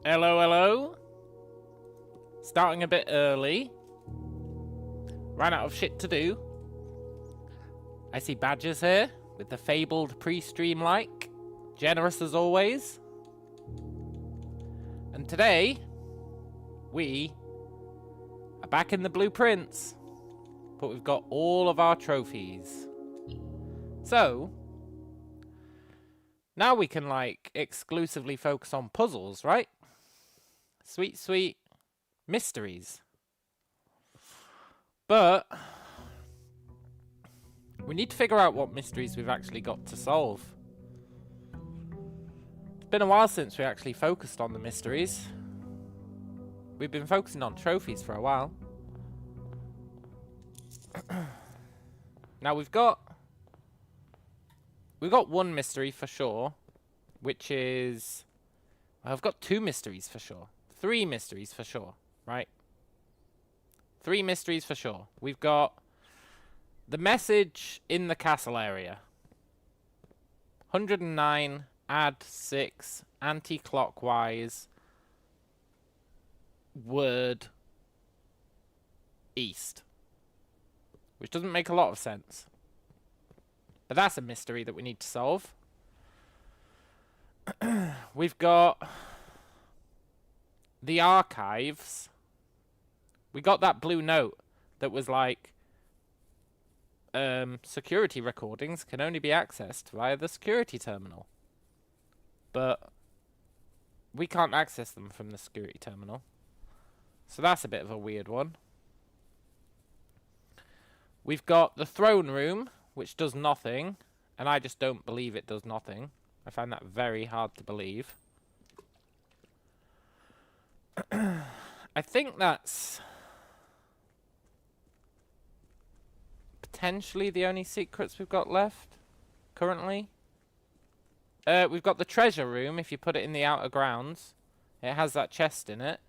Hello, hello. Starting a bit early. Ran out of shit to do. I see Badgers here with the fabled pre-stream like. Generous as always. And today, we are back in the blueprints. But we've got all of our trophies. So, now we can like exclusively focus on puzzles, right? Sweet, sweet mysteries. But we need to figure out what mysteries we've actually got to solve. It's been a while since we actually focused on the mysteries. We've been focusing on trophies for a while. Now we've got one mystery for sure, which is... I've got two mysteries for sure. 3 mysteries for sure, right? 3 mysteries for sure. We've got the message in the castle area. 109, add 6, anti-clockwise, word, east. Which doesn't make a lot of sense. But that's a mystery that we need to solve. We've got the archives. We got that blue note that was like, security recordings can only be accessed via the security terminal. But we can't access them from the security terminal. So that's a bit of a weird one. We've got the throne room, which does nothing. And I just don't believe it does nothing. I find that very hard to believe. I think that's potentially the only secrets we've got left currently. We've got the treasure room. If you put it in the outer grounds, it has that chest in it.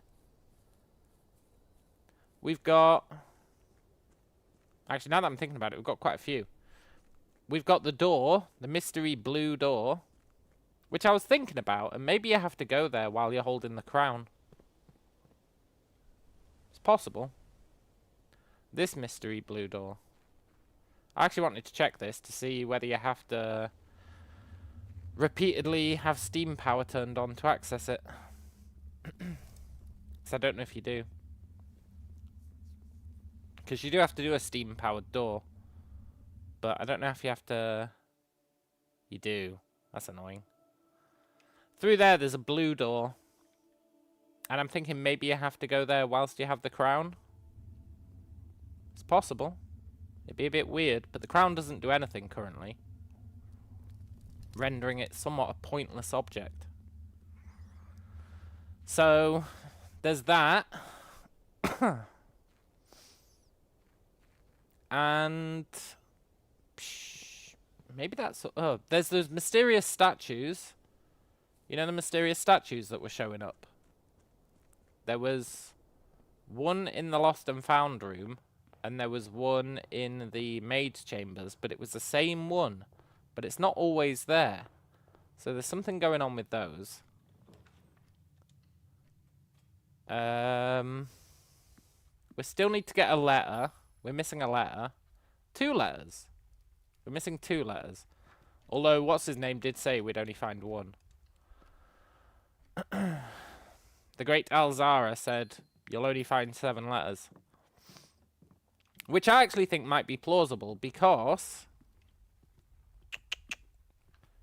We've got... Actually, now that I'm thinking about it, we've got quite a few. We've got the door, the mystery blue door, which I was thinking about, and maybe you have to go there while you're holding the crown. It's possible. This mystery blue door. I actually wanted to check this to see whether you have to repeatedly have steam power turned on to access it. Because I don't know if you do. Because you do have to do a steam powered door. But I don't know if you have to... You do. That's annoying. Through there's a blue door. And I'm thinking maybe you have to go there whilst you have the crown. It's possible. It'd be a bit weird, but the crown doesn't do anything currently. Rendering it somewhat a pointless object. So, there's that. And... Maybe that's... Oh, there's those mysterious statues. You know the mysterious statues that were showing up? There was one in the lost and found room, and there was one in the maid's chambers, but it was the same one. But it's not always there. So there's something going on with those. We still need to get a letter. We're missing a letter. 2 letters. We're missing 2 letters. Although, what's his name did say we'd only find 1. The great Alzara said, you'll only find 7 letters. Which I actually think might be plausible, because...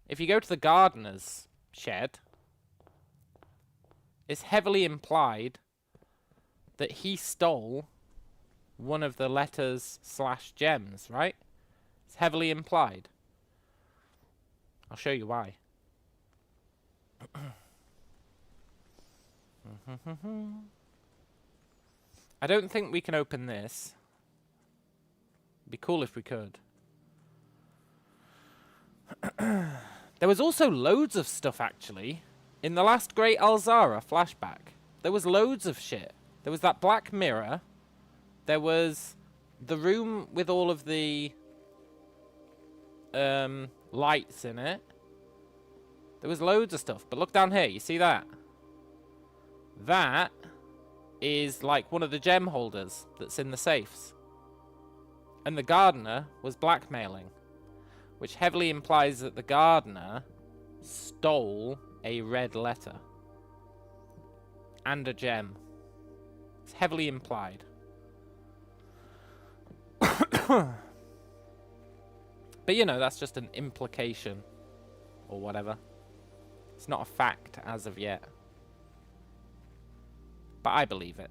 if you go to the gardener's shed, it's heavily implied that he stole one of the letters / gems, right? It's heavily implied. I'll show you why. I don't think we can open this. It'd be cool if we could. There was also loads of stuff, actually. In the last Great Alzara flashback, there was loads of shit. There was that black mirror. There was the room with all of the lights in it. There was loads of stuff. But look down here. You see that? That is like one of the gem holders that's in the safes. And the gardener was blackmailing, which heavily implies that the gardener stole a red letter and a gem. It's heavily implied. But you know, that's just an implication or whatever. It's not a fact as of yet. But I believe it.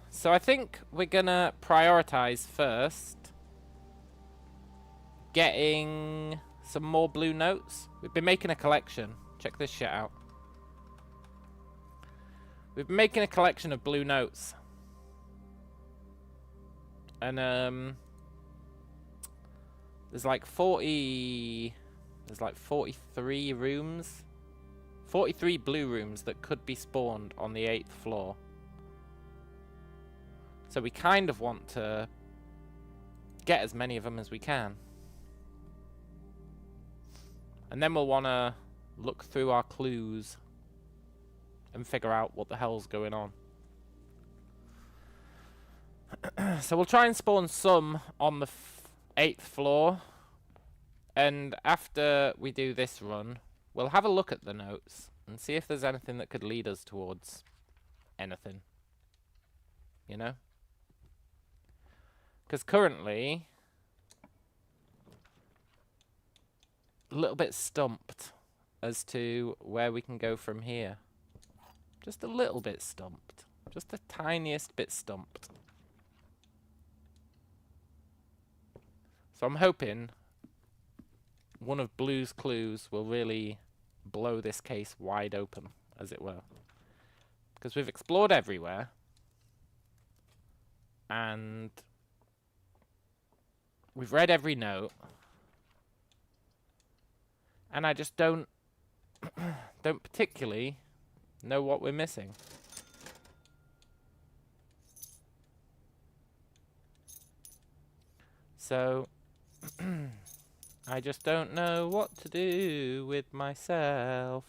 So I think we're gonna prioritize first getting some more blue notes. We've been making a collection. Check this shit out. We've been making a collection of blue notes. And there's like 43 rooms. 43 blue rooms that could be spawned on the 8th floor. So we kind of want to get as many of them as we can. And then we'll want to look through our clues and figure out what the hell's going on. So we'll try and spawn some on the 8th floor. And after we do this run, we'll have a look at the notes and see if there's anything that could lead us towards anything. You know? Because currently, a little bit stumped as to where we can go from here. Just a little bit stumped. Just the tiniest bit stumped. So I'm hoping one of Blue's clues will really blow this case wide open, as it were. Because we've explored everywhere. And we've read every note. And I just don't particularly know what we're missing. So I just don't know what to do with myself.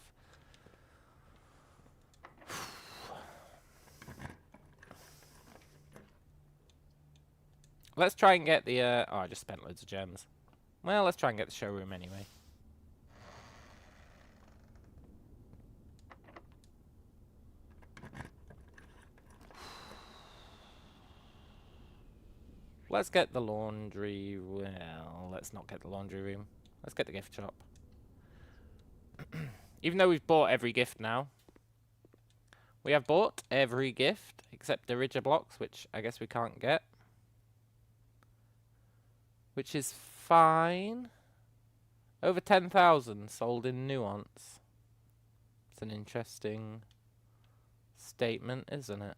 Let's try and get the oh, I just spent loads of gems. Well, let's try and get the showroom anyway. Let's get the laundry. Well, let's not get the laundry room. Let's get the gift shop. Even though we've bought every gift now. We have bought every gift except the Ridger blocks, which I guess we can't get. Which is fine. Over 10,000 sold in Nuance. It's an interesting statement, isn't it?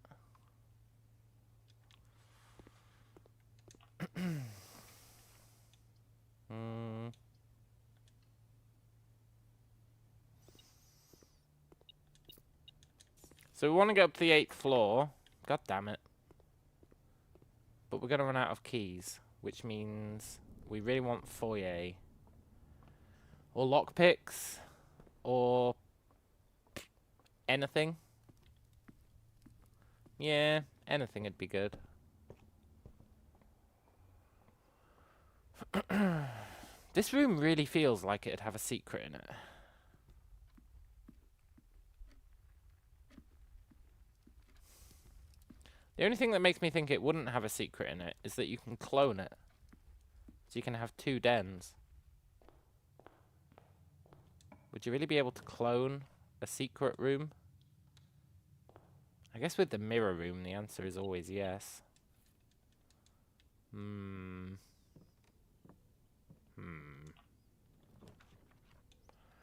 So we want to go up to the 8th floor. God damn it. But we're going to run out of keys, which means we really want foyer. Or lockpicks. Or anything. Yeah, anything would be good. This room really feels like it'd have a secret in it. The only thing that makes me think it wouldn't have a secret in it is that you can clone it. So you can have 2 dens. Would you really be able to clone a secret room? I guess with the mirror room, the answer is always yes.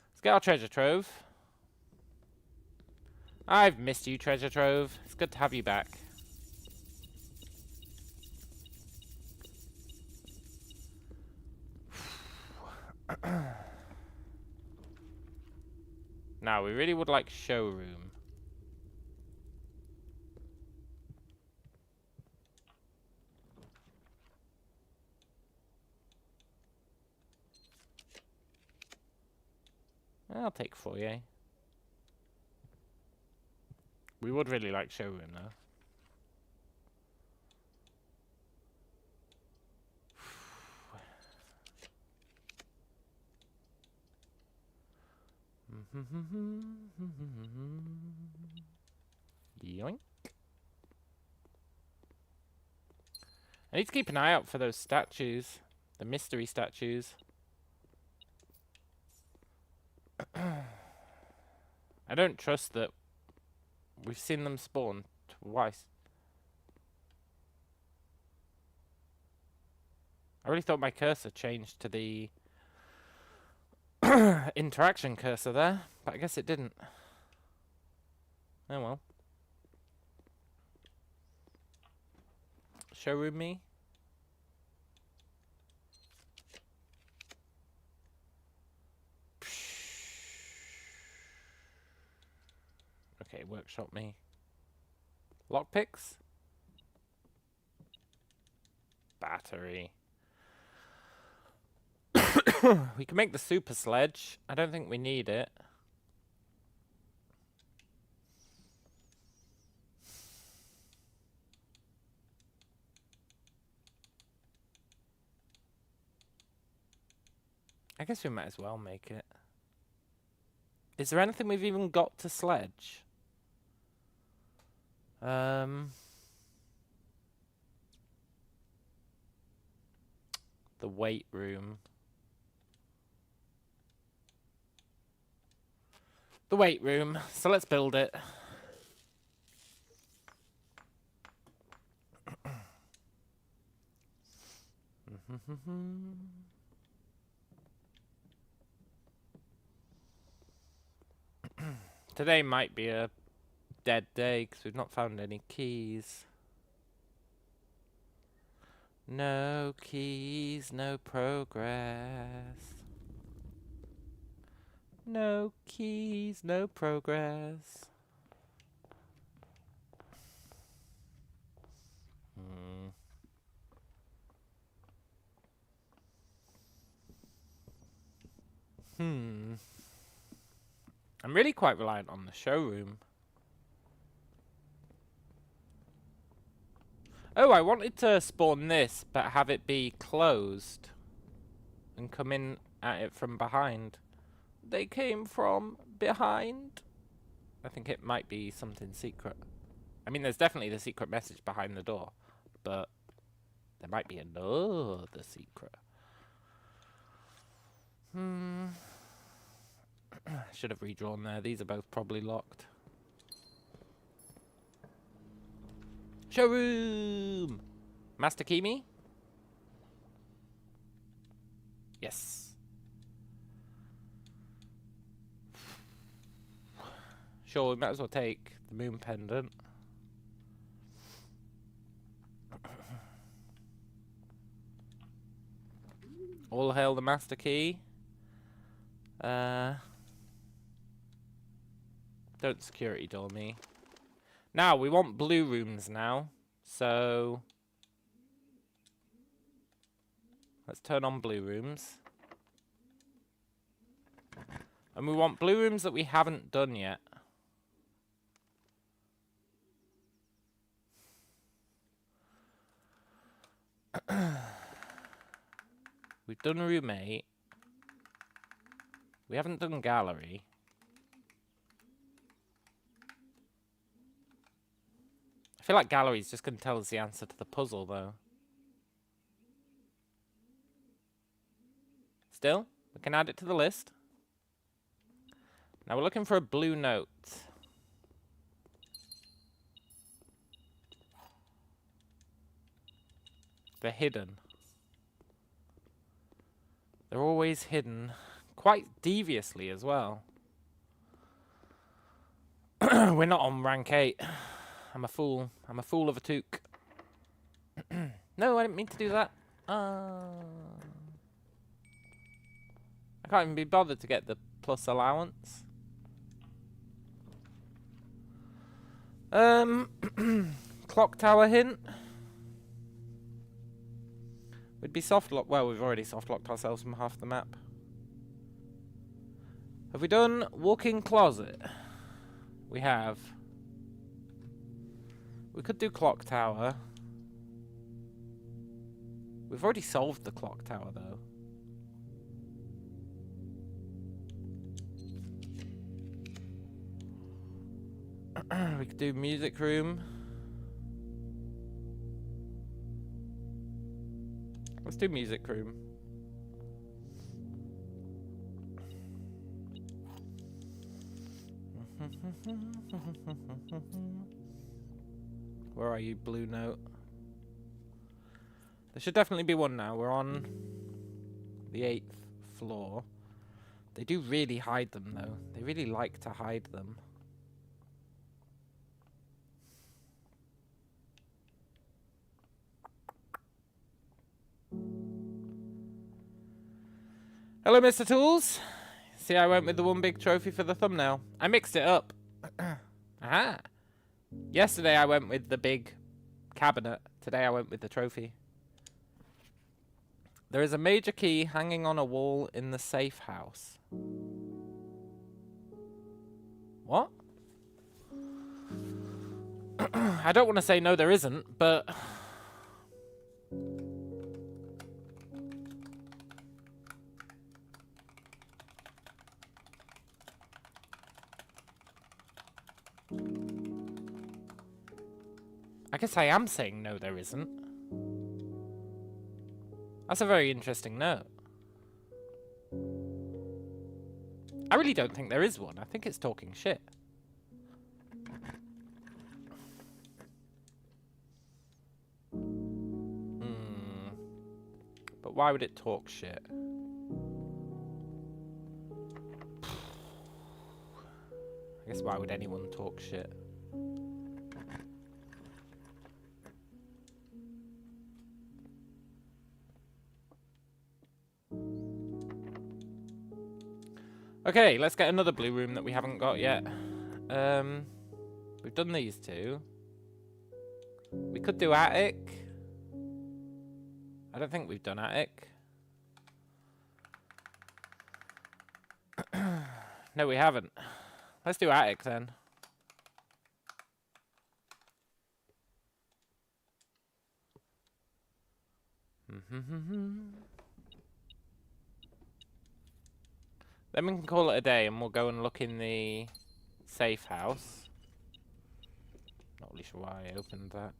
Let's get our treasure trove. I've missed you, treasure trove. It's good to have you back. Now, we really would like showroom. I'll take foyer. We would really like showroom though. Yoink. I need to keep an eye out for those statues. The mystery statues. I don't trust that we've seen them spawn twice. I really thought my cursor changed to the interaction cursor there, but I guess it didn't. Oh well. Showroom me. Okay, workshop me. Lockpicks? Battery. We can make the super sledge. I don't think we need it. I guess we might as well make it. Is there anything we've even got to sledge? The weight room. The weight room. So let's build it. Today might be a dead day because we've not found any keys. No keys, no progress. No keys, no progress. I'm really quite reliant on the showroom. Oh, I wanted to spawn this, but have it be closed. And come in at it from behind. They came from behind. I think it might be something secret. I mean, there's definitely the secret message behind the door. But there might be another secret. Should have redrawn there. These are both probably locked. Showroom! Master key me? Yes. Sure, we might as well take the moon pendant. All hail the master key. Don't security door me. Now, we want blue rooms now. So let's turn on blue rooms. And we want blue rooms that we haven't done yet. We've done room 8. We haven't done gallery. I feel like gallery's just going to tell us the answer to the puzzle, though. Still, we can add it to the list. Now we're looking for a blue note. They're hidden. They're always hidden. Quite deviously as well. We're not on rank 8. I'm a fool. I'm a fool of a toque. No, I didn't mean to do that. I can't even be bothered to get the plus allowance. Clock tower hint. We'd be soft locked. Well, we've already soft locked ourselves from half the map. Have we done walk-in closet? We have. We could do clock tower. We've already solved the clock tower, though. We could do music room. Let's do music room. Where are you, Blue Note? There should definitely be one now. We're on the 8th floor. They do really hide them, though. They really like to hide them. Hello, Mr. Tools. See, I went with the one big trophy for the thumbnail. I mixed it up. Aha. Yesterday I went with the big cabinet. Today I went with the trophy. There is a major key hanging on a wall in the safe house. What? I don't want to say no there isn't, but... I guess I am saying no there isn't. That's a very interesting note. I really don't think there is one. I think it's talking shit. But why would it talk shit? I guess why would anyone talk shit? Okay, let's get another blue room that we haven't got yet. We've done these two. We could do attic. I don't think we've done attic. No, we haven't. Let's do attic then. Then we can call it a day and we'll go and look in the safe house. Not really sure why I opened that.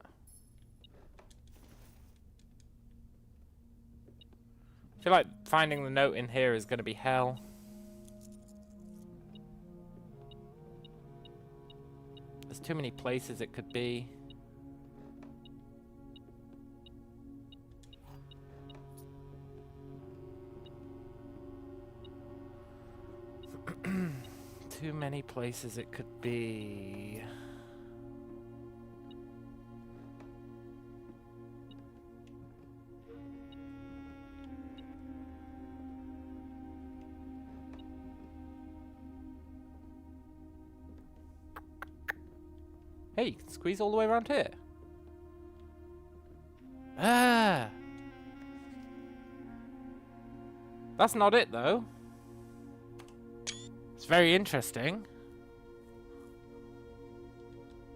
I feel like finding the note in here is going to be hell. There's too many places it could be. Too many places it could be. Hey, you can squeeze all the way around here. Ah! That's not it, though. It's very interesting.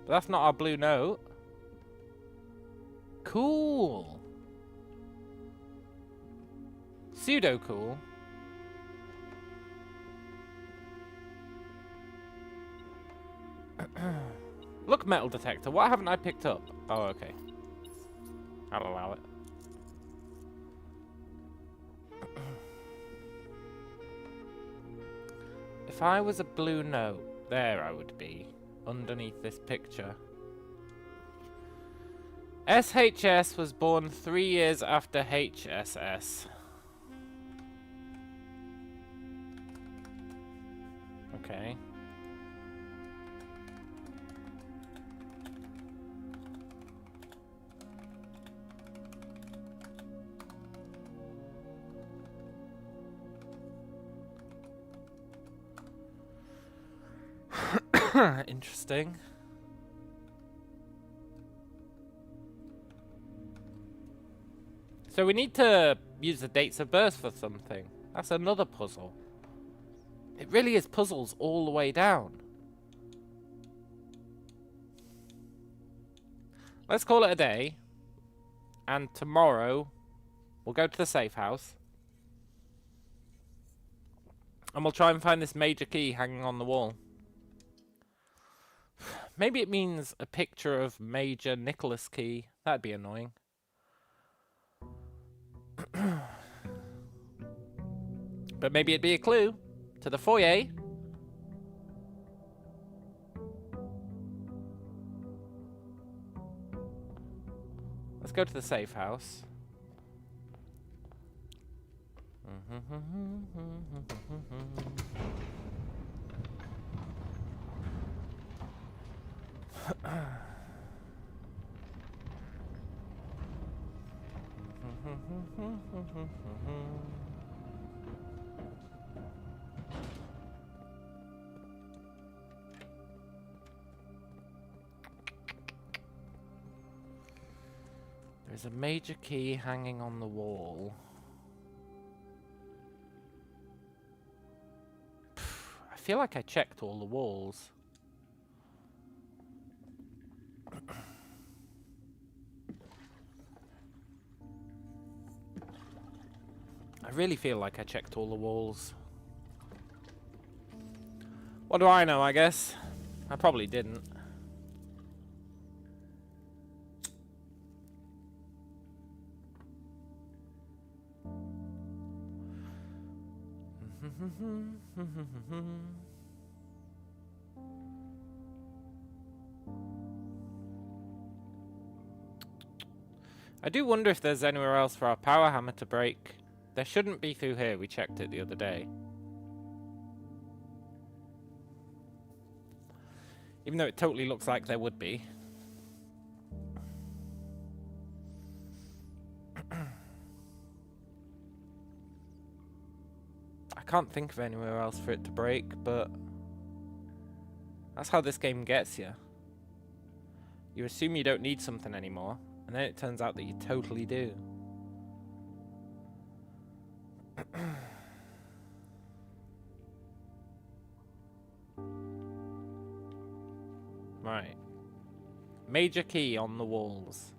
But that's not our blue note. Cool. Pseudo cool. Look, metal detector. What haven't I picked up? Oh, okay. I'll allow it. If I was a blue note, there I would be, underneath this picture. SHS was born 3 years after HSS. Okay. Interesting. So we need to use the dates of birth for something. That's another puzzle. It really is puzzles all the way down. let's call it a day. And tomorrow, we'll go to the safe house. And we'll try and find this major key hanging on the wall. Maybe it means a picture of Major Nicholas Key. That'd be annoying. But maybe it'd be a clue to the foyer. Let's go to the safe house. There's a major key hanging on the wall. I feel like I checked all the walls. I really feel like I checked all the walls. What do I know, I guess? I probably didn't. I do wonder if there's anywhere else for our power hammer to break. There shouldn't be through here. We checked it the other day. Even though it totally looks like there would be. I can't think of anywhere else for it to break, but that's how this game gets you. You assume you don't need something anymore, and then it turns out that you totally do. Right. Major key on the walls.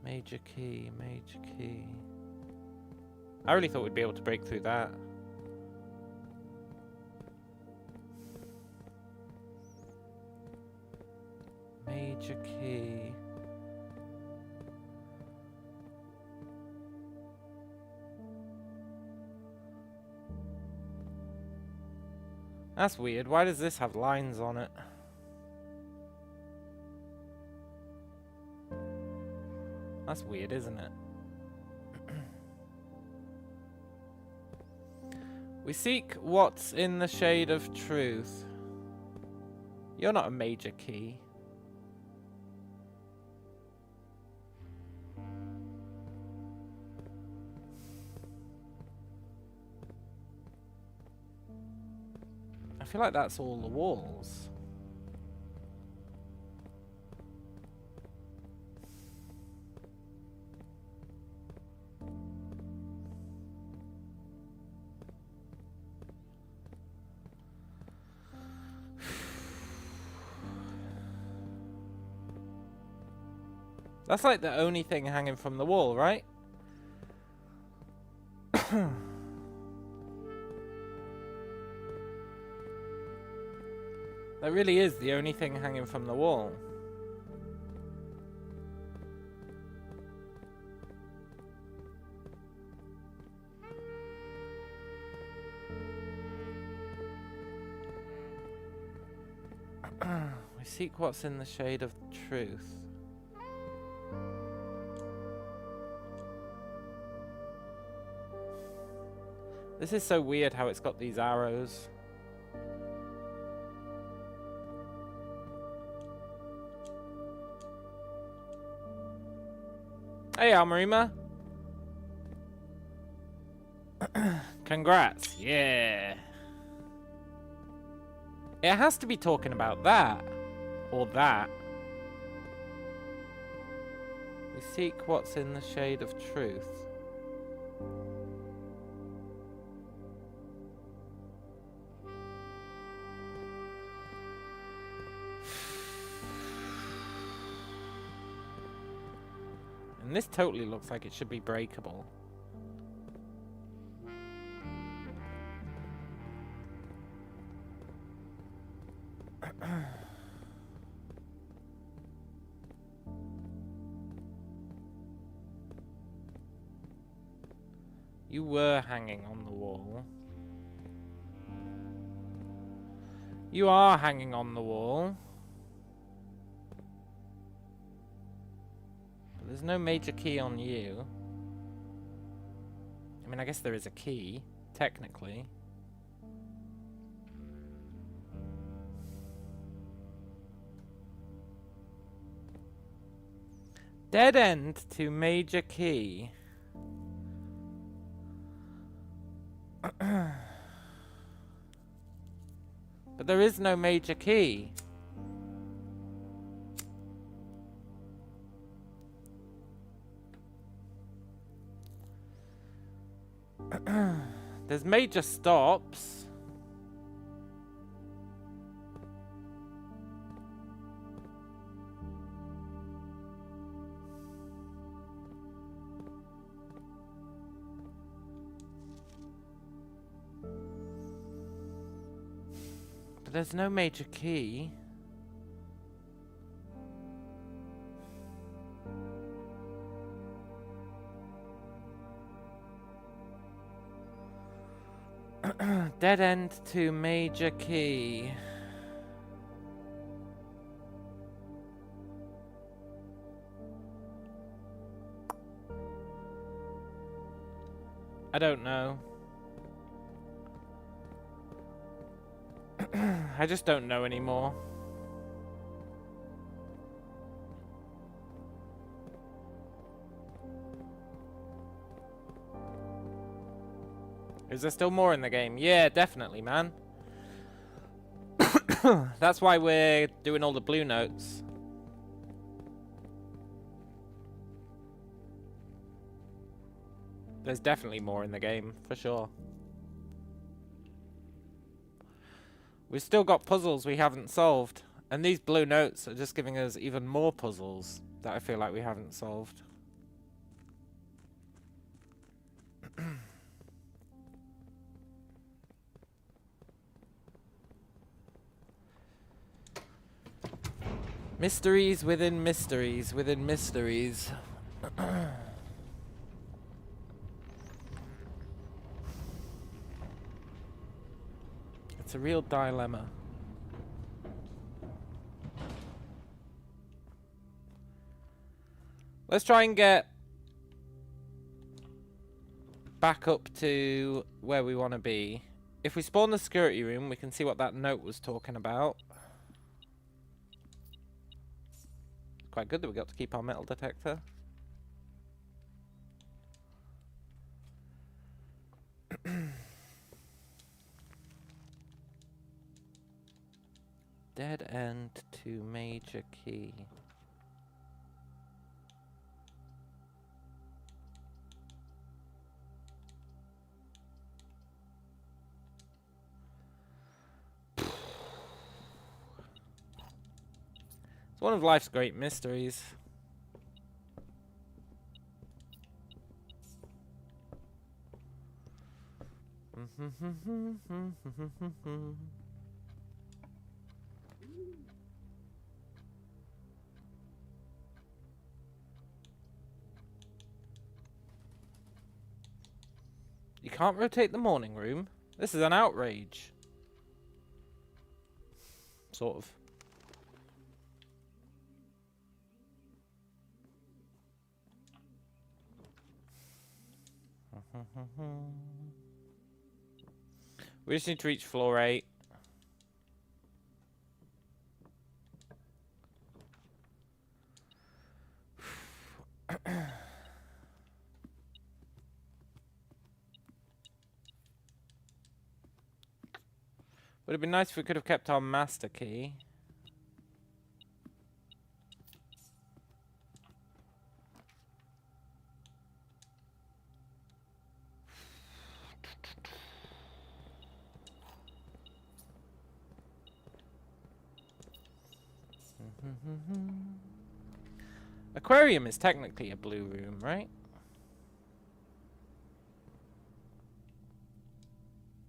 Major key, major key. I really thought we'd be able to break through that. Major key. That's weird. Why does this have lines on it? That's weird, isn't it? We seek what's in the shade of truth. You're not a major key. I feel like that's all the walls. That's like the only thing hanging from the wall, right? That really is the only thing hanging from the wall. We seek what's in the shade of truth. This is so weird how it's got these arrows. Hey, Almarima. Congrats. Yeah. It has to be talking about that. Or that. We seek what's in the shade of truth. And this totally looks like it should be breakable. You were hanging on the wall. You are hanging on the wall. But there's no major key on you. I mean, I guess there is a key, technically. Dead end to major key. But there is no major key. There's major stops. But there's no major key. Dead end to major key. I don't know. I just don't know anymore. Is there still more in the game? Yeah, definitely, man. That's why we're doing all the blue notes. There's definitely more in the game, for sure. We've still got puzzles we haven't solved. And these blue notes are just giving us even more puzzles that I feel like we haven't solved. Mysteries within mysteries within mysteries. It's a real dilemma. Let's try and get back up to where we want to be. If we spawn the security room, we can see what that note was talking about. Quite good that we got to keep our metal detector. Dead end to major key. It's one of life's great mysteries. You can't rotate the morning room? This is an outrage. Sort of. We just need to reach floor 8. Would have been nice if we could have kept our master key. Aquarium is technically a blue room, right?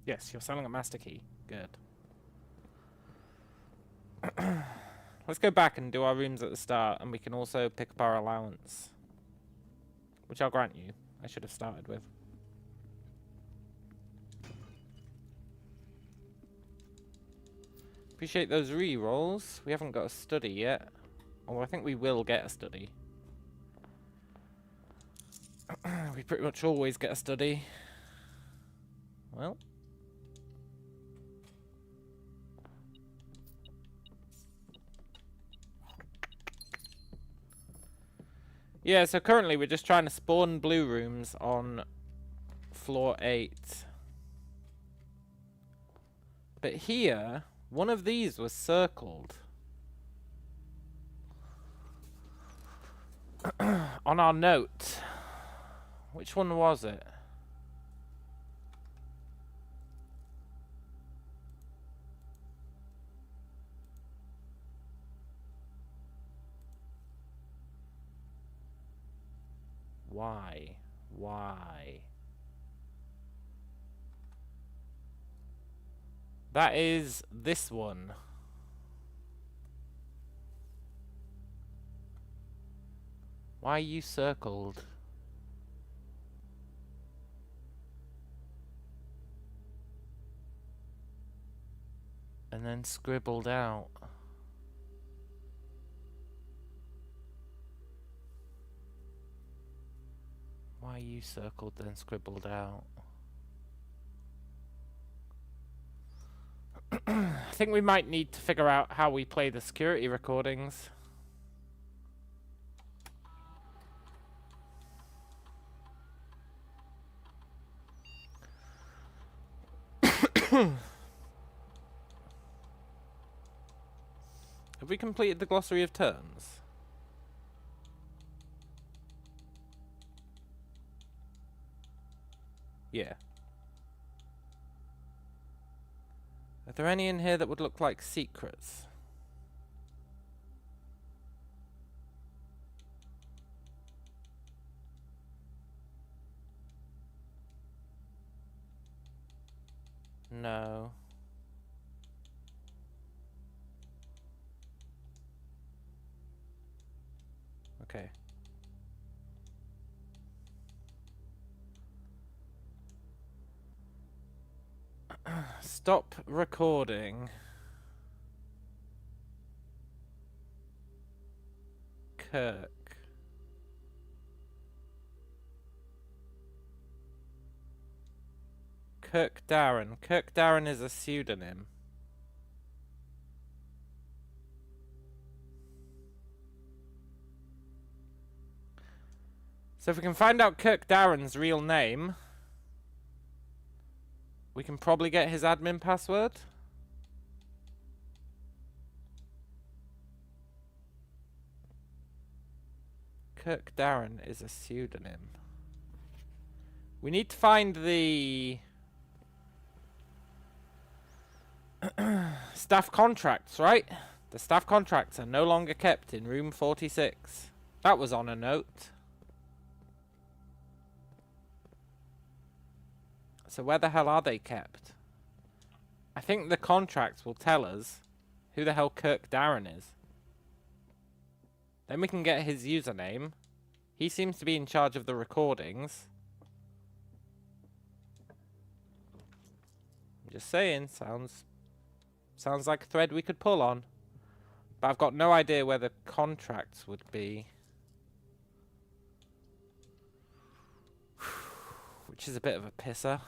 Yes, you're selling a master key. Good. Let's go back and do our rooms at the start, and we can also pick up our allowance. Which I'll grant you. I should have started with. Appreciate those re-rolls. We haven't got a study yet. Although I think we will get a study. We pretty much always get a study. Well. Yeah, so currently we're just trying to spawn blue rooms on floor 8. But here, one of these was circled. On our note. Which one was it? Why? Why? That is this one. Why are you circled? And then scribbled out. Why are you circled then scribbled out? I think we might need to figure out how we play the security recordings. Have we completed the glossary of terms? Yeah. Are there any in here that would look like secrets? No. Okay. Stop recording. Kirk. Kirk Darren. Kirk Darren is a pseudonym. So if we can find out Kirk Darren's real name, we can probably get his admin password. Kirk Darren is a pseudonym. We need to find the staff contracts, right? The staff contracts are no longer kept in room 46. That was on a note. So where the hell are they kept? I think the contracts will tell us who the hell Kirk Darren is. Then we can get his username. He seems to be in charge of the recordings. I'm just saying, sounds like a thread we could pull on. But I've got no idea where the contracts would be. Which is a bit of a pisser.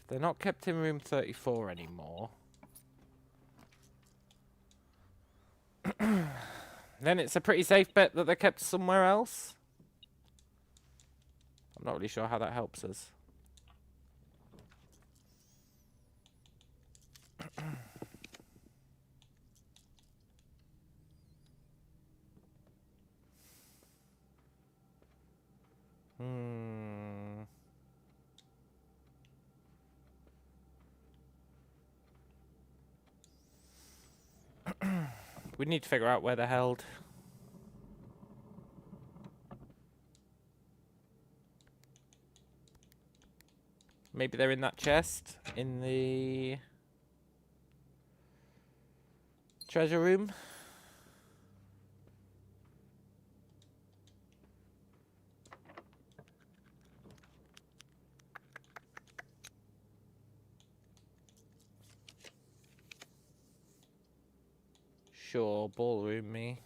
They're not kept in room 34 anymore. Then it's a pretty safe bet that they're kept somewhere else. I'm not really sure how that helps us. We need to figure out where they're held. Maybe they're in that chest in the treasure room. Sure, ballroom me.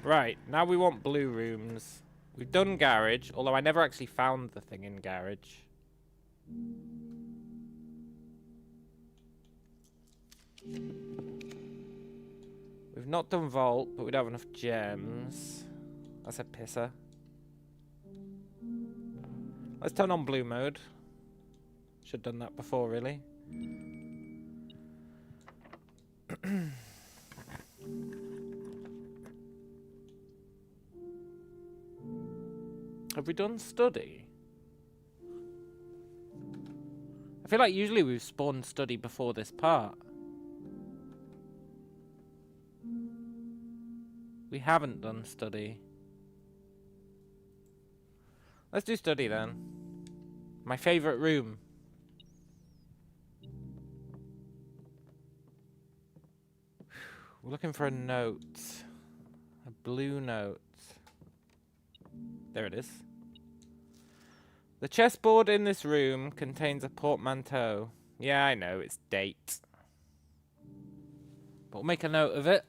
Right, now we want blue rooms. We've done garage, although I never actually found the thing in garage. We've not done vault, but we don't have enough gems. That's a pisser. Let's turn on blue mode. Should have done that before, really. Have we done study? I feel like usually we've spawned study before this part. We haven't done study. Let's do study then. My favorite room. We're looking for a note. A blue note. There it is. The chessboard in this room contains a portmanteau. Yeah, I know, it's date. But we'll make a note of it.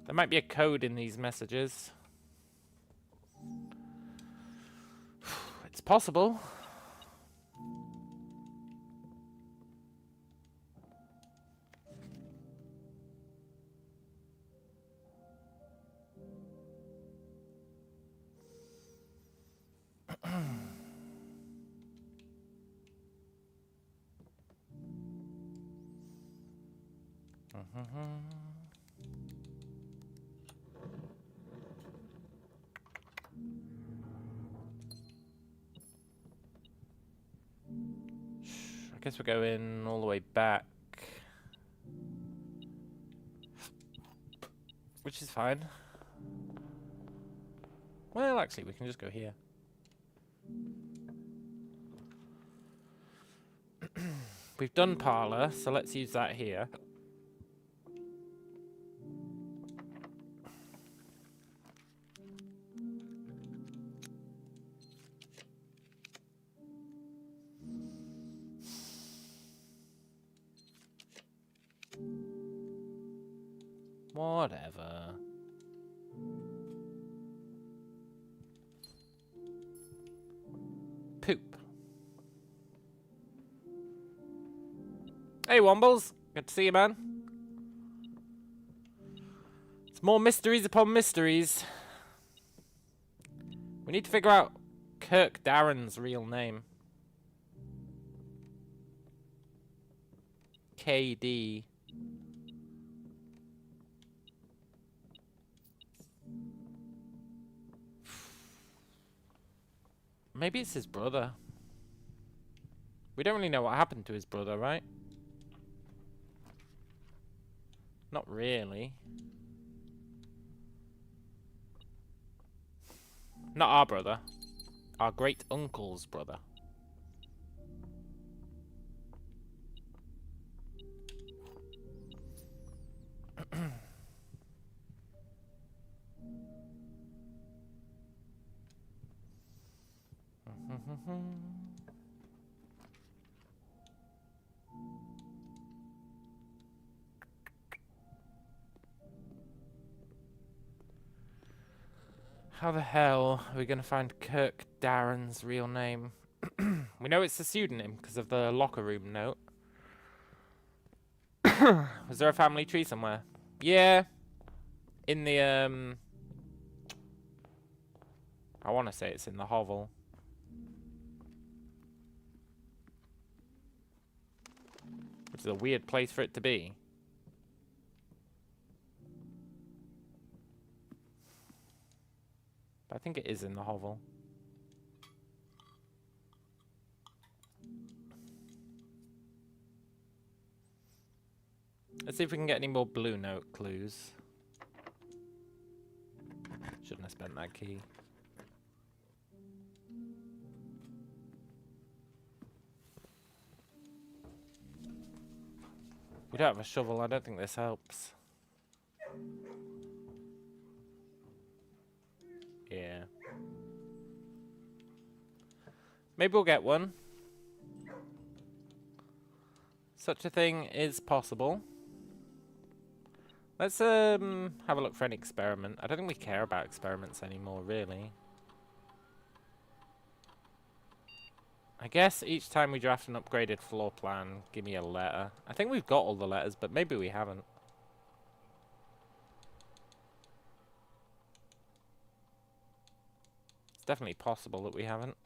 There might be a code in these messages. It's possible. I guess we're going all the way back. Which is fine. Well, actually, we can just go here. We've done parlor, so let's use that here. Whatever. Poop. Hey, Wombles. Good to see you, man. It's more mysteries upon mysteries. We need to figure out Kirk Darren's real name. KD. Maybe it's his brother. We don't really know what happened to his brother, right? Not really. Not our brother. Our great uncle's brother. How the hell are we going to find Kirk Darren's real name? We know it's a pseudonym because of the locker room note. Was there a family tree somewhere? Yeah. In the, I want to say it's in the hovel. Which is a weird place for it to be. But I think it is in the hovel. Let's see if we can get any more blue note clues. Shouldn't have spent that key. We don't have a shovel. I don't think this helps. Yeah. Maybe we'll get one. Such a thing is possible. Let's have a look for an experiment. I don't think we care about experiments anymore, really. I guess each time we draft an upgraded floor plan, give me a letter. I think we've got all the letters, but maybe we haven't. It's definitely possible that we haven't.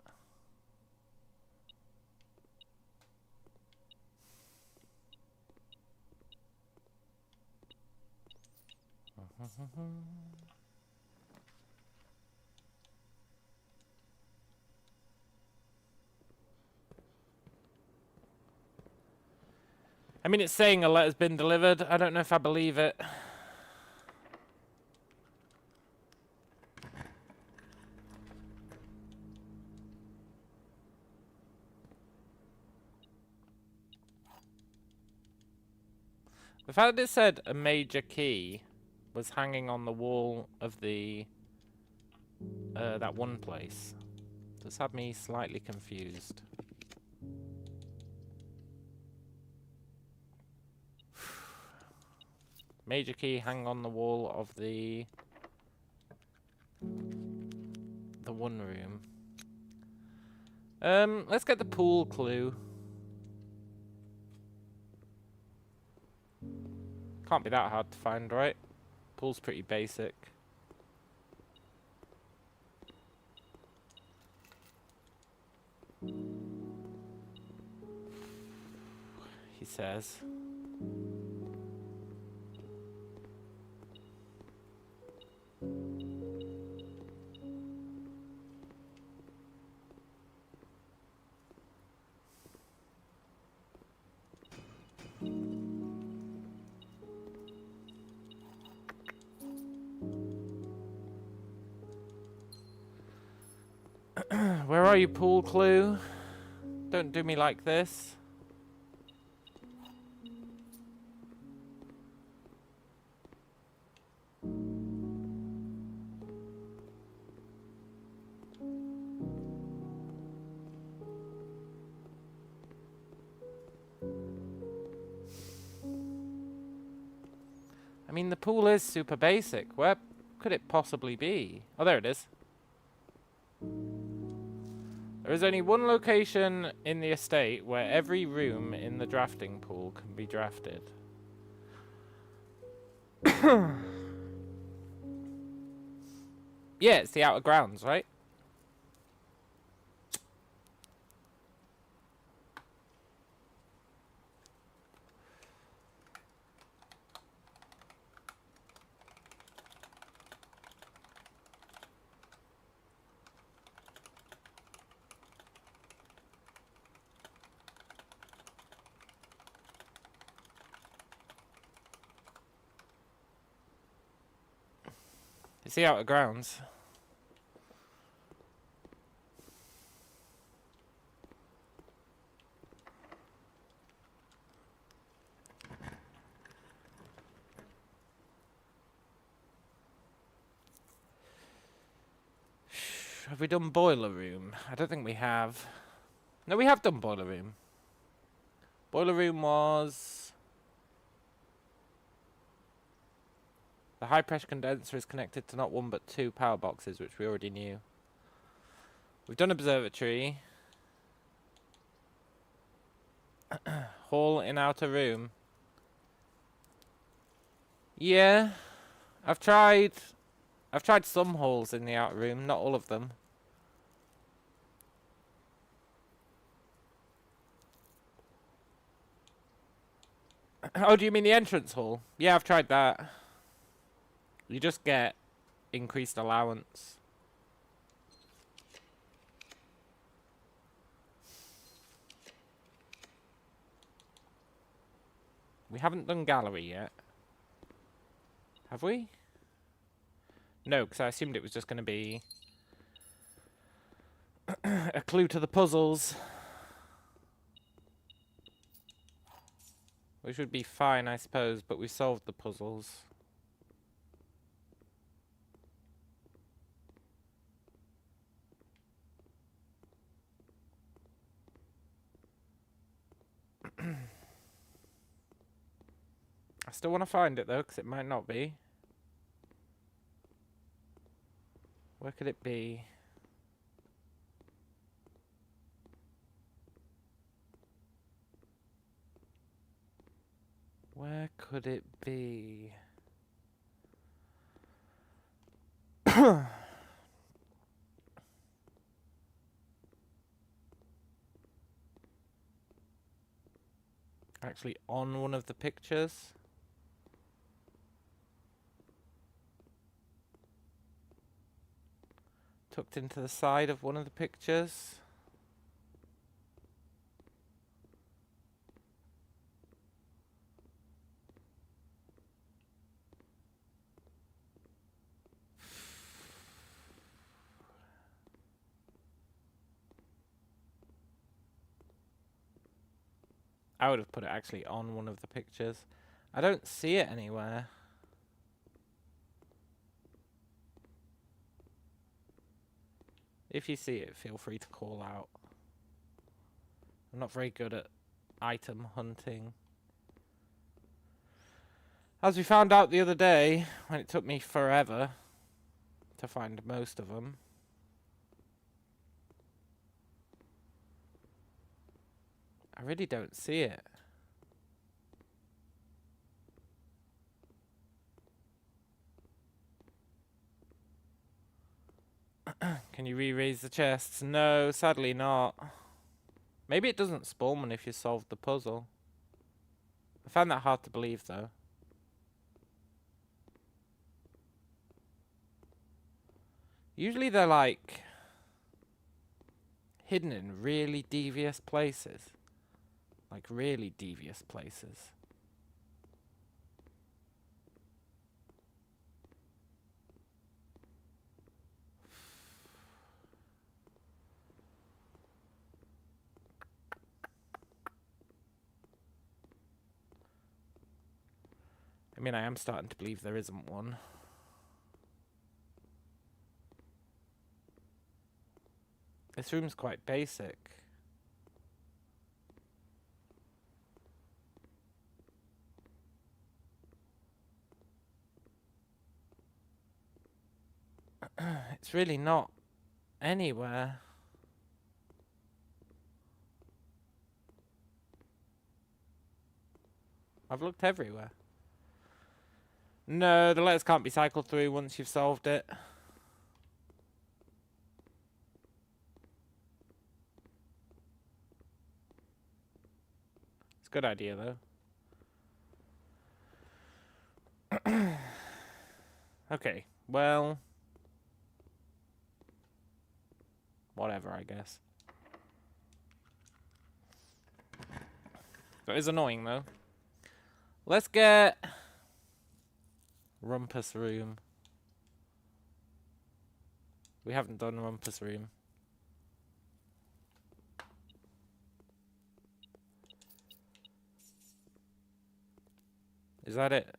I mean, it's saying a letter's been delivered. I don't know if I believe it. The fact that it said a major key was hanging on the wall of the that one place does have me slightly confused. Major key hanging on the wall of the one room. Let's get the pool clue. Can't be that hard to find, right? Pool's pretty basic. He says. Where are you, pool clue? Don't do me like this. I mean, the pool is super basic. Where could it possibly be? Oh, there it is. There is only one location in the estate where every room in the drafting pool can be drafted. Yeah, it's the outer grounds, right? It's the outer grounds. Have we done boiler room? I don't think we have. No, we have done boiler room. Boiler room was... The high pressure condenser is connected to not one but two power boxes, which we already knew. We've done observatory. Hall in outer room. Yeah. I've tried some halls in the outer room, not all of them. Oh, do you mean the entrance hall? Yeah, I've tried that. You just get increased allowance. We haven't done gallery yet. Have we? No, because I assumed it was just going to be a clue to the puzzles. Which would be fine, I suppose, but we solved the puzzles. I still want to find it, though, because it might not be. Where could it be? Where could it be? Actually, on one of the pictures. Tucked into the side of one of the pictures. I would have put it actually on one of the pictures. I don't see it anywhere. If you see it, feel free to call out. I'm not very good at item hunting. As we found out the other day, when it took me forever to find most of them. I really don't see it. Can you re-raise the chests? No, sadly not. Maybe it doesn't spawn if you solve the puzzle. I found that hard to believe, though. Usually they're like hidden in really devious places. Like really devious places. I mean, I am starting to believe there isn't one. This room's quite basic. It's really not anywhere. I've looked everywhere. No, the letters can't be cycled through once you've solved it. It's a good idea, though. Okay, well... whatever, I guess. That is annoying, though. Let's get... Rumpus Room. We haven't done Rumpus Room. Is that it?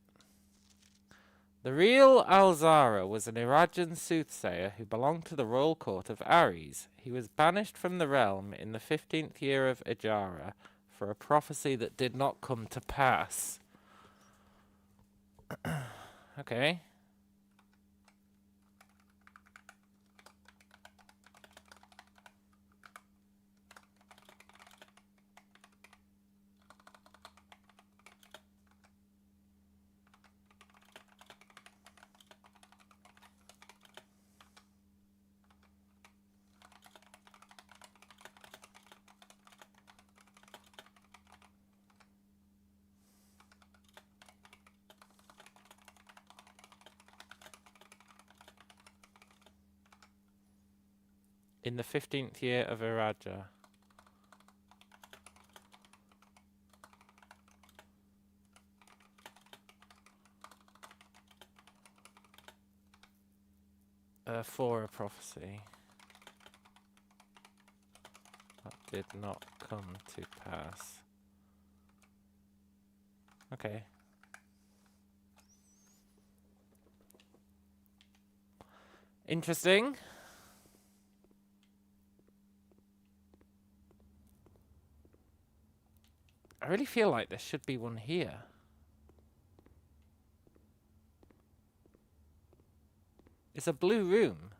The real Alzara was an Irajan soothsayer who belonged to the royal court of Ares. He was banished from the realm in the 15th year of Ijara for a prophecy that did not come to pass. Okay. In the 15th year of Iraja. For a prophecy that did not come to pass. Okay. Interesting. I really feel like there should be one here. It's a blue room.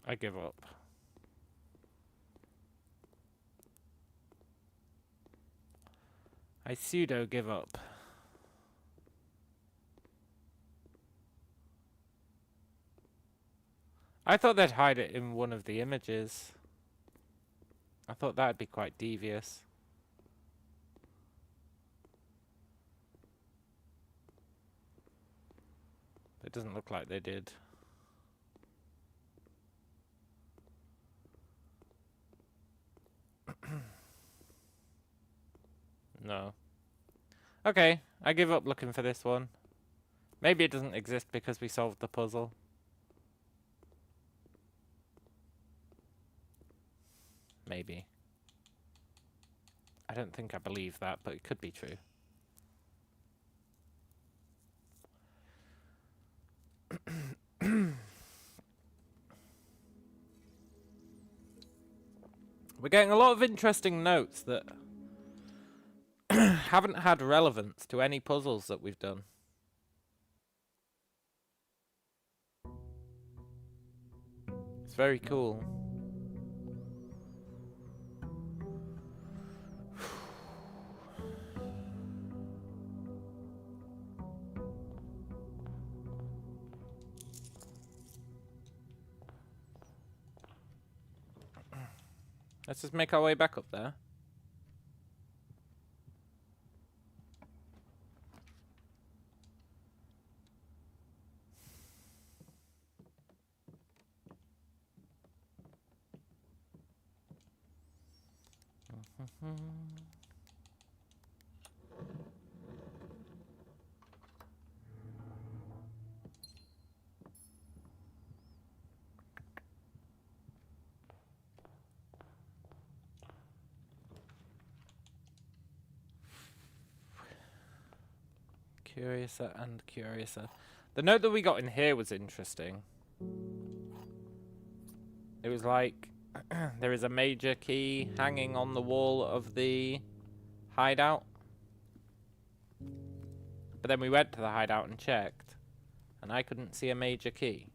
I give up. I pseudo give up. I thought they'd hide it in one of the images. I thought that'd be quite devious. It doesn't look like they did. No. Okay, I give up looking for this one. Maybe it doesn't exist because we solved the puzzle. Maybe. I don't think I believe that, but it could be true. We're getting a lot of interesting notes that haven't had relevance to any puzzles that we've done. It's very cool. Let's just make our way back up there. Curiouser and curiouser. The note that we got in here was interesting. It was like, there is a major key hanging on the wall of the hideout. But then we went to the hideout and checked, and I couldn't see a major key.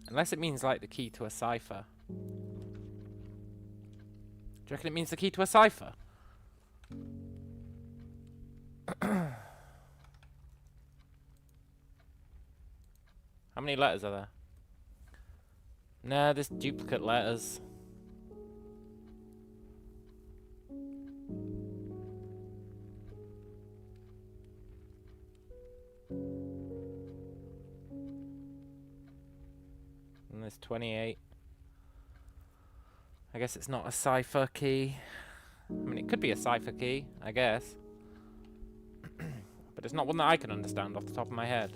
Unless it means like the key to a cipher. Do you reckon it means the key to a cipher? How many letters are there? Nah, there's duplicate letters. And there's 28. I guess it's not a cipher key. I mean, it could be a cipher key, I guess. But it's not one that I can understand off the top of my head.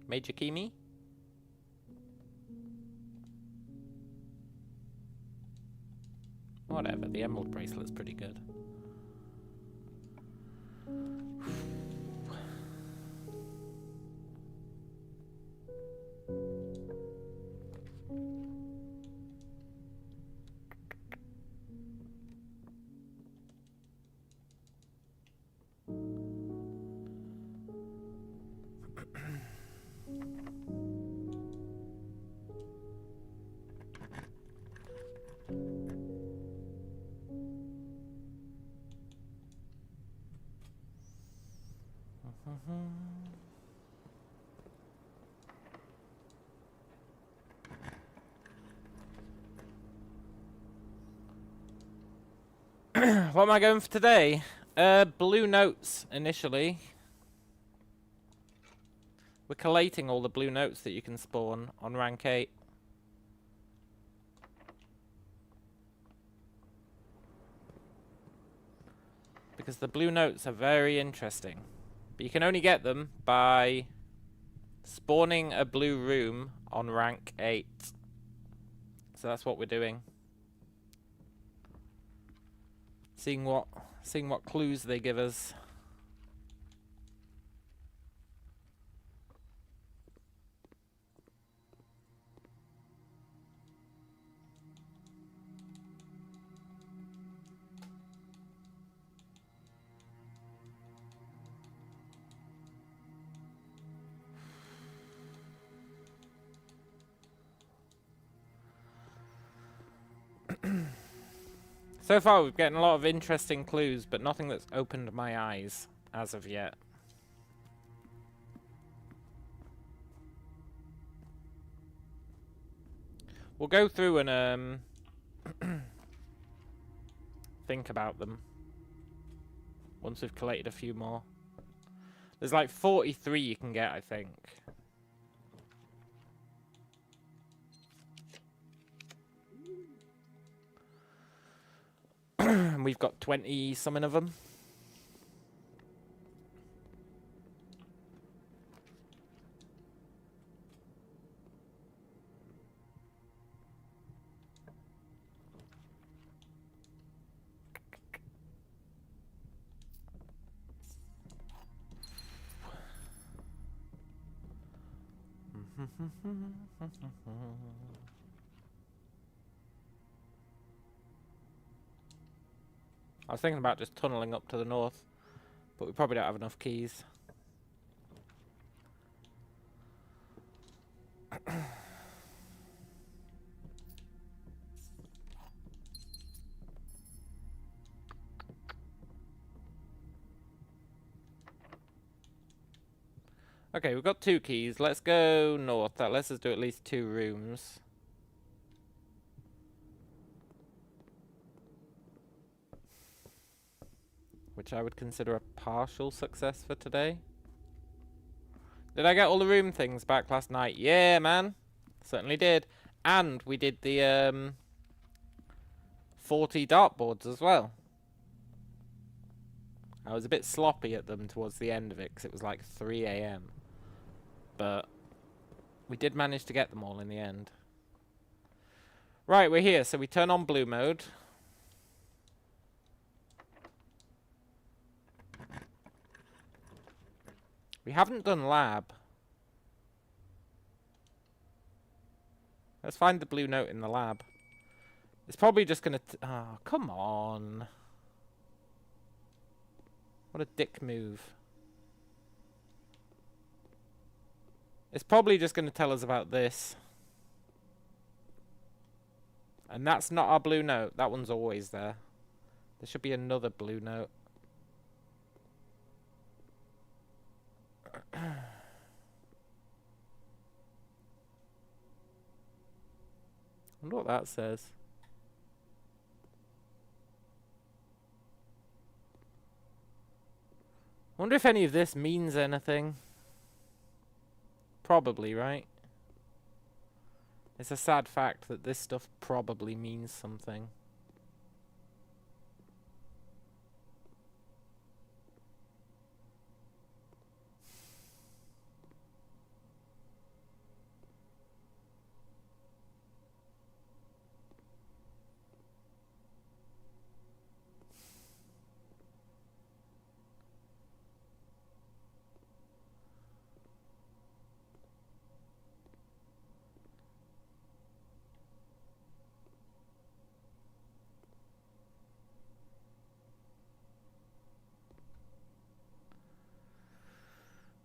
Major key me? Whatever, the emerald bracelet's pretty good. What am I going for today? Blue notes initially. We're collating all the blue notes that you can spawn on rank 8. Because the blue notes are very interesting. But you can only get them by spawning a blue room on rank 8. So that's what we're doing. Seeing what clues they give us. So far we've gotten a lot of interesting clues, but nothing that's opened my eyes as of yet. We'll go through and think about them once we've collated a few more. There's like 43 you can get, I think. And we've got 20 something of them. I was thinking about just tunneling up to the north, but we probably don't have enough keys. Okay, we've got 2 keys. Let's go north. That lets us do at least 2 rooms. Which I would consider a partial success for today. Did I get all the room things back last night? Yeah, man. Certainly did. And we did the 40 dartboards as well. I was a bit sloppy at them towards the end of it because it was like 3 AM. But we did manage to get them all in the end. Right, we're here. So we turn on blue mode. We haven't done lab. Let's find the blue note in the lab. It's probably just going to... Oh, come on. What a dick move. It's probably just going to tell us about this. And that's not our blue note. That one's always there. There should be another blue note. I wonder what that says. I wonder if any of this means anything. Probably, right? It's a sad fact that this stuff probably means something.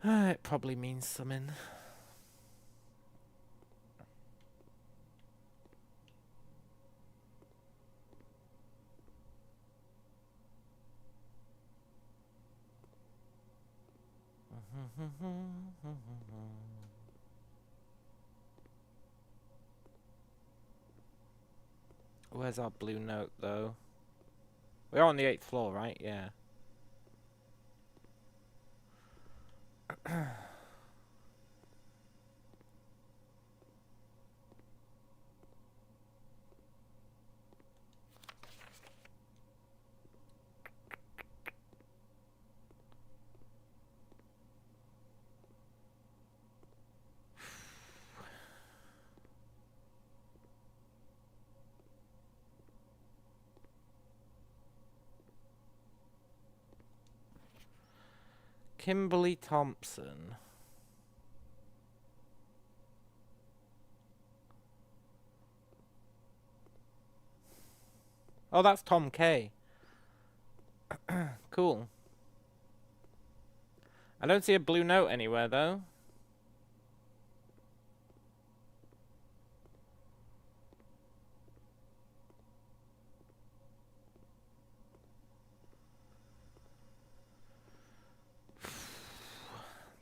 It probably means something. Where's our blue note, though? We're on the 8th floor, right? Yeah. Kimberly Thompson. Oh, that's Tom K. Cool. I don't see a blue note anywhere, though.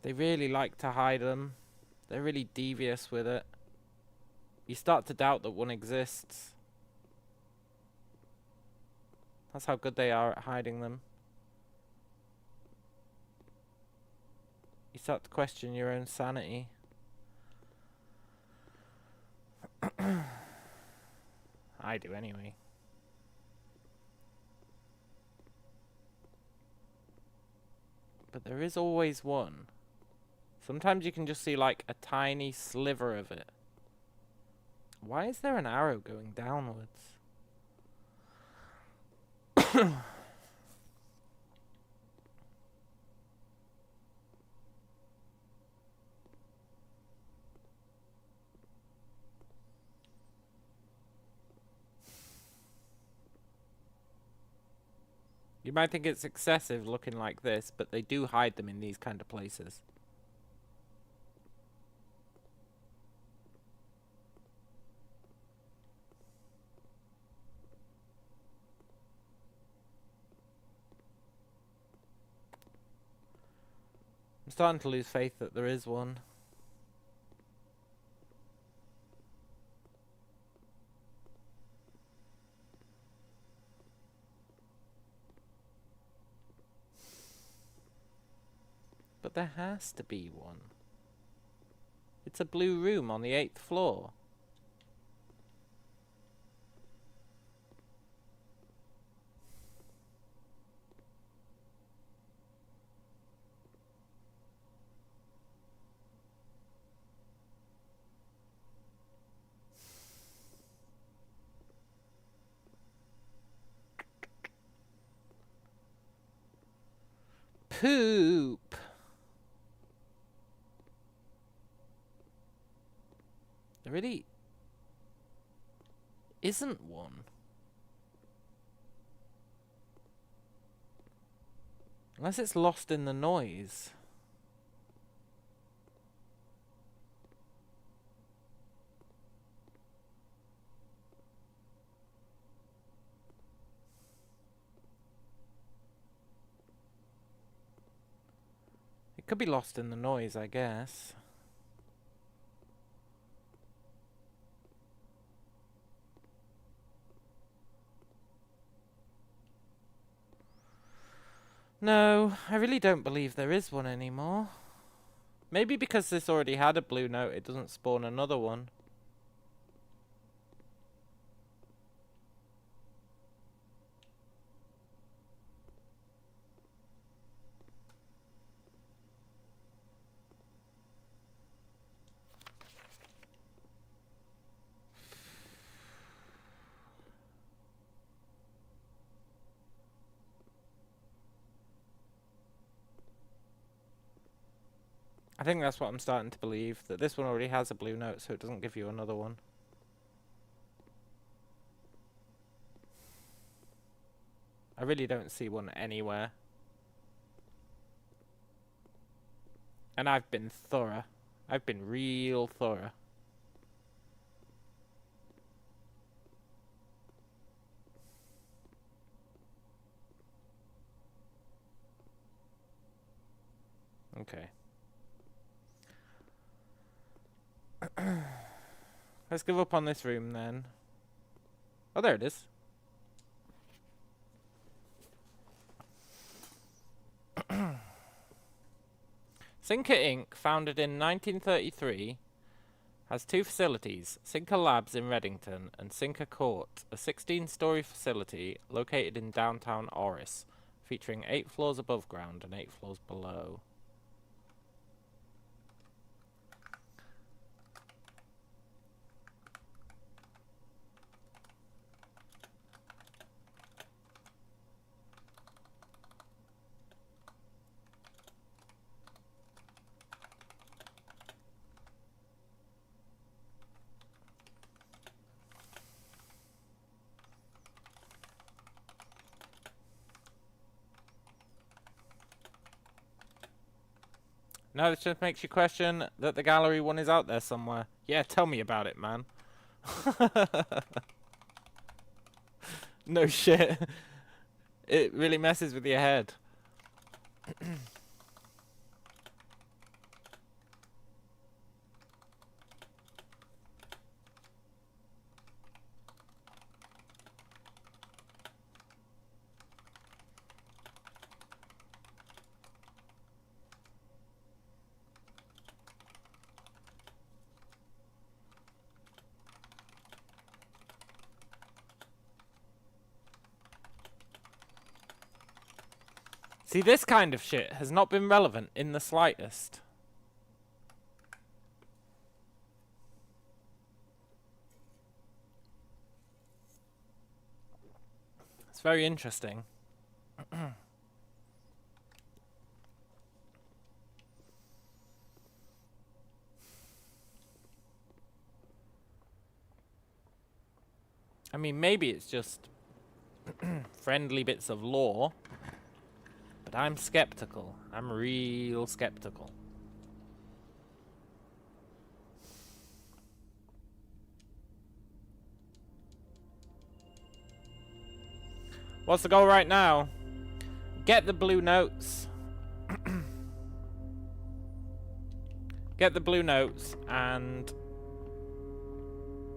They really like to hide them. They're really devious with it. You start to doubt that one exists. That's how good they are at hiding them. You start to question your own sanity. I do anyway. But there is always one. Sometimes you can just see like a tiny sliver of it. Why is there an arrow going downwards? You might think it's excessive looking like this, but they do hide them in these kind of places. I'm starting to lose faith that there is one. But there has to be one. It's a blue room on the 8th floor. Poop. There really isn't one. Unless it's lost in the noise. It could be lost in the noise, I guess. No, I really don't believe there is one anymore. Maybe because this already had a blue note, it doesn't spawn another one. I think that's what I'm starting to believe, that this one already has a blue note, so it doesn't give you another one. I really don't see one anywhere. And I've been thorough. I've been real thorough. Okay. Let's give up on this room then. Oh, there it is. Sinker Inc., founded in 1933, has two facilities, Sinker Labs in Reddington and Sinker Court, a 16-story facility located in downtown Orris, featuring 8 floors above ground and 8 floors below. Now this just makes you question that the gallery one is out there somewhere. Yeah, tell me about it, man. No shit. It really messes with your head. See, this kind of shit has not been relevant in the slightest. It's very interesting. I mean, maybe it's just friendly bits of lore. But I'm skeptical. I'm real skeptical. What's the goal right now? Get the blue notes. Get the blue notes and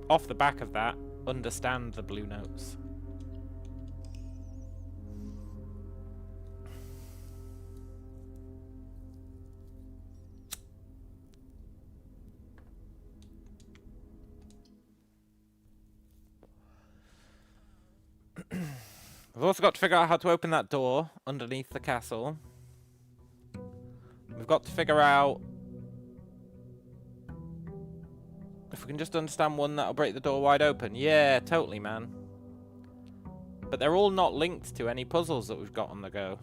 off the back of that, understand the blue notes. We've also got to figure out how to open that door underneath the castle. We've got to figure out if we can just understand one that'll break the door wide open. Yeah, totally, man. But they're all not linked to any puzzles that we've got on the go.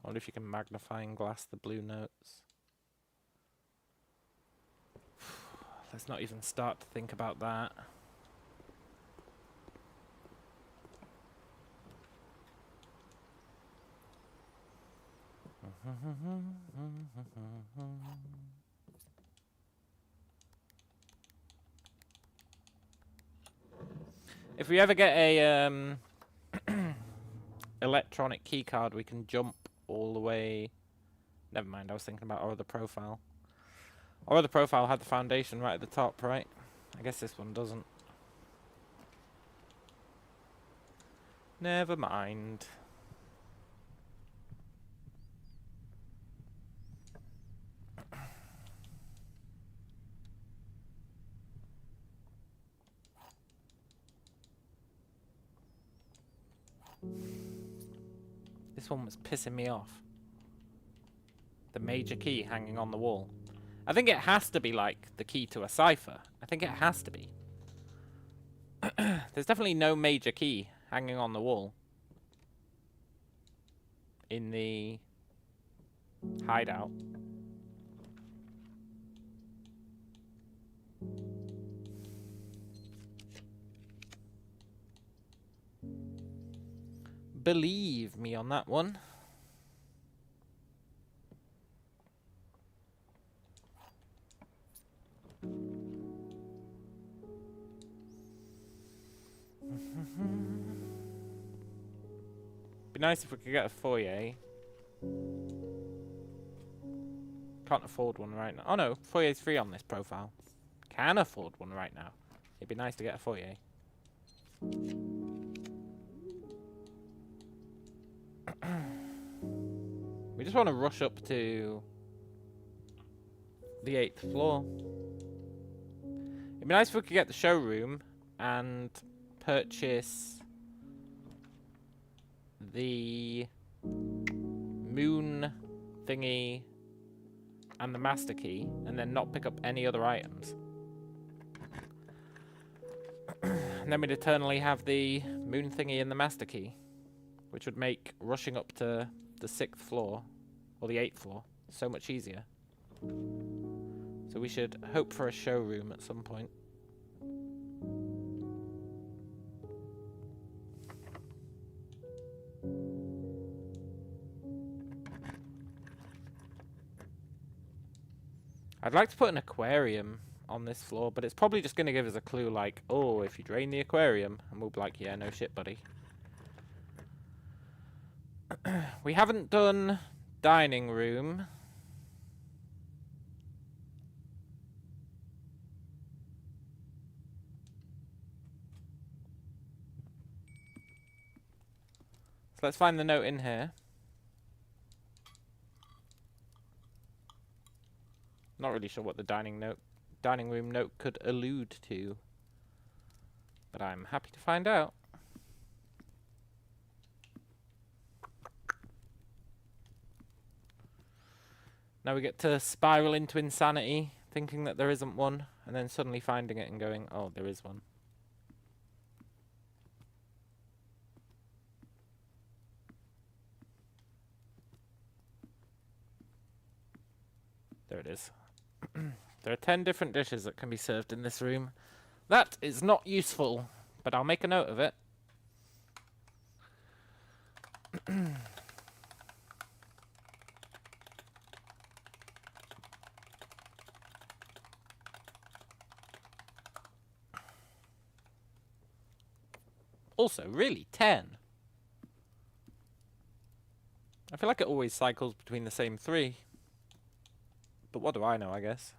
I wonder if you can magnifying glass the blue notes. Let's not even start to think about that. If we ever get a electronic keycard, we can jump all the way. Never mind, I was thinking about our other profile. Our other profile had the foundation right at the top, right? I guess this one doesn't. Never mind. This one was pissing me off. The major key hanging on the wall. I think it has to be like the key to a cipher. I think it has to be. There's definitely no major key hanging on the wall in the hideout. believe me on that one. Be nice if we could get a foyer. Can't afford one right now. Oh no, foyer's free on this profile. Can afford one right now. It'd be nice to get a foyer. We just want to rush up to the 8th floor. It'd be nice if we could get the showroom and purchase the moon thingy and the master key, and then not pick up any other items. And then we'd eternally have the moon thingy and the master key, which would make rushing up to the 6th floor, or the 8th floor, so much easier. So we should hope for a showroom at some point. I'd like to put an aquarium on this floor, but it's probably just going to give us a clue like, oh, if you drain the aquarium, and we'll be like, yeah, no shit, buddy. We haven't done dining room. So let's find the note in here. Not really sure what the dining room note could allude to, but I'm happy to find out. Now we get to spiral into insanity, thinking that there isn't one, and then suddenly finding it and going, oh, there is one. There it is. There are 10 different dishes that can be served in this room. That is not useful, but I'll make a note of it. Also, really, 10? I feel like it always cycles between the same 3. But what do I know, I guess.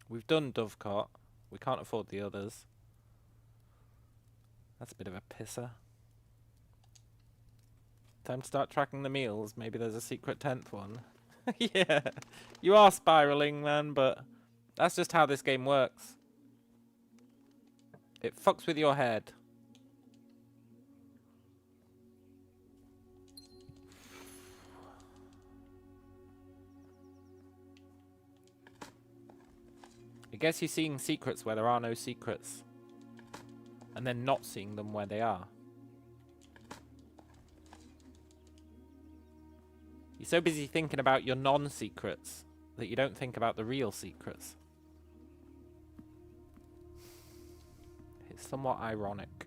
We've done Dovecot. We can't afford the others. That's a bit of a pisser. Time to start tracking the meals. Maybe there's a secret 10th one. Yeah, you are spiraling, man, but that's just how this game works. It fucks with your head. I guess you're seeing secrets where there are no secrets, and then not seeing them where they are. You're so busy thinking about your non-secrets that you don't think about the real secrets. It's somewhat ironic.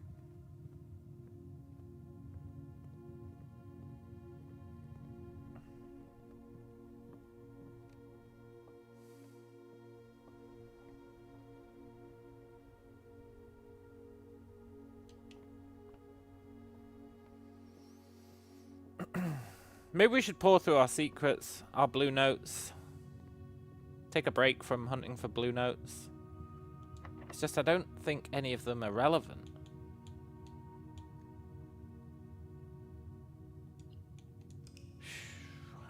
Maybe we should pour through our secrets, our blue notes. Take a break from hunting for blue notes. It's just I don't think any of them are relevant.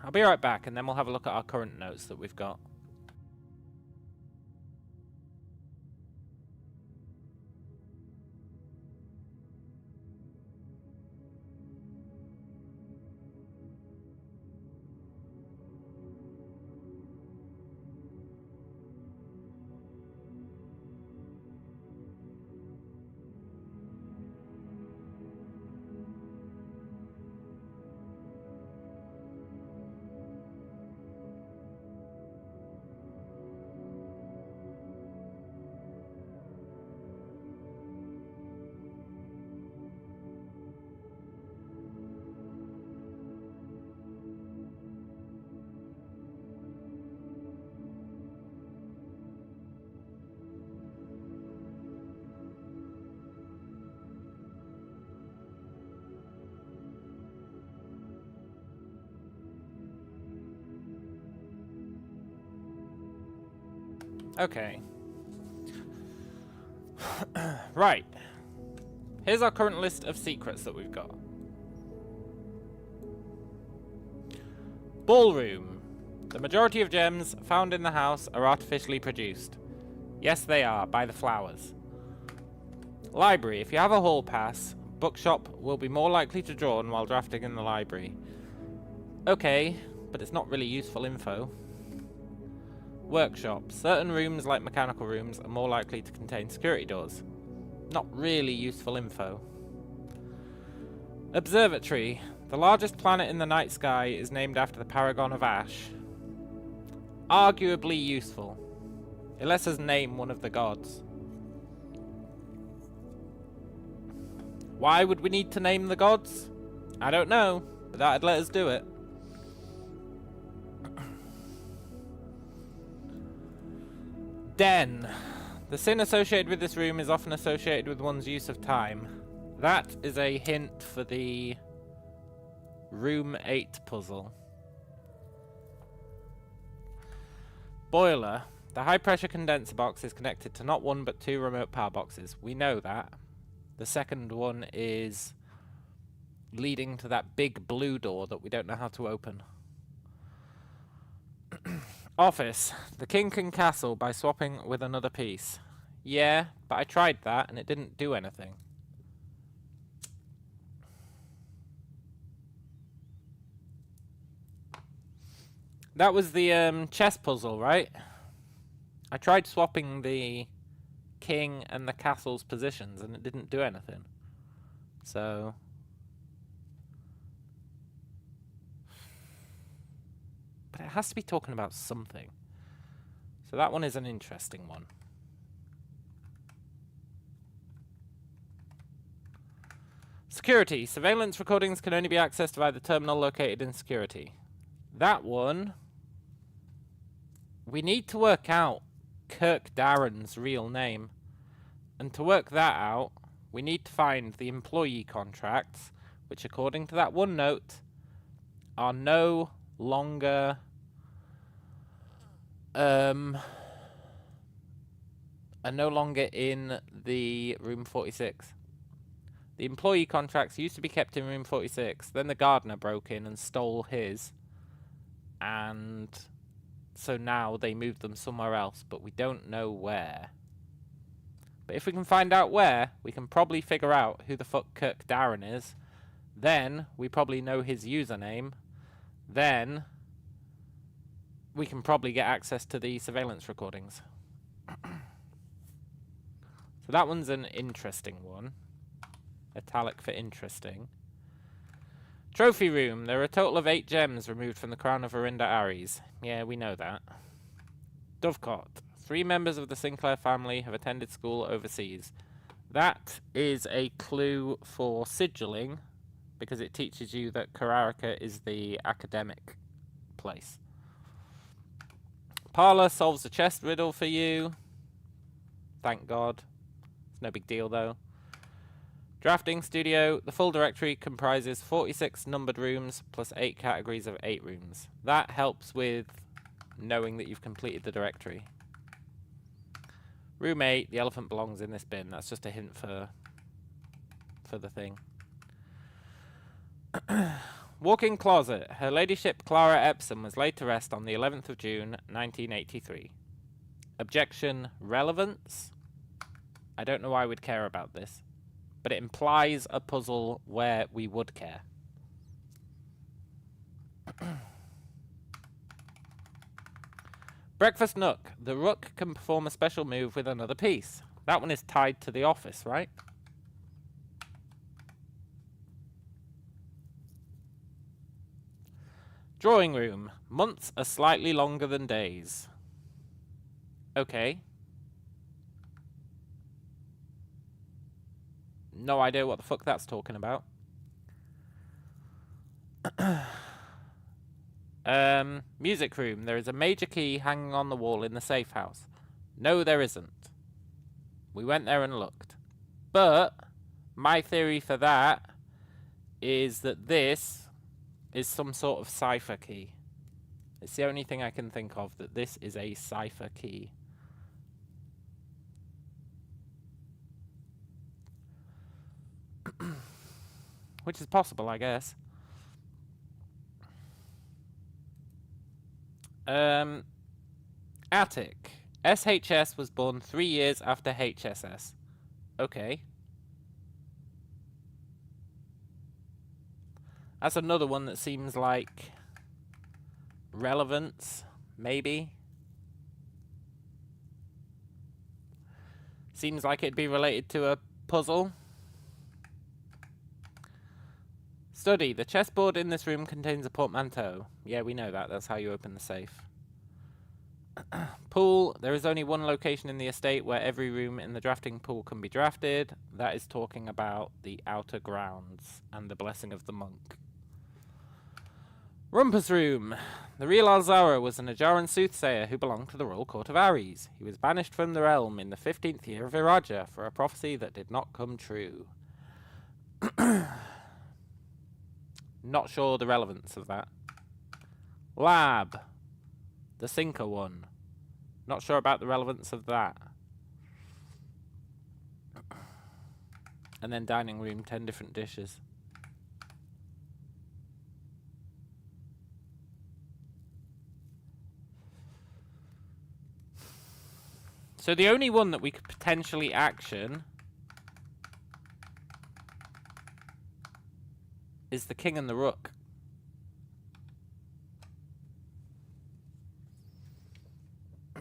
I'll be right back and then we'll have a look at our current notes that we've got. Okay. Right. Here's our current list of secrets that we've got. Ballroom. The majority of gems found in the house are artificially produced. Yes, they are, by the flowers. Library. If you have a hall pass, bookshop will be more likely to draw while drafting in the library. Okay, but it's not really useful info. Workshop. Certain rooms, like mechanical rooms, are more likely to contain security doors. Not really useful info. Observatory. The largest planet in the night sky is named after the Paragon of Ash. Arguably useful. It lets us name one of the gods. Why would we need to name the gods? I don't know, but that'd let us do it. Den. The sin associated with this room is often associated with one's use of time. That is a hint for the Room 8 puzzle. Boiler. The high-pressure condenser box is connected to not one but two remote power boxes. We know that. The second one is leading to that big blue door that we don't know how to open. Office. The king can castle by swapping with another piece. Yeah, but I tried that and it didn't do anything. That was the chess puzzle, right? I tried swapping the king and the castle's positions and it didn't do anything. So... but it has to be talking about something. So that one is an interesting one. Security. Surveillance recordings can only be accessed via the terminal located in security. That one... we need to work out Kirk Darren's real name. And to work that out, we need to find the employee contracts, which according to that one note, are no longer in the room 46. The employee contracts used to be kept in room 46. Then the gardener broke in and stole his. And so now they moved them somewhere else, but we don't know where. But if we can find out where, we can probably figure out who the fuck Kirk Darren is. Then we probably know his username. Then we can probably get access to the surveillance recordings. So that one's an interesting one. Italic for interesting. Trophy room. There are a total of 8 gems removed from the crown of Arinda Ares. Yeah, we know that. Dovecot. 3 members of the Sinclair family have attended school overseas. That is a clue for sigilling, because it teaches you that Kararika is the academic place. Parlor solves the chest riddle for you. Thank God. It's no big deal, though. Drafting studio. The full directory comprises 46 numbered rooms plus 8 categories of 8 rooms. That helps with knowing that you've completed the directory. Room 8. The elephant belongs in this bin. That's just a hint for the thing. Walk-in closet. Her ladyship Clara Epsom was laid to rest on the 11th of June, 1983. Objection. Relevance. I don't know why we'd care about this, but it implies a puzzle where we would care. Breakfast Nook. The rook can perform a special move with another piece. That one is tied to the office, right? Drawing room. Months are slightly longer than days. Okay. No idea what the fuck that's talking about. Music room. There is a major key hanging on the wall in the safe house. No, there isn't. We went there and looked. But my theory for that is that this is some sort of cipher key. It's the only thing I can think of, that this is a cipher key. Which is possible, I guess. Attic. SHS was born 3 years after HSS. Okay. That's another one that seems like relevance, maybe. Seems like it'd be related to a puzzle. Study. The chessboard in this room contains a portmanteau. Yeah, we know that. That's how you open the safe. Pool. There is only one location in the estate where every room in the drafting pool can be drafted. That is talking about the outer grounds and the blessing of the monk. Rumpus Room. The real Alzara was an Ajaran soothsayer who belonged to the royal court of Ares. He was banished from the realm in the 15th year of Iraja for a prophecy that did not come true. Not sure the relevance of that. Lab. The sinker one. Not sure about the relevance of that. And then dining room, 10 different dishes. So the only one that we could potentially action is the king and the rook.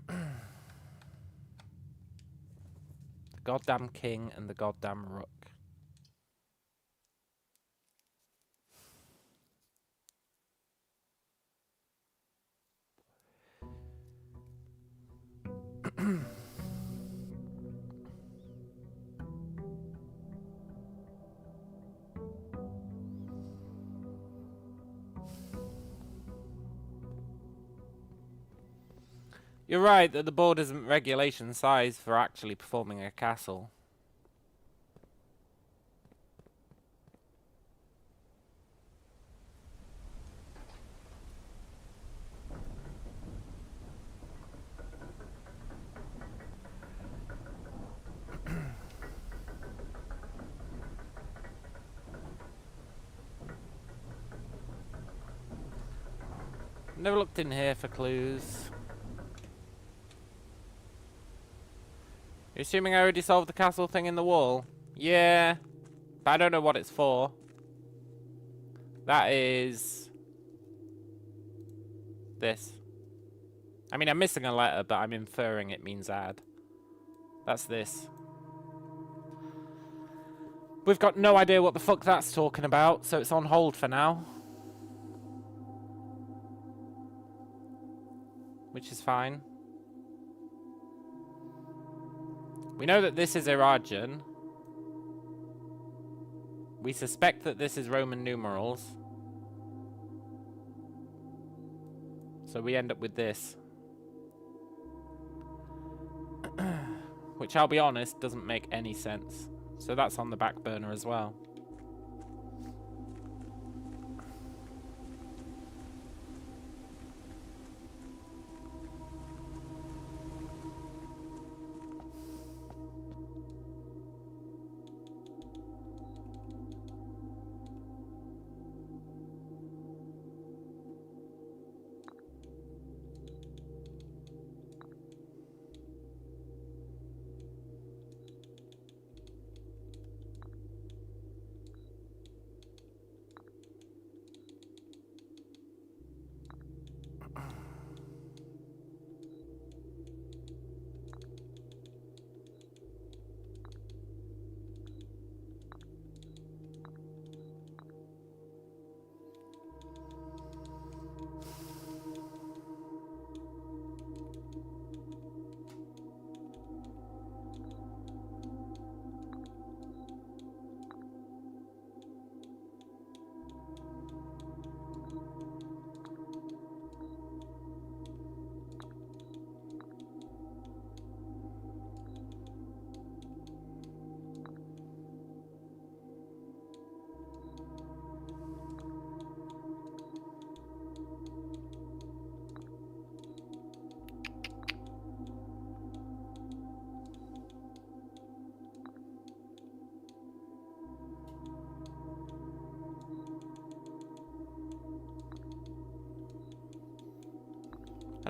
The goddamn king and the goddamn rook. You're right that the board isn't regulation size for actually performing a castle. Never looked in here for clues. You're assuming I already solved the castle thing in the wall? Yeah. But I don't know what it's for. That is... this. I mean, I'm missing a letter, but I'm inferring it means add. That's this. We've got no idea what the fuck that's talking about, so it's on hold for now. Which is fine. We know that this is Irajan. We suspect that this is Roman numerals. So we end up with this. Which, I'll be honest, doesn't make any sense. So that's on the back burner as well.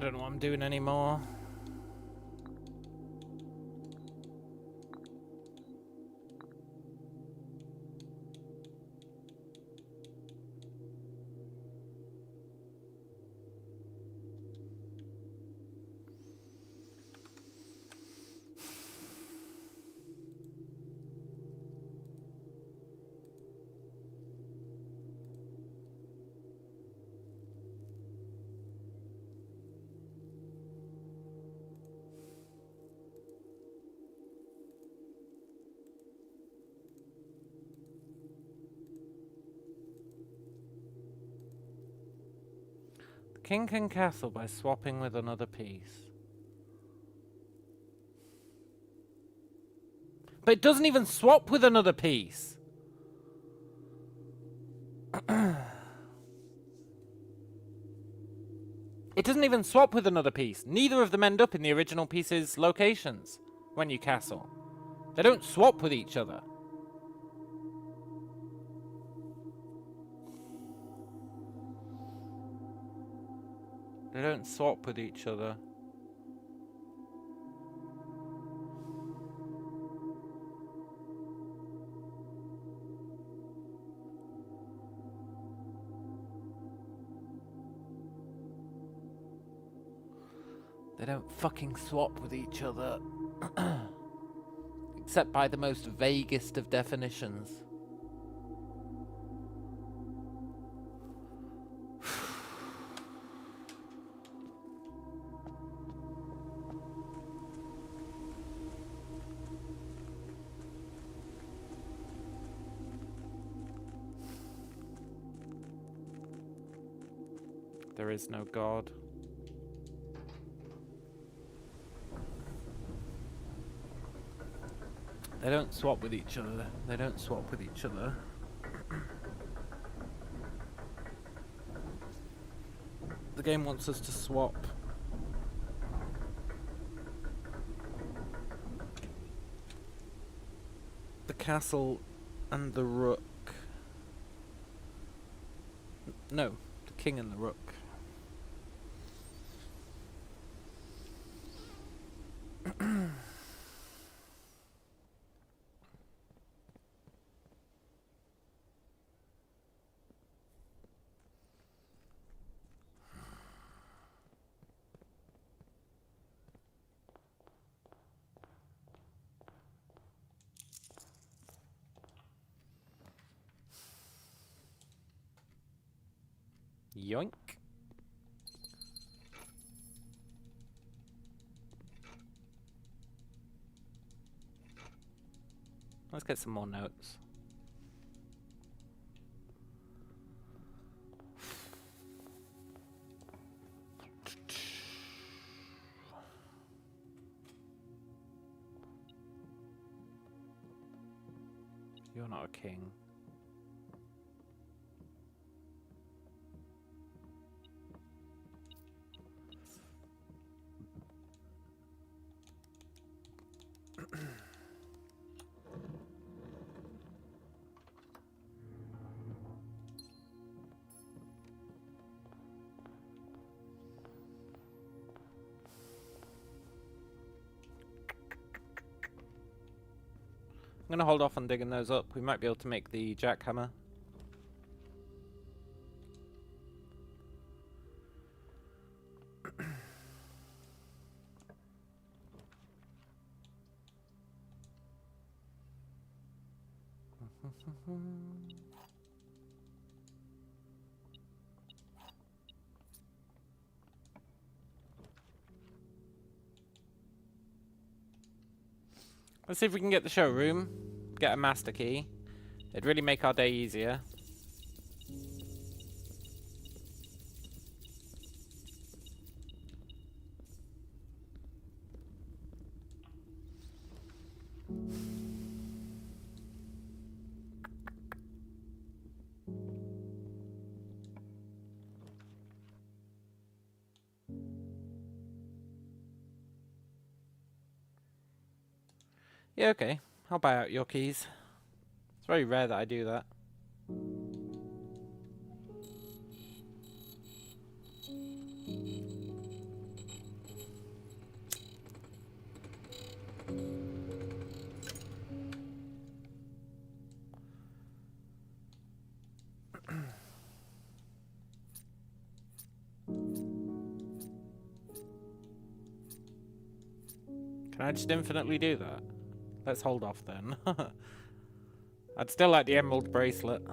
don't know what I'm doing anymore. King can castle by swapping with another piece. But it doesn't even swap with another piece. It doesn't even swap with another piece. Neither of them end up in the original piece's locations when you castle. They don't swap with each other. They don't swap with each other. They don't fucking swap with each other. Except by the most vaguest of definitions. There is no God. They don't swap with each other. They don't swap with each other. The game wants us to swap. The castle and the rook. No, the king and the rook. Yoink. Let's get some more notes. You're not a king. I'm gonna hold off on digging those up. We might be able to make the jackhammer. Let's see if we can get the showroom, get a master key. It'd really make our day easier. Yeah, okay. I'll buy out your keys. It's very rare that I do that. Can I just infinitely do that? Let's hold off then. I'd still like the emerald bracelet.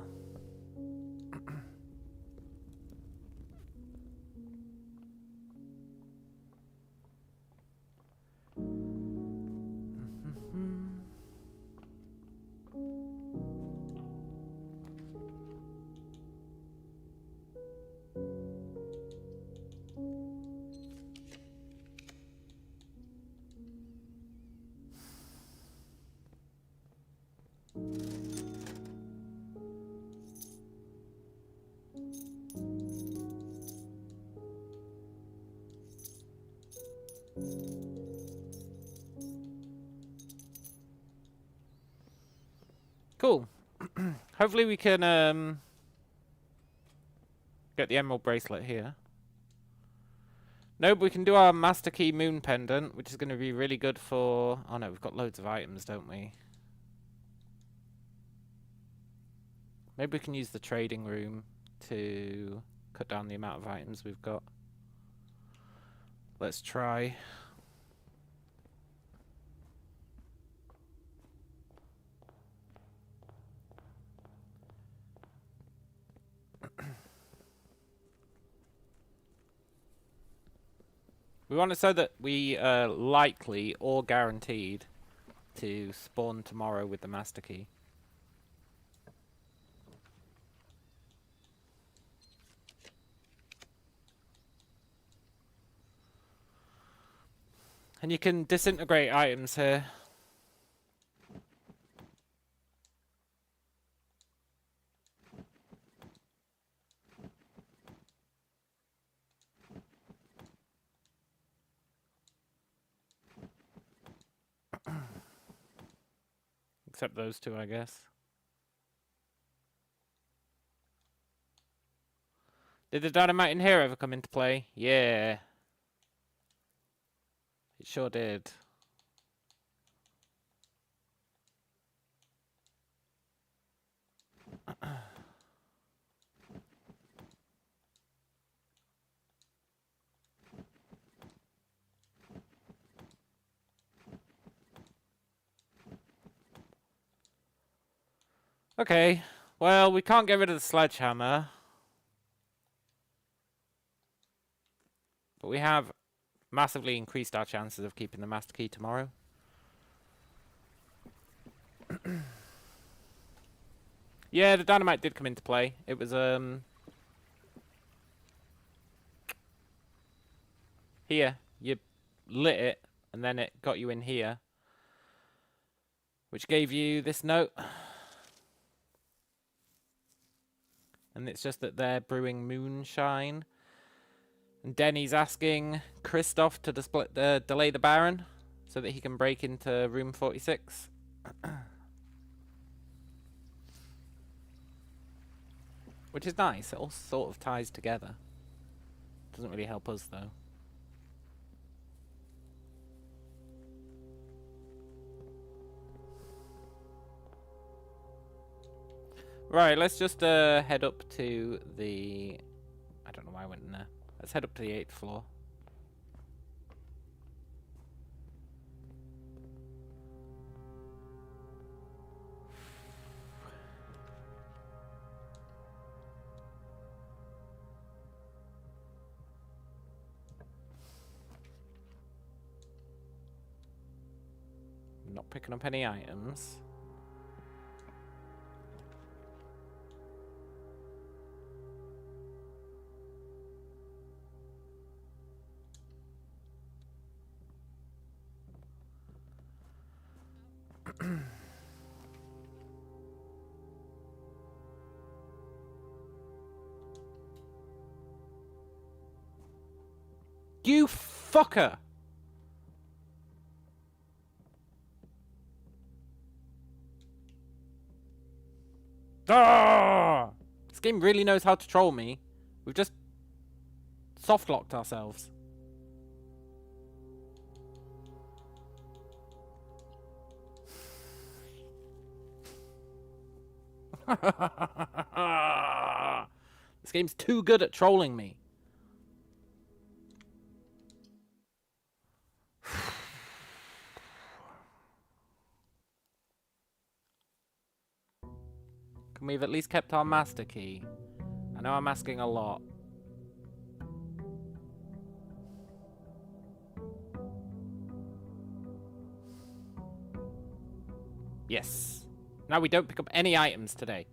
Cool. Hopefully we can get the emerald bracelet here. No, but we can do our Master Key Moon Pendant, which is going to be really good for... Oh no, we've got loads of items, don't we? Maybe we can use the trading room to cut down the amount of items we've got. Let's try. We want it so that we are likely or guaranteed to spawn tomorrow with the Master Key. And you can disintegrate items here. Except those two, I guess. Did the dynamite in here ever come into play? Yeah. It sure did. Okay, well, we can't get rid of the sledgehammer. But we have massively increased our chances of keeping the Master Key tomorrow. Yeah, the dynamite did come into play. It was, here. You lit it, and then it got you in here. Which gave you this note. And it's just that they're brewing moonshine. And Denny's asking Christoph to delay the Baron so that he can break into room 46. Which is nice. It all sort of ties together. Doesn't really help us though. Right, let's just head up to the... I don't know why I went in there. Let's head up to the 8th floor. I'm not picking up any items. You fucker! Ah! This game really knows how to troll me. We've just soft-locked ourselves. This game's too good at trolling me. Can we have at least kept our master key? I know I'm asking a lot. Yes. Now we don't pick up any items today.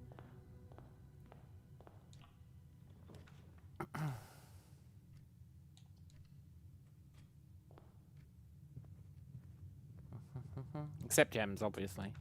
Except gems, obviously.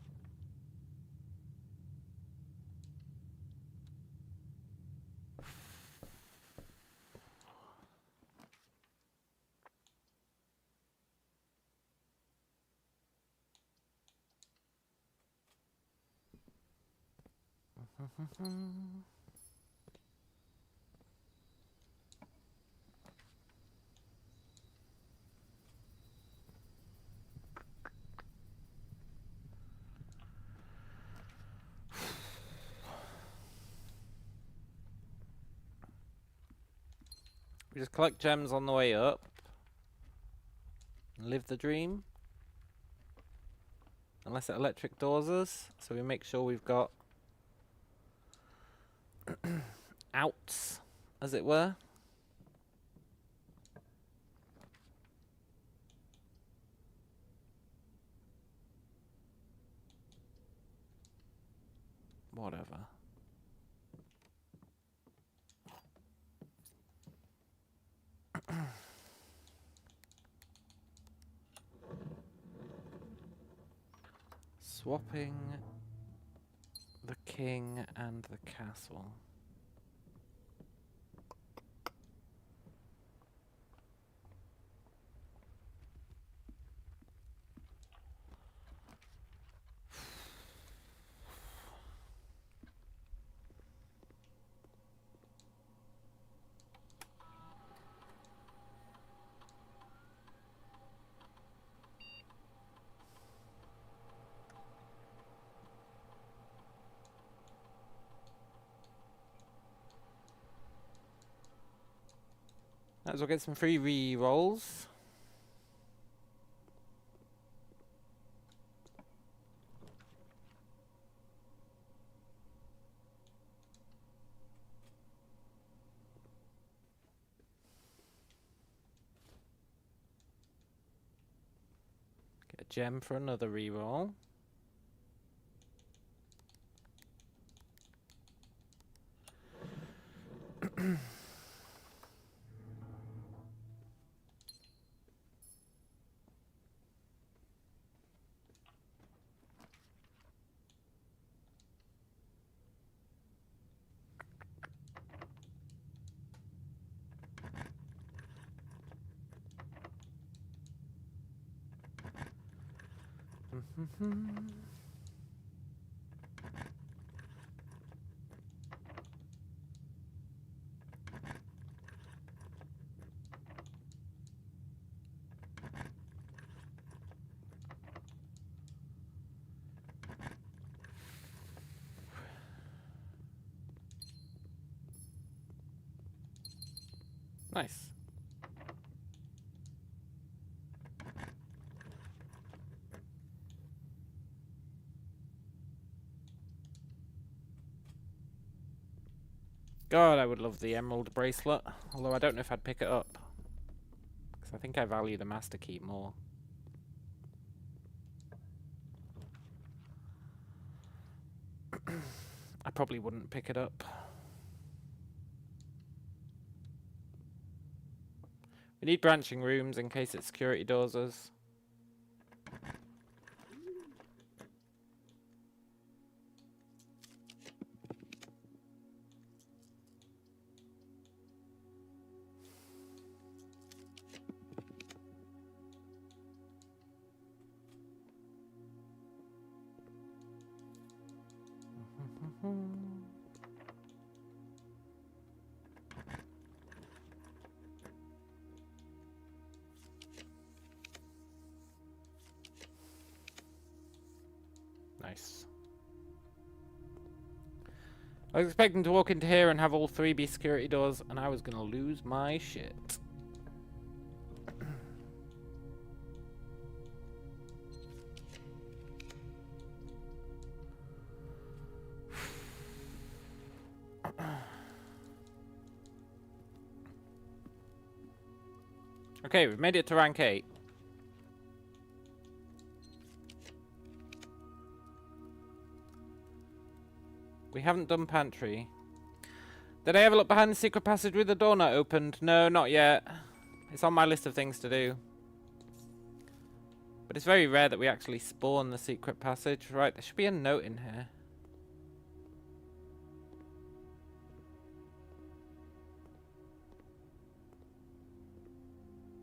We just collect gems on the way up. And live the dream. Unless it electric doors us. So we make sure we've got outs, as it were. Whatever. Swapping the king and the castle. Might as well get some free re-rolls. Get a gem for another re-roll. Nice. God, I would love the emerald bracelet. Although I don't know if I'd pick it up. Because I think I value the master key more. I probably wouldn't pick it up. We need branching rooms in case it security doors us. Nice. I was expecting to walk into here and have all three be security doors, and I was gonna lose my shit. Okay, we've made it to rank 8. We haven't done pantry. Did I ever look behind the secret passage with the door not opened? No, not yet. It's on my list of things to do. But it's very rare that we actually spawn the secret passage. Right, there should be a note in here.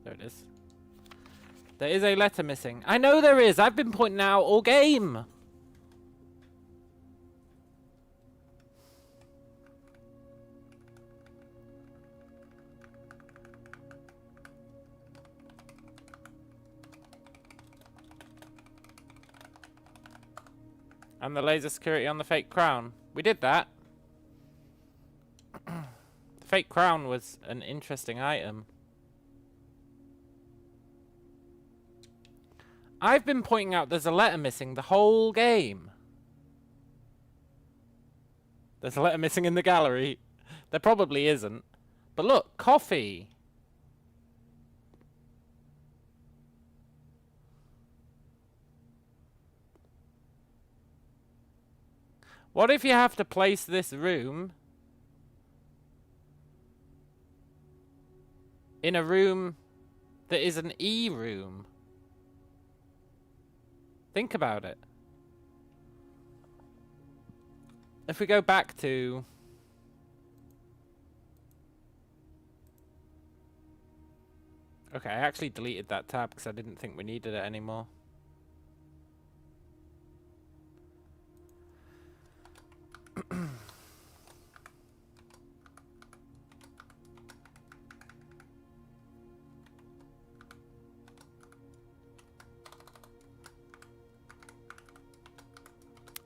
There it is. There is a letter missing. I know there is! I've been pointing out all game! And the laser security on the fake crown. We did that. The fake crown was an interesting item. I've been pointing out there's a letter missing the whole game. There's a letter missing in the gallery. There probably isn't. But look, coffee. What if you have to place this room in a room that is an E room? Think about it. If we go back to... Okay, I actually deleted that tab because I didn't think we needed it anymore.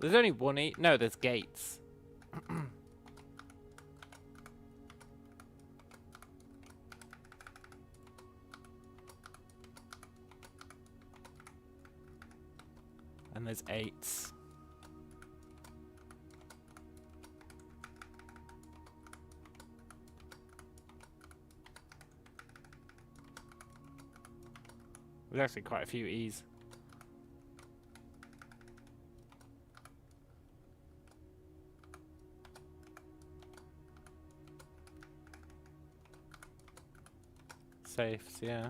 There's only one E. No, there's gates. And there's 8s. There's actually quite a few E's. Safes, yeah.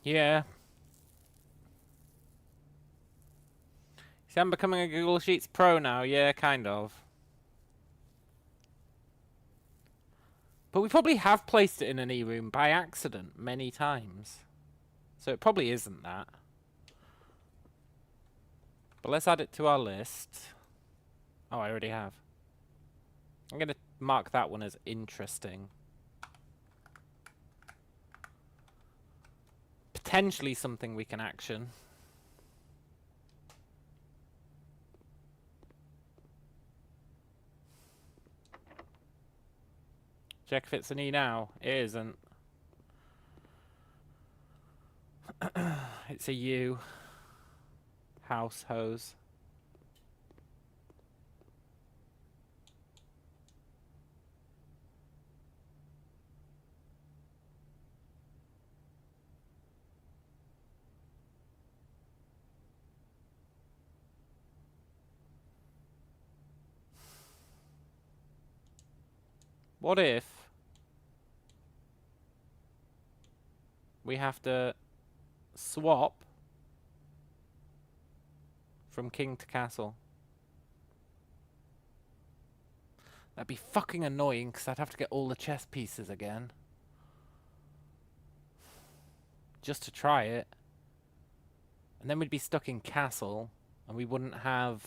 Yeah. See, I'm becoming a Google Sheets pro now. Yeah, kind of. But we probably have placed it in an E-room by accident many times. So it probably isn't that. But let's add it to our list. Oh, I already have. I'm going to mark that one as interesting. Potentially something we can action. Check if it's an E now. It isn't. It's a U. House hose. What if we have to swap from king to castle? That'd be fucking annoying because I'd have to get all the chess pieces again. Just to try it. And then we'd be stuck in castle and we wouldn't have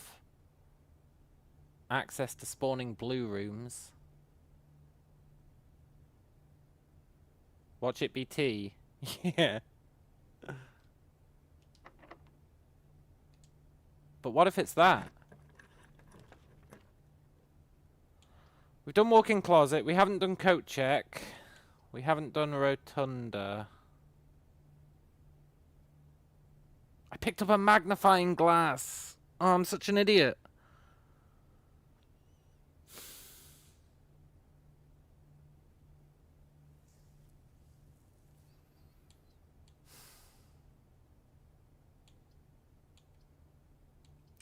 access to spawning blue rooms. Watch it be tea. Yeah. But what if it's that? We've done walk-in closet. We haven't done coat check. We haven't done rotunda. I picked up a magnifying glass. Oh, I'm such an idiot.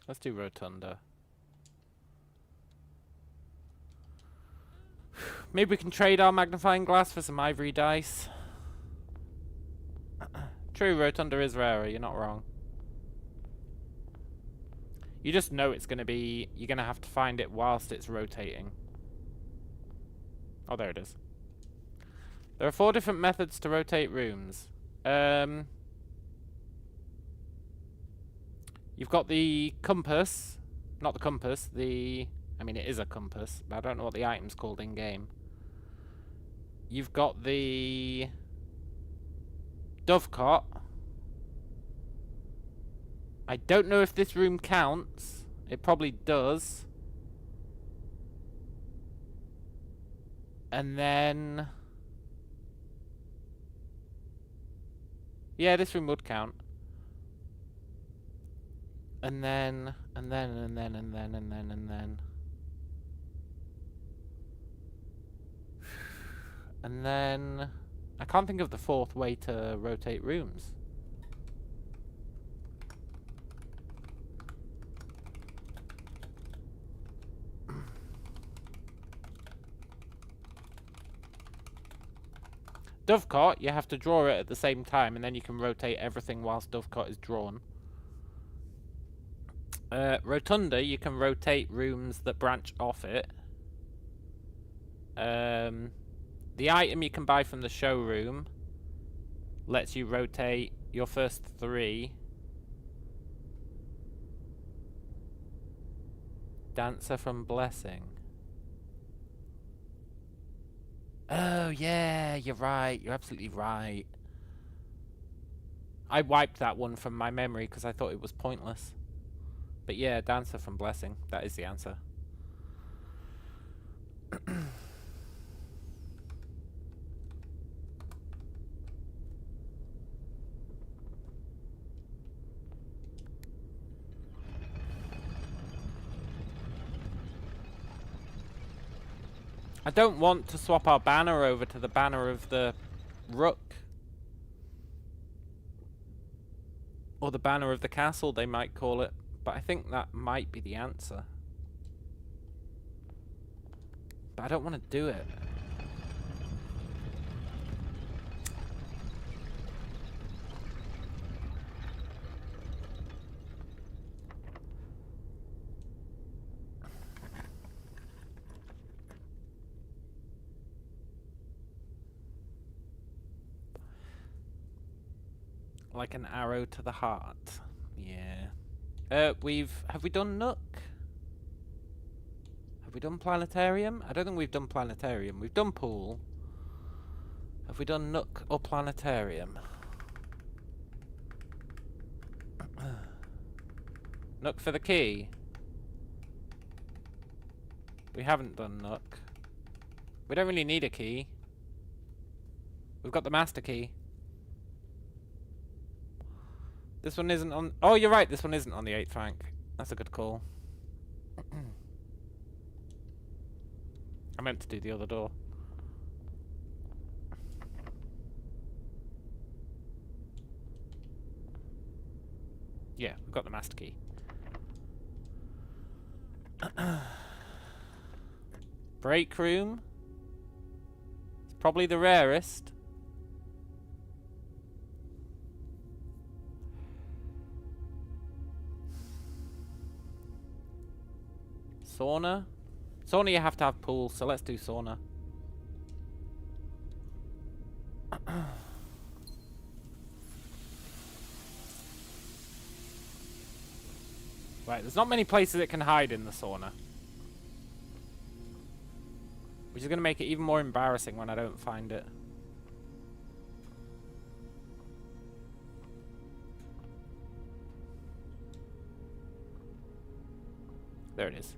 Let's do rotunda. Maybe we can trade our magnifying glass for some ivory dice. True, rotunda is rarer. You're not wrong. You just know it's going to be... You're going to have to find it whilst it's rotating. Oh, there it is. There are 4 different methods to rotate rooms. You've got the compass. Not the compass, the... I mean, it is a compass, but I don't know what the item's called in-game. You've got the... dovecot. I don't know if this room counts. It probably does. And then... Yeah, this room would count. And then... And then... I can't think of the 4th way to rotate rooms. Dovecot, you have to draw it at the same time, and then you can rotate everything whilst Dovecot is drawn. Rotunda, you can rotate rooms that branch off it. The item you can buy from the showroom lets you rotate your first 3. Dancer from Blessing. Oh, yeah, you're right. You're absolutely right. I wiped that one from my memory because I thought it was pointless. But yeah, Dancer from Blessing. That is the answer. I don't want to swap our banner over to the banner of the Rook. Or the banner of the castle, they might call it. But I think that might be the answer. But I don't want to do it. Like an arrow to the heart. Yeah. Have we done Nook? Have we done Planetarium? I don't think we've done Planetarium. We've done Pool. Have we done Nook or Planetarium? Nook for the key. We haven't done Nook. We don't really need a key. We've got the master key. This one isn't on... Oh, you're right. This one isn't on the 8th rank. That's a good call. I meant to do the other door. Yeah, we've got the master key. Break room. It's probably the rarest. Sauna? Sauna you have to have pool, so let's do sauna. Right, there's not many places it can hide in the sauna. Which is going to make it even more embarrassing when I don't find it. There it is.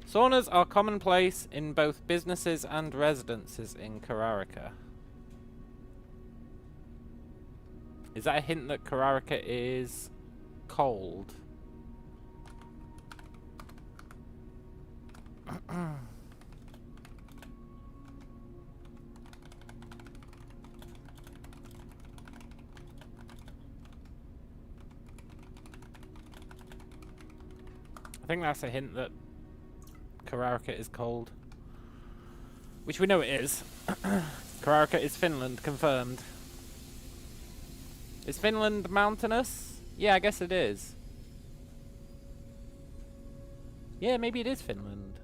Saunas are commonplace in both businesses and residences in Kararika. Is that a hint that Kararika is cold? I think that's a hint that Kararika is cold. Which we know it is. Kararika is Finland, confirmed. Is Finland mountainous? Yeah, I guess it is. Yeah, maybe it is Finland.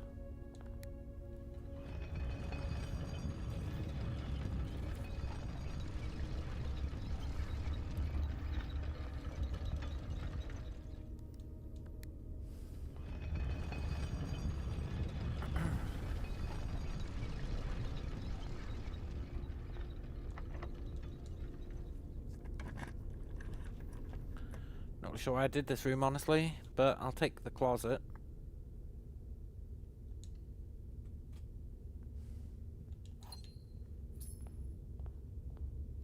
Not sure why I did this room, honestly, but I'll take the closet.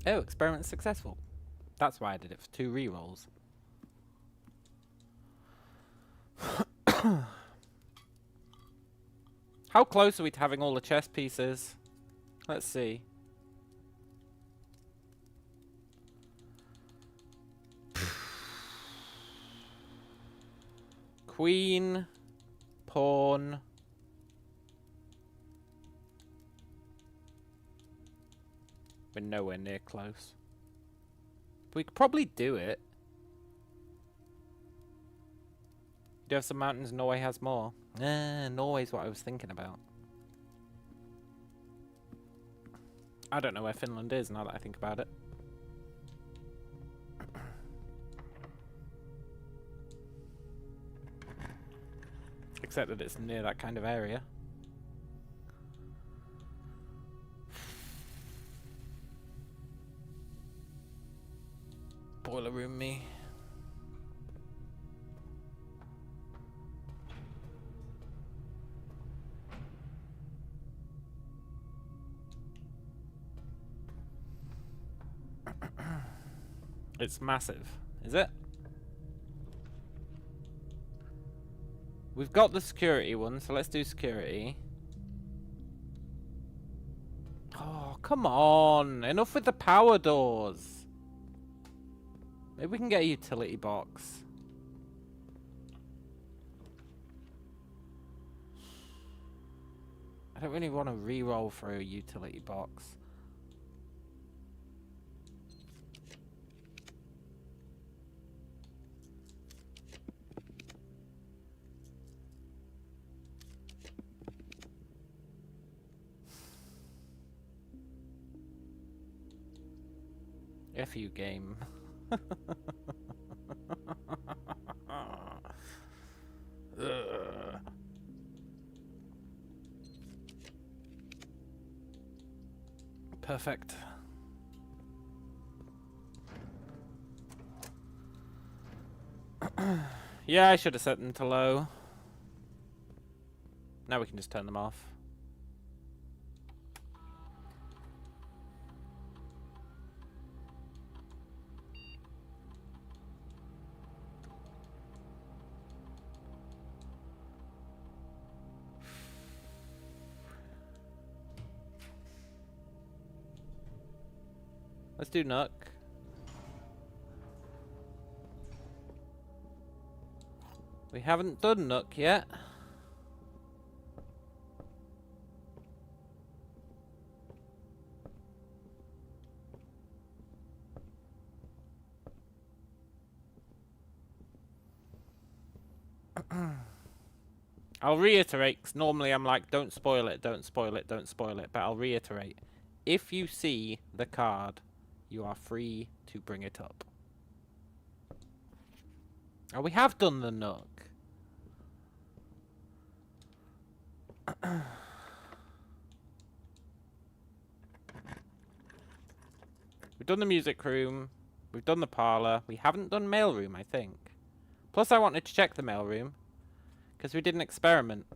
Oh, experiment successful. That's why I did it, for 2 rerolls. How close are we to having all the chess pieces? Let's see. Queen, pawn. We're nowhere near close. But we could probably do it. Do you have some mountains? Norway has more. Norway's what I was thinking about. I don't know where Finland is now that I think about it. Except that it's near that kind of area. Boiler room me. It's massive, is it? We've got the security one, so let's do security. Oh, come on. Enough with the power doors. Maybe we can get a utility box. I don't really want to re-roll for a utility box. F you, game. Perfect. Yeah, I should have set them to low. Now we can just turn them off. Let's do Nook. We haven't done Nook yet. I'll reiterate, 'cause normally I'm like, don't spoil it, don't spoil it, don't spoil it. But I'll reiterate. If you see the card, you are free to bring it up. Oh, we have done the Nook. We've done the music room. We've done the parlour. We haven't done mailroom, I think. Plus, I wanted to check the mailroom. Because we did an experiment,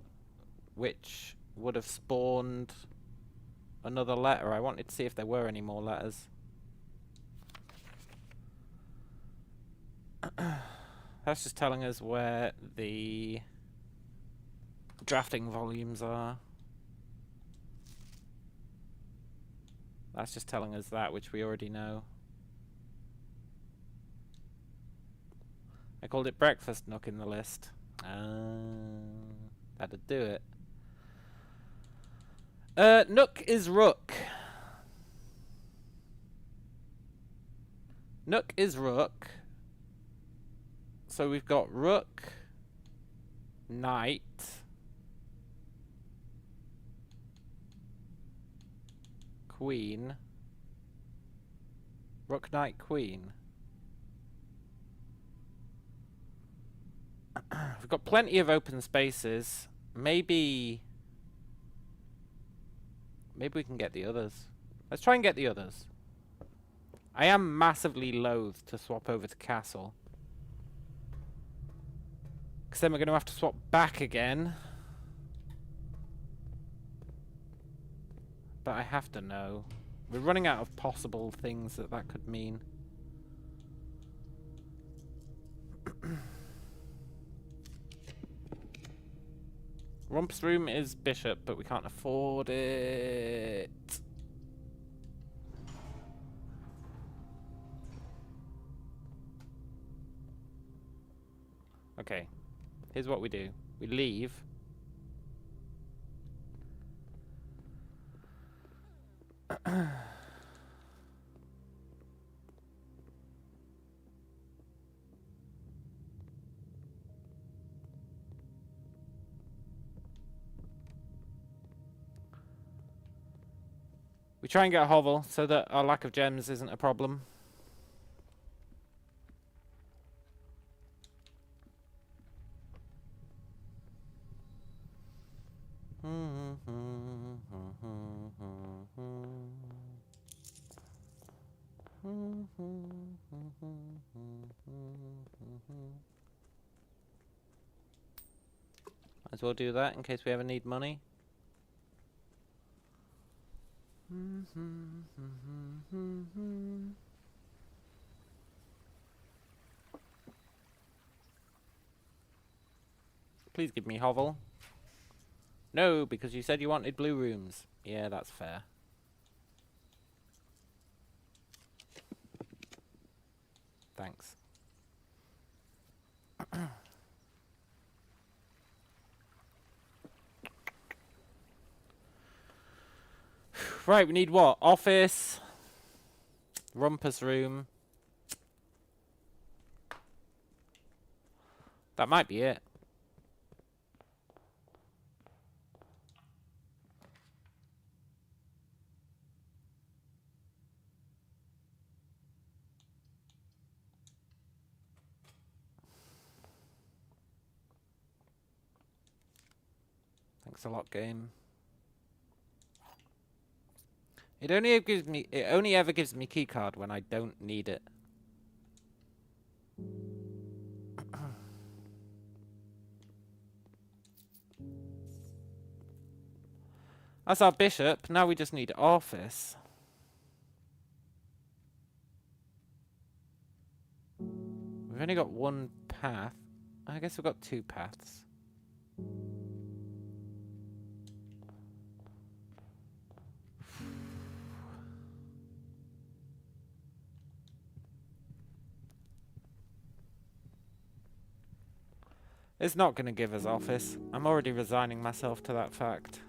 which would have spawned another letter. I wanted to see if there were any more letters. That's just telling us where the drafting volumes are. That's just telling us that, which we already know. I called it breakfast nook in the list. That'd do it. Nook is rook. Nook is rook. So we've got rook, knight, queen, rook, knight, queen. We've got plenty of open spaces. Maybe we can get the others. Let's try and get the others. I am massively loath to swap over to castle. Because then we're going to have to swap back again. But I have to know. We're running out of possible things that could mean. Rump's room is bishop, but we can't afford it. Okay. Here's what we do. We leave. We try and get a hovel so that our lack of gems isn't a problem. Might as well do that in case we ever need money. Please give me hovel. No, because you said you wanted blue rooms. Yeah, that's fair. Thanks. Right, we need what? Office. Rumpus room. That might be it. Thanks a lot, game. It only ever gives me keycard when I don't need it. That's our bishop. Now we just need office. We've only got one path. I guess we've got two paths. It's not going to give us office. I'm already resigning myself to that fact.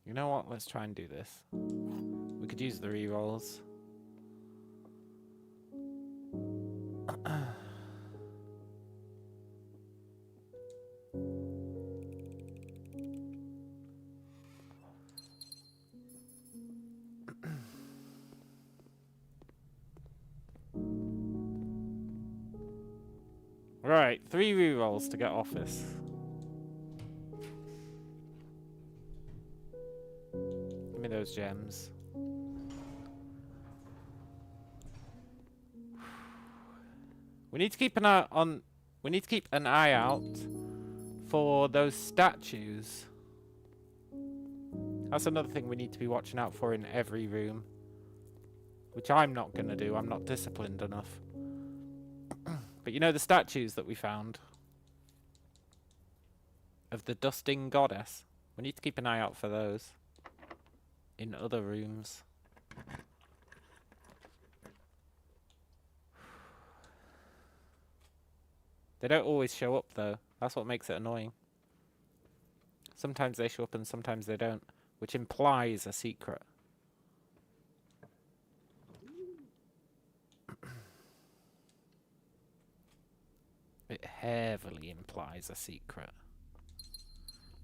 You know what? Let's try and do this. We could use the rerolls. Right, 3 rerolls to get office. those gems. We need to keep an eye on. We need to keep an eye out for those statues. That's another thing we need to be watching out for in every room. Which I'm not going to do. I'm not disciplined enough. But you know the statues that we found? Of the dusting goddess. We need to keep an eye out for those. In other rooms. They don't always show up though. That's what makes it annoying. Sometimes they show up and sometimes they don't. Which implies a secret. It heavily implies a secret.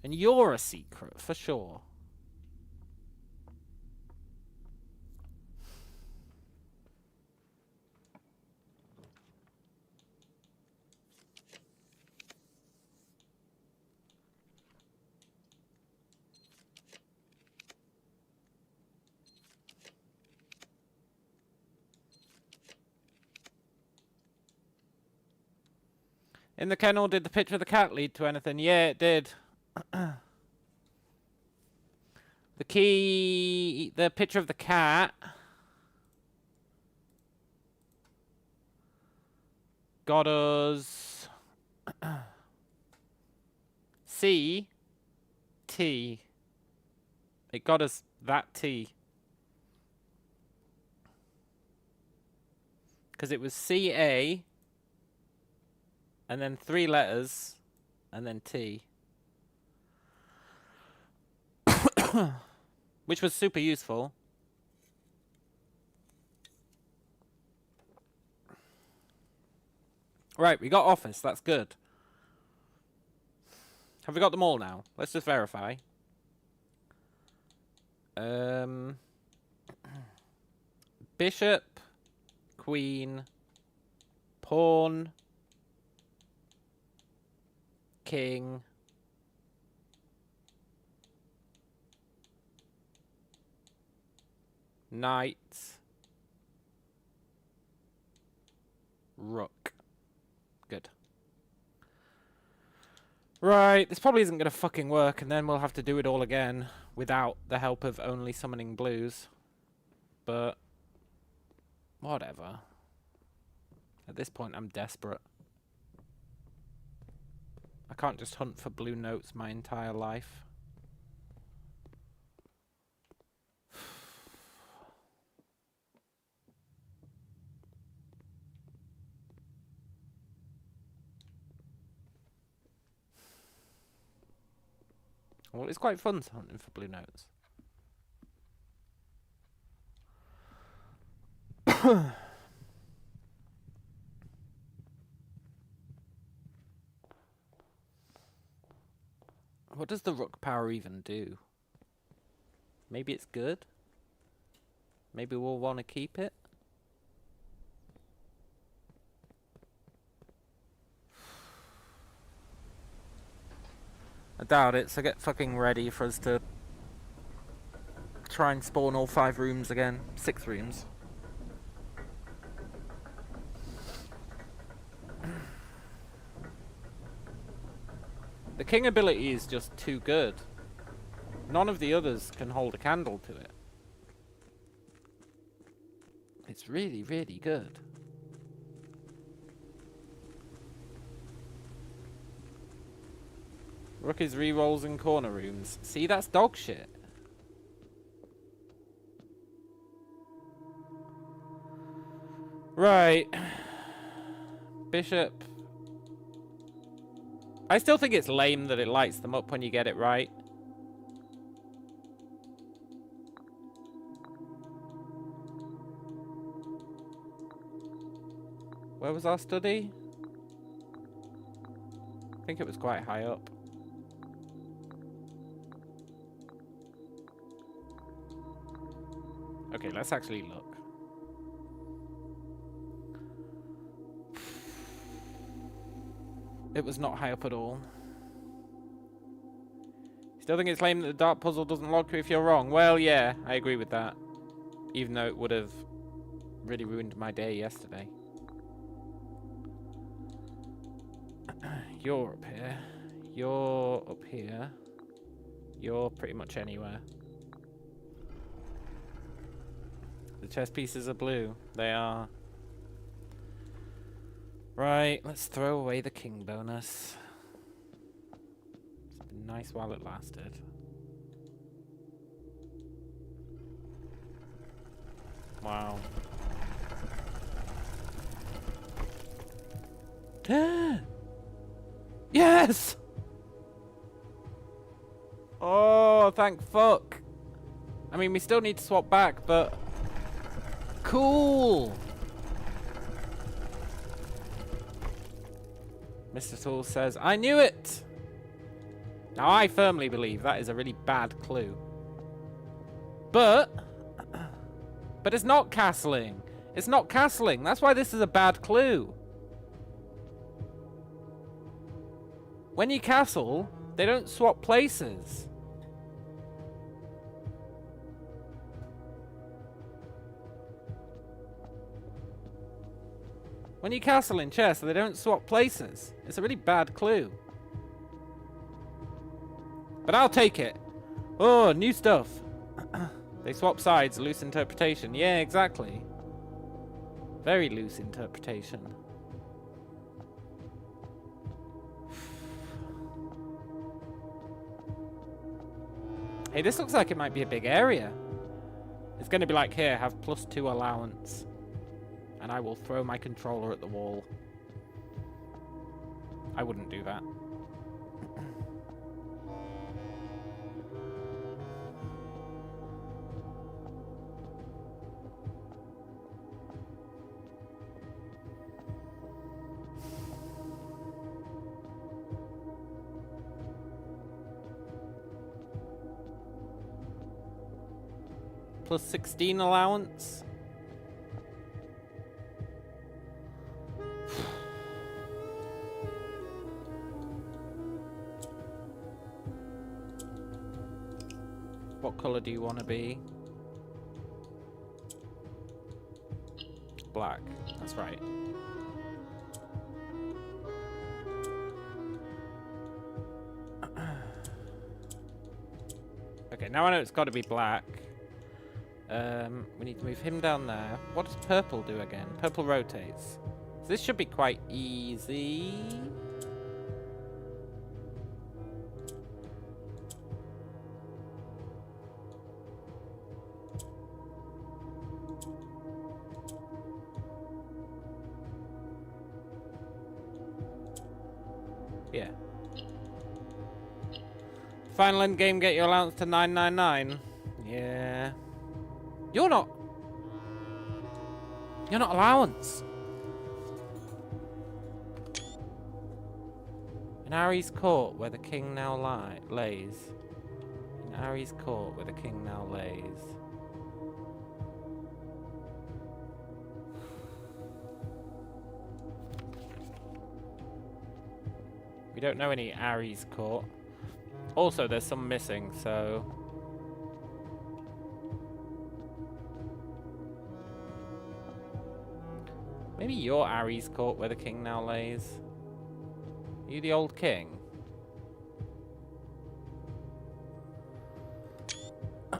And you're a secret, for sure. In the kennel, did the picture of the cat lead to anything? Yeah, it did. The key... The picture of the cat... got us... C... T. It got us that T. Because it was C-A... and then 3 letters, and then T. Which was super useful. Right, we got office, that's good. Have we got them all now? Let's just verify. Bishop, Queen, Pawn, King, Knight, Rook. Good. Right, this probably isn't going to fucking work, and then we'll have to do it all again without the help of only summoning blues. But, whatever. At this point, I'm desperate. I can't just hunt for blue notes my entire life. Well, it's quite fun hunting for blue notes. What does the rook power even do? Maybe it's good? Maybe we'll want to keep it? I doubt it, so get fucking ready for us to try and spawn all 5 rooms again. 6 rooms. The king ability is just too good. None of the others can hold a candle to it. It's really, really good. Rook is rerolls in corner rooms. See, that's dog shit. Right. Bishop. I still think it's lame that it lights them up when you get it right. Where was our study? I think it was quite high up. Okay, let's actually look. It was not high up at all. Still think it's lame that the dark puzzle doesn't log you if you're wrong. Well, yeah, I agree with that. Even though it would have really ruined my day yesterday. You're up here. You're up here. You're pretty much anywhere. The chess pieces are blue. They are. Right, let's throw away the king bonus. It's been nice while it lasted. Wow. Yes! Oh, thank fuck. I mean, we still need to swap back, but... Cool! Mr. Tool says, I knew it! Now, I firmly believe that is a really bad clue. But it's not castling. It's not castling. That's why this is a bad clue. When you castle, they don't swap places. When you castle in chess, they don't swap places. It's a really bad clue. But I'll take it. Oh, new stuff. They swap sides, loose interpretation. Yeah, exactly. Very loose interpretation. Hey, this looks like it might be a big area. It's going to be like, here, have +2 allowance. And I will throw my controller at the wall. I wouldn't do that. +16 allowance. What color do you want to be? Black. That's right. Okay, now I know it's got to be black. We need to move him down there. What does purple do again? Purple rotates. So this should be quite easy. Yeah. Final end game, get your allowance to 999. Yeah. You're not allowance. In Ari's court, where the king now lays. In Ari's court, where the king now lays. We don't know any Ari's court. Also, there's some missing, so... Maybe you're Ari's court where the king now lays. Are you the old king?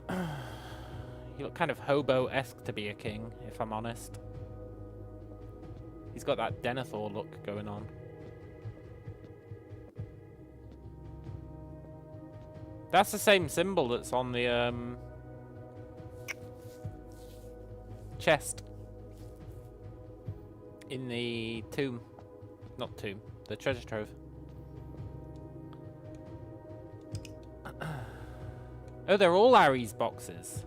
You look kind of hobo-esque to be a king, if I'm honest. He's got that Denethor look going on. That's the same symbol that's on the chest. In the tomb. Not tomb. The treasure trove. Oh, they're all Ari's boxes.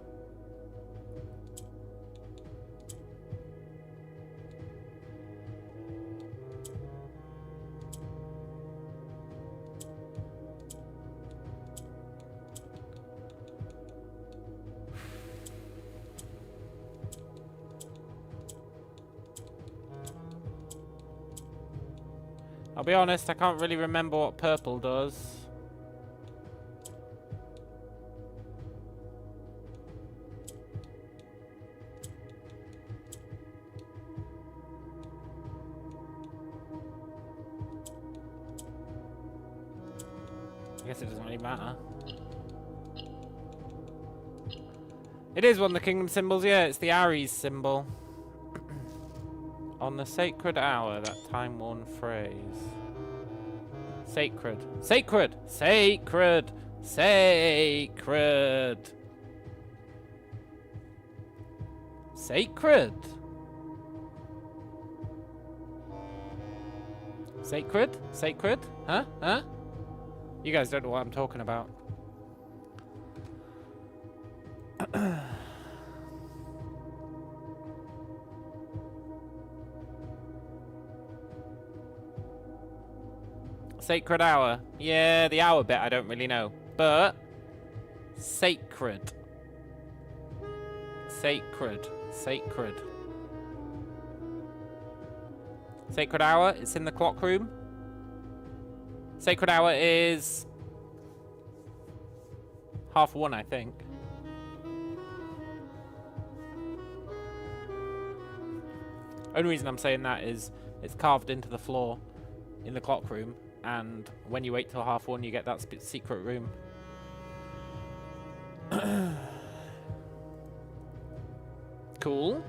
I'll be honest, I can't really remember what purple does. guess it doesn't really matter. It is one of the kingdom symbols, yeah, it's the Aries symbol. On the sacred hour, that time-worn phrase. Sacred. Sacred! Sacred! Sacred! Sacred! Sacred? Sacred? Huh? Huh? You guys don't know what I'm talking about. Sacred hour. Yeah, the hour bit I don't really know. But sacred. Sacred. Sacred. Sacred hour, it's in the clock room. Sacred hour is 1:30, I think. Only reason I'm saying that is it's carved into the floor in the clock room, and when you wait till 1:30, you get that secret room. Cool.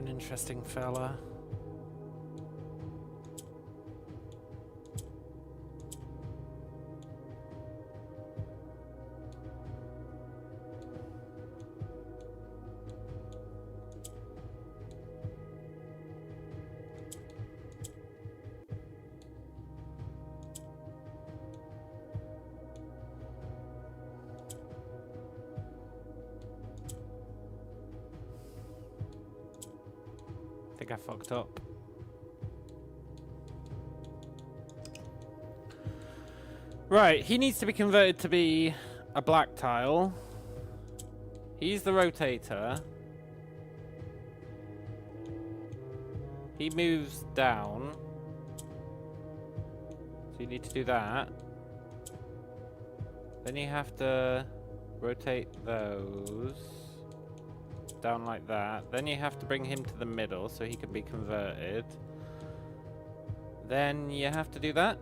Interesting fella. I think I fucked up. Right, he needs to be converted to be a black tile. He's the rotator. He moves down. So you need to do that. Then you have to rotate those down like that. Then you have to bring him to the middle so he can be converted. Then you have to do that.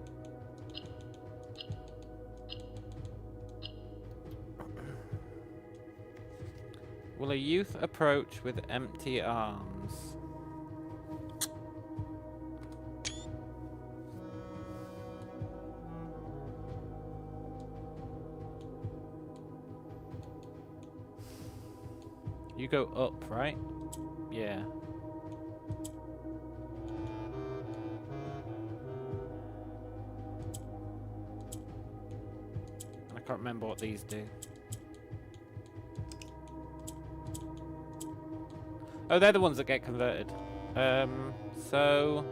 Will a youth approach with empty arms? You go up, right? Yeah. I can't remember what these do. Oh, they're the ones that get converted. So...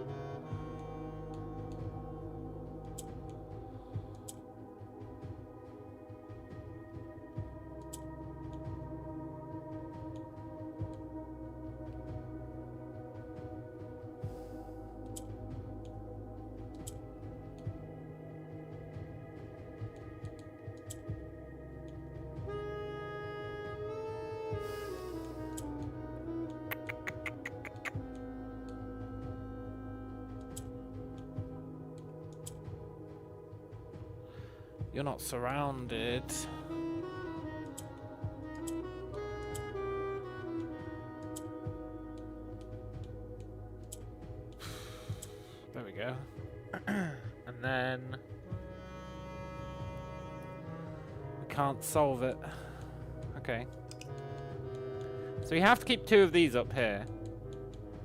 You're not surrounded. There we go. And then... we can't solve it. Okay. So we have to keep 2 of these up here.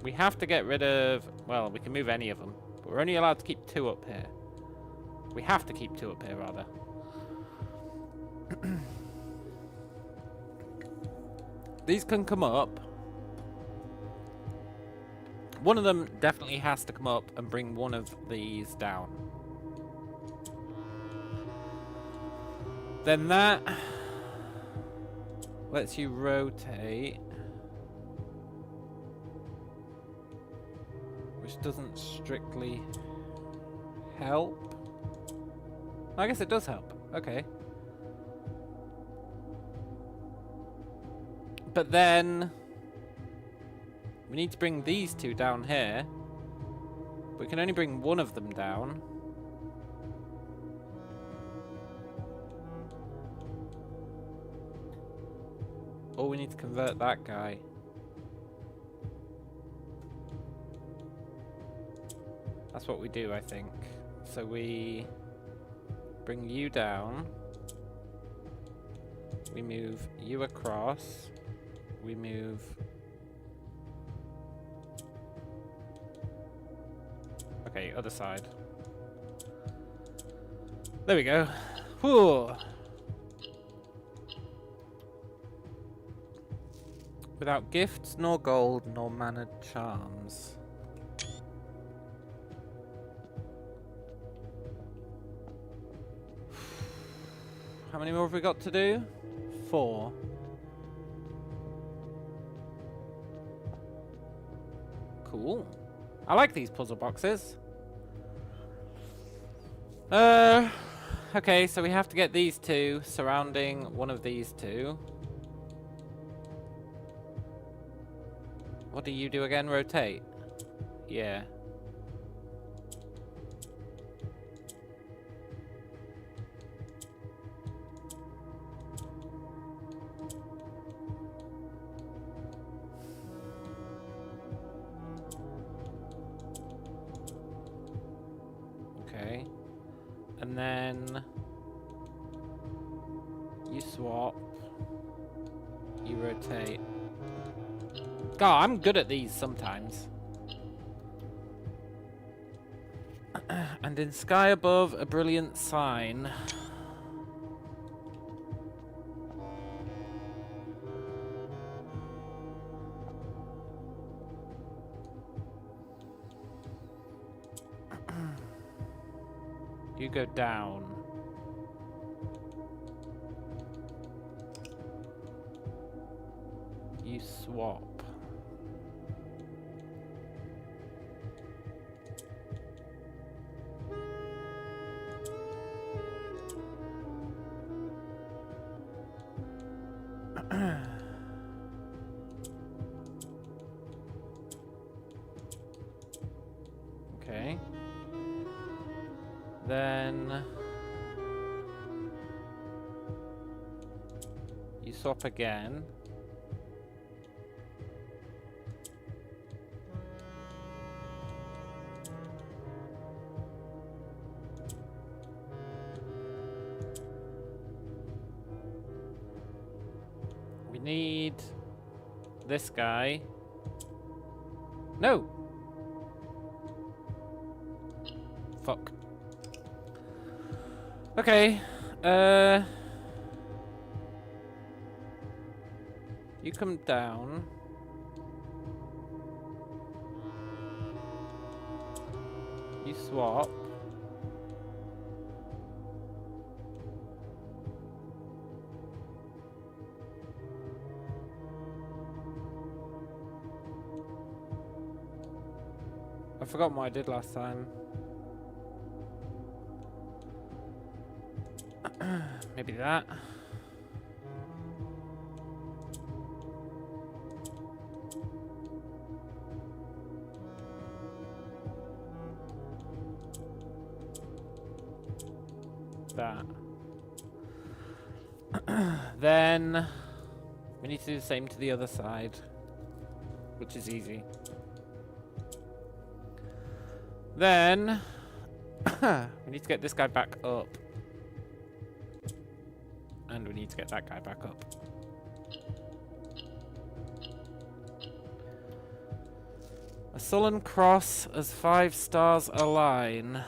We have to get rid of... Well, we can move any of them. But we're only allowed to keep 2 up here. We have to keep 2 up here, rather. These can come up. One of them definitely has to come up and bring one of these down. Then that lets you rotate. Which doesn't strictly help. I guess it does help. Okay. But then we need to bring these 2 down here. We can only bring one of them down. Or we need to convert that guy. That's what we do, I think. So we bring you down. We move you across. We move... Okay, other side. There we go. Whew. Without gifts, nor gold, nor mannered charms. How many more have we got to do? 4. Cool. I like these puzzle boxes. Okay, so we have to get these 2 surrounding one of these 2. What do you do again? Rotate? Yeah. Okay. And then you swap. You rotate. God, I'm good at these sometimes. And in sky above, a brilliant sign. You go down. You swap. Okay. Then you swap again. We need this guy. No! Fuck. Okay. You come down. You swap. I forgot what I did last time. Maybe that. That. Then we need to do the same to the other side, which is easy. Then we need to get this guy back up. And we need to get that guy back up. Sullen cross as 5 stars align.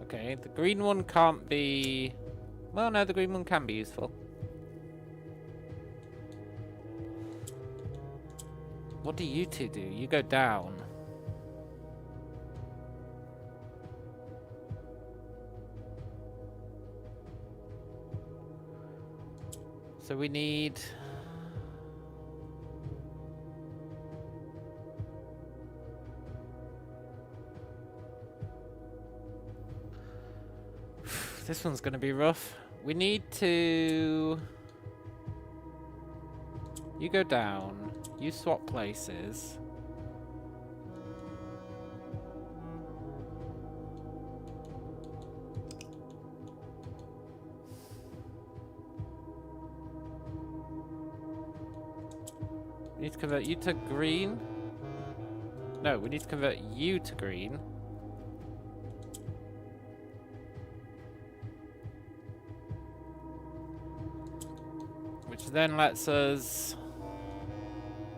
Okay, the green one can't be... Well, no, the green one can be useful. What do you two do? You go down. So we need... This one's going to be rough. We need to... You go down. You swap places. We need to convert you to green. No, we need to convert you to green. Which then lets us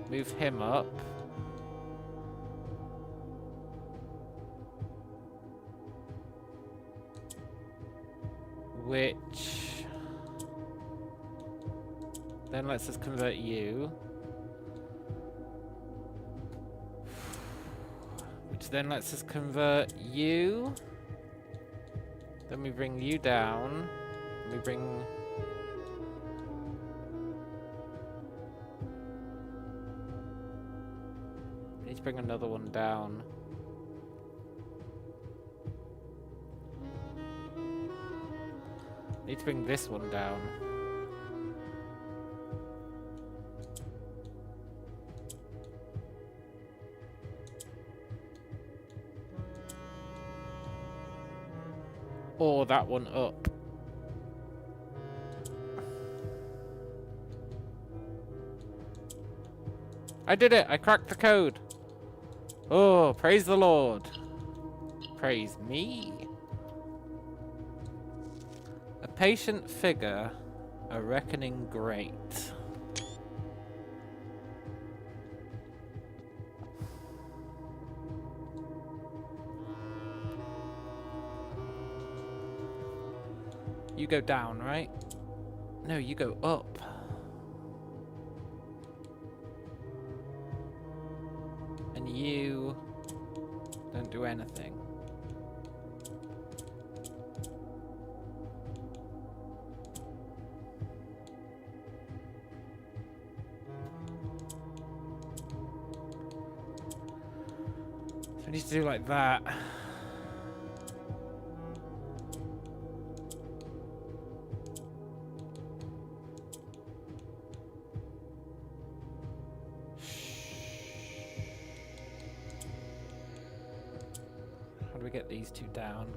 move him up. Which then lets us convert you. Which then lets us convert you. Then we bring you down. We bring... Need to bring another one down. Need to bring this one down. Or that one up. I did it! I cracked the code! Oh, praise the Lord. Praise me. A patient figure, a reckoning great. You go down, right? No, you go up. And you don't do anything. So we need to do like that. How do we get these two down?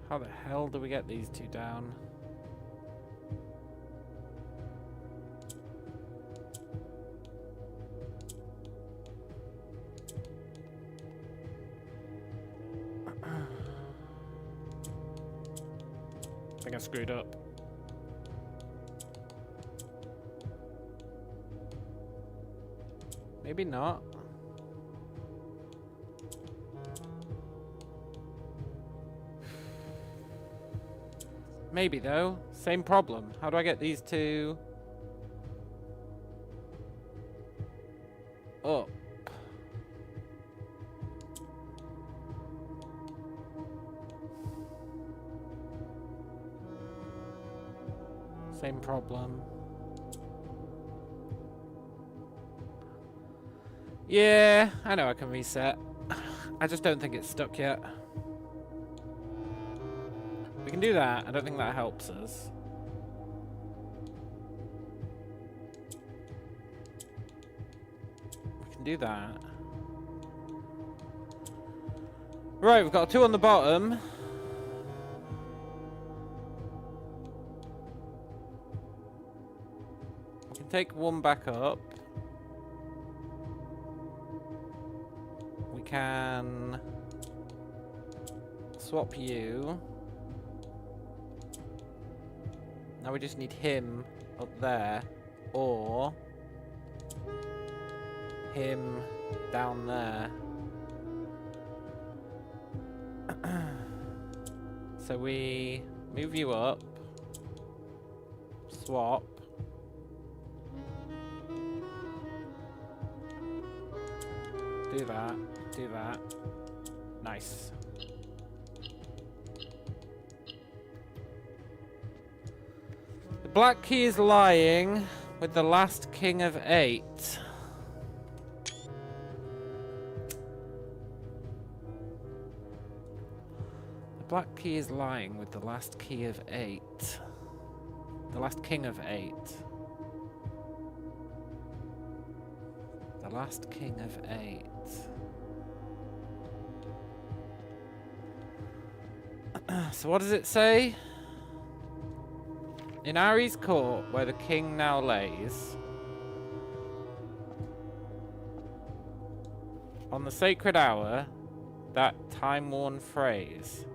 How the hell do we get these two down? I think I screwed up. Maybe not. Maybe though. Same problem. How do I get these two up? Same problem. Yeah, I know I can reset. I just don't think it's stuck yet. We can do that. I don't think that helps us. We can do that. Right, we've got 2 on the bottom. take one back up. We can swap you. Now we just need him up there, or him down there. So we move you up, swap. Do that, do that. Nice. The black key is lying with the last king of 8. The black key is lying with the last key of 8. The last king of 8. The last king of 8. So what does it say? In Ari's court, where the king now lays, on the sacred hour, that time-worn phrase,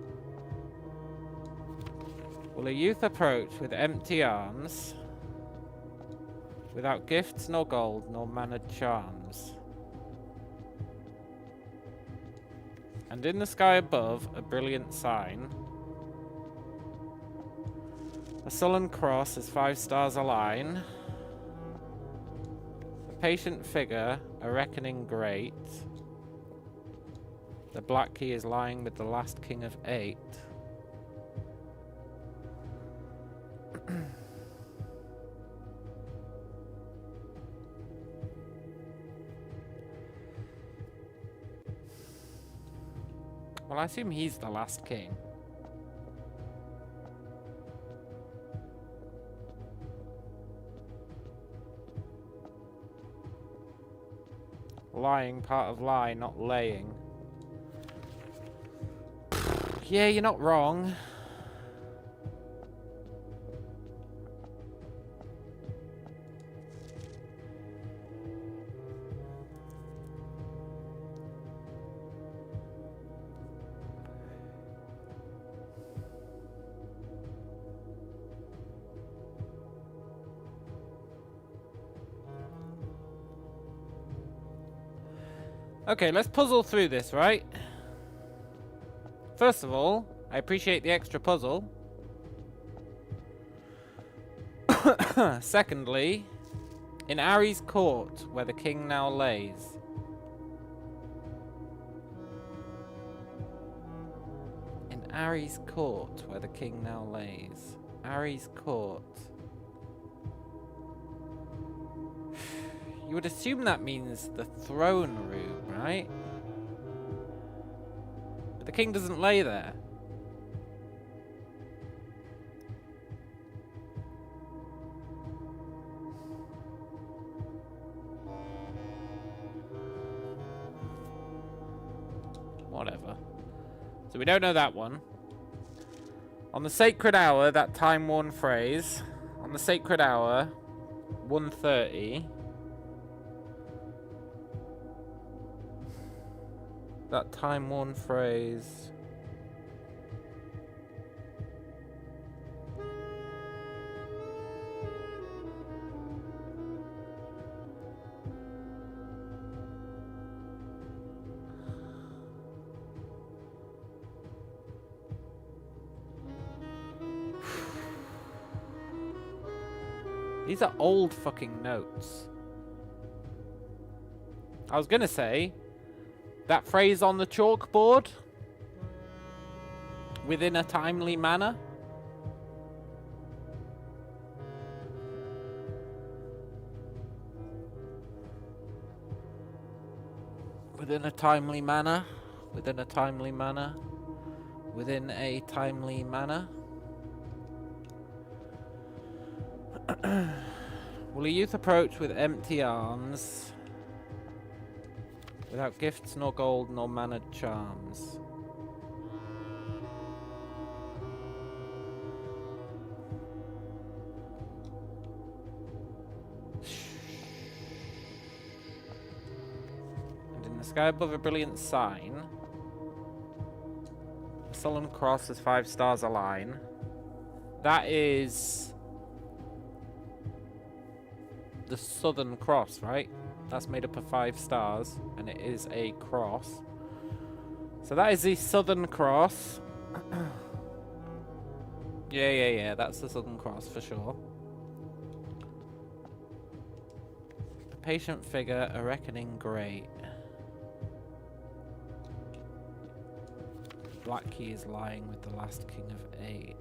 will a youth approach with empty arms, without gifts nor gold nor mannered charms? And in the sky above, a brilliant sign, a sullen cross as 5 stars align, a patient figure, a reckoning great. The black key is lying with the last king of 8. Well, I assume he's the last king. Lying, part of lie, not laying. Yeah, you're not wrong. Okay, let's puzzle through this, right? First of all, I appreciate the extra puzzle. Secondly, in Ari's court, where the king now lays. In Ari's court, where the king now lays. Ari's court. You would assume that means the throne room, right? But the king doesn't lay there. Whatever. So we don't know that one. On the sacred hour, that time-worn phrase. On the sacred hour, 1:30. That time-worn phrase. These are old fucking notes. I was gonna say, that phrase on the chalkboard, within a timely manner. Within a timely manner. Within a timely manner. Within a timely manner. Will a youth approach with empty arms, without gifts nor gold nor mannered charms? Sky above a brilliant sign. A sullen cross as 5 stars align. That is the Southern Cross, right? That's made up of 5 stars, and it is a cross. So that is the Southern Cross. Yeah, that's the Southern Cross for sure. A patient figure, a reckoning great. Black key is lying with the last king of 8.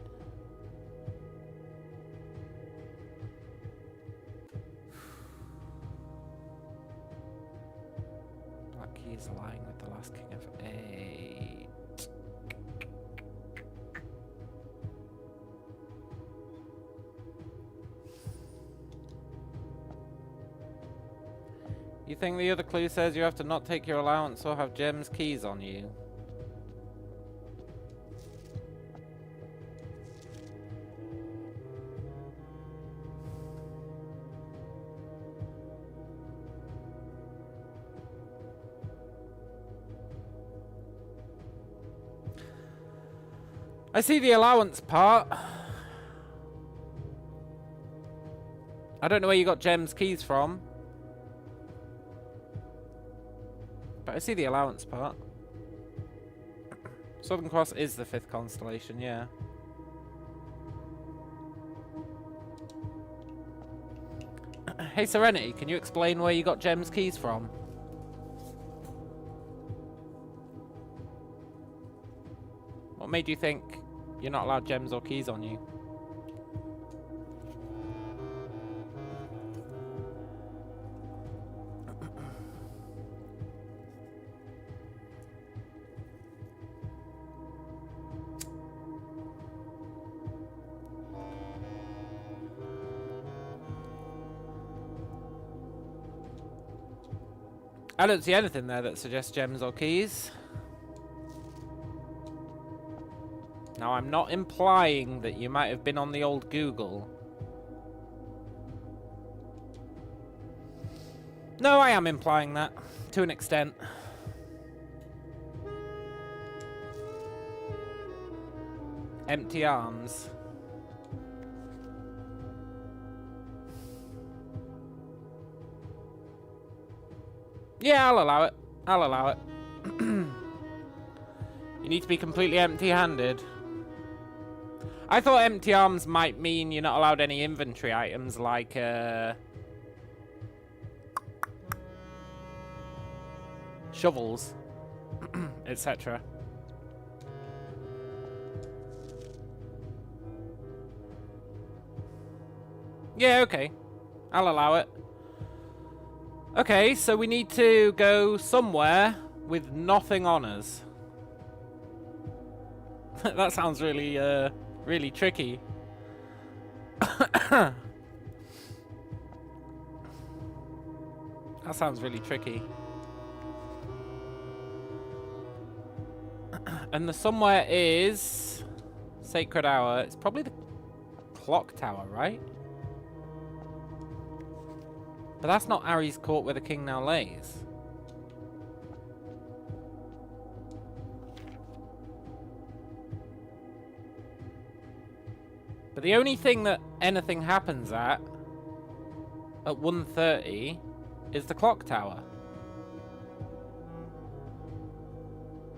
Black key is lying with the last king of 8. You think the other clue says you have to not take your allowance or have gems keys on you? I see the allowance part. I don't know where you got gems keys from. But I see the allowance part. Southern Cross is the 5th constellation, yeah. Hey Serenity, can you explain where you got gems keys from? What made you think you're not allowed gems or keys on you? I don't see anything there that suggests gems or keys. Now, I'm not implying that you might have been on the old Google. No, I am implying that, to an extent. Empty arms. Yeah, I'll allow it. I'll allow it. You need to be completely empty-handed. I thought empty arms might mean you're not allowed any inventory items like, shovels, etc. Yeah, okay. I'll allow it. Okay, so we need to go somewhere with nothing on us. That sounds really, really tricky. That sounds really tricky. And the somewhere is Sacred Hour. It's probably the clock tower, right? But that's not Ari's court where the king now lays. But the only thing that anything happens at 1:30 is the clock tower.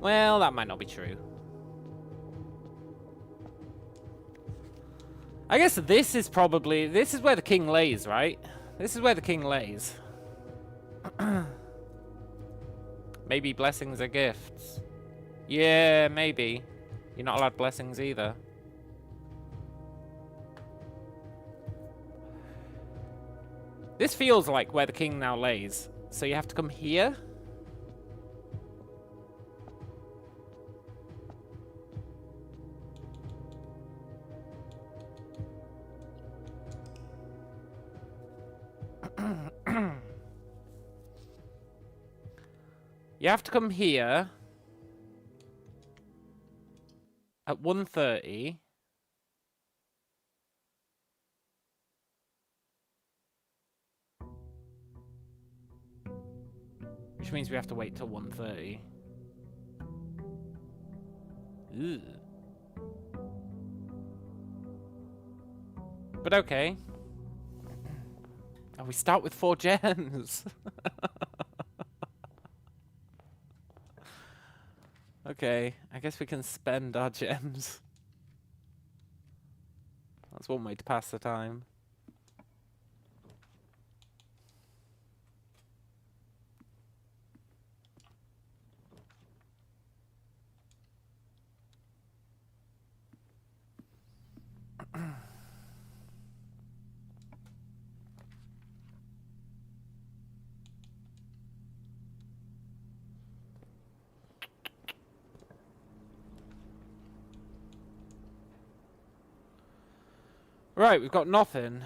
Well, that might not be true. I guess this is where the king lays, right? This is where the king lays. Maybe blessings are gifts. Yeah, maybe. You're not allowed blessings either. This feels like where the king now lays. So you have to come here. You have to come here at 1:30. Which Which means we have to wait till 1:30. Ugh. But okay. Oh, we start with 4 gems. Okay, I guess we can spend our gems. That's one way to pass the time. Right, we've got nothing.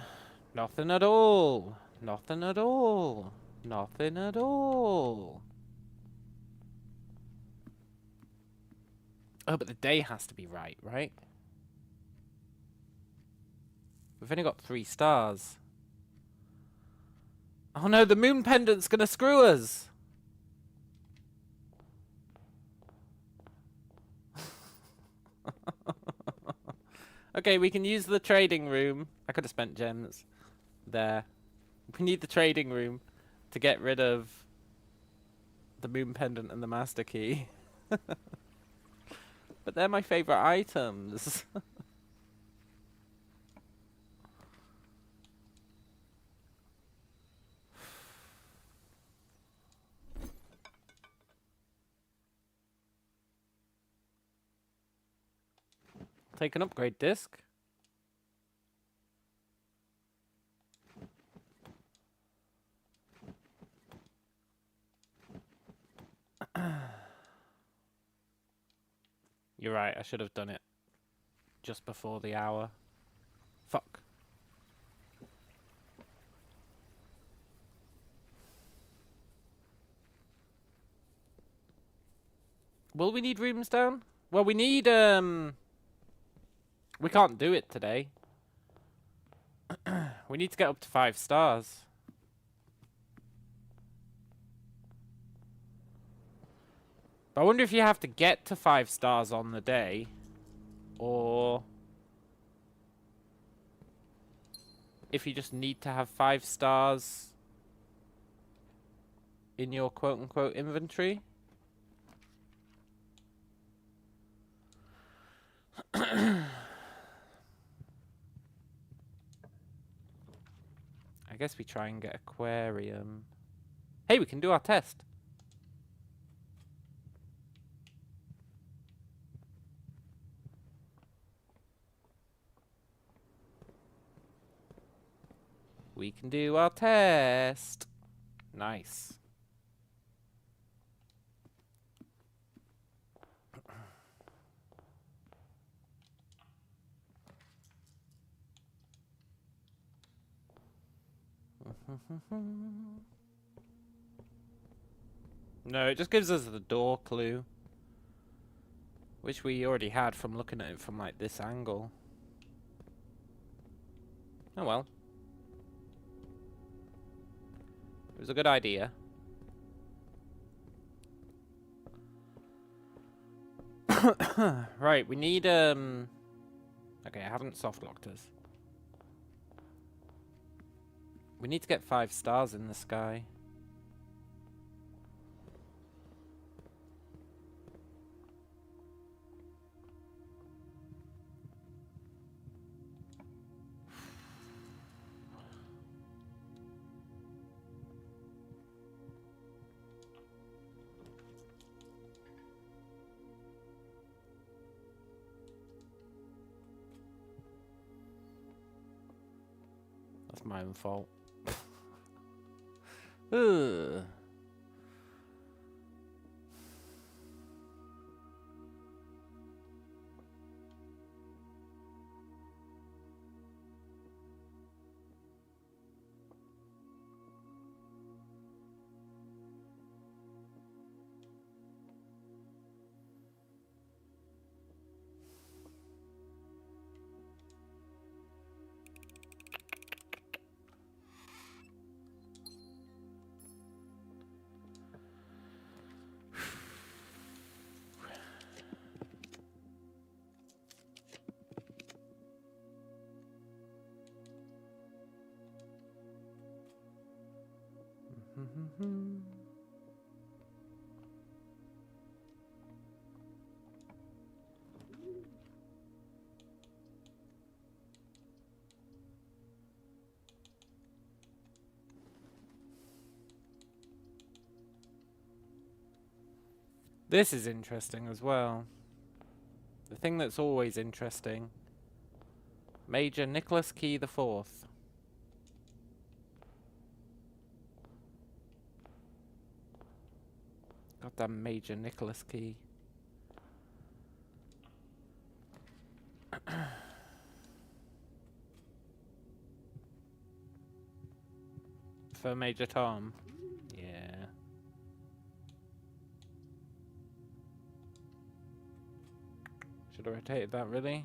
Nothing at all. Nothing at all. Nothing at all. Oh, but the day has to be right, right? We've only got 3 stars. Oh no, the moon pendant's gonna screw us! Okay, we can use the trading room. I could have spent gems there. We need the trading room to get rid of the moon pendant and the master key. But they're my favorite items. Take an upgrade disc. You're right, I should have done it just before the hour. Fuck. Will we need rooms down? Well, we need, we can't do it today. We need to get up to 5 stars. But I wonder if you have to get to 5 stars on the day, or if you just need to have 5 stars in your quote-unquote inventory. I guess we try and get aquarium. Hey, we can do our test. We can do our test. Nice. No, it just gives us the door clue, which we already had from looking at it from like this angle. Oh well. It was a good idea. Right, we need okay, I haven't soft locked us. We need to get 5 stars in the sky. That's my own fault. Ugh. This is interesting as well. The thing that's always interesting. Major Nicholas Key the Fourth. Goddamn Major Nicholas Key. For Major Tom. Yeah. Should have rotated that, really?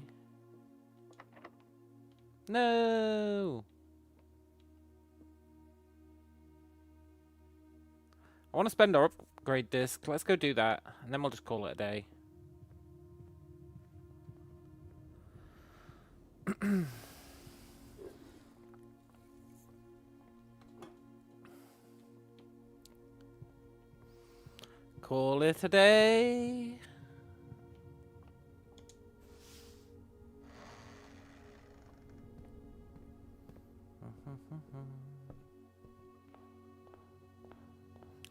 No! I want to spend our upgrade disc. Let's go do that, and then we'll just call it a day. Call it a day.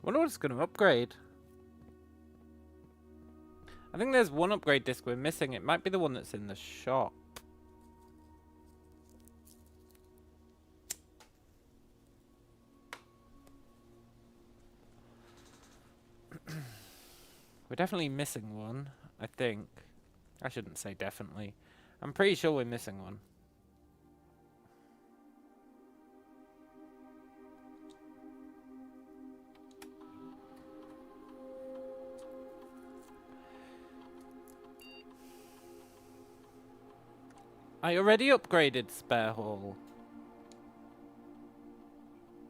Wonder what it's going to upgrade. I think there's one upgrade disc we're missing. It might be the one that's in the shop. We're definitely missing one, I think. I shouldn't say definitely. I'm pretty sure we're missing one. I already upgraded Spare Hall.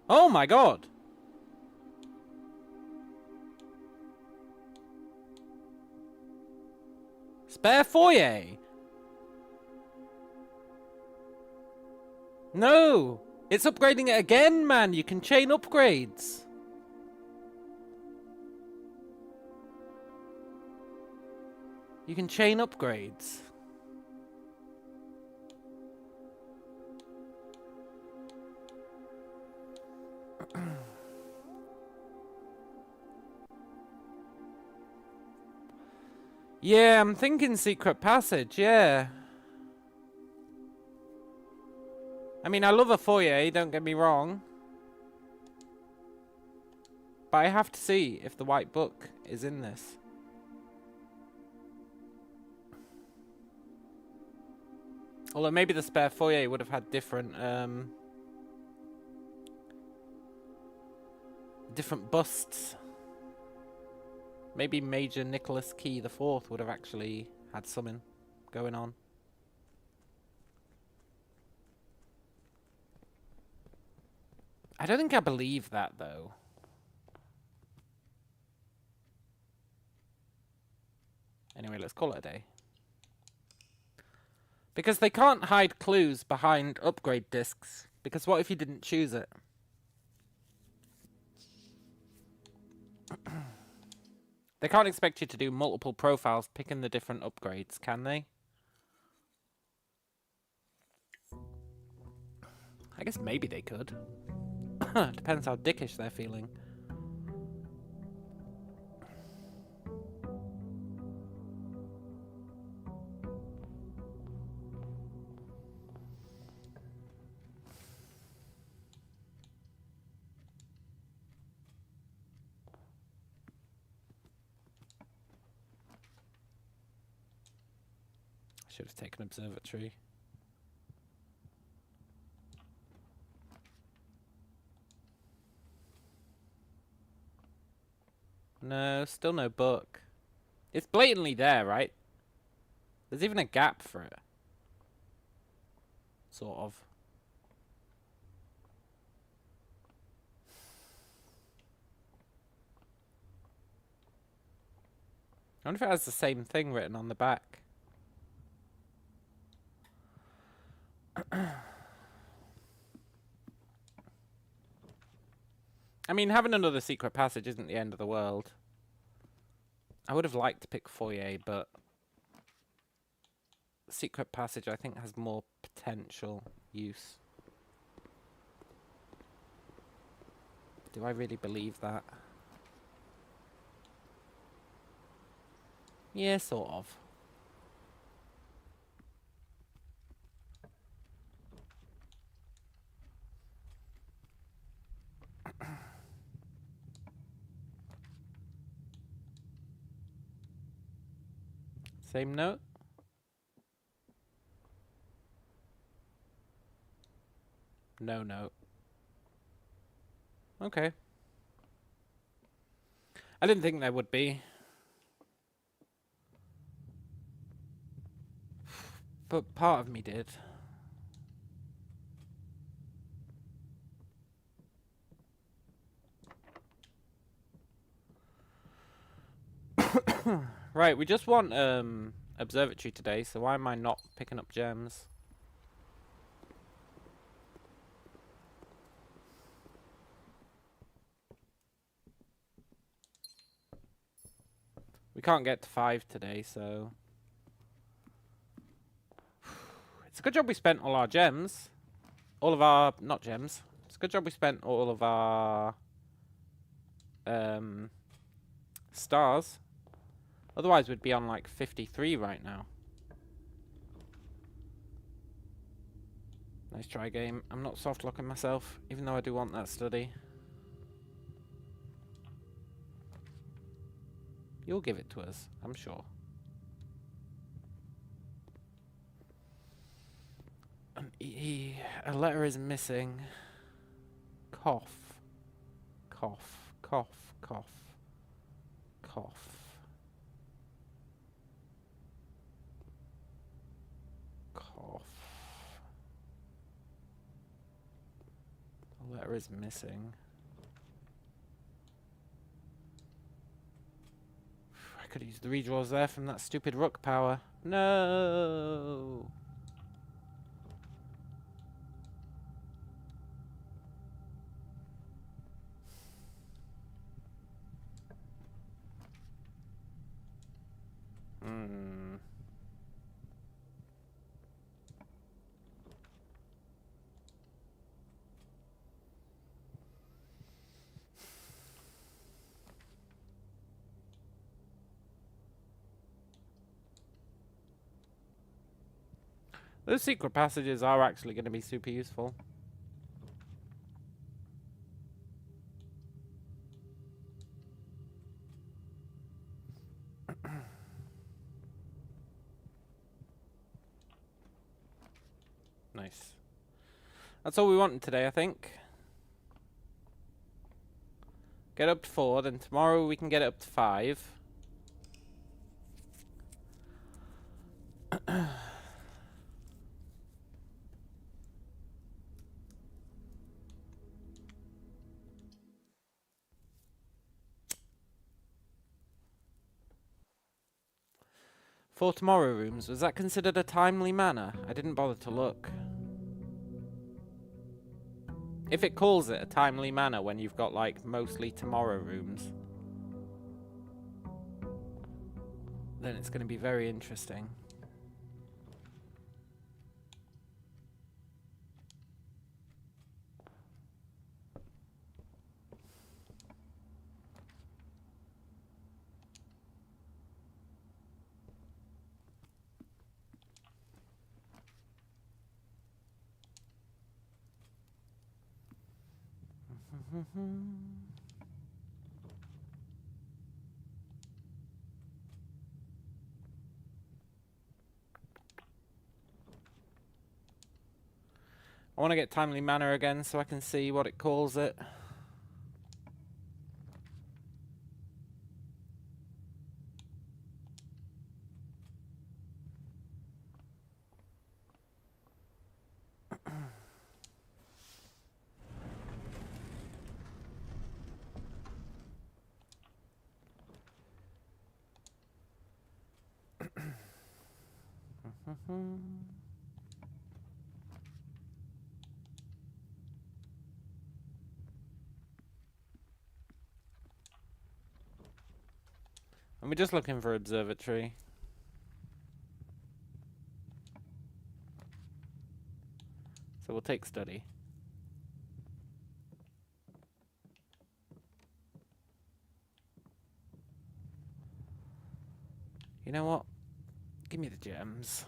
Oh my god! Spare Foyer! No! It's upgrading it again, man! You can chain upgrades! You can chain upgrades. Yeah, I'm thinking secret passage, yeah. I mean, I love a foyer, don't get me wrong. But I have to see if the white book is in this. Although maybe the spare foyer would have had different busts. Maybe Major Nicholas Key the Fourth would have actually had something going on. I don't think I believe that, though. Anyway, let's call it a day. Because they can't hide clues behind upgrade discs. Because what if you didn't choose it? They can't expect you to do multiple profiles picking the different upgrades, can they? I guess maybe they could. Depends how dickish they're feeling. Should have taken observatory. No, still no book. It's blatantly there, right? There's even a gap for it. Sort of. I wonder if it has the same thing written on the back. I mean, having another secret passage isn't the end of the world. I would have liked to pick foyer, but secret passage I think has more potential use. Do I really believe that? Yeah, sort of. Same note? No note. Okay. I didn't think there would be. But part of me did. Right, we just want observatory today, so why am I not picking up gems? We can't get to 5 today, so it's a good job we spent all our gems. All of our not gems. It's a good job we spent all of our stars. Otherwise we'd be on like 53 right now. Nice try, game. I'm not soft locking myself, even though I do want that study. You'll give it to us, I'm sure. A letter is missing. Cough. Cough. Cough. Cough. Cough. Cough. A letter is missing. I could use the redraws there from that stupid rook power. No. Those secret passages are actually going to be super useful. Nice. That's all we wanted today, I think. Get up to 4, then tomorrow we can get it up to 5. For tomorrow rooms, was that considered a timely manner? I didn't bother to look. If it calls it a timely manner when you've got, like, mostly tomorrow rooms, then it's going to be very interesting. I want to get timely manner again so I can see what it calls it. And we're just looking for observatory. So we'll take study. You know what? Give me the gems.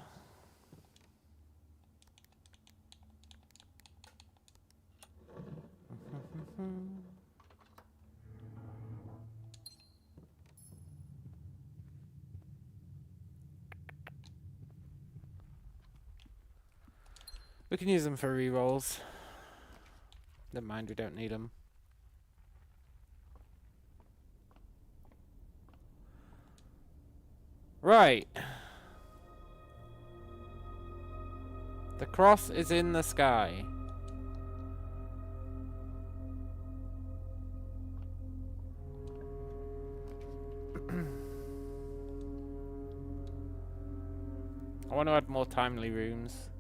We can use them for rerolls. Never mind, we don't need them. Right. The cross is in the sky. I want to add more timely rooms.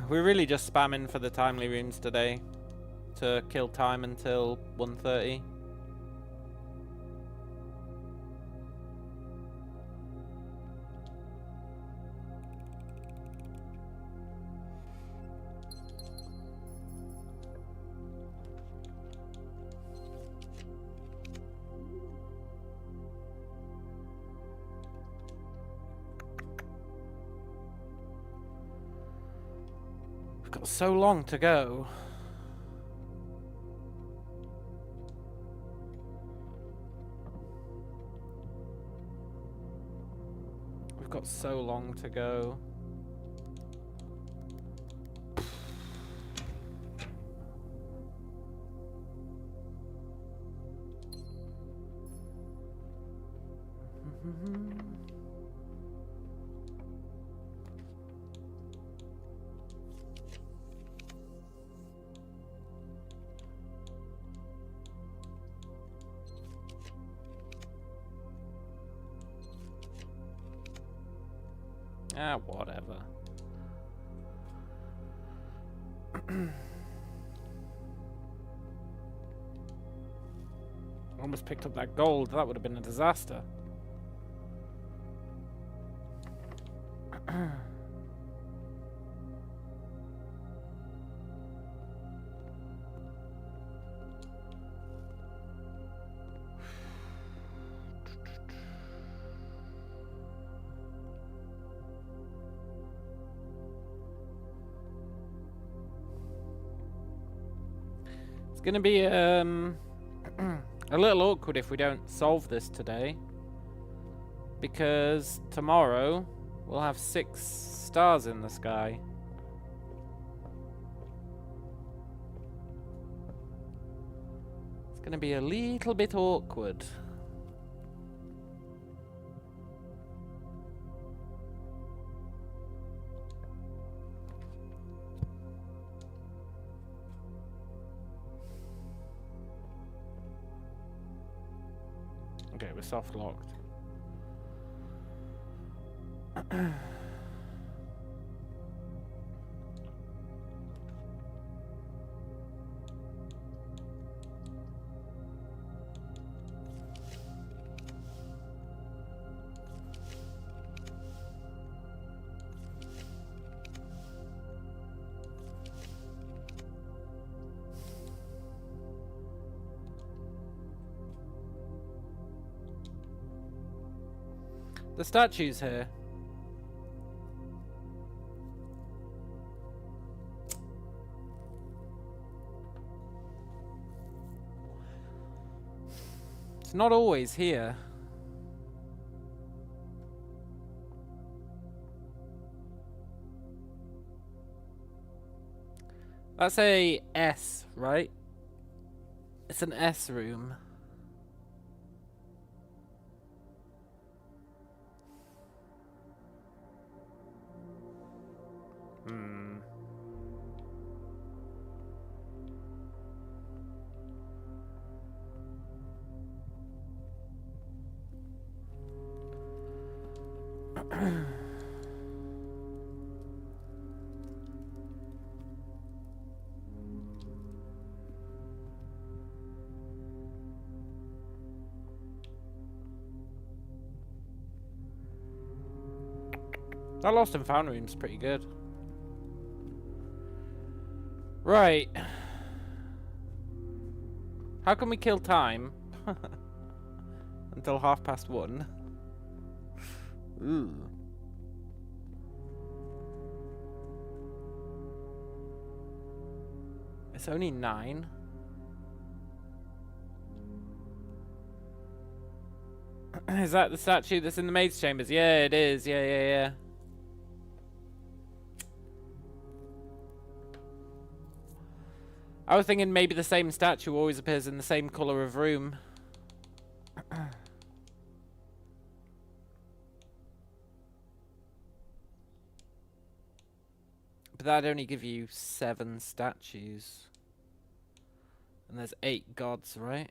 We're really just spamming for the timely rooms today to kill time until 1:30. Got so long to go. We've got so long to go. Ah, whatever. Almost picked up that gold. That would have been a disaster. It's gonna be a little awkward if we don't solve this today, because tomorrow we'll have 6 stars in the sky. It's gonna be a little bit awkward. Okay, we're soft locked. The statue's here. It's not always here. That's a S, right? It's an S room. That lost and found room's pretty good. Right. How can we kill time? Until 1:30. Ooh. It's only 9. Is that the statue that's in the maid's chambers? Yeah, it is. Yeah. I was thinking maybe the same statue always appears in the same colour of room. But that'd only give you 7 statues. And there's 8 gods, right?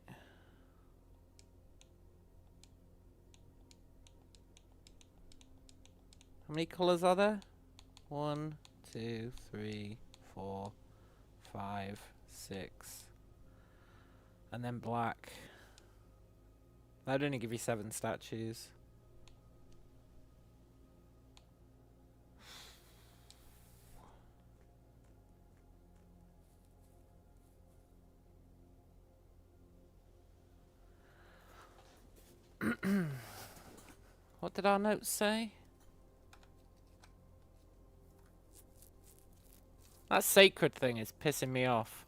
How many colours are there? 1, 2, 3, 4, 5, 6. And then black. That'd only give you 7 statues. What did our notes say? That sacred thing is pissing me off.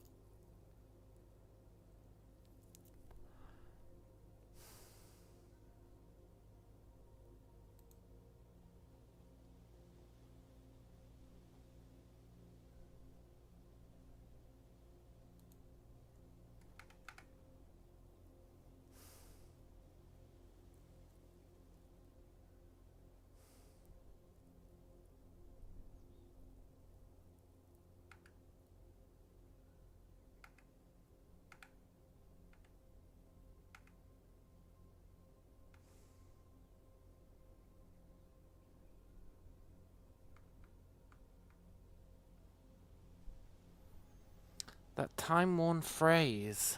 That time-worn phrase.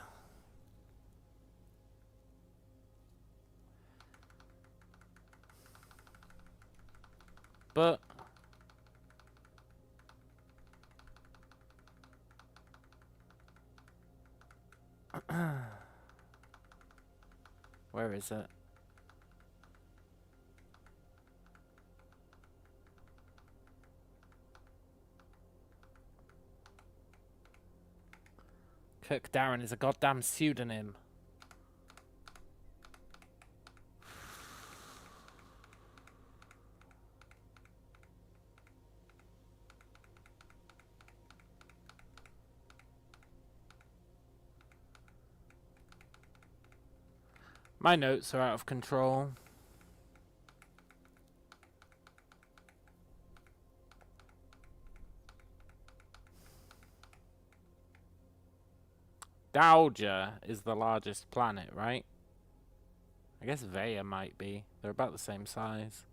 But where is it? Kirk Darren is a goddamn pseudonym. My notes are out of control. Dowager is the largest planet, right? I guess Vega might be. They're about the same size.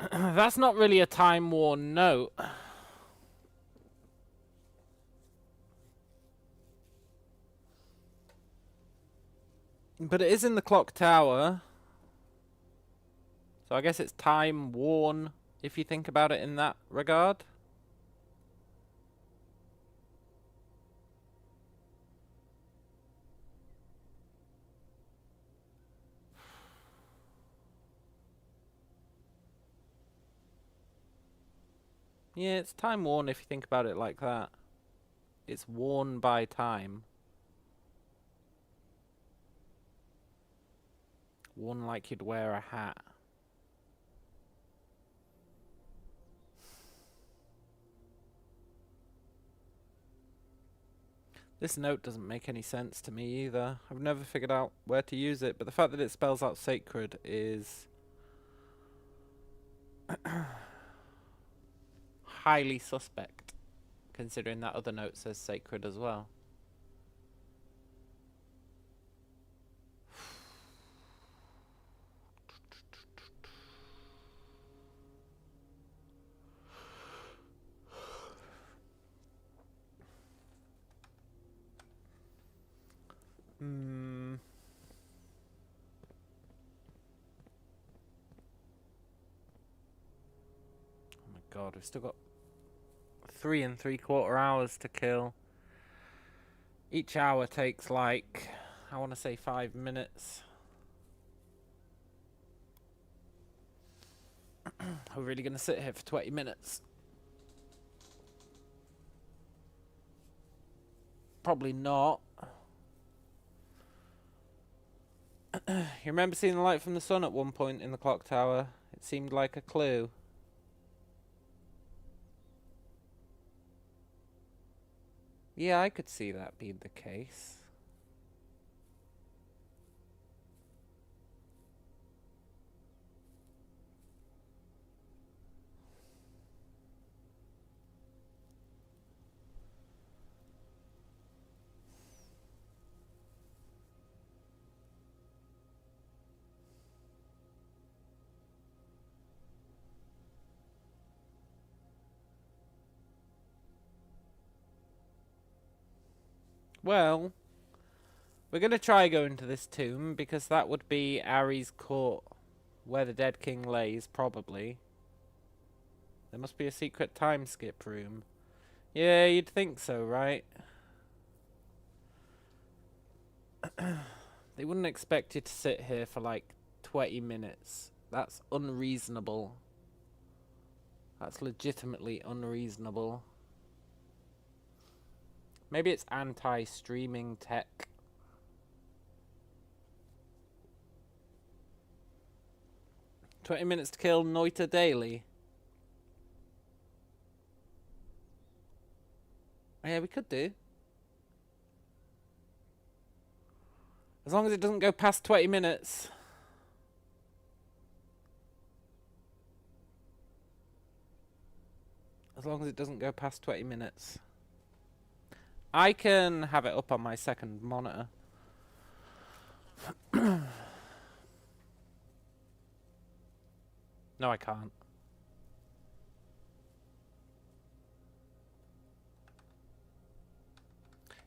That's not really a time-worn note. But it is in the clock tower. So I guess it's time worn, if you think about it in that regard. Yeah, it's time worn if you think about it like that. It's worn by time. Worn like you'd wear a hat. This note doesn't make any sense to me either. I've never figured out where to use it, but the fact that it spells out sacred is highly suspect, considering that other note says sacred as well. Oh my god, we've still got 3 3/4 hours to kill. Each hour takes like, I want to say 5 minutes. We're really going to sit here for 20 minutes? Probably not. You remember seeing the light from the sun at one point in the clock tower? It seemed like a clue. Yeah, I could see that being the case. Well, we're going to try going to this tomb, because that would be Ari's court, where the dead king lays, probably. There must be a secret time skip room. Yeah, you'd think so, right? They wouldn't expect you to sit here for like 20 minutes. That's unreasonable. That's legitimately unreasonable. Maybe it's anti-streaming tech. "20 minutes to kill Noita daily." Yeah, we could do. As long as it doesn't go past 20 minutes. As long as it doesn't go past 20 minutes. I can have it up on my second monitor. No, I can't.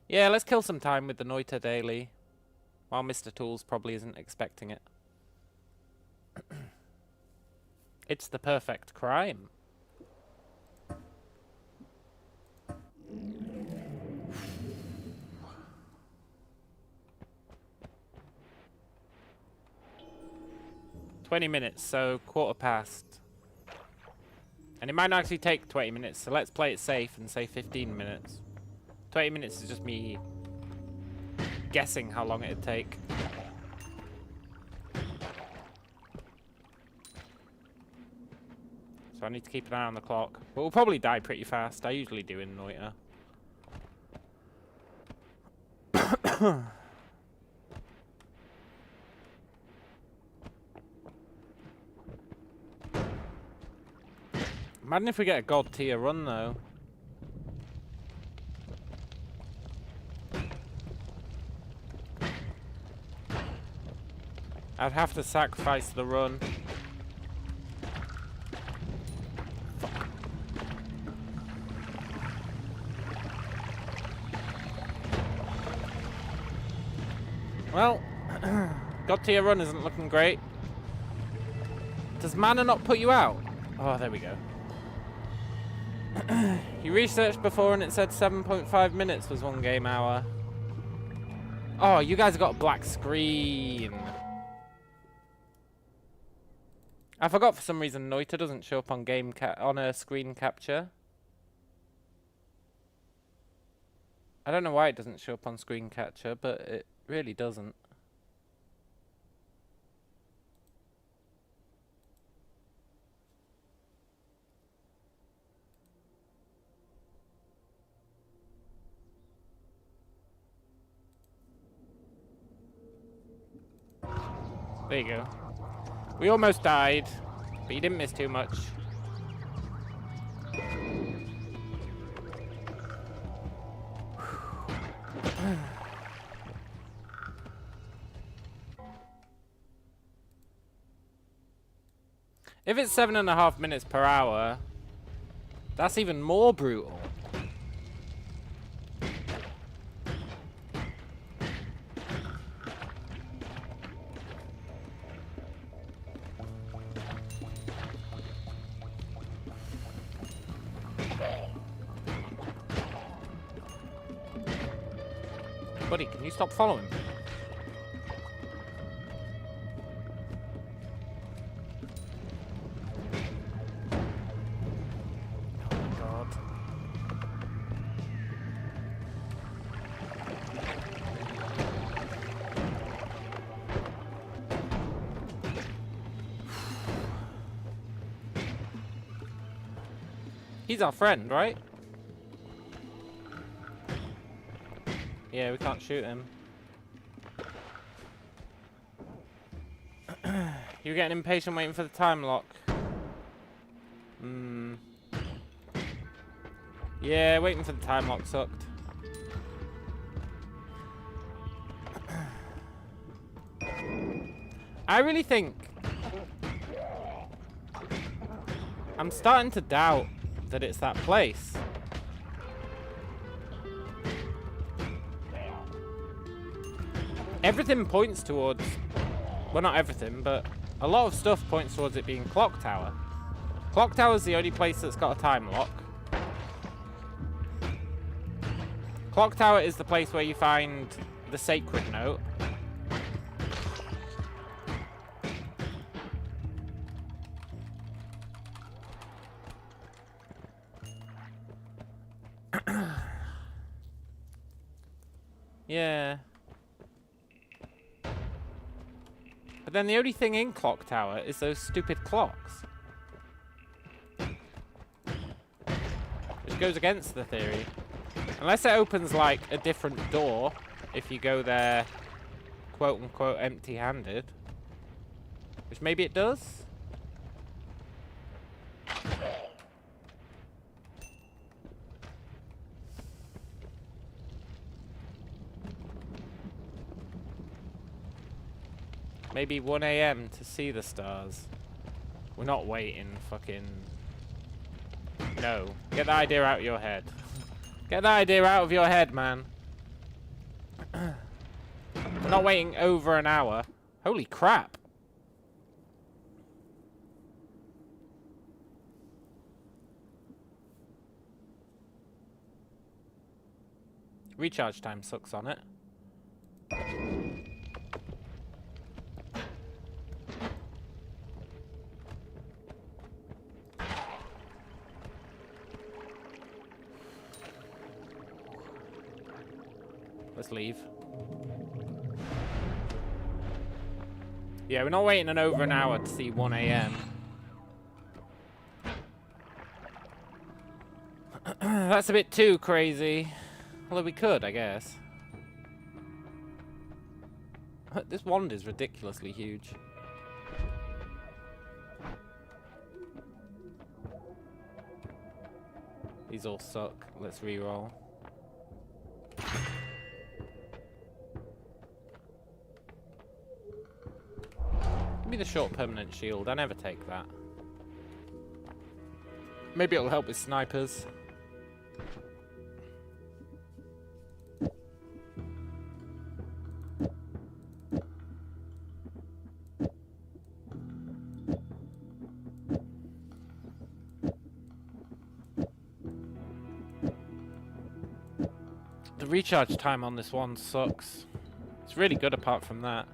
Yeah, let's kill some time with the Noita daily. While Mr. Tools probably isn't expecting it. It's the perfect crime. $20, so 1/4 past. And it might not actually take 20 minutes, so let's play it safe and say 15 minutes. 20 minutes is just me guessing how long it'd take. So I need to keep an eye on the clock. But we'll probably die pretty fast. I usually do in Noita. Imagine if we get a god tier run though. I'd have to sacrifice the run. Fuck. Well, Got to your run isn't looking great. Does mana not put you out? Oh, there we go. You researched before and it said 7.5 minutes was 1 game hour. Oh, you guys have got a black screen. I forgot for some reason Noita doesn't show up on on a screen capture. I don't know why it doesn't show up on screen capture, but it really doesn't. There you go. We almost died, but you didn't miss too much. If it's 7.5 minutes per hour, that's even more brutal. Buddy, can you stop following me? Oh my god. He's our friend, right? Yeah, we can't shoot him. You're getting impatient waiting for the time lock. Yeah, waiting for the time lock sucked. I really think... I'm starting to doubt that it's that place. Everything points towards... Well, not everything, but a lot of stuff points towards it being Clock Tower. Clock Tower's the only place that's got a time lock. Clock Tower is the place where you find the Sacred Note. Yeah. But then the only thing in Clock Tower is those stupid clocks. Which goes against the theory. Unless it opens, like, a different door if you go there, quote-unquote, empty-handed. Which maybe it does? Maybe 1 AM to see the stars. We're not waiting, fucking... No. Get that idea out of your head. Get that idea out of your head, man. We're not waiting over an hour. Holy crap. Recharge time sucks on it. Let's leave. Yeah, we're not waiting over an hour to see 1 AM. That's a bit too crazy. Although we could, I guess. This wand is ridiculously huge. These all suck. Let's re-roll. Give me the short permanent shield. I never take that. Maybe it'll help with snipers. recharge time on this one sucks. It's really good apart from that.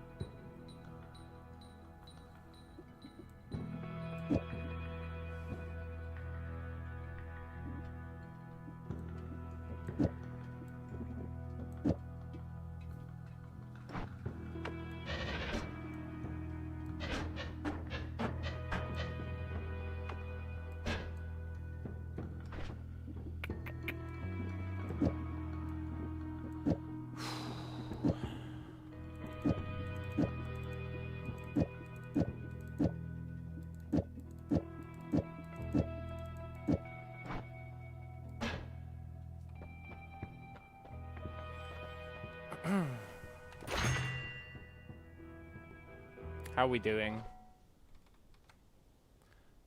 How are we doing?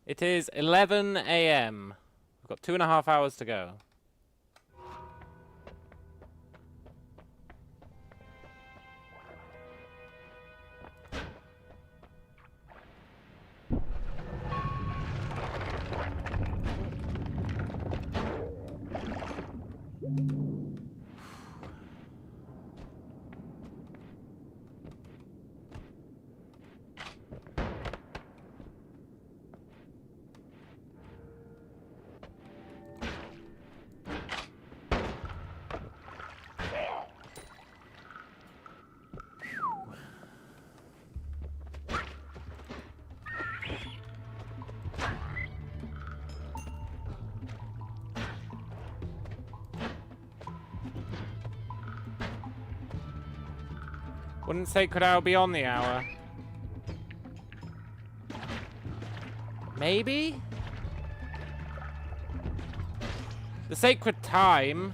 It is 11 AM. We've got 2.5 hours to go. Wouldn't Sacred Hour be on the hour? Maybe? The Sacred Time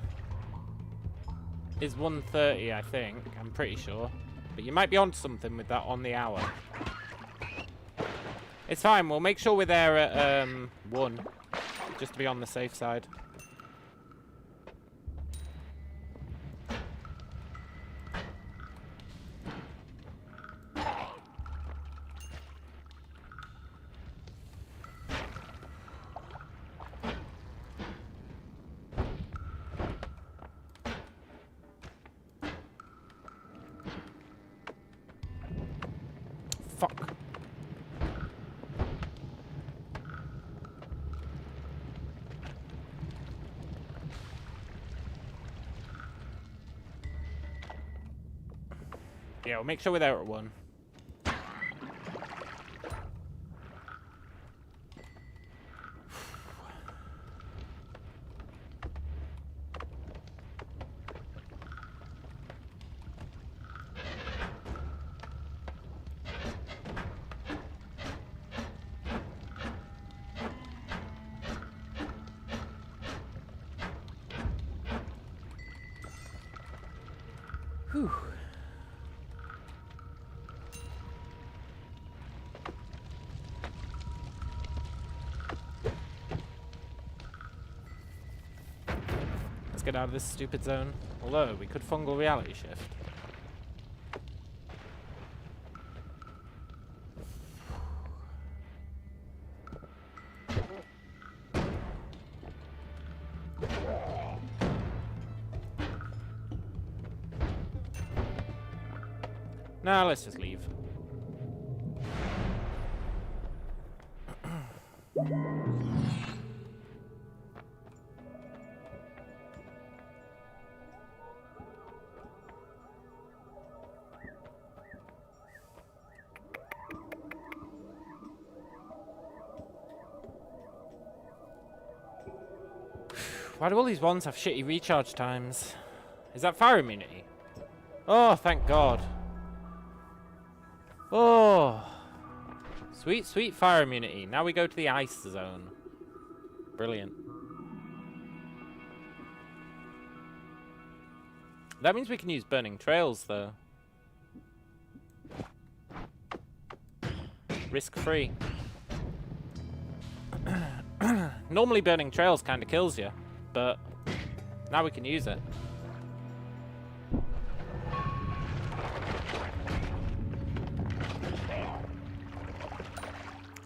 is 1:30, I think. I'm pretty sure. But you might be onto something with that on the hour. It's fine. We'll make sure we're there at 1. Just to be on the safe side. Fuck. Yeah, we'll make sure we're there at 1. Whew. Let's get out of this stupid zone. Although, we could fungal reality shift. Nah, let's just leave. Why do all these ones have shitty recharge times? Is that fire immunity? Oh, thank God. Oh. Sweet, sweet fire immunity. Now we go to the ice zone. Brilliant. That means we can use burning trails, though. Risk-free. Normally burning trails kind of kills you, but now we can use it.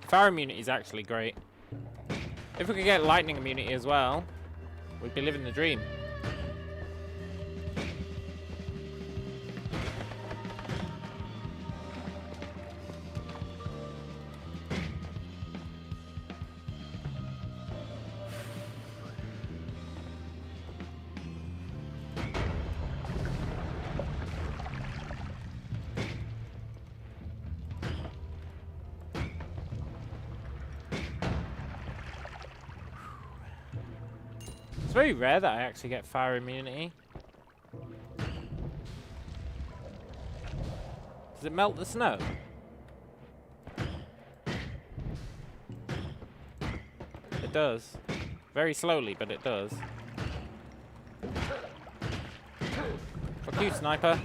Fire immunity is actually great. If we could get lightning immunity as well, we'd be living the dream. very rare that I actually get fire immunity. Does it melt the snow? It does. Very slowly, but it does. Fuck you, sniper.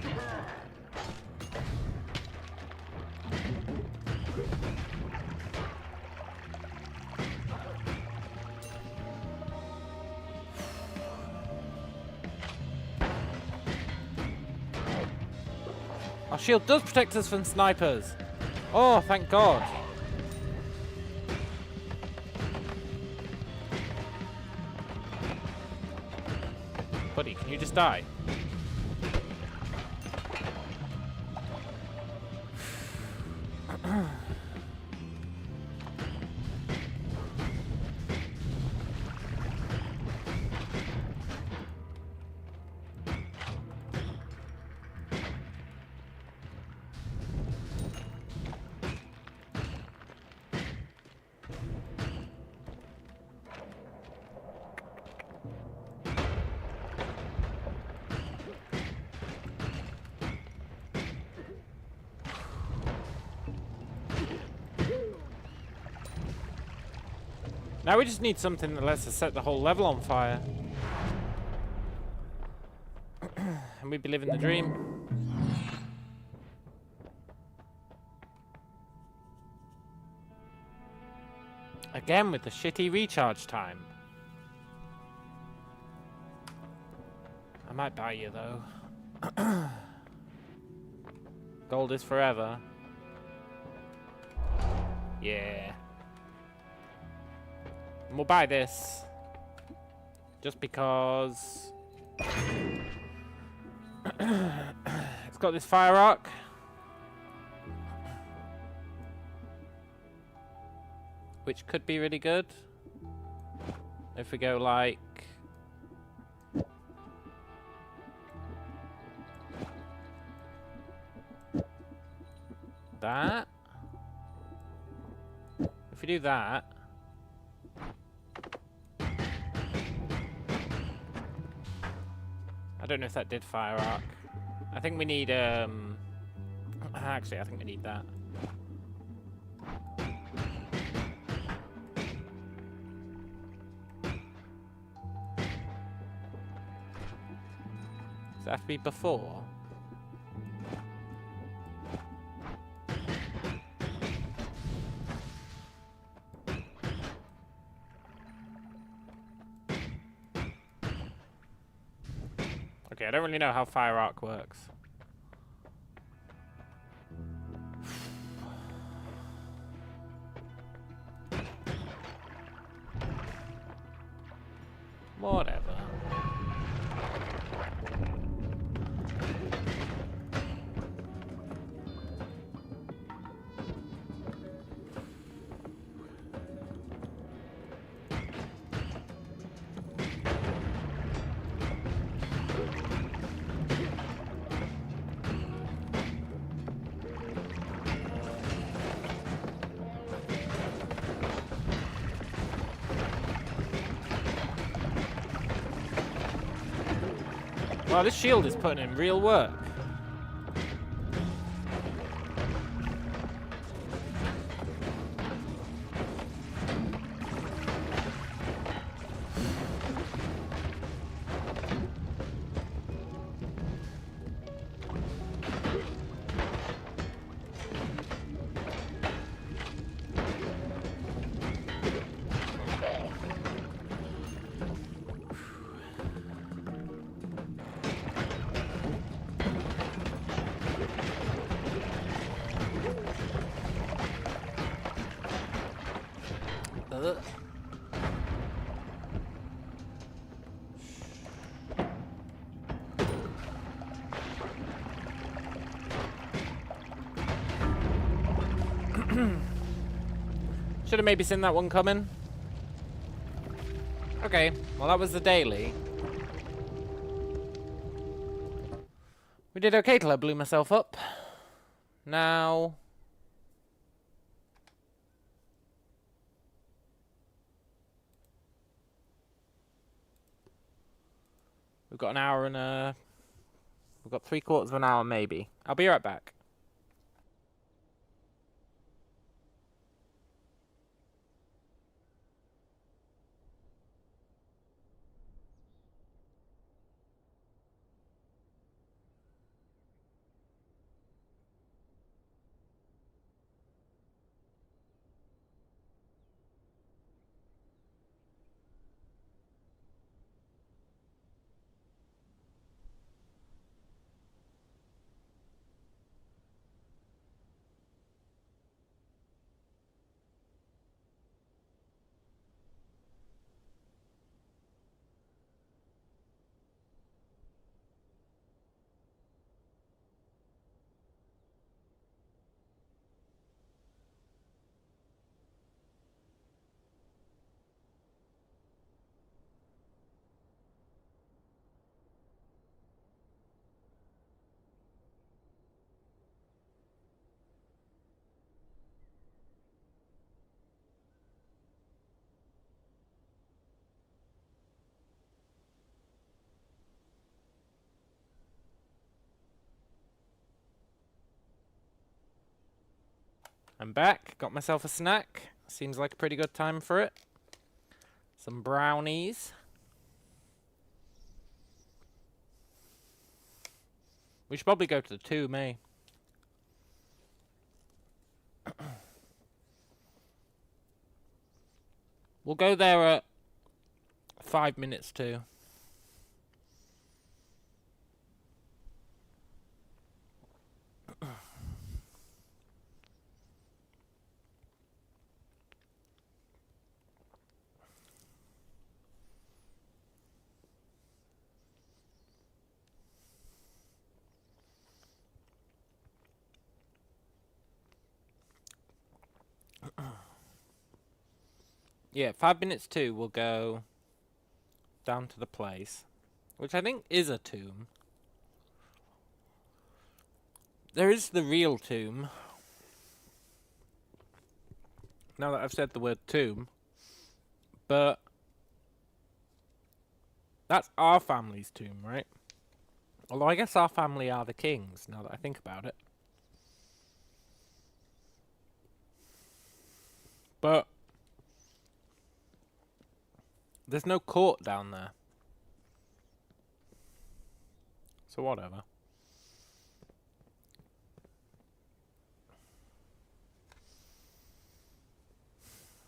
Our shield does protect us from snipers. Oh, thank God. Buddy, can you just die? Now we just need something that lets us set the whole level on fire. And we'd be living the dream. Again with the shitty recharge time. I might buy you though. Gold is forever. Yeah. And we'll buy this. Just because... it's got this fire arc. Which could be really good. If we go like... that. If we do that... I don't know if that did fire arc. I think we need, actually, I think we need that. Does that have to be before? Okay, I don't really know how fire arc works. Whatever. Wow, this shield is putting in real work. Should have maybe seen that one coming. Okay, well that was the daily. We did okay till I blew myself up. Now... We've got an hour and we've got 3/4 of an hour maybe. I'll be right back. I'm back. Got myself a snack. Seems like a pretty good time for it. Some brownies. We should probably go to the tomb, eh? We'll go there at 5 minutes to. Yeah, 5 minutes to, we'll go down to the place, which I think is a tomb. There is the real tomb. Now that I've said the word tomb. But that's our family's tomb, right? Although I guess our family are the kings, now that I think about it. But there's no court down there. So whatever.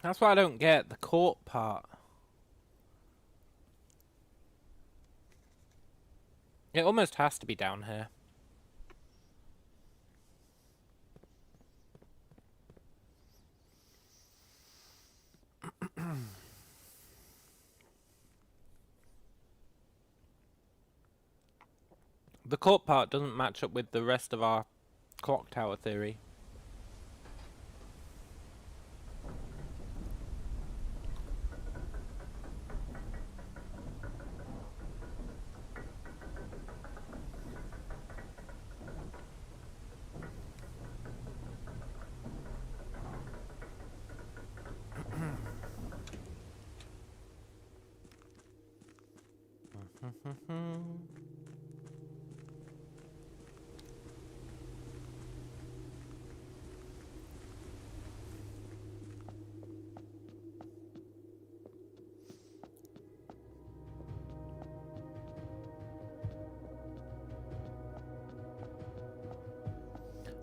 That's why I don't get the court part. It almost has to be down here. The court part doesn't match up with the rest of our clock tower theory.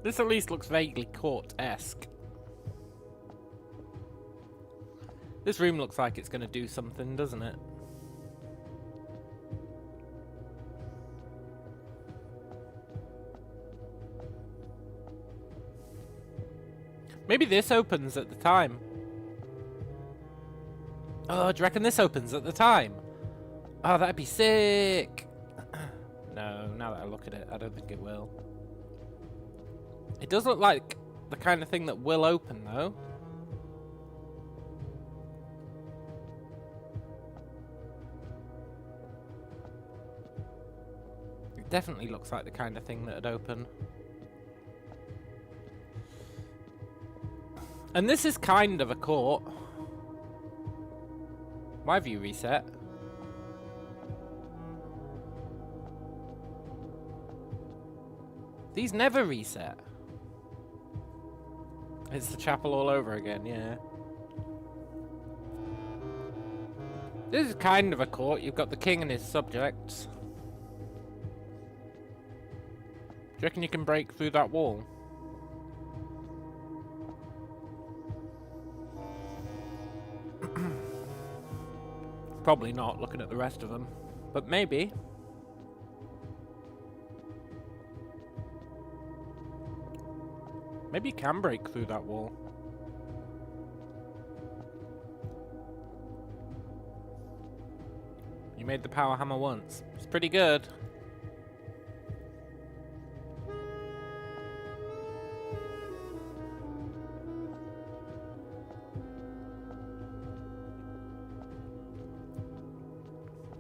This at least looks vaguely court-esque. This room looks like it's going to do something, doesn't it? Maybe this opens at the time. Oh, do you reckon this opens at the time? Oh, that'd be sick. No, now that I look at it, I don't think it will. It does look like the kind of thing that will open, though. It definitely looks like the kind of thing that'd open. And this is kind of a court. Why have you reset? These never reset. It's the chapel all over again, yeah. This is kind of a court. You've got the king and his subjects. Do you reckon you can break through that wall? Probably not, looking at the rest of them. But maybe. Maybe you can break through that wall. You made the power hammer once. It's pretty good.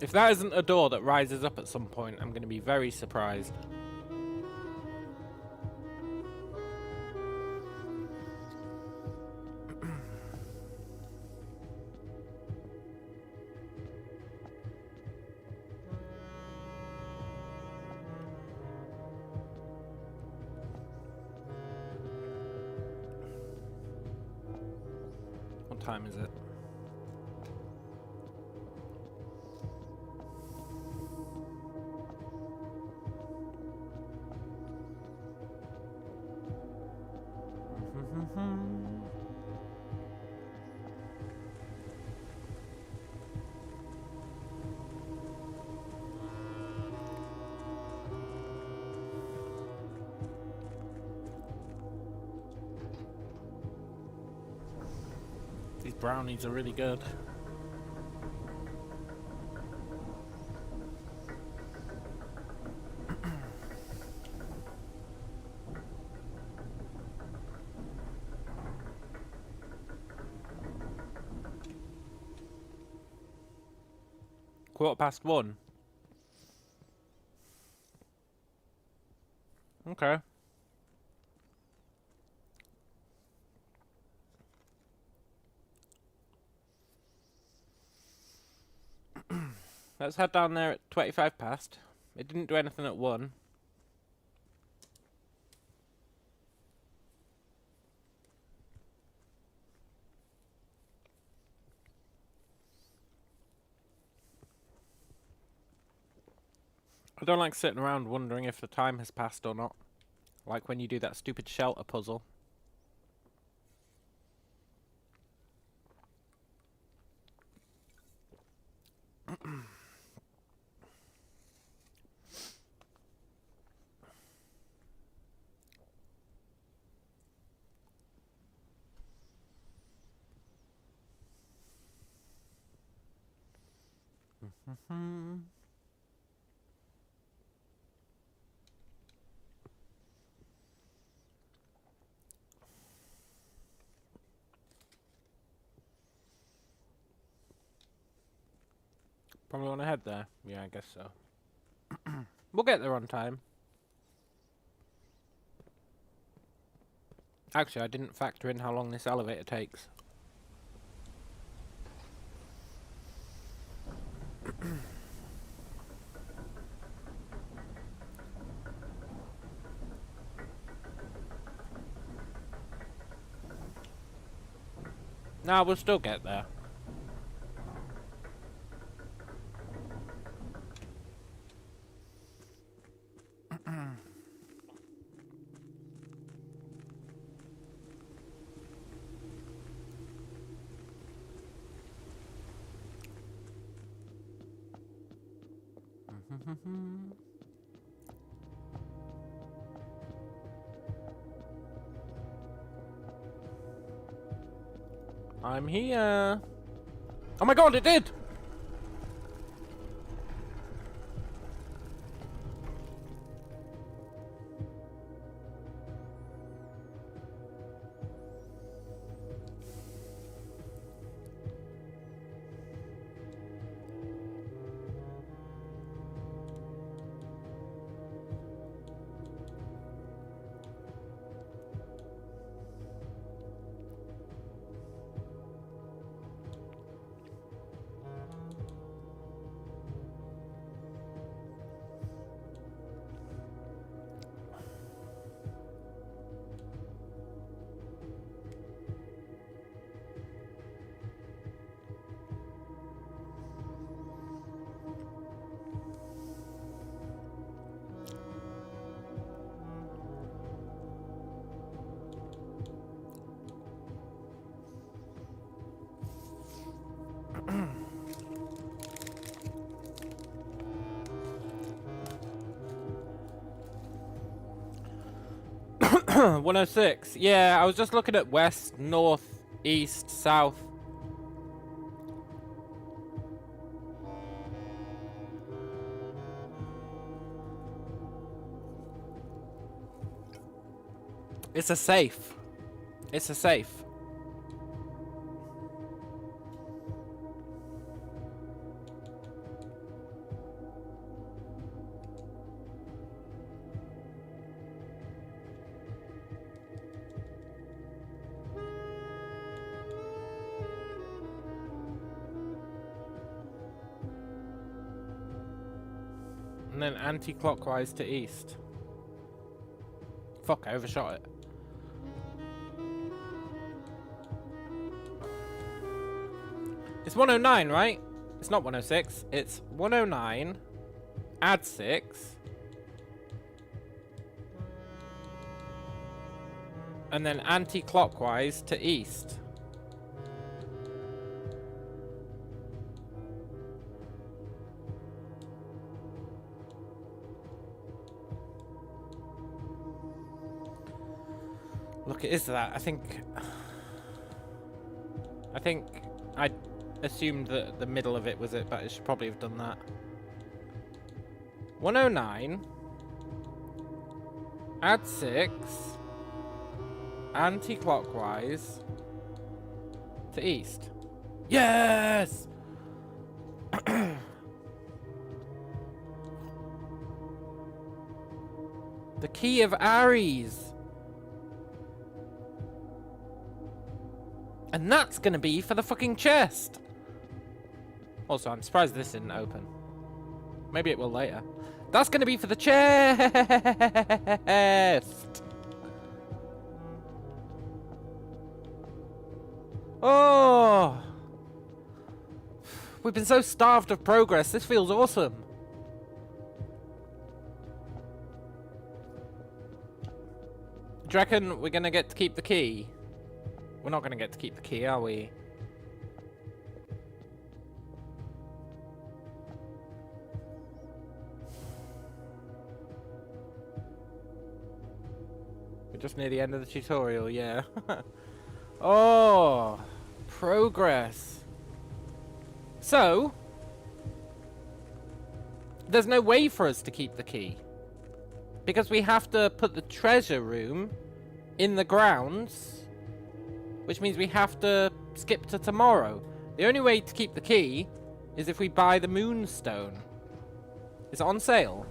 If that isn't a door that rises up at some point, I'm going to be very surprised. What time is it? These brownies are really good. (1:15). Okay. Let's head down there at 25 past. It didn't do anything at 1. I don't like sitting around wondering if the time has passed or not. Like when you do that stupid shelter puzzle. Probably want to head there. Yeah, I guess so. We'll get there on time. Actually, I didn't factor in how long this elevator takes. Nah, we'll still get there. I'm here. Oh my god, it did! 106. Yeah, I was just looking at west, north, east, south. It's a safe. It's a safe. And then anti-clockwise to east. Fuck, I overshot it. It's 109, right? It's not 106. It's 109. Add 6. And then anti-clockwise to east. Look, it is that. I think I assumed that the middle of it was it, but I should probably have done that. 109. Add 6. Anti-clockwise to east. Yes! The key of Ares. And that's gonna be for the fucking chest. Also, I'm surprised this didn't open. Maybe it will later. That's gonna be for the chest. Oh, we've been so starved of progress. This feels awesome. Do you reckon we're gonna get to keep the key? We're not gonna get to keep the key, are we? We're just near the end of the tutorial, yeah. Oh, progress. So, there's no way for us to keep the key. Because we have to put the treasure room in the grounds, which means we have to skip to tomorrow. The only way to keep the key is if we buy the moonstone. Is it on sale?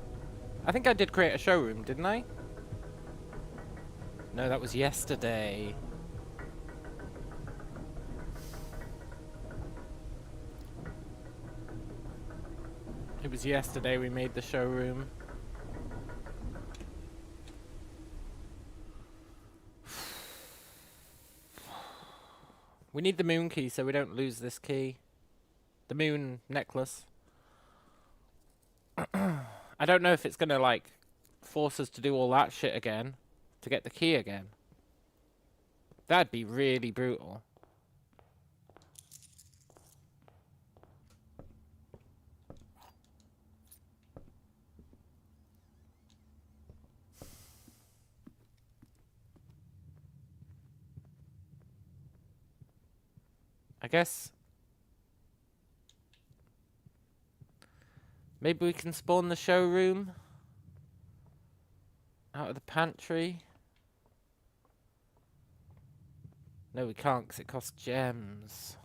I think I did create a showroom, didn't I? No, that was yesterday. It was yesterday we made the showroom. We need the moon key so we don't lose this key. The moon necklace. I don't know if it's gonna, like, force us to do all that shit again to get the key again. That'd be really brutal. I guess maybe we can spawn the showroom out of the pantry. No, we can't because it costs gems.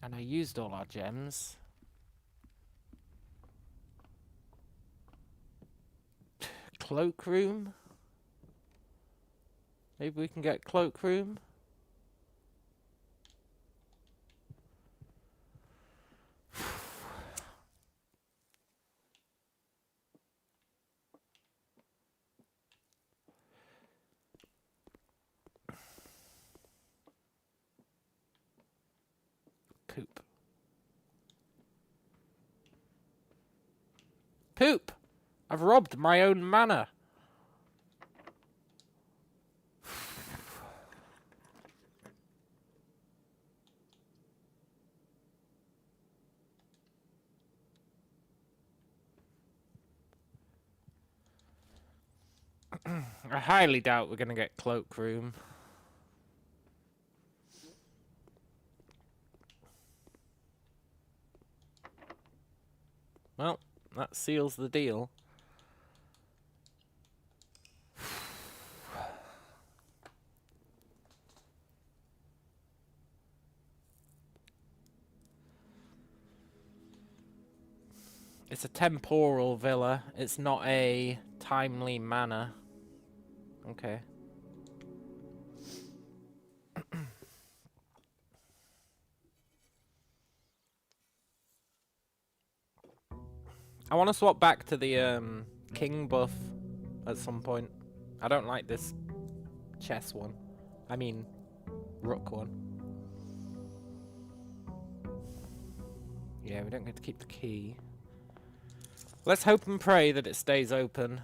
And I used all our gems. Cloakroom? Maybe we can get cloakroom? Poop. Poop! I've robbed my own manor. I highly doubt we're going to get cloakroom. Well, that seals the deal. It's a temporal villa. It's not a timely manor. Okay. I want to swap back to the king buff at some point. I don't like this chess one. I mean, rook one. Yeah, we don't get to keep the key. Let's hope and pray that it stays open.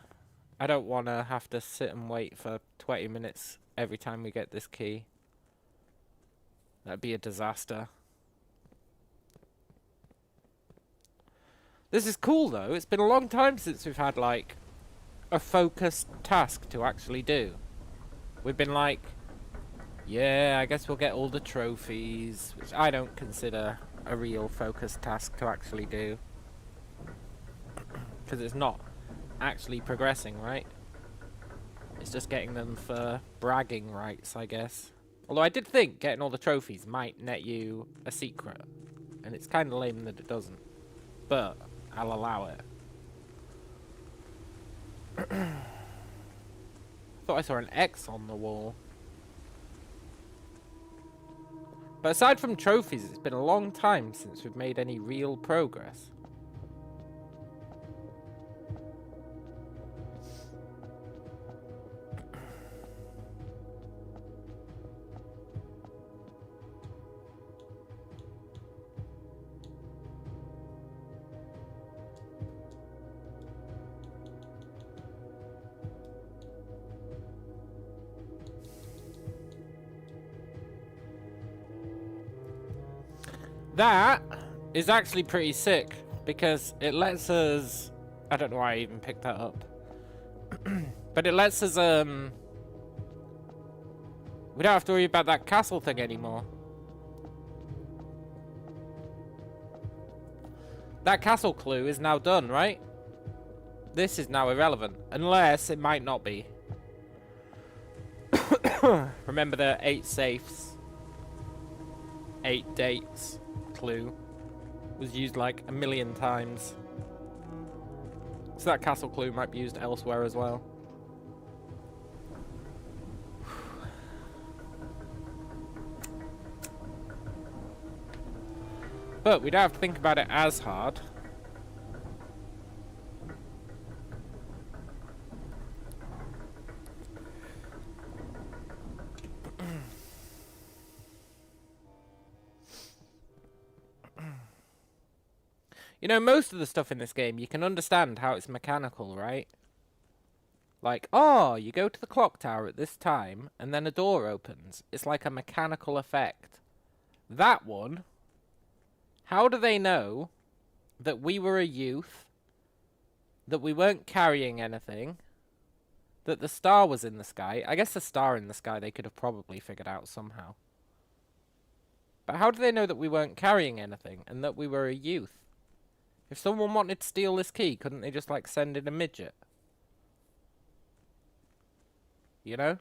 I don't want to have to sit and wait for 20 minutes every time we get this key. That'd be a disaster. This is cool though. It's been a long time since we've had like a focused task to actually do. We've been like, yeah, I guess we'll get all the trophies, which I don't consider a real focused task to actually do. Because it's not actually progressing, right? It's just getting them for bragging rights, I guess. Although I did think getting all the trophies might net you a secret. And it's kind of lame that it doesn't. But I'll allow it. Thought I saw an X on the wall. But aside from trophies, it's been a long time since we've made any real progress. That is actually pretty sick because it lets us... I don't know why I even picked that up. But it lets us, we don't have to worry about that castle thing anymore. That castle clue is now done, right? This is now irrelevant. Unless it might not be. Remember the 8 safes, 8 dates clue was used like a million times. So that castle clue might be used elsewhere as well. But we don't have to think about it as hard. You know, most of the stuff in this game, you can understand how it's mechanical, right? Like, oh, you go to the clock tower at this time, and then a door opens. It's like a mechanical effect. That one, how do they know that we were a youth, that we weren't carrying anything, that the star was in the sky? I guess the star in the sky they could have probably figured out somehow. But how do they know that we weren't carrying anything, and that we were a youth? If someone wanted to steal this key, couldn't they just, like, send in a midget? You know?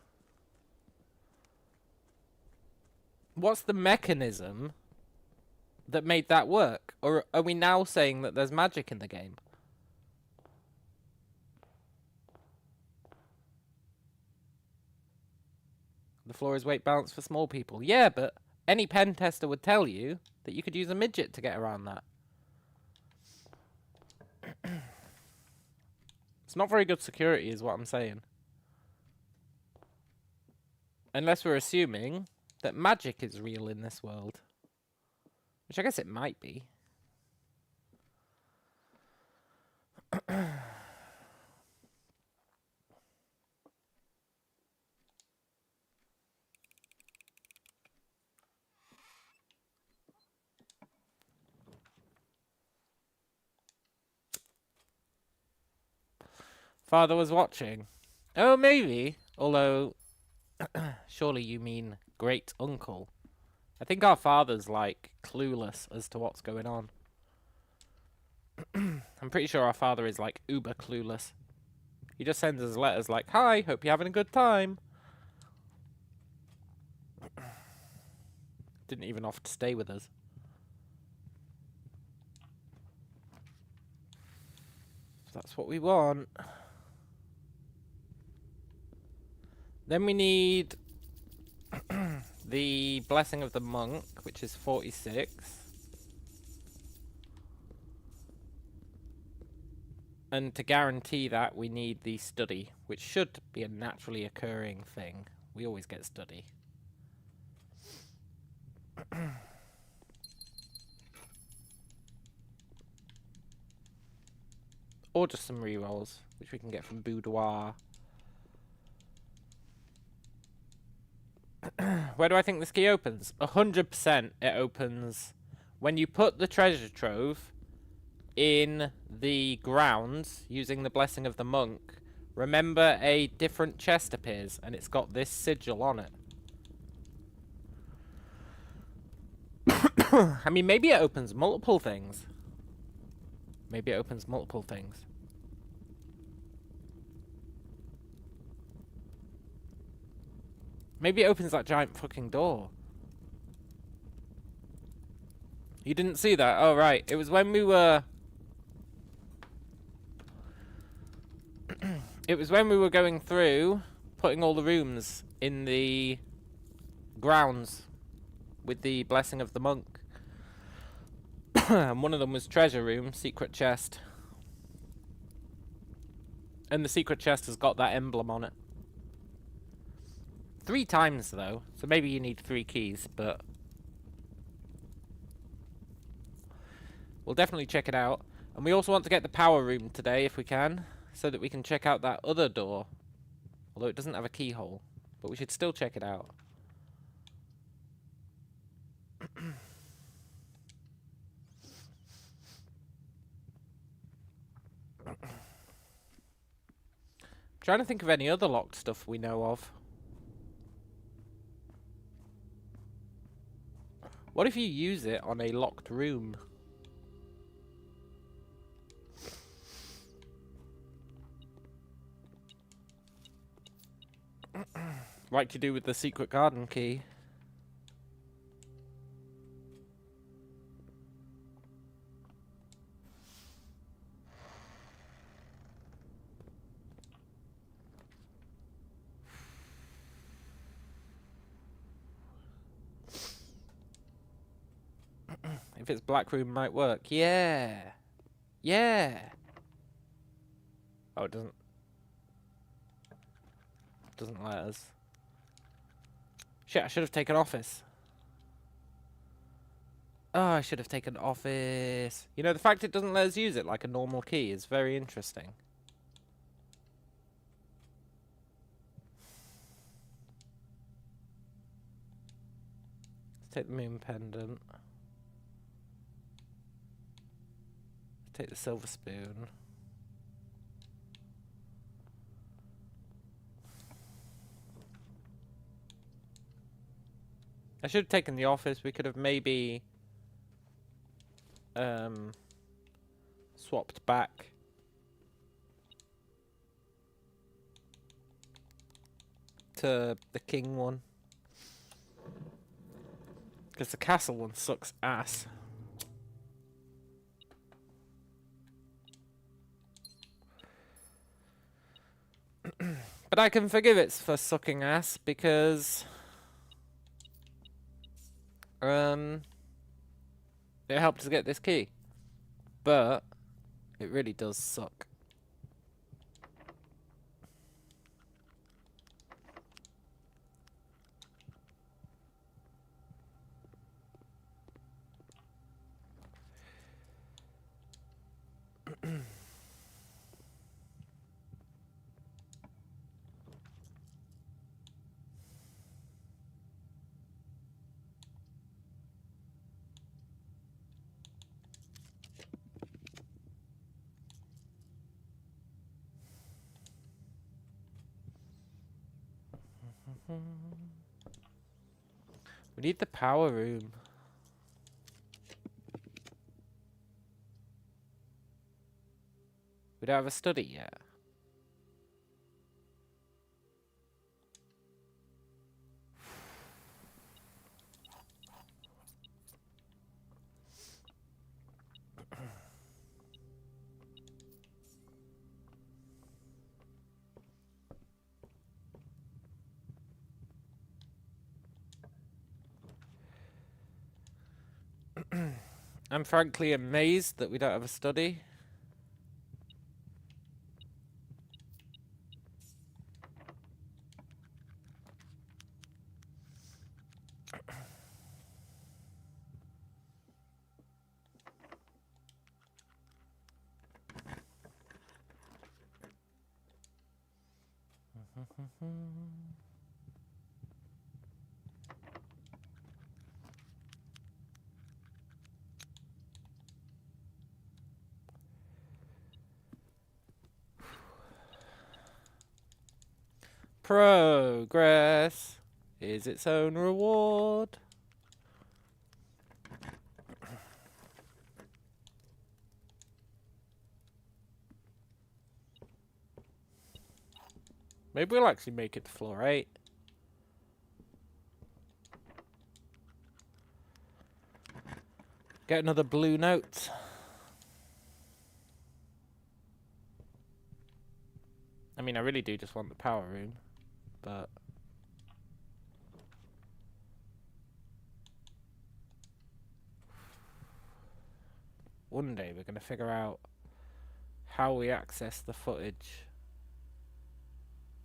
What's the mechanism that made that work? Or are we now saying that there's magic in the game? The floor is weight balanced for small people. Yeah, but any pen tester would tell you that you could use a midget to get around that. It's not very good security is what I'm saying. Unless we're assuming that magic is real in this world. Which I guess it might be. Father was watching. Oh, maybe. Although, surely you mean great uncle. I think our father's, like, clueless as to what's going on. I'm pretty sure our father is, like, uber clueless. He just sends us letters like, "Hi, hope you're having a good time." Didn't even offer to stay with us. That's what we want. Then we need the Blessing of the Monk, which is 46. And to guarantee that, we need the study, which should be a naturally occurring thing. We always get study. Or just some rerolls, which we can get from Boudoir. Where do I think this key opens? 100% it opens when you put the treasure trove in the grounds using the Blessing of the Monk. Remember, a different chest appears, and it's got this sigil on it. I mean, maybe it opens multiple things. Maybe it opens multiple things. Maybe it opens that giant fucking door. You didn't see that? Oh, right. It was when we were... It was when we were going through, putting all the rooms in the grounds with the Blessing of the Monk. And one of them was treasure room, secret chest. And the secret chest has got that emblem on it. 3 times, though. So maybe you need 3 keys, but... we'll definitely check it out. And we also want to get the power room today, if we can, so that we can check out that other door. Although it doesn't have a keyhole. But we should still check it out. Trying to think of any other locked stuff we know of. What if you use it on a locked room? Like you do with the secret garden key. If it's black room, might work. Yeah. Yeah. Oh, it doesn't. Doesn't let us. Shit, I should have taken office. Oh, I should have taken office. You know, the fact it doesn't let us use it like a normal key is very interesting. Let's take the moon pendant. Let's take the silver spoon. I should have taken the office. We could have maybe swapped back. To the king one. Because the castle one sucks ass. But I can forgive it for sucking ass because it helped us get this key. But it really does suck. We need the power room. We don't have a study yet. I'm frankly amazed that we don't have a study. Progress is its own reward. Maybe we'll actually make it to floor 8. Get another blue note. I mean, I really do just want the power room, but... one day we're going to figure out how we access the footage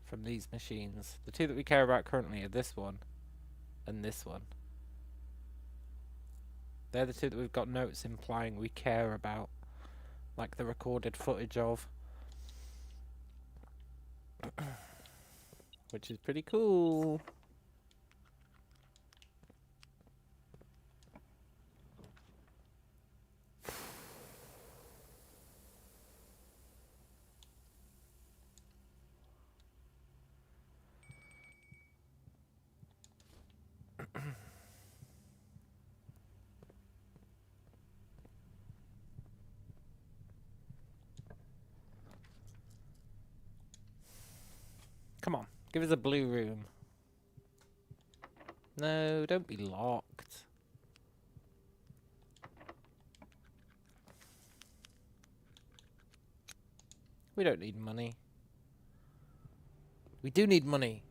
from these machines. The two that we care about currently are this one and this one. They're the two that we've got notes implying we care about, like the recorded footage of. Which is pretty cool. Come on, give us a blue room. No, don't be locked. We don't need money. We do need money.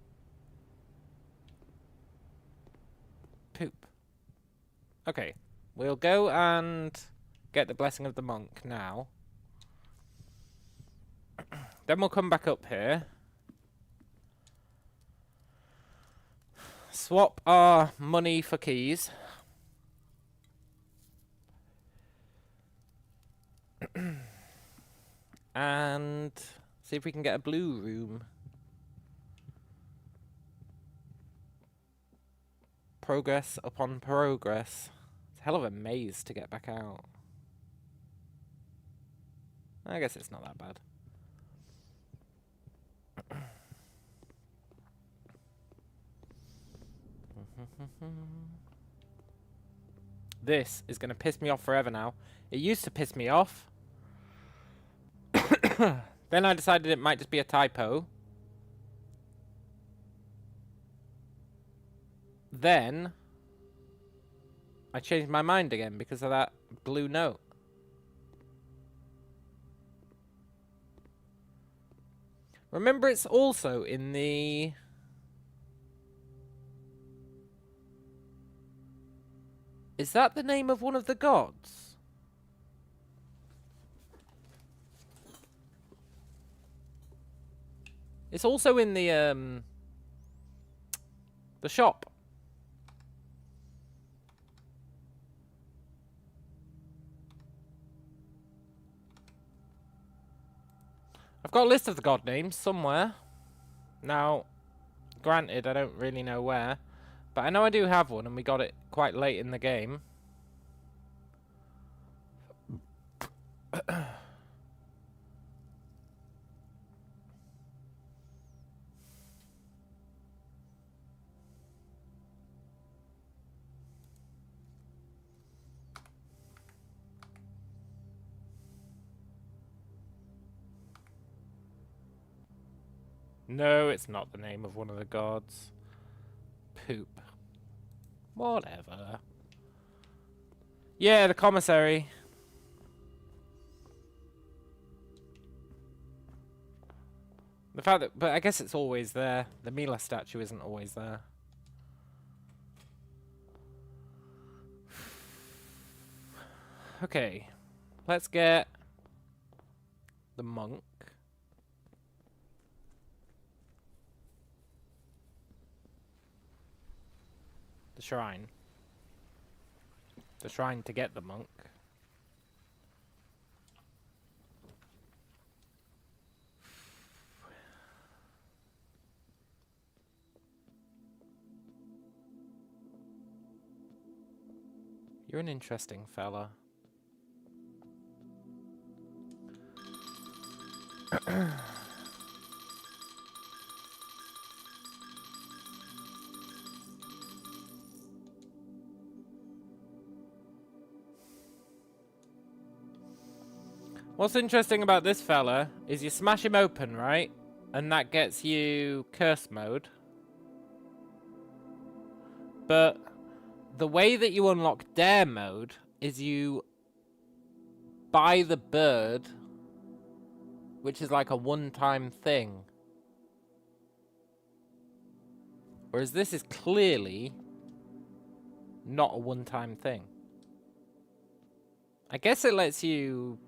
Poop. Okay, we'll go and get the blessing of the monk now. Then we'll come back up here. Swap our money for keys. And see if we can get a blue room. Progress upon progress. It's a hell of a maze to get back out. I guess it's not that bad. This is going to piss me off forever now. It used to piss me off. Then I decided it might just be a typo. Then I changed my mind again because of that blue note. Remember, it's also in the... Is that the name of one of the gods? It's also in the shop. I've got a list of the god names somewhere. Now, granted, I don't really know where, but I know I do have one, and we got it quite late in the game. No, it's not the name of one of the gods. Poop. Whatever. Yeah, the commissary. The fact that, but I guess it's always there. The Mila statue isn't always there. Okay, let's get the monk. The shrine. The shrine to get the monk. You're an interesting fella. What's interesting about this fella is you smash him open, right? And that gets you curse mode. But the way that you unlock dare mode is you buy the bird, which is like a one-time thing. Whereas this is clearly not a one-time thing. I guess it lets you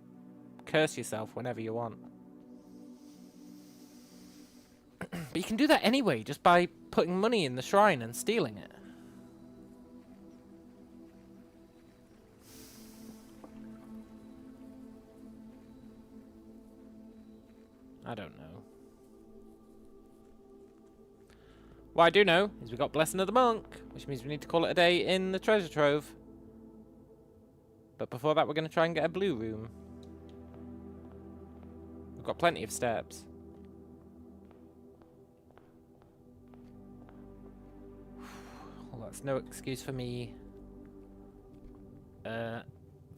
curse yourself whenever you want. But you can do that anyway, just by putting money in the shrine and stealing it. I don't know. What I do know is we got Blessing of the Monk, which means we need to call it a day in the treasure trove. But before that, we're going to try and get a blue room. We've got plenty of steps. Well, that's no excuse for me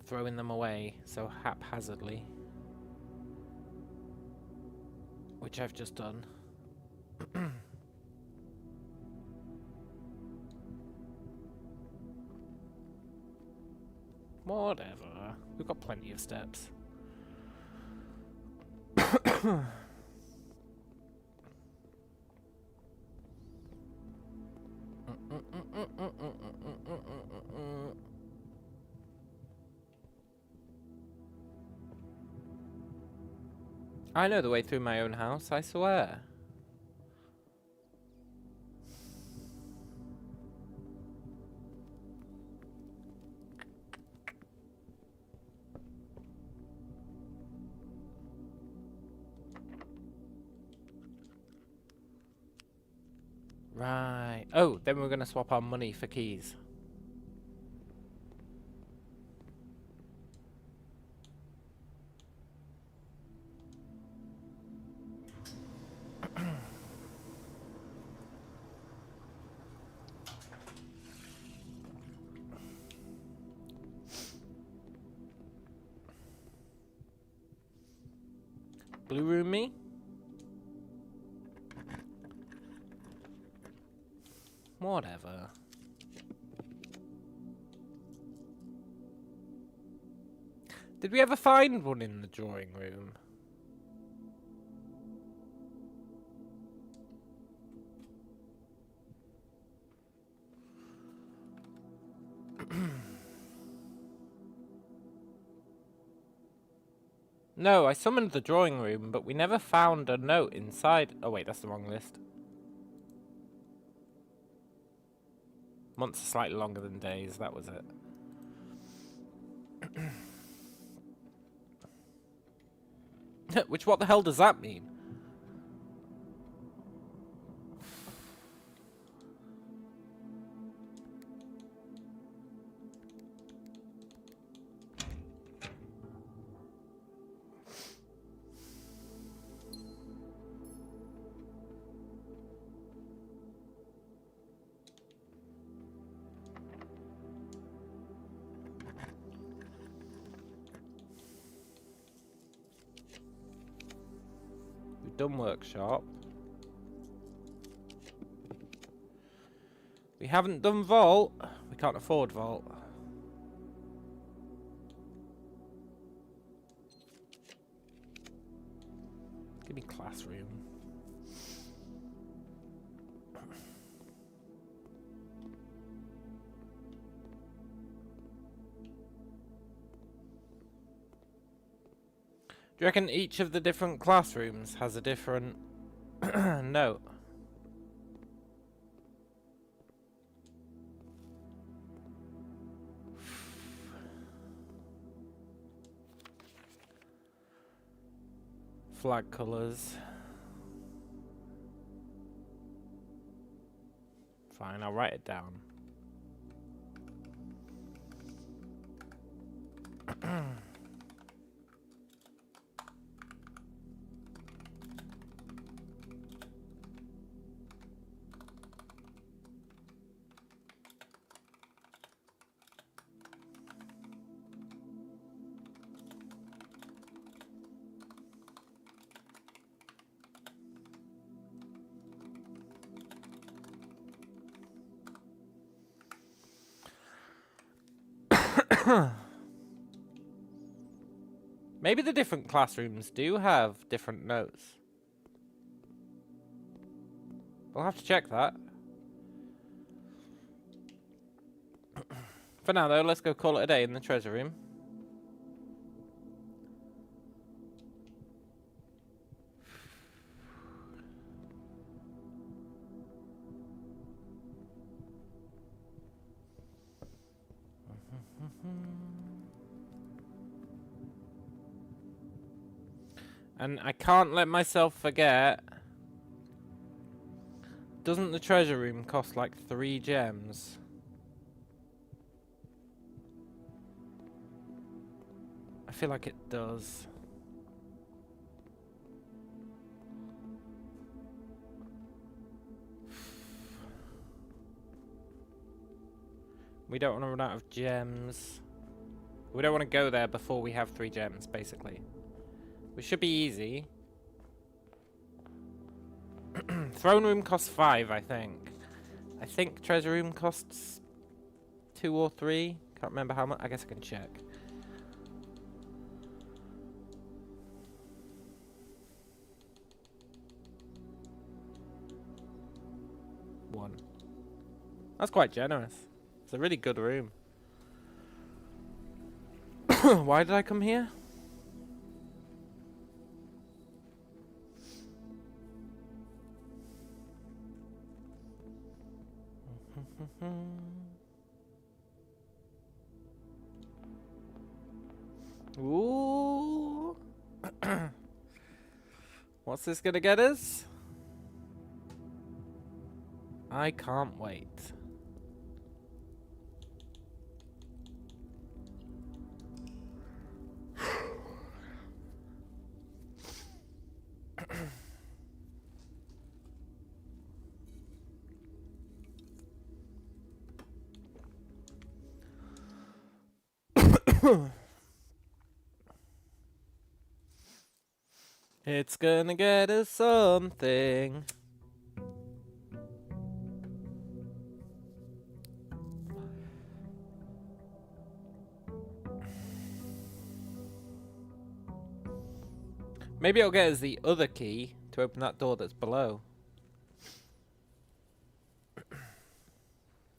throwing them away so haphazardly. Which I've just done. Whatever. We've got plenty of steps. I know the way through my own house, I swear. Right. Oh, then we're going to swap our money for keys. Blue room me? Whatever. Did we ever find one in the drawing room? No, I summoned the drawing room, but we never found a note inside. Oh wait, that's the wrong list. Months are slightly longer than days, that was it. Which, what the hell does that mean? We've done workshop. We haven't done vault. We can't afford vault. Give me classroom. Do you reckon each of the different classrooms has a different note? Flag colours. Fine, I'll write it down. Maybe the different classrooms do have different notes. We'll have to check that. For now, though, let's go call it a day in the treasure room. And I can't let myself forget. Doesn't the treasure room cost like 3 gems? I feel like it does. We don't want to run out of gems. We don't want to go there before we have 3 gems, basically. Which should be easy. Throne room costs 5, I think. I think treasure room costs 2 or 3. Can't remember how much. I guess I can check. One. That's quite generous. It's a really good room. Why did I come here? Ooh. What's this gonna get us? I can't wait. It's gonna get us something. Maybe it'll get us the other key to open that door that's below.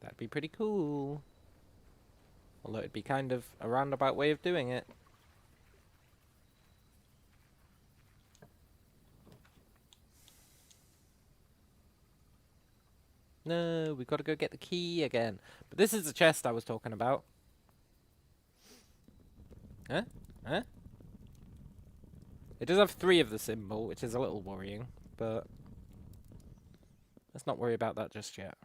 That'd be pretty cool. Although it'd be kind of a roundabout way of doing it. No, we've got to go get the key again. But this is the chest I was talking about. Huh? Huh? It does have 3 of the symbol, which is a little worrying, but let's not worry about that just yet.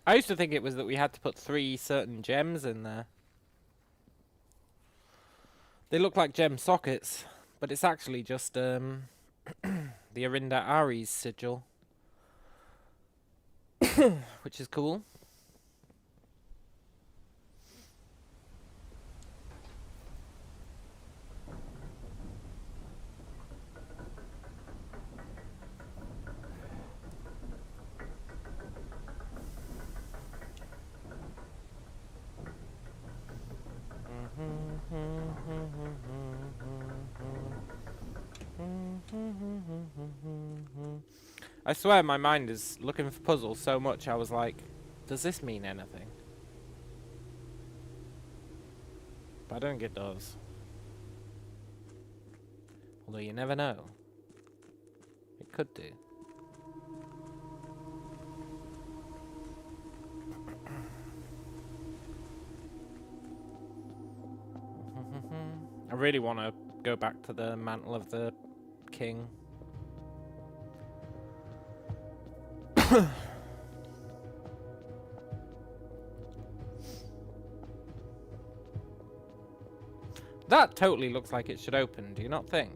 I used to think it was that we had to put 3 certain gems in there. They look like gem sockets, but it's actually just the Arinda Ari's sigil, which is cool. I swear my mind is looking for puzzles so much I was like, does this mean anything? But I don't think it does. Although you never know. It could do. I really want to go back to the mantle of the king. That totally looks like it should open, do you not think?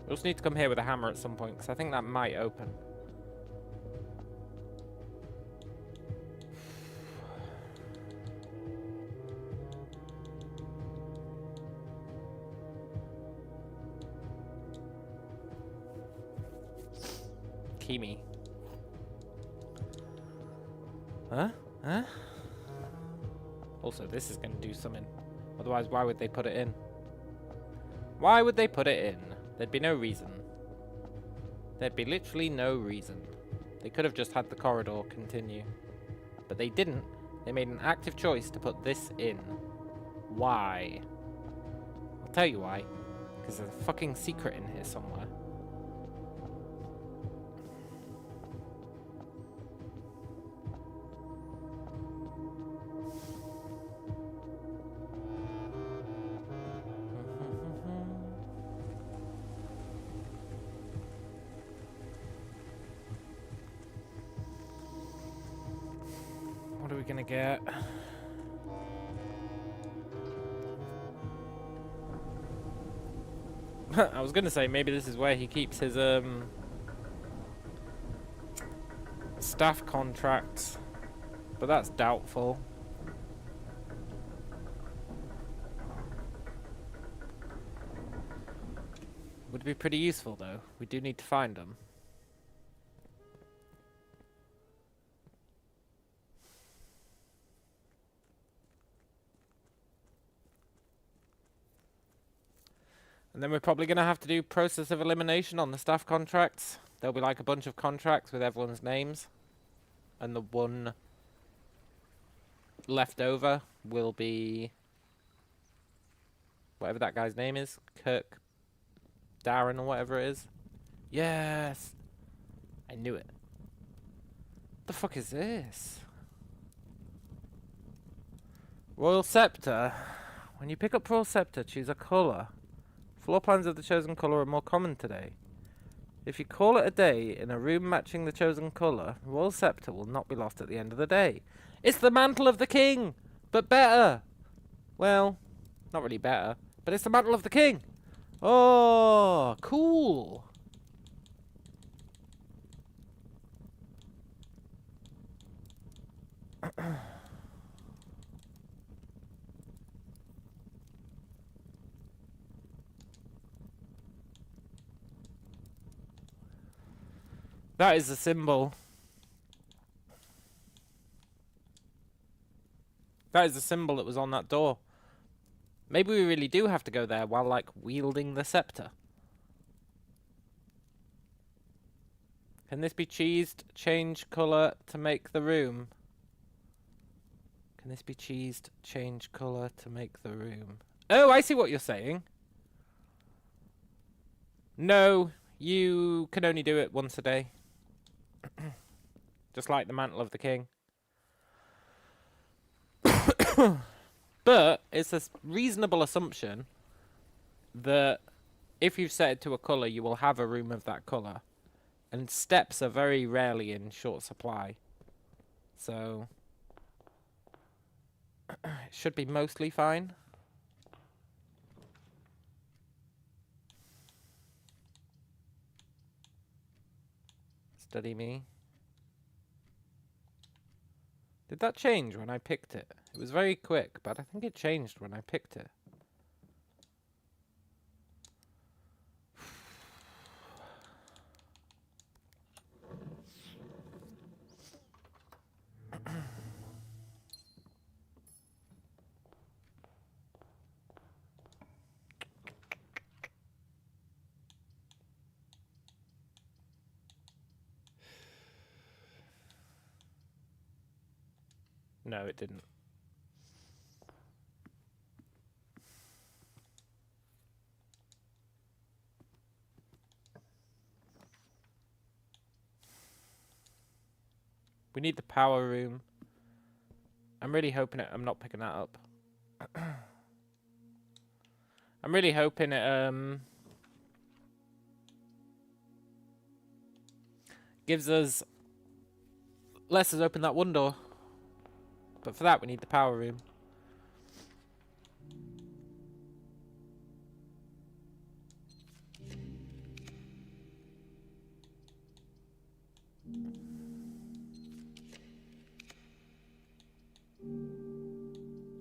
We'll just need to come here with a hammer at some point, because I think that might open. Kimi. Huh? Huh? Also, this is going to do something. Otherwise, why would they put it in? Why would they put it in? There'd be no reason. There'd be literally no reason. They could have just had the corridor continue. But they didn't. They made an active choice to put this in. Why? I'll tell you why. Because there's a fucking secret in here somewhere. What are we gonna get? I was gonna say maybe this is where he keeps his staff contracts, but that's doubtful. Would be pretty useful though. We do need to find them. And then we're probably going to have to do process of elimination on the staff contracts. There'll be like a bunch of contracts with everyone's names. And the one left over will be whatever that guy's name is. Kirk Darren or whatever it is. Yes! I knew it. What the fuck is this? Royal Scepter. When you pick up Royal Scepter, choose a colour. Floor plans of the chosen colour are more common today. If you call it a day in a room matching the chosen colour, Royal Scepter will not be lost at the end of the day. It's the mantle of the king! But better! Well, not really better, but it's the mantle of the king! Oh, cool! That is the symbol. That is the symbol that was on that door. Maybe we really do have to go there while, like, wielding the scepter. Can this be cheesed? Change colour to make the room. Can this be cheesed? Change colour to make the room. Oh, I see what you're saying. No, you can only do it once a day. Just like the mantle of the king. But it's a reasonable assumption that if you've set it to a colour, you will have a room of that colour. And steps are very rarely in short supply. So it should be mostly fine. Study me. Did that change when I picked it? It was very quick, but I think it changed when I picked it. No, it didn't. We need the power room. I'm really hoping I'm not picking that up. I'm really hoping it gives us lets us open that one door. But for that we need the power room.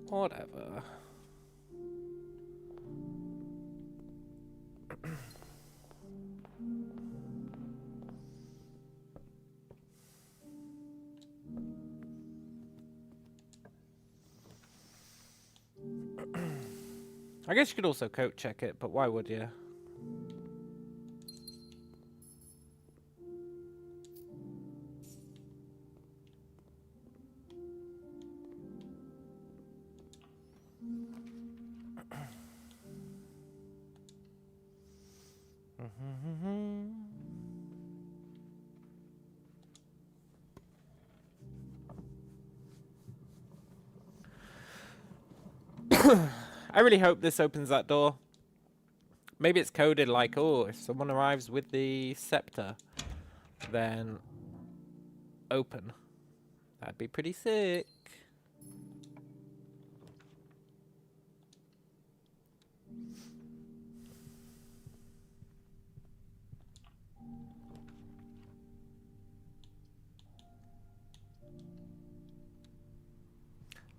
Whatever. I guess you could also code check it, but why would you? I really hope this opens that door. Maybe it's coded like, oh, if someone arrives with the scepter, then open. That'd be pretty sick.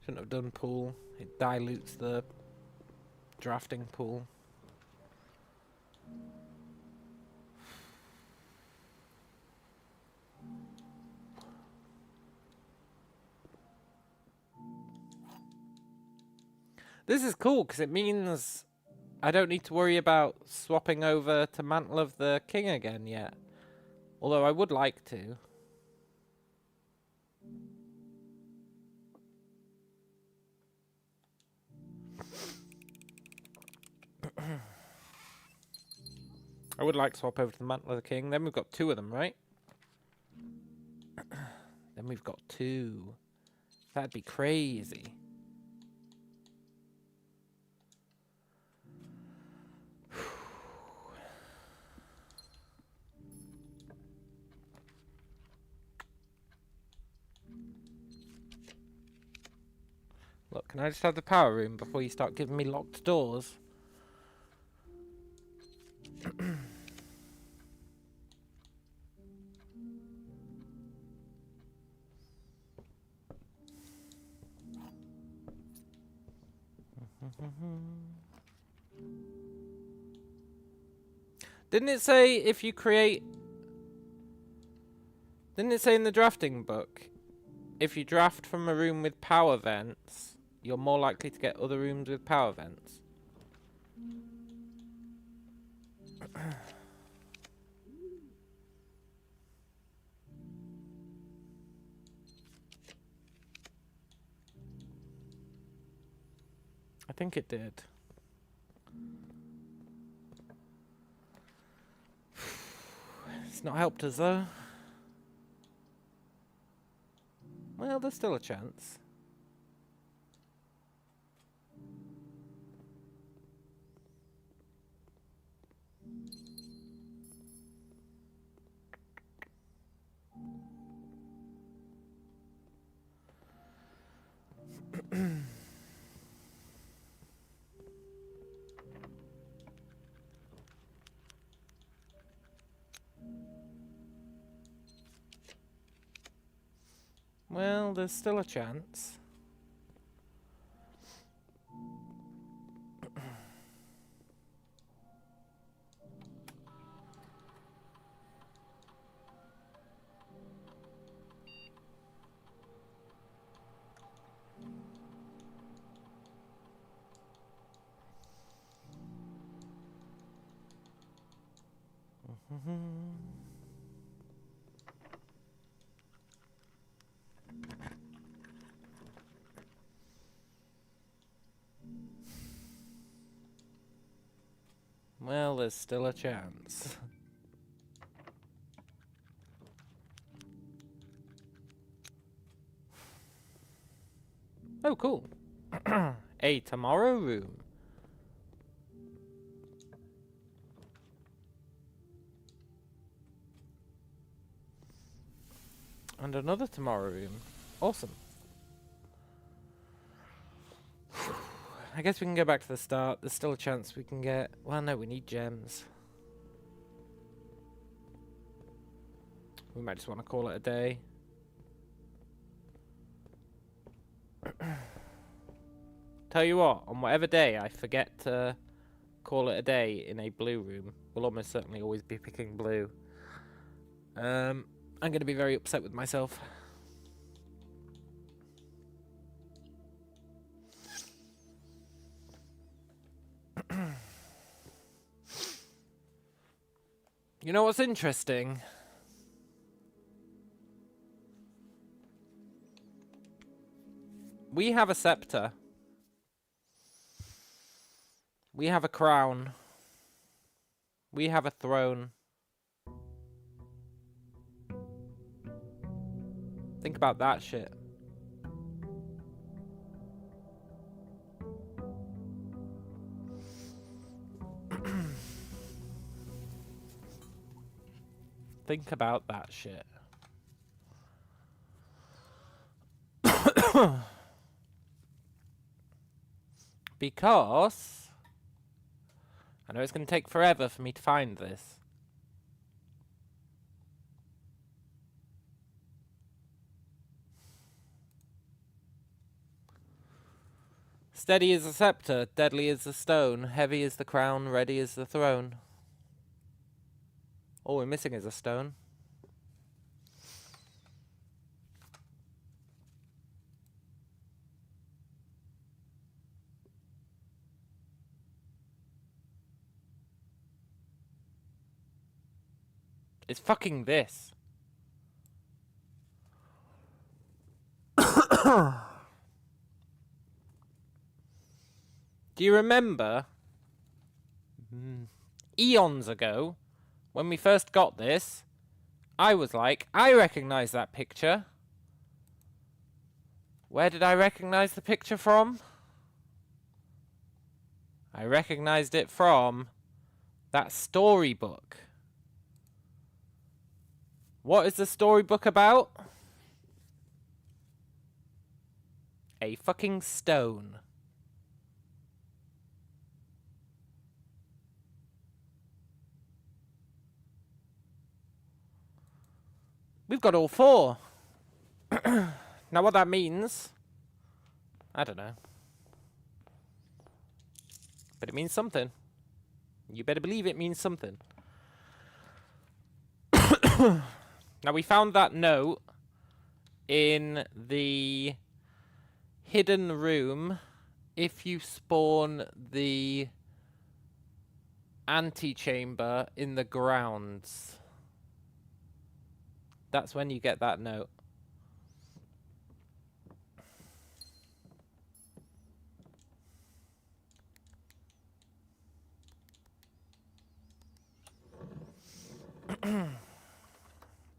Shouldn't have done pool. It dilutes the drafting pool. This is cool because it means I don't need to worry about swapping over to Mantle of the King again yet. Although I would like to. I would like to swap over to the Mantle of the King. Then we've got two of them, right? Then we've got two. That'd be crazy. Look, can I just have the power room before you start giving me locked doors? Didn't it say if you create... Didn't it say in the drafting book, if you draft from a room with power vents, you're more likely to get other rooms with power vents? I think it did. It's not helped us though. Well, there's still a chance. Well, there's still a chance. Well, there's still a chance. Oh, cool. A tomorrow room. And another tomorrow room. Awesome. I guess we can go back to the start. There's still a chance we can get... Well, no, we need gems. We might just want to call it a day. Tell you what, on whatever day I forget to call it a day in a blue room, we'll almost certainly always be picking blue. I'm going to be very upset with myself. You know what's interesting? We have a scepter. We have a crown. We have a throne. Think about that shit. Think about that shit. Because I know it's going to take forever for me to find this. Steady as the scepter, deadly as the stone, heavy as the crown, ready as the throne. All we're missing is a stone. It's fucking this. Do you remember eons ago when we first got this? I was like, I recognize that picture. Where did I recognize the picture from? I recognized it from that storybook. What is the storybook about? A fucking stone. We've got all four. Now what that means, I don't know. But it means something. You better believe it means something. Now we found that note in the hidden room if you spawn the antechamber in the grounds. That's when you get that note.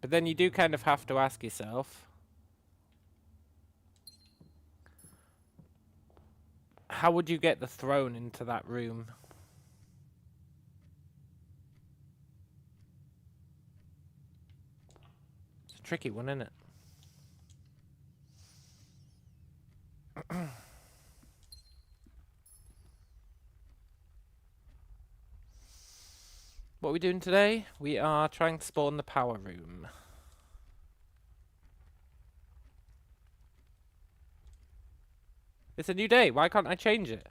But then you do kind of have to ask yourself, how would you get the throne into that room? It's a tricky one, isn't it? What are we doing today? We are trying to spawn the power room. It's a new day. Why can't I change it?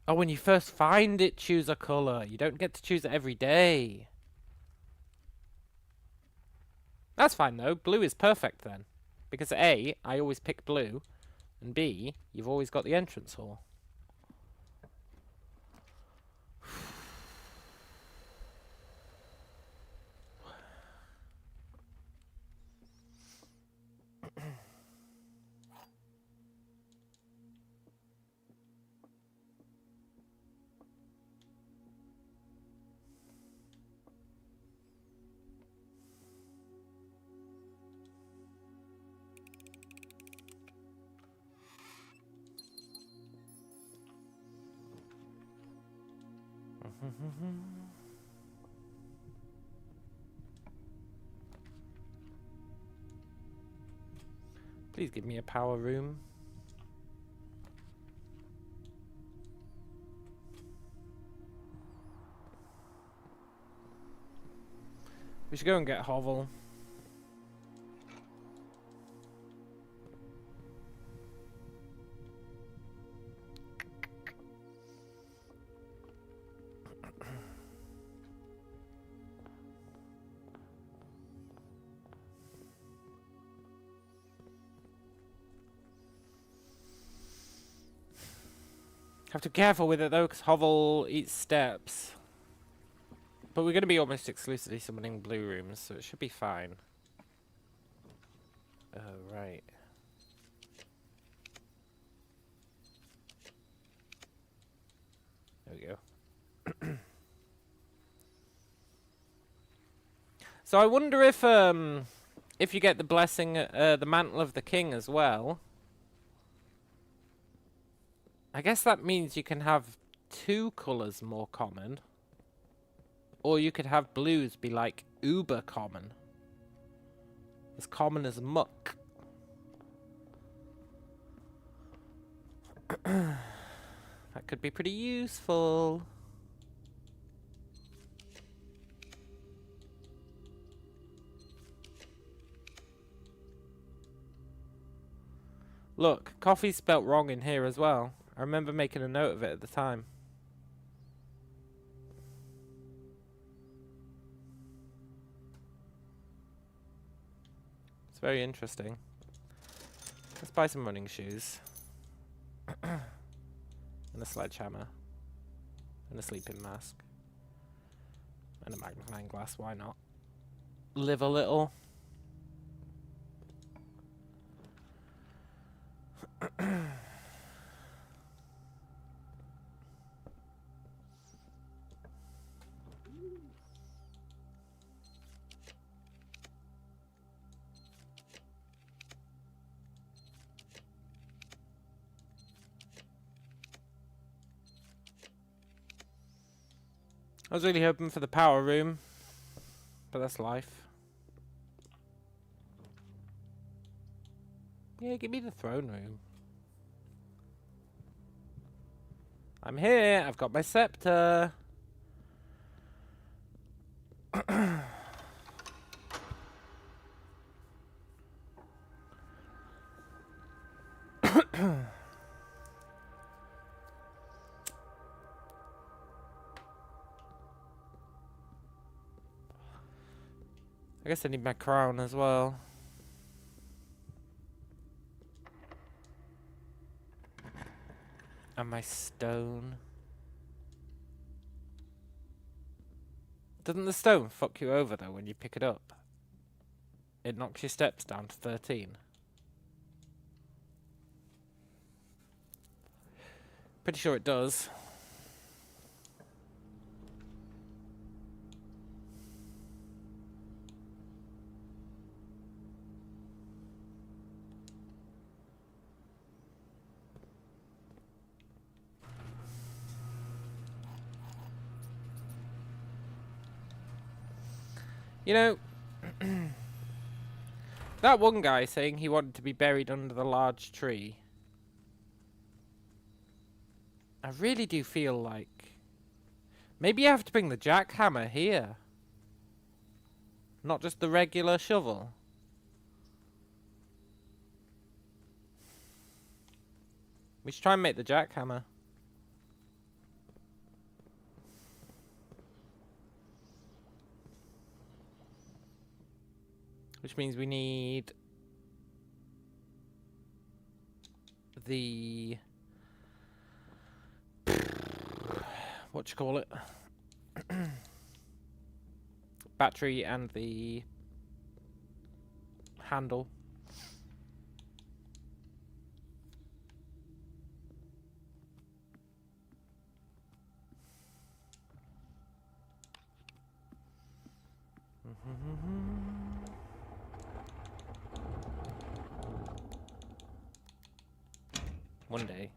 Oh, when you first find it, choose a colour. You don't get to choose it every day. That's fine, though. Blue is perfect, then. Because A, I always pick blue. And B, you've always got the entrance hall. Please give me a power room. We should go and get Hovel. Have to be careful with it though, because Hovel eats steps. But we're going to be almost exclusively summoning blue rooms, so it should be fine. Oh, right. There we go. So I wonder if you get the blessing, the mantle of the king as well. I guess that means you can have 2 colours more common. Or you could have blues be like uber common. As common as muck. That could be pretty useful. Look, coffee's spelt wrong in here as well. I remember making a note of it at the time. It's very interesting. Let's buy some running shoes. And a sledgehammer. And a sleeping mask. And a magnifying glass, why not? Live a little. I was really hoping for the power room, but that's life. Yeah, give me the throne room. I'm here, I've got my scepter. I guess I need my crown as well. And my stone. Doesn't the stone fuck you over though when you pick it up? It knocks your steps down to 13. Pretty sure it does. You know, that one guy saying he wanted to be buried under the large tree. I really do feel like maybe you have to bring the jackhammer here. Not just the regular shovel. We should try and make the jackhammer. Which means we need the what you call it? Battery and the handle. One day.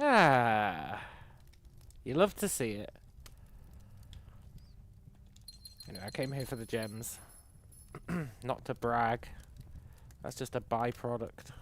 Ah, you love to see it. Anyway, I came here for the gems. Not to brag. That's just a byproduct.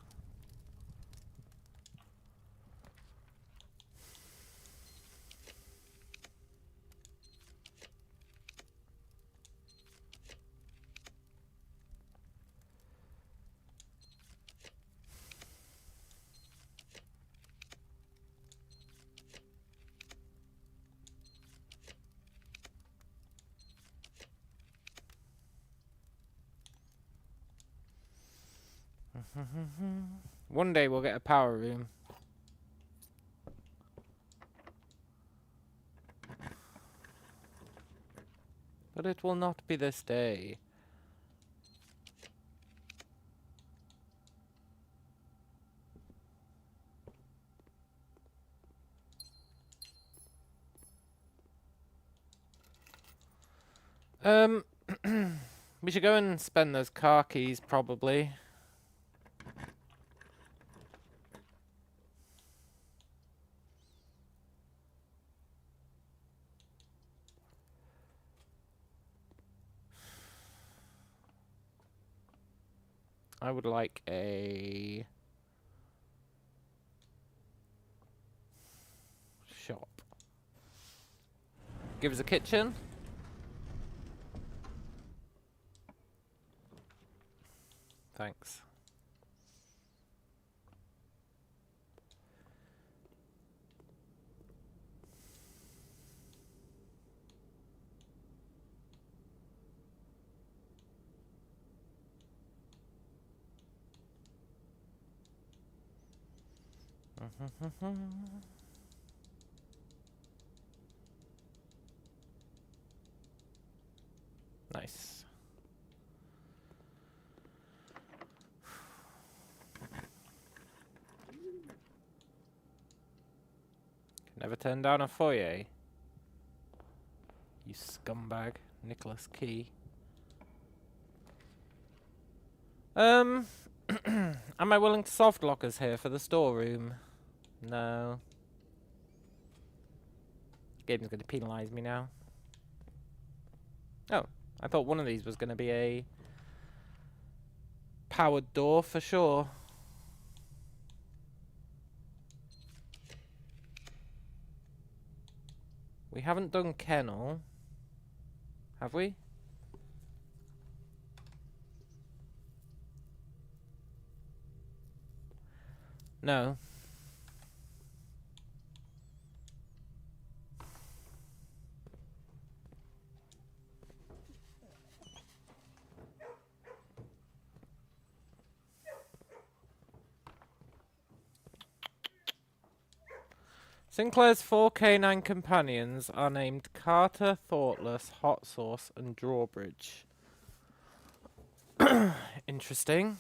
One day we'll get a power room. But it will not be this day. We should go and spend those car keys, probably. I would like a shop. Give us a kitchen. Thanks. Nice. Never turn down a foyer. You scumbag, Nicholas Key. Am I willing to soft lockers here for the storeroom? No. Game's going to penalise me now. Oh, I thought one of these was going to be a powered door for sure. We haven't done kennel, have we? No. Sinclair's 4 canine companions are named Carter, Thoughtless, Hot Sauce, and Drawbridge. Interesting.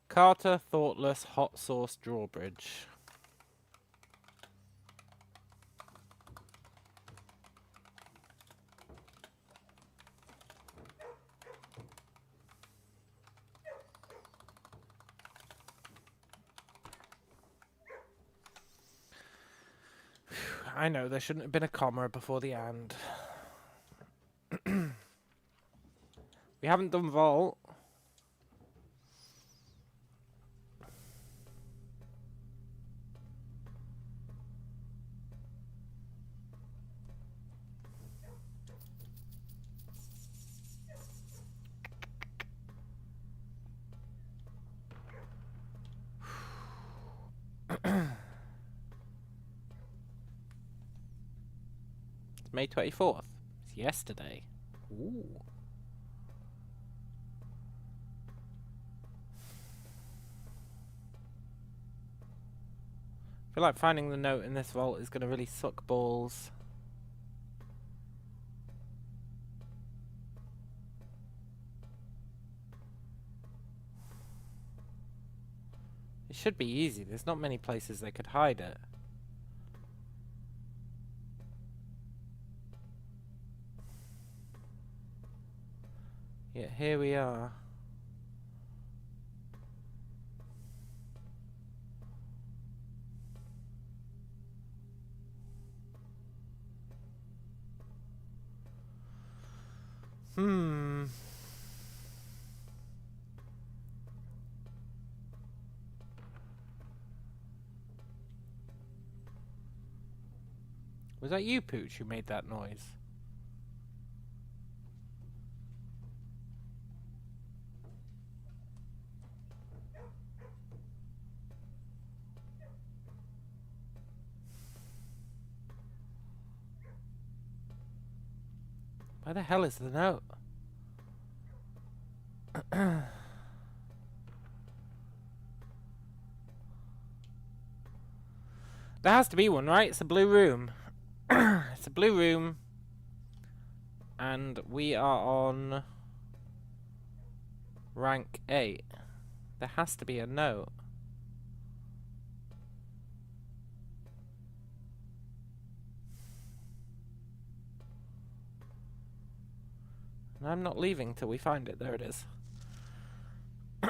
Carter, Thoughtless, Hot Sauce, Drawbridge. I know, there shouldn't have been a comma before the and. We haven't done vault. It's May 24th. It's yesterday. Ooh. I feel like finding the note in this vault is going to really suck balls. It should be easy. There's not many places they could hide it. Yet here we are. Was that you, Pooch, who made that noise? Where the hell is the note? There has to be one, right? It's a blue room. It's a blue room. And we are on rank 8. There has to be a note. And I'm not leaving till we find it. There it is.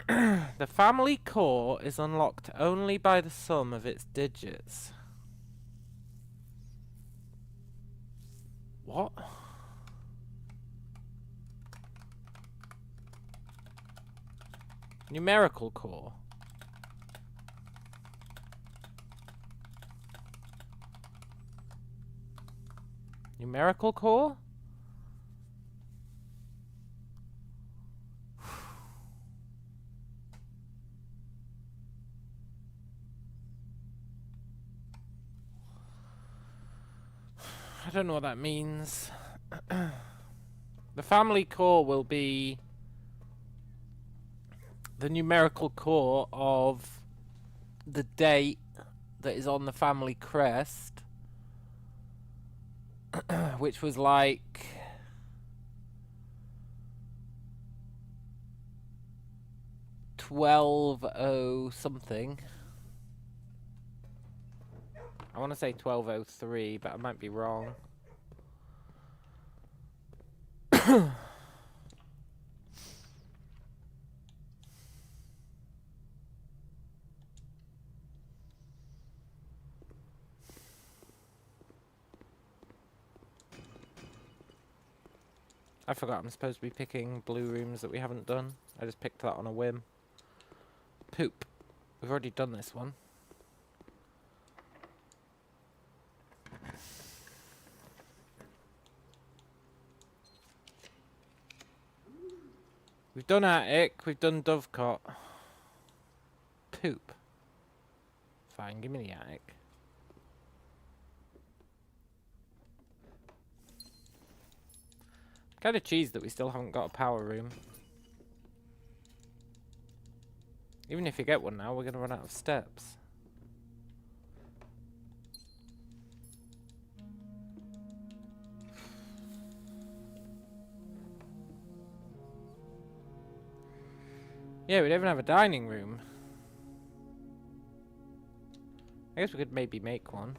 The family core is unlocked only by the sum of its digits. What? Numerical core. Numerical core? I don't know what that means. The family core will be the numerical core of the date that is on the family crest, which was like 12:00 something. I want to say 12:03, but I might be wrong. I forgot I'm supposed to be picking blue rooms that we haven't done. I just picked that on a whim. Poop. We've already done this one. We've done attic, we've done dovecot. Poop. Fine, give me the attic. Kind of cheese that we still haven't got a power room. Even if you get one now, we're going to run out of steps. Yeah, we don't even have a dining room. I guess we could maybe make one.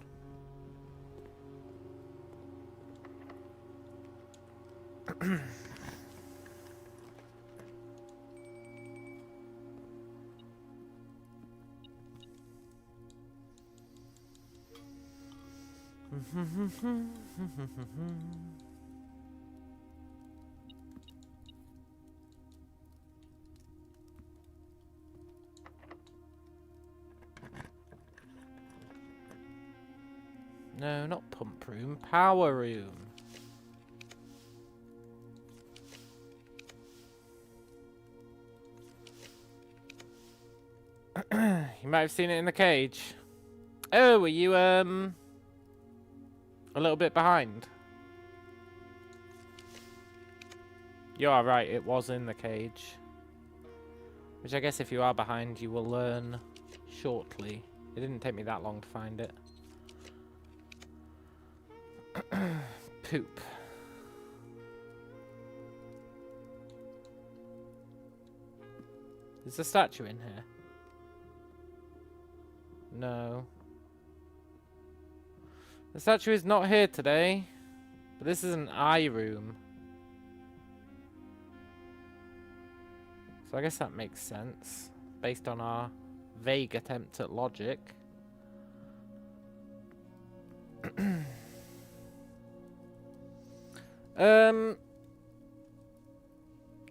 No, not pump room, power room. You might have seen it in the cage. Oh, were you a little bit behind? You are right, it was in the cage. Which I guess if you are behind, you will learn shortly. It didn't take me that long to find it. Poop. There's a statue in here. No. The statue is not here today. But this is an eye room. So I guess that makes sense. Based on our vague attempt at logic.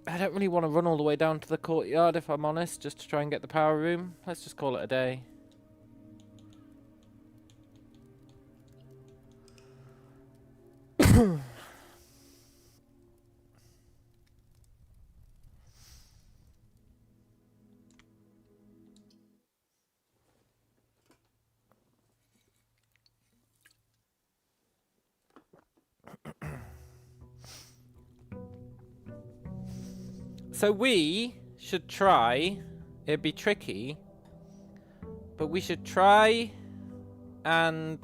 I don't really want to run all the way down to the courtyard, if I'm honest, just to try and get the power room. Let's just call it a day. So we should try, it'd be tricky, but we should try and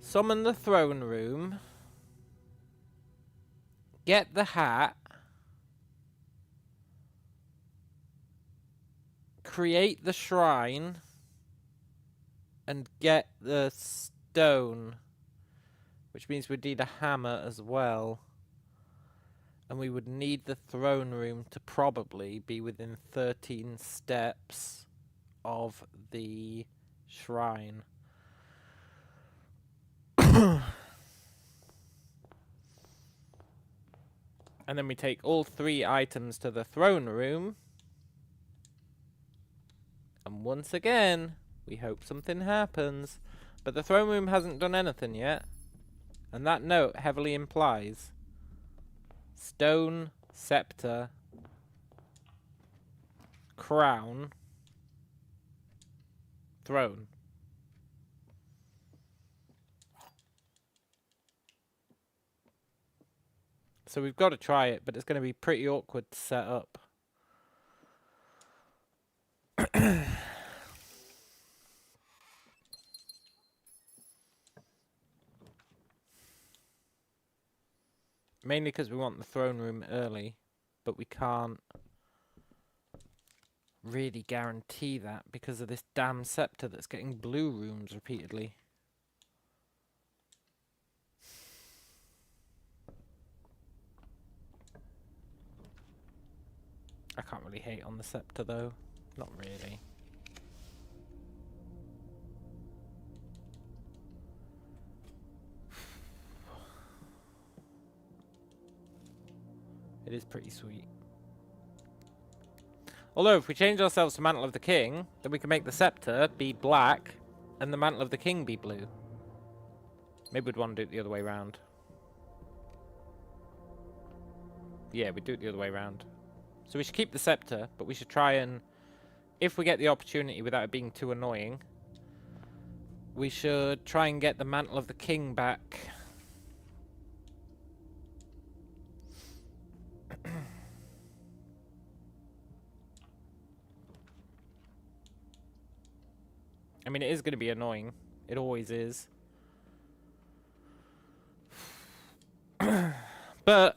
summon the throne room, get the hat, create the shrine, and get the stone, which means we'd need a hammer as well. And we would need the throne room to probably be within 13 steps of the shrine. And then we take all 3 items to the throne room. And once again, we hope something happens. But the throne room hasn't done anything yet. And that note heavily implies stone, scepter, crown, throne. So we've got to try it, but it's going to be pretty awkward to set up. Mainly because we want the throne room early, but we can't really guarantee that because of this damn scepter that's getting blue rooms repeatedly. I can't really hate on the scepter though. Not really. It is pretty sweet. Although, if we change ourselves to Mantle of the King, then we can make the scepter be black and the Mantle of the King be blue. Maybe we'd want to do it the other way around. Yeah, we'd do it the other way around. So we should keep the scepter, but we should try and, if we get the opportunity without it being too annoying, we should try and get the Mantle of the King back. I mean, it is going to be annoying. It always is. But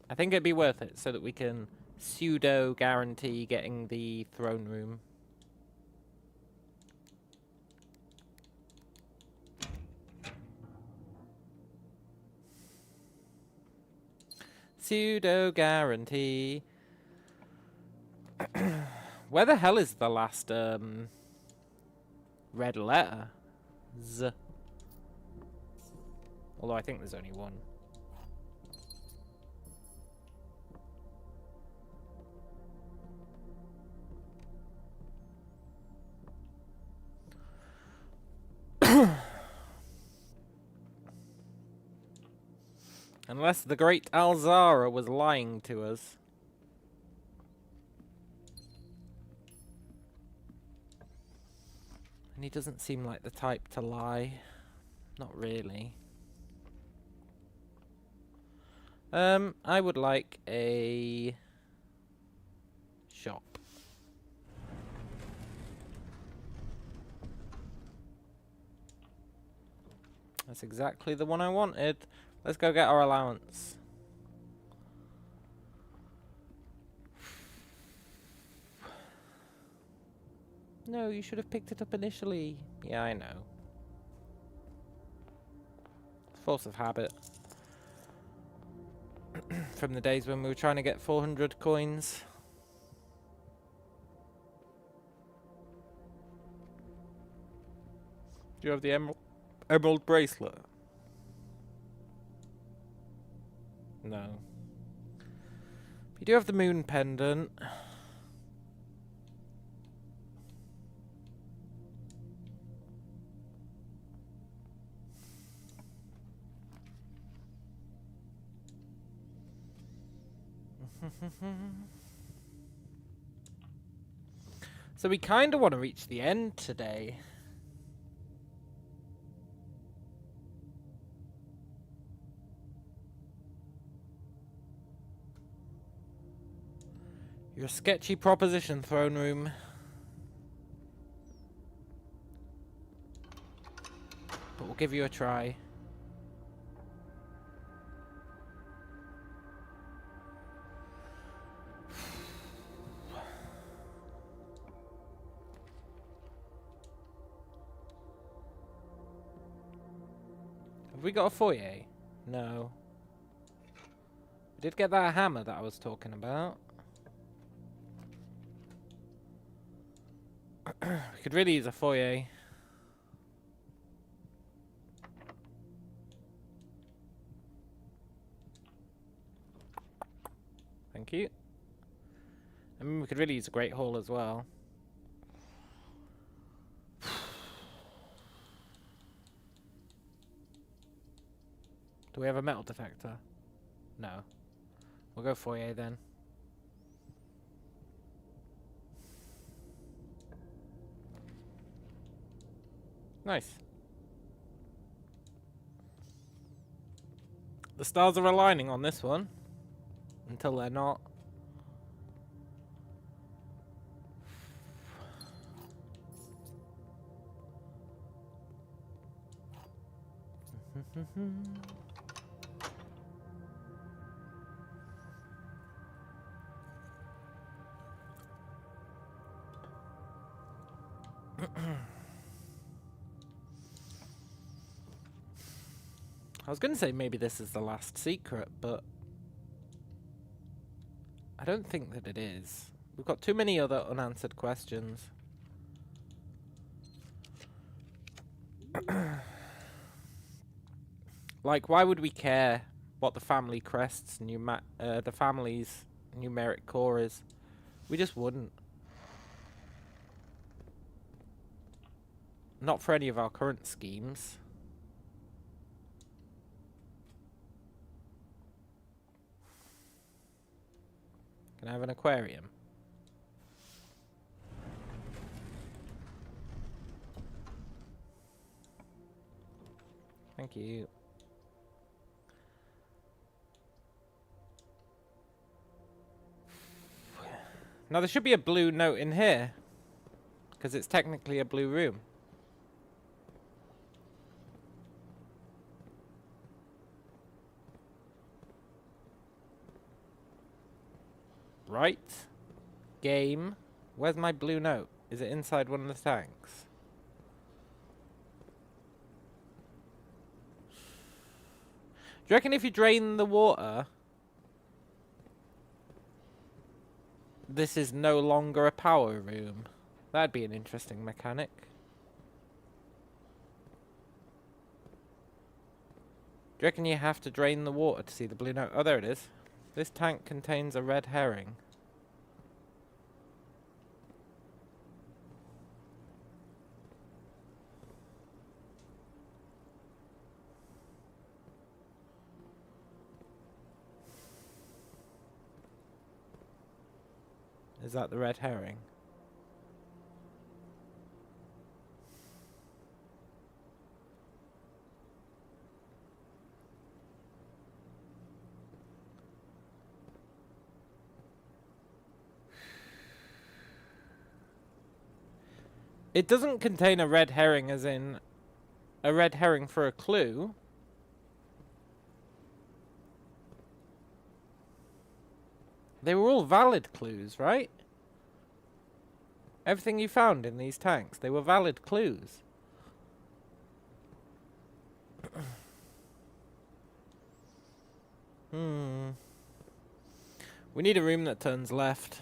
I think it'd be worth it so that we can pseudo guarantee getting the throne room. Pseudo guarantee. Where the hell is the last red letter? Z. Although I think there's only one. Unless the great Alzara was lying to us. And he doesn't seem like the type to lie. Not really. I would like a shop. That's exactly the one I wanted. Let's go get our allowance. No, you should have picked it up initially. Yeah, I know. Force of habit. From the days when we were trying to get 400 coins. Do you have the emerald bracelet? No. You do have the moon pendant. So we kind of want to reach the end today. Your sketchy proposition, throne room. But we'll give you a try. Have we got a foyer? No. We did get that hammer that I was talking about. We could really use a foyer. Thank you. I mean, we could really use a great hall as well. Do we have a metal detector? No. We'll go foyer then. Nice. The stars are aligning on this one. Until they're not. I was going to say maybe this is the last secret, but I don't think that it is. We've got too many other unanswered questions. Like, why would we care what the family crest's the family's numeric core is? We just wouldn't. Not for any of our current schemes. Can I have an aquarium? Thank you. Now there should be a blue note in here, because it's technically a blue room. Right. Game. Where's my blue note? Is it inside one of the tanks? Do you reckon if you drain the water, this is no longer a power room? That'd be an interesting mechanic. Do you reckon you have to drain the water to see the blue note? Oh, there it is. This tank contains a red herring. Is that the red herring? It doesn't contain a red herring as in a red herring for a clue. They were all valid clues, right? Everything you found in these tanks, they were valid clues. We need a room that turns left.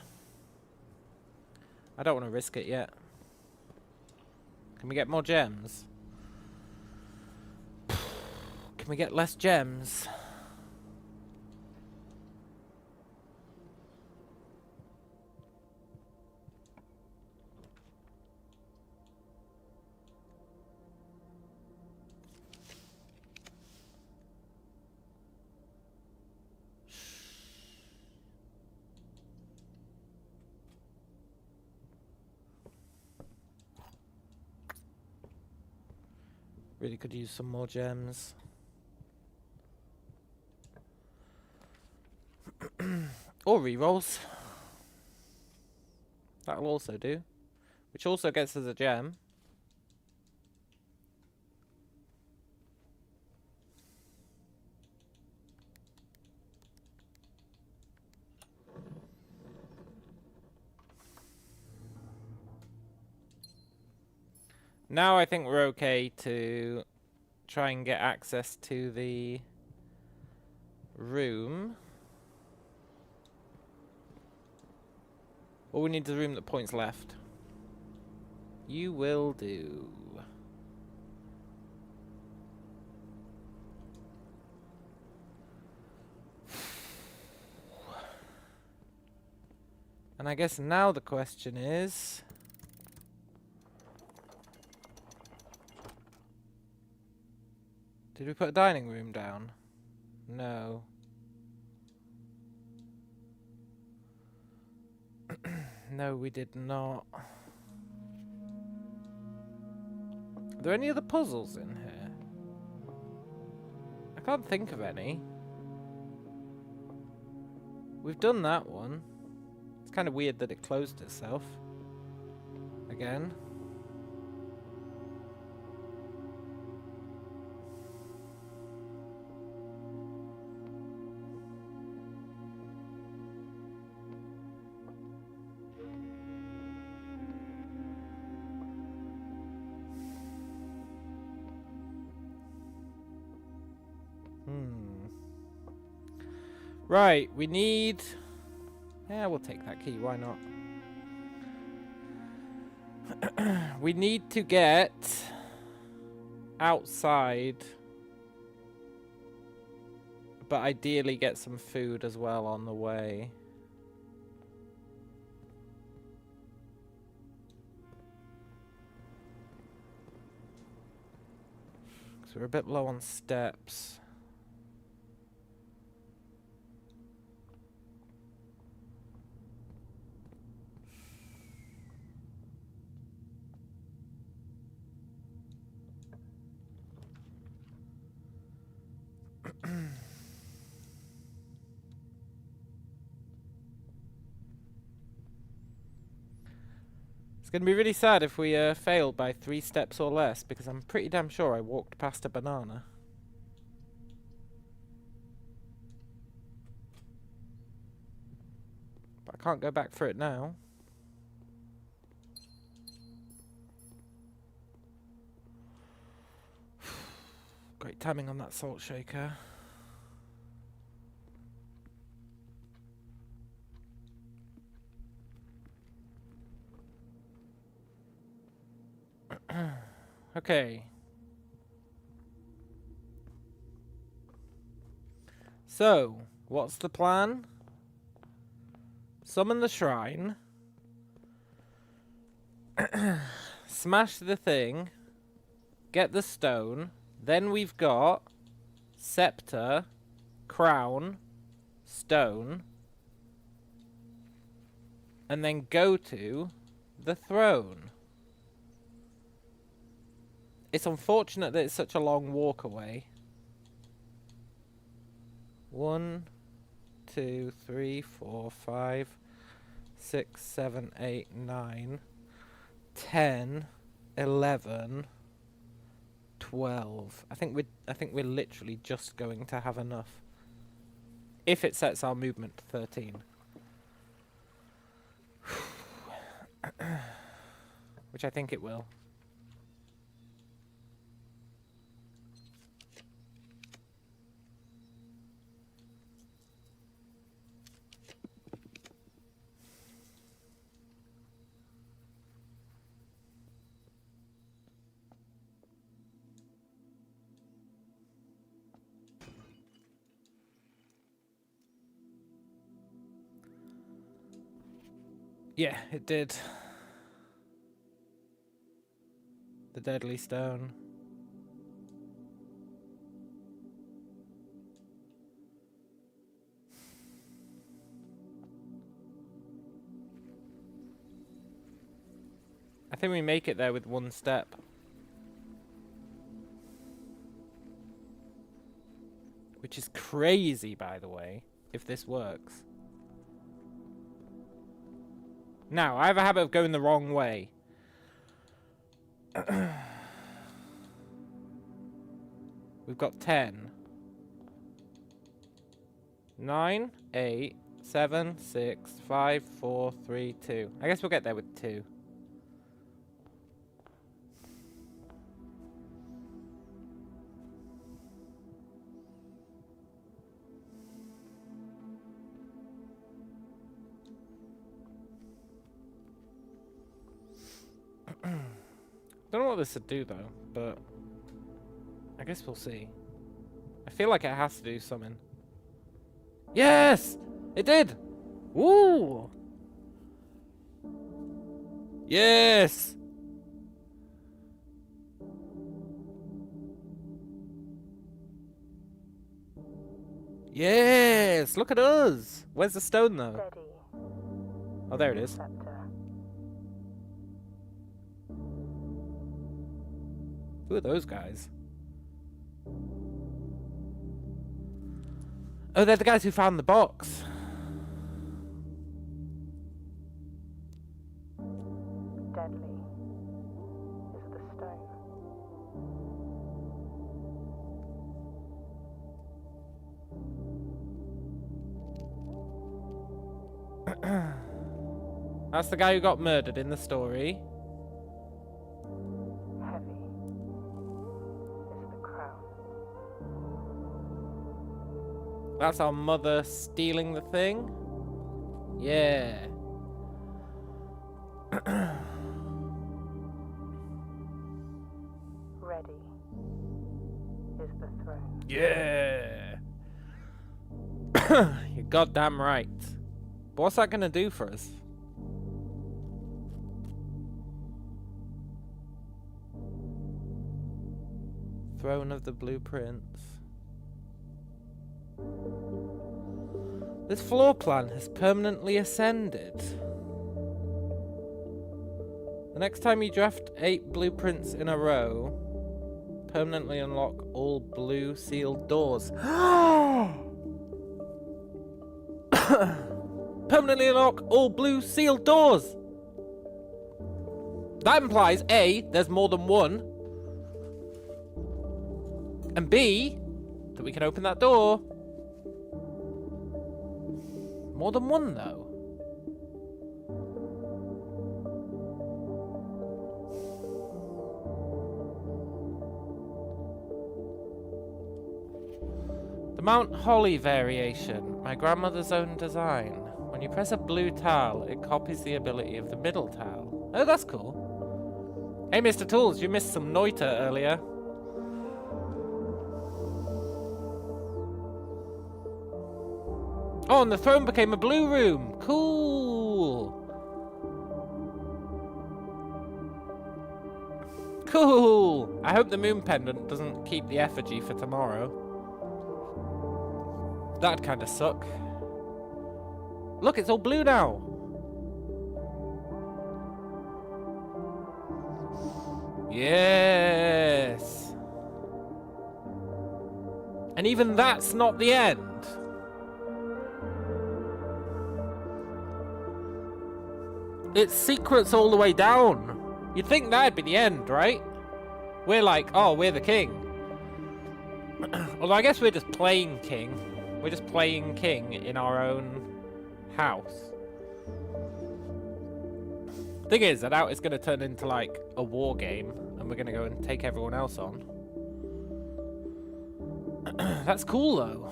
I don't want to risk it yet. Can we get more gems? Can we get less gems? Really could use some more gems. Or rerolls. That'll also do. Which also gets us a gem. Now I think we're okay to try and get access to the room. All we need is a room that points left. You will do. And I guess now the question is... Did we put a dining room down? No. No, we did not. Are there any other puzzles in here? I can't think of any. We've done that one. It's kind of weird that it closed itself. Again. Right, we need... Yeah, we'll take that key, why not? We need to get outside, but ideally get some food as well on the way. Because we're a bit low on steps. It's going to be really sad if we fail by 3 steps or less, because I'm pretty damn sure I walked past a banana. But I can't go back for it now. Great timing on that salt shaker. Okay. So, what's the plan? Summon the shrine. Smash the thing. Get the stone. Then we've got scepter, crown, stone. And then go to the throne. It's unfortunate that it's such a long walk away. 1, 2, 3, 4, 5, 6, 7, 8, 9, 10, 11, 12. I think we're literally just going to have enough. If it sets our movement to 13. which I think it will. Yeah, it did. The deadly stone. I think we make it there with one step. Which is crazy, by the way, if this works. Now, I have a habit of going the wrong way. We've got 10. 9, 8, 7, 6, 5, 4, 3, 2. I guess we'll get there with 2. Don't know what this would do though, but I guess we'll see. I feel like it has to do something. Yes! It did! Woo! Yes! Yes! Look at us! Where's the stone though? Steady. Oh, there it is. Scepter. Who are those guys? Oh, they're the guys who found the box. Deadly is the stone. That's the guy who got murdered in the story. Heavy is the crown. That's our mother stealing the thing. Yeah. Ready is the throne. Yeah. You're goddamn right. But what's that gonna do for us? Throne of the blueprints. This floor plan has permanently ascended. The next time you draft 8 blueprints in a row, permanently unlock all blue sealed doors. Permanently unlock all blue sealed doors! That implies A, there's more than one, and B, that we can open that door. More than one, though. The Mount Holly variation, my grandmother's own design. When you press a blue tile, it copies the ability of the middle tile. Oh, that's cool. Hey, Mr. Tools, you missed some Noita earlier. Oh, and the throne became a blue room. Cool. Cool. I hope the moon pendant doesn't keep the effigy for tomorrow. That'd kind of suck. Look, it's all blue now. Yes. And even that's not the end. It's secrets all the way down. You'd think that'd be the end, right? We're like, oh, we're the king. Although I guess we're just playing king. We're just playing king in our own house. Thing is, I doubt it's going to turn into like a war game and we're going to go and take everyone else on. That's cool though.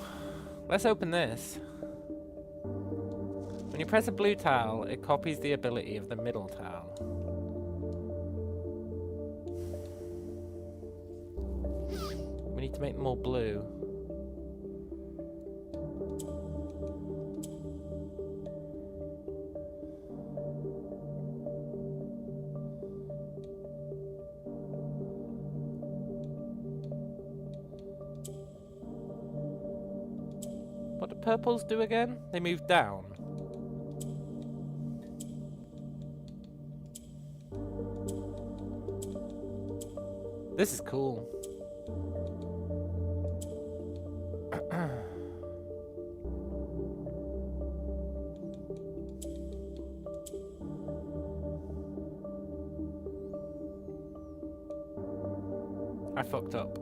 Let's open this. When you press a blue tile, it copies the ability of the middle tile. We need to make them all blue. What do purples do again? They move down. This is cool. I fucked up.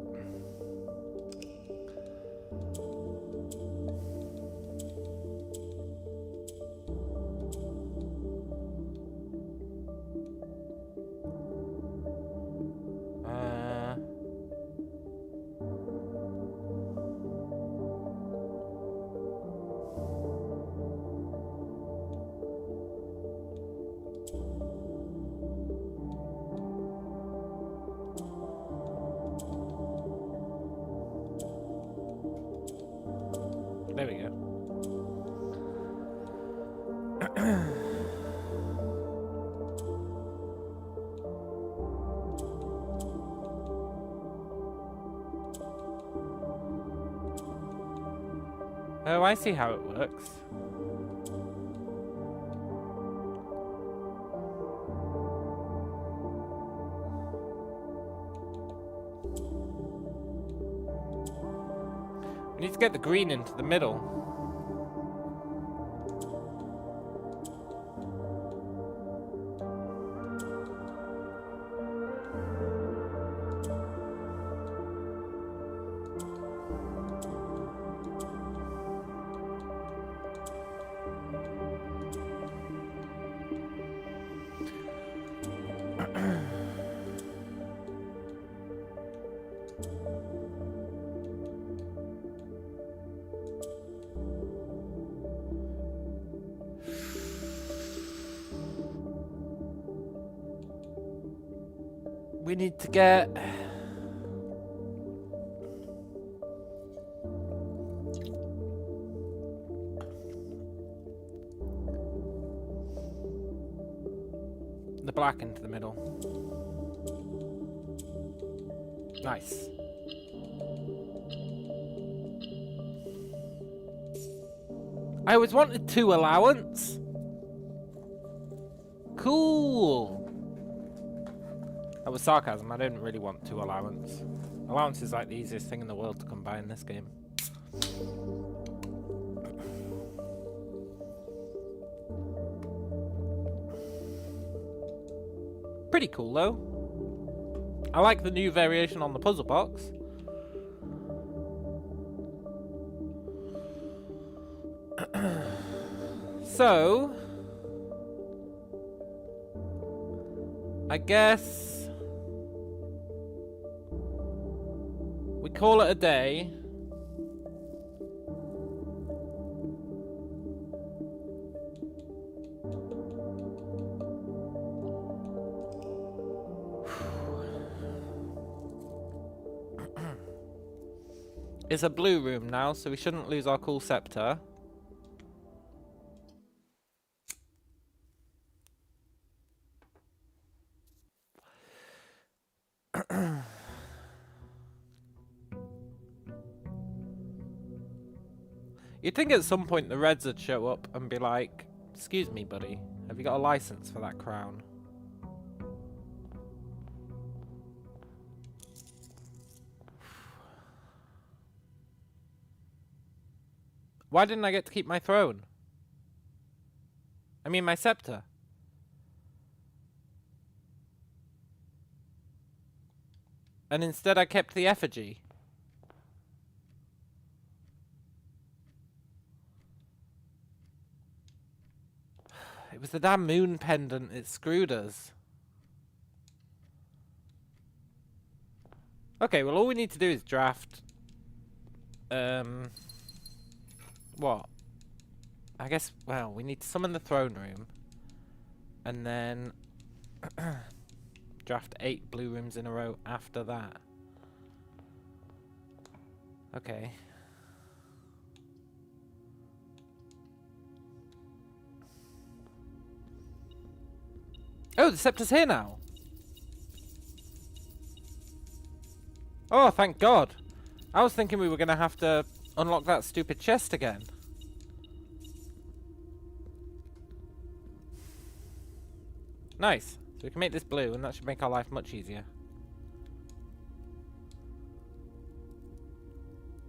There we go. Oh, I see how it works. We need to get the green into the middle. We need to get... the black into the middle. Nice. I always wanted 2 allowance. Cool. That was sarcasm. I didn't really want 2 allowance. Allowance is like the easiest thing in the world to come by in this game. Pretty cool though. I like the new variation on the puzzle box. So, I guess we call it a day. It's a blue room now, so we shouldn't lose our cool scepter. You'd think at some point the Reds would show up and be like, "Excuse me, buddy, have you got a license for that crown?" Why didn't I get to keep my throne? I mean, my scepter. And instead I kept the effigy. It was the damn moon pendant. It screwed us. Okay, well all we need to do is draft... what? I guess, well, we need to summon the throne room. And then... draft 8 blue rooms in a row after that. Okay. Oh, the scepter's here now! Oh, thank God. I was thinking we were going to have to unlock that stupid chest again. Nice. So we can make this blue, and that should make our life much easier.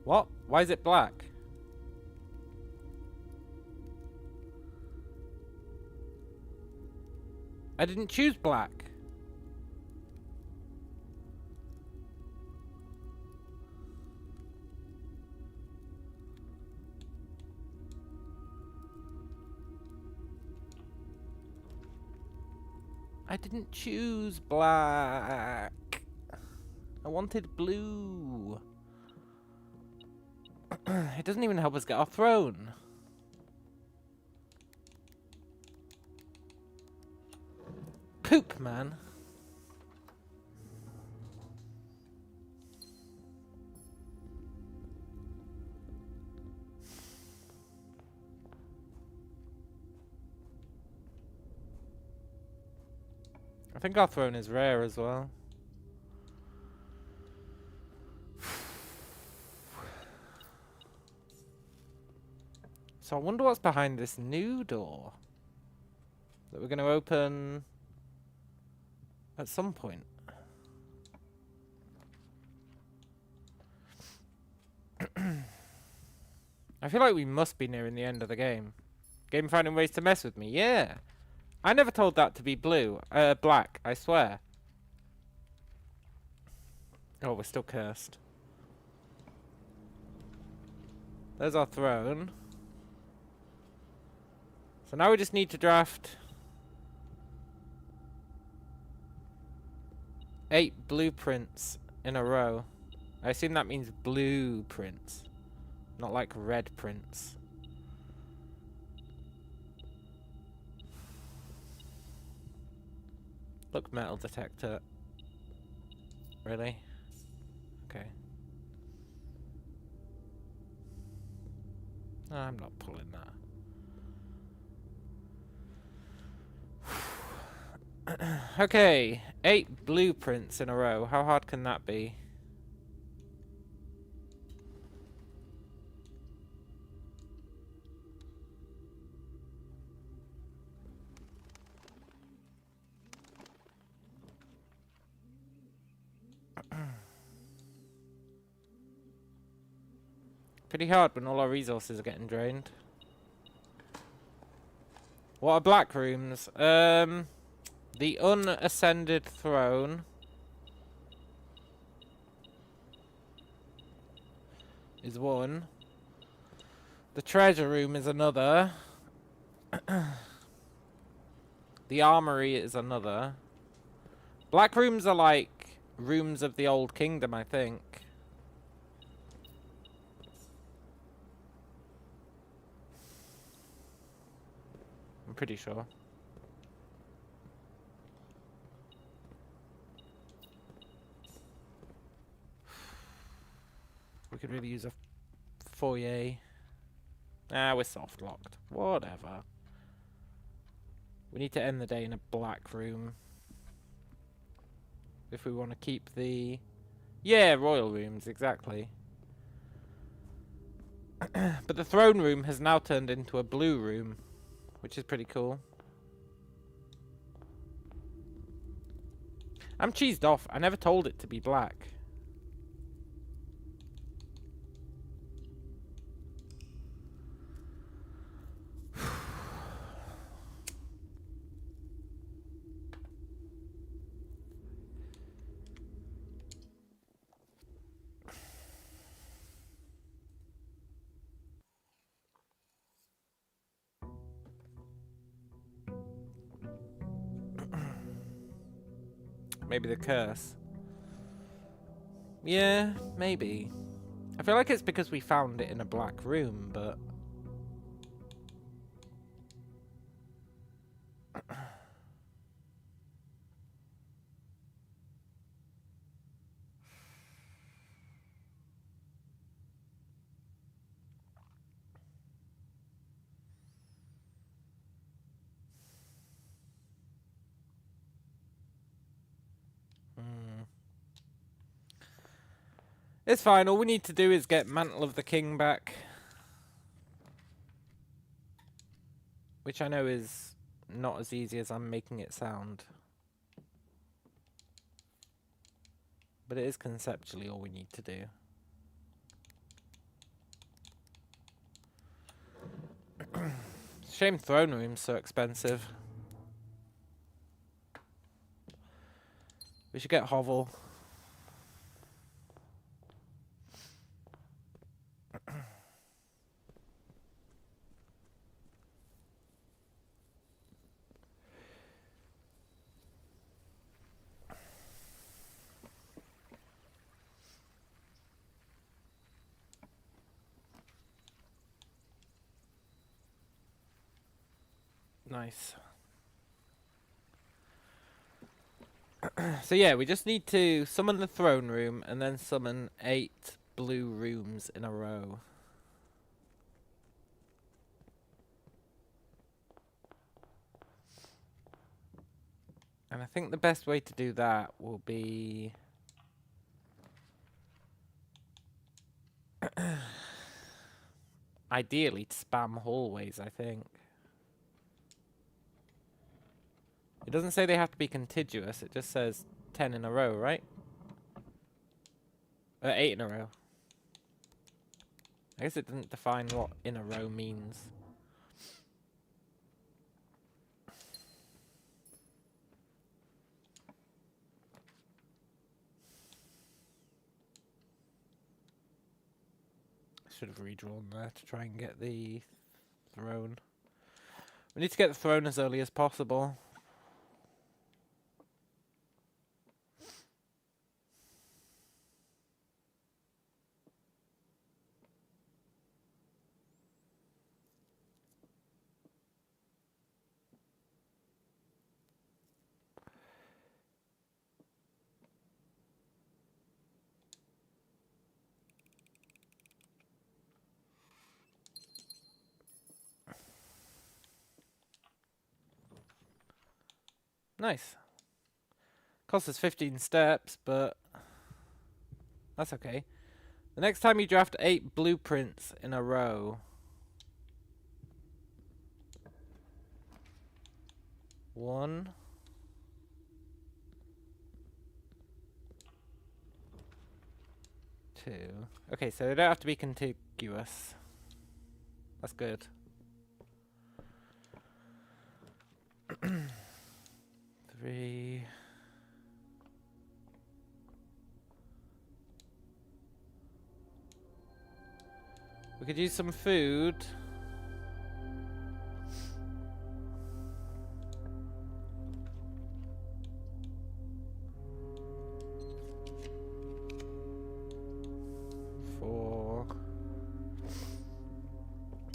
What? Why is it black? I didn't choose black. I didn't choose black. I wanted blue. It doesn't even help us get our throne. Poop, man. I think our throne is rare as well. So I wonder what's behind this new door that we're going to open at some point. I feel like we must be nearing the end of the game. Game finding ways to mess with me. Yeah. I never told that to be blue. Black, I swear. Oh, we're still cursed. There's our throne. So now we just need to draft 8 blueprints in a row. I assume that means blueprints, not like red prints. Look, metal detector. Really? Okay. No, I'm not pulling that. Okay, 8 blueprints in a row. How hard can that be? Pretty hard when all our resources are getting drained. What are black rooms? The unascended throne is one. The treasure room is another. The armory is another. Black rooms are like rooms of the old kingdom, I think. I'm pretty sure. We could really use a foyer. Ah, we're soft locked. Whatever. We need to end the day in a black room. If we want to keep the... Yeah, royal rooms, exactly. But the throne room has now turned into a blue room, which is pretty cool. I'm cheesed off. I never told it to be black. Maybe the curse. Yeah, maybe. I feel like it's because we found it in a black room, but... It's fine, all we need to do is get Mantle of the King back. Which I know is not as easy as I'm making it sound. But it is conceptually all we need to do. Shame throne room's so expensive. We should get Hovel. Nice. So yeah, we just need to summon the throne room and then summon 8 blue rooms in a row. And I think the best way to do that will be... ideally to spam hallways, I think. It doesn't say they have to be contiguous, it just says 10 in a row, right? 8 in a row. I guess it didn't define what in a row means. Should have redrawn there to try and get the throne. We need to get the throne as early as possible. Nice. Costs us 15 steps, but that's okay. The next time you draft 8 blueprints in a row, 1, 2. Okay, so they don't have to be contiguous. That's good. 3. We could use some food.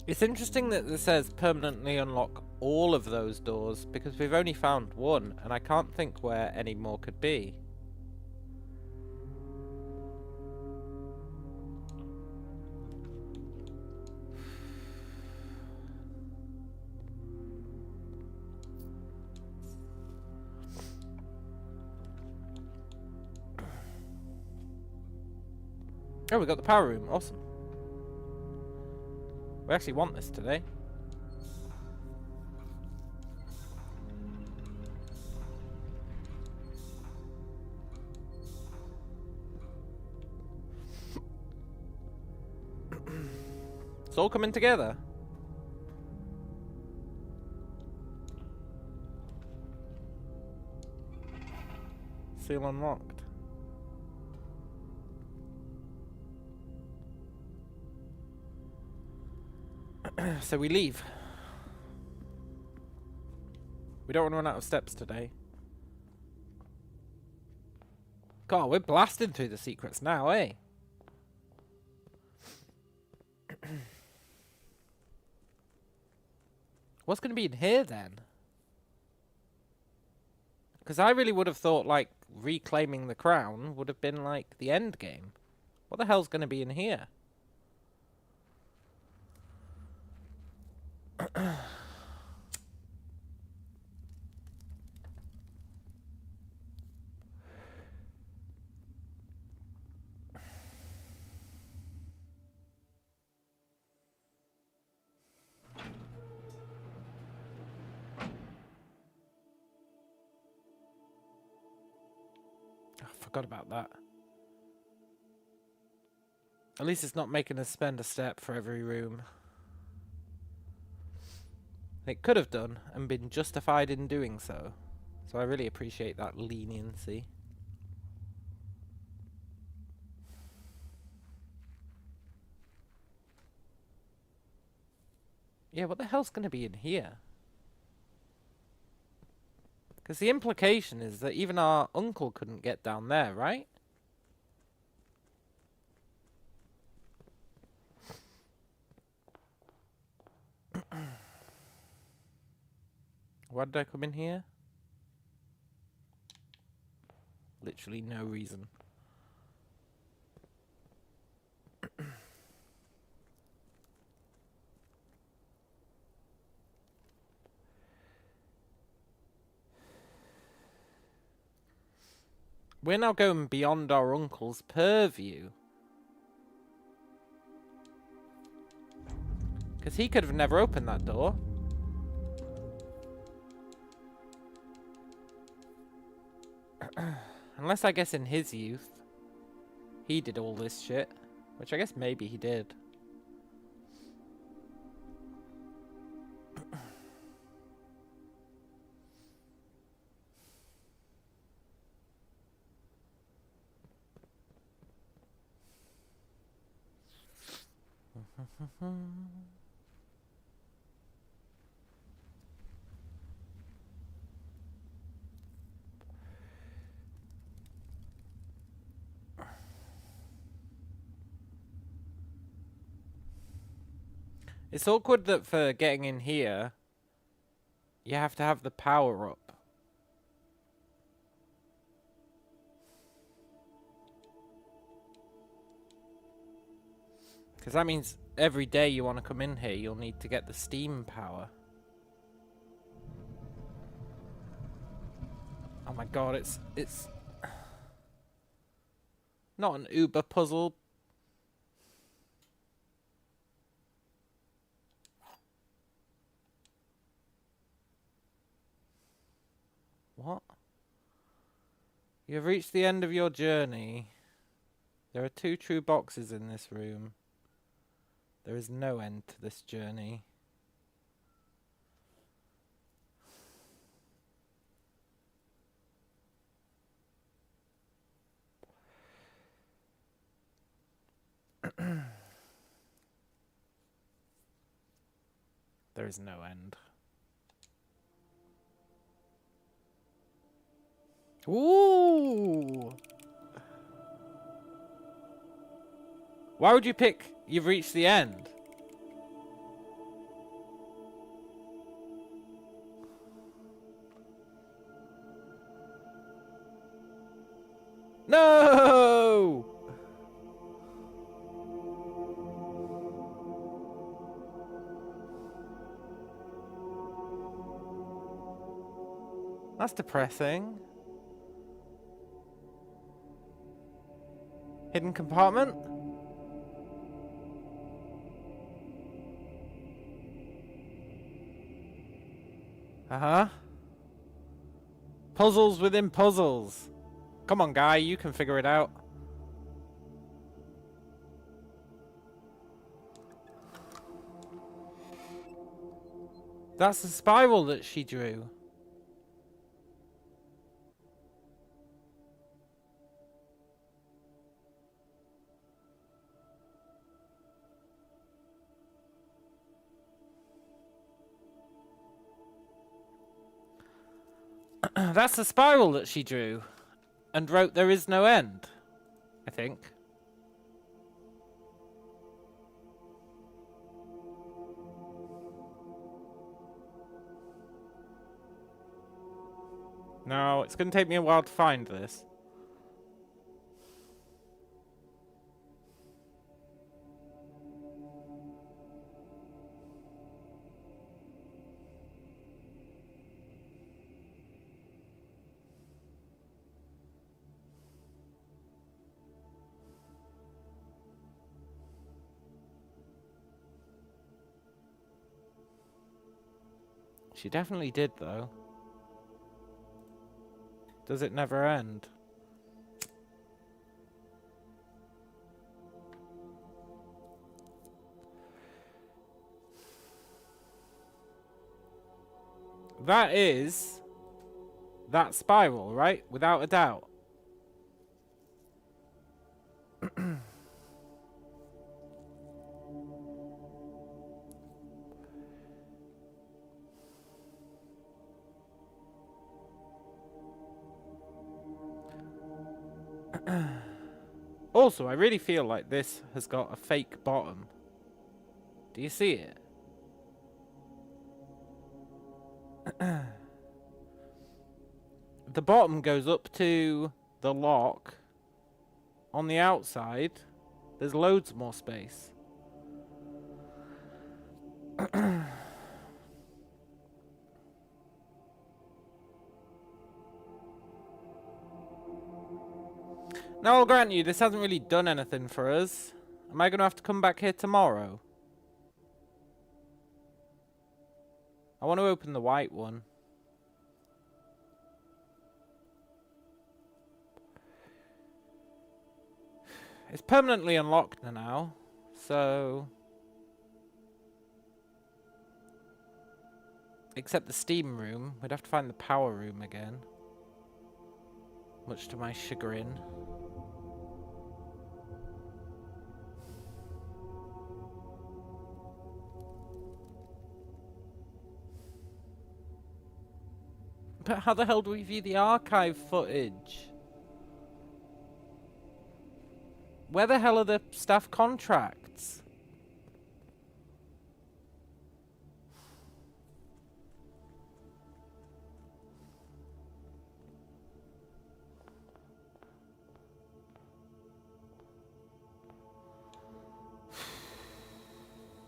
It's interesting that it says permanently unlock all of those doors, because we've only found one, and I can't think where any more could be. Oh, we got the power room. Awesome. We actually want this today. It's all coming together. Seal unlocked. So we leave. We don't want to run out of steps today. God, we're blasting through the secrets now, eh? What's going to be in here, then? Because I really would have thought, like, reclaiming the crown would have been, like, the end game. What the hell's going to be in here? I forgot about that. At least it's not making us spend a step for every room. It could have done, and been justified in doing so. So I really appreciate that leniency. Yeah, what the hell's going to be in here? Because the implication is that even our uncle couldn't get down there, right? Why did I come in here? Literally no reason. We're now going beyond our uncle's purview. Because he could have never opened that door. Unless, I guess, in his youth, he did all this shit. Which I guess maybe he did. It's awkward that for getting in here, you have to have the power up. Because that means every day you want to come in here, you'll need to get the steam power. Oh my god, it's not an uber puzzle. What? You have reached the end of your journey. There are 2 true boxes in this room. There is no end to this journey. There is no end. Ooh! Why would you pick you've reached the end? No! That's depressing. Hidden compartment? Uh-huh. Puzzles within puzzles. Come on, guy, you can figure it out. That's the spiral that she drew. That's the spiral that she drew. and wrote "There is no end," I think. No, it's going to take me a while to find this. She definitely did, though. Does it never end? That is that spiral, right? Without a doubt. Also, I really feel like this has got a fake bottom. Do you see it? The bottom goes up to the lock. On the outside, there's loads more space. Now, I'll grant you, this hasn't really done anything for us. Am I going to have to come back here tomorrow? I want to open the white one. It's permanently unlocked now, so... Except the steam room. We'd have to find the power room again. Much to my chagrin. But how the hell do we view the archive footage? Where the hell are the staff contracts?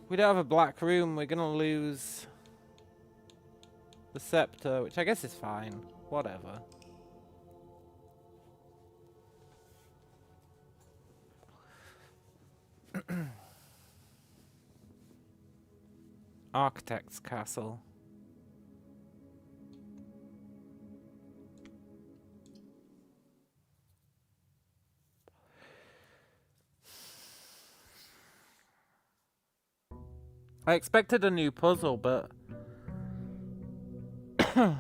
We don't have a black room, we're gonna lose the scepter, which I guess is fine. Whatever. Architect's Castle. I expected a new puzzle, but I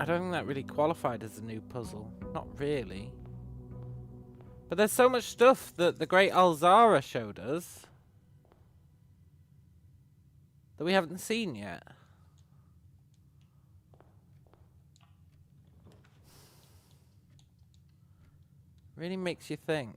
don't think that really qualified as a new puzzle. Not really. But there's so much stuff that the great Alzara showed us that we haven't seen yet. Really makes you think.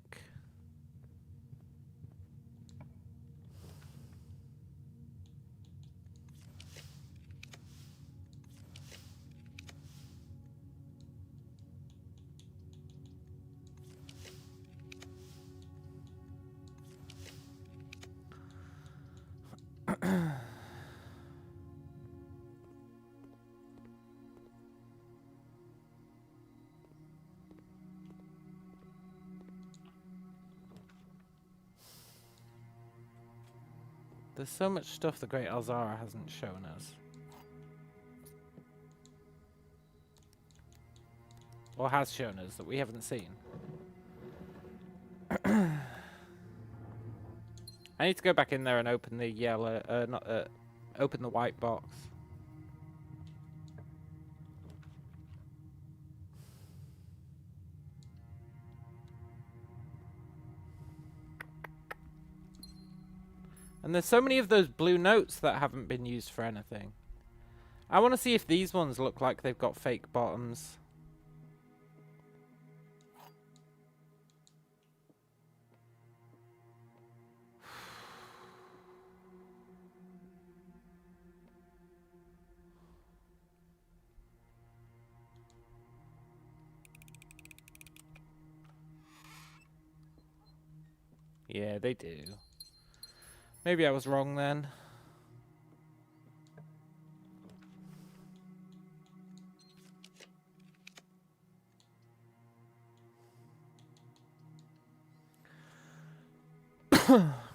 There's so much stuff the great Alzara hasn't shown us. Or has shown us that we haven't seen. I need to go back in there and open the yellow, open the white box. And there's so many of those blue notes that haven't been used for anything. I want to see if these ones look like they've got fake bottoms. Yeah, they do. Maybe I was wrong then.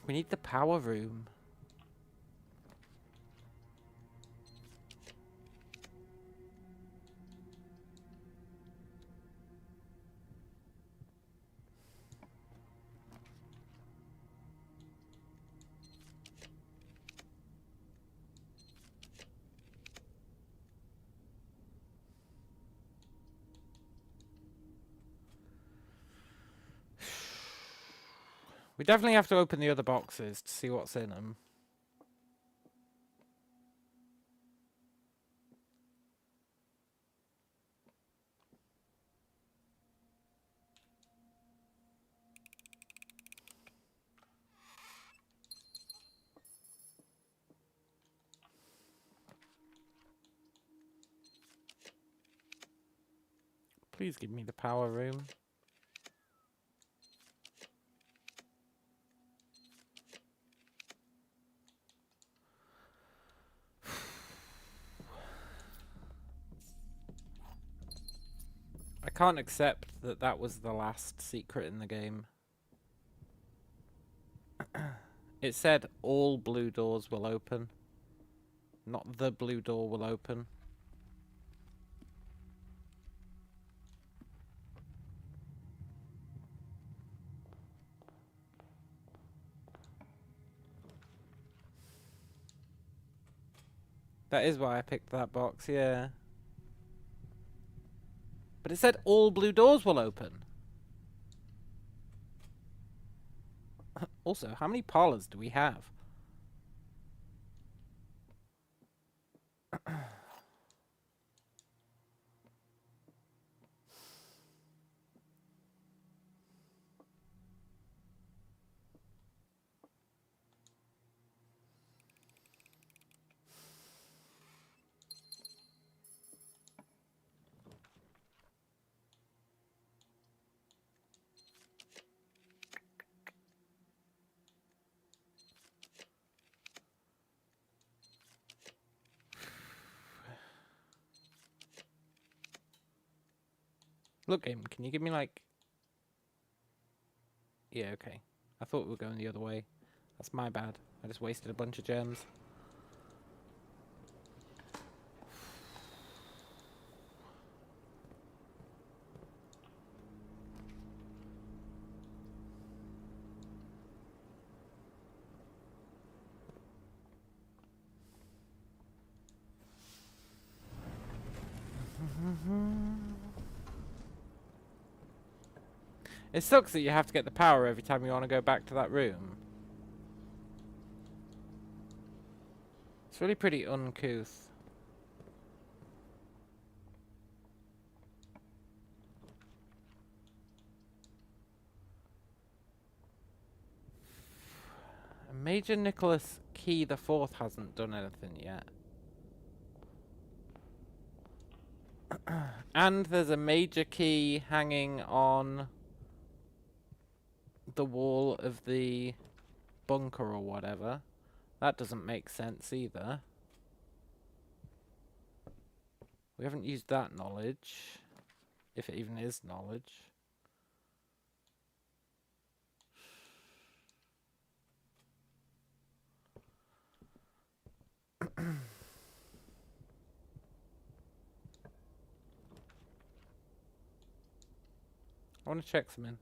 We need the power room. We definitely have to open the other boxes to see what's in them. Please give me the power room. I can't accept that that was the last secret in the game. It said all blue doors will open. Not the blue door will open. That is why I picked that box, yeah. But it said all blue doors will open. Also, how many parlors do we have? Look, game, can you give me like... Yeah, okay. I thought we were going the other way. That's my bad. I just wasted a bunch of gems. It sucks that you have to get the power every time you want to go back to that room. It's really pretty uncouth. Major Nicholas Key the Fourth hasn't done anything yet. And there's a major key hanging on the wall of the bunker or whatever. That doesn't make sense either. We haven't used that knowledge. If it even is knowledge. I want to check some in.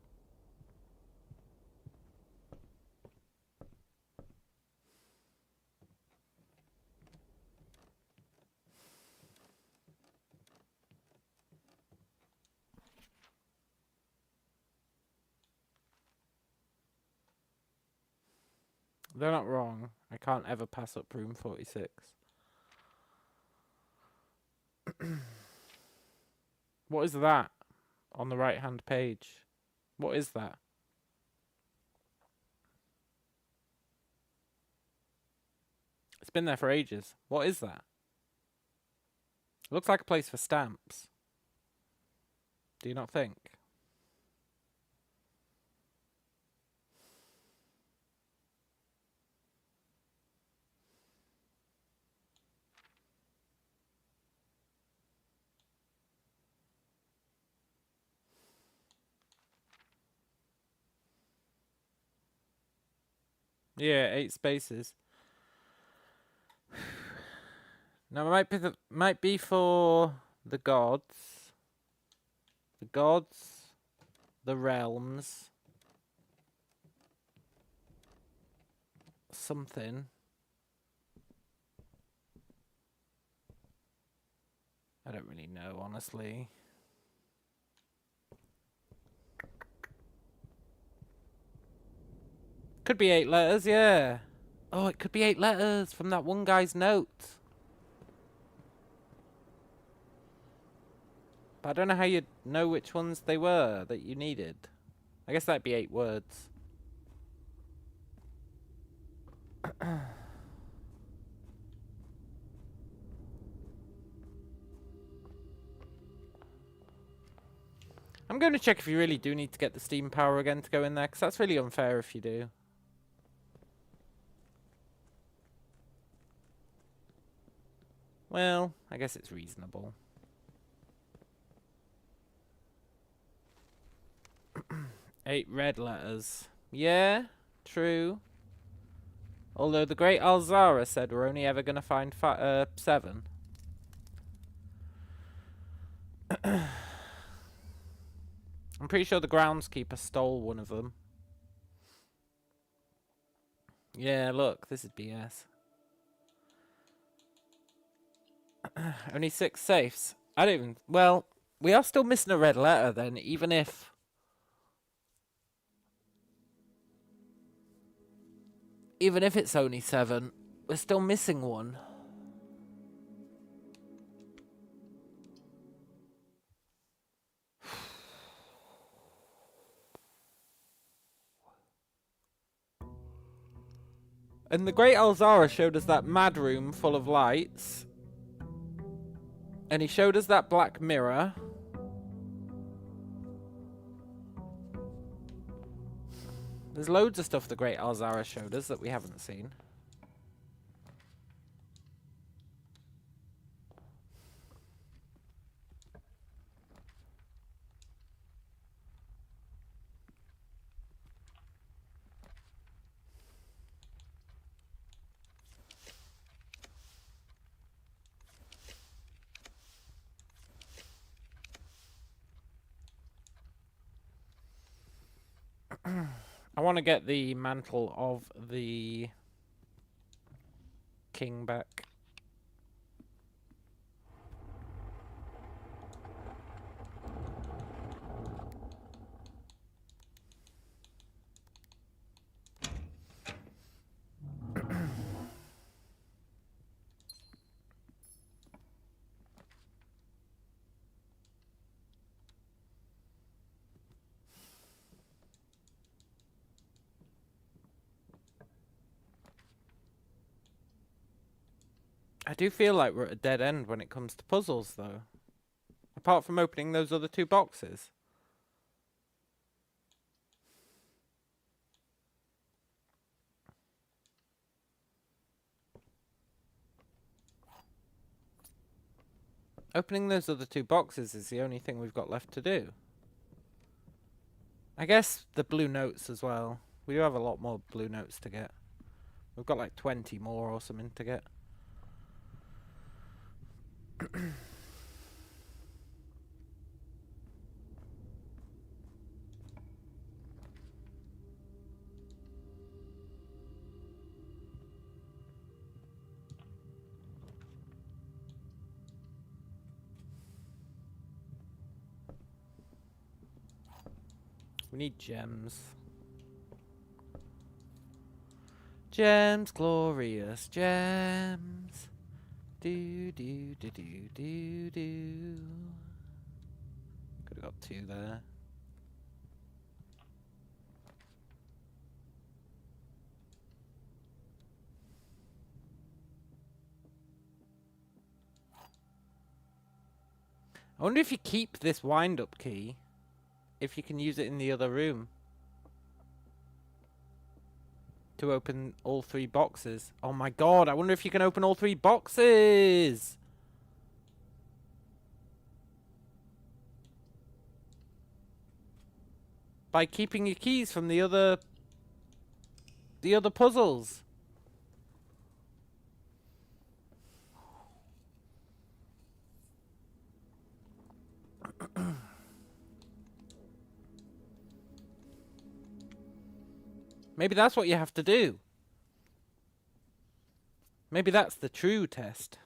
They're not wrong. I can't ever pass up room 46. What is that on the right-hand page? What is that? It's been there for ages. What is that? It looks like a place for stamps. Do you not think? Yeah, 8 spaces. Now it might be for the gods. The gods, the realms, something. I don't really know, honestly. Could be 8 letters, yeah. Oh, it could be 8 letters from that one guy's note. But I don't know how you'd know which ones they were that you needed. I guess that'd be 8 words. I'm going to check if you really do need to get the steam power again to go in there, because that's really unfair if you do. Well, I guess it's reasonable. 8 red letters. Yeah, true. Although the great Alzara said we're only ever going to find 7. I'm pretty sure the groundskeeper stole one of them. Yeah, look, this is BS. Only 6 safes. I don't even... Well, we are still missing a red letter then, even if... Even if it's only 7, we're still missing one. And the Great Alzara showed us that mad room full of lights. And he showed us that black mirror. There's loads of stuff the Great Alzara showed us that we haven't seen. I want to get the mantle of the king back. I do feel like we're at a dead end when it comes to puzzles, though. Apart from opening those other 2 boxes. Opening those other 2 boxes is the only thing we've got left to do. I guess the blue notes as well. We do have a lot more blue notes to get. We've got like 20 more or something to get. We need gems. Gems, glorious gems. Do do do do do do. Could have got 2 there. I wonder if you keep this wind-up key, if you can use it in the other room to open all 3 boxes. Oh my god, I wonder if you can open all 3 boxes! By keeping your keys from the other puzzles. Maybe that's what you have to do. Maybe that's the true test.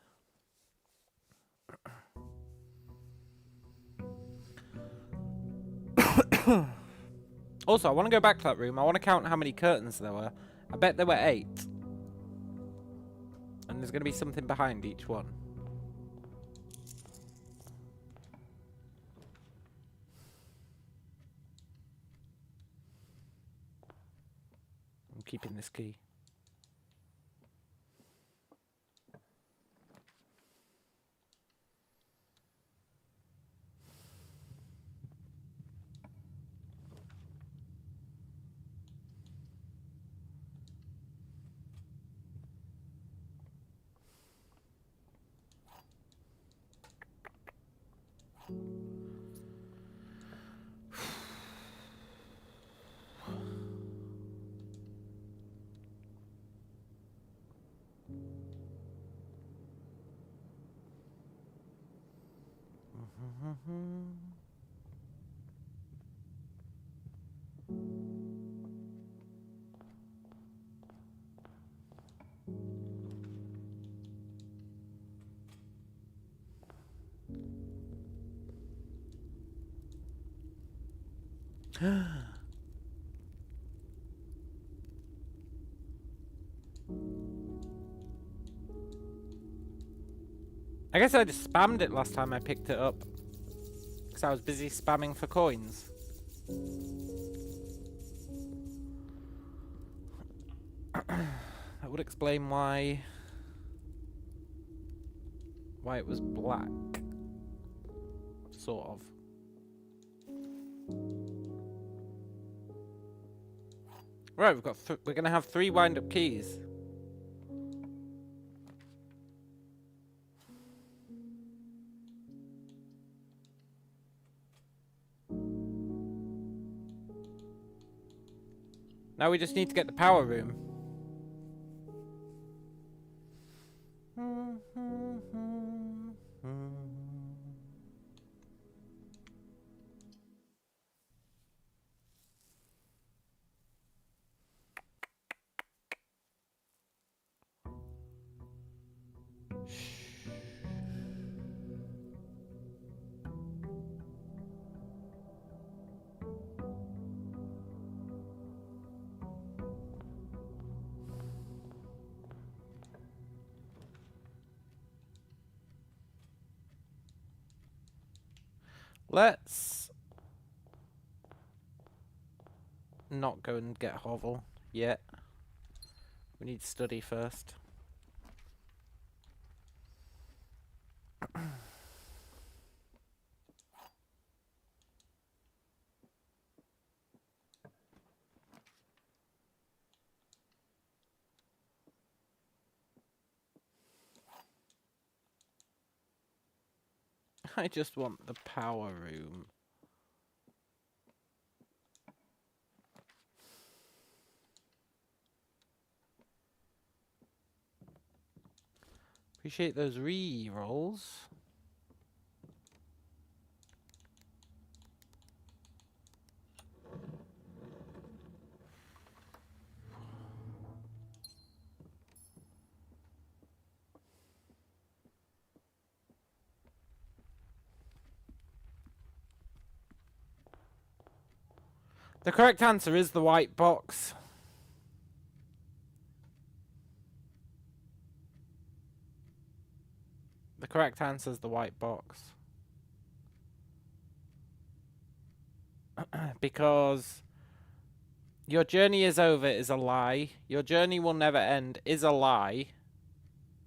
Also, I want to go back to that room. I want to count how many curtains there were. I bet there were 8. And there's going to be something behind each one. I'm keeping this key. I guess I just spammed it last time I picked it up. Because I was busy spamming for coins. That would explain why it was black. Sort of. Right, we're gonna have 3 wind-up keys. Now we just need to get the power room. Let's not go and get Hovel yet. We need to study first. I just want the power room. Appreciate those re-rolls. The correct answer is the white box. The correct answer is the white box. Because your journey is over is a lie. Your journey will never end is a lie.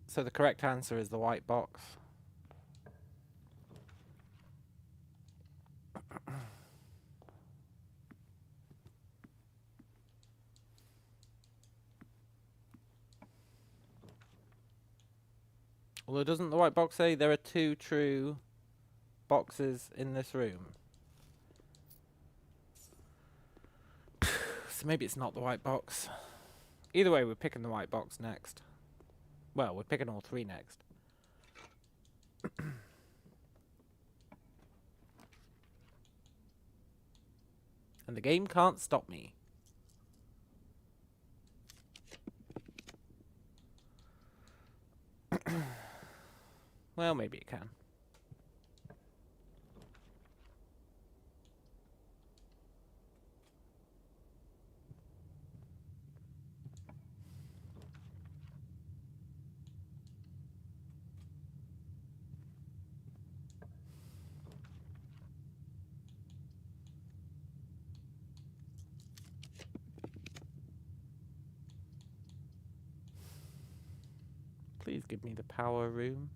So the correct answer is the white box. Although doesn't the white box say there are 2 true boxes in this room? So maybe it's not the white box. Either way, we're picking the white box next. Well, we're picking all 3 next. And the game can't stop me. Well, maybe it can. Please give me the power room.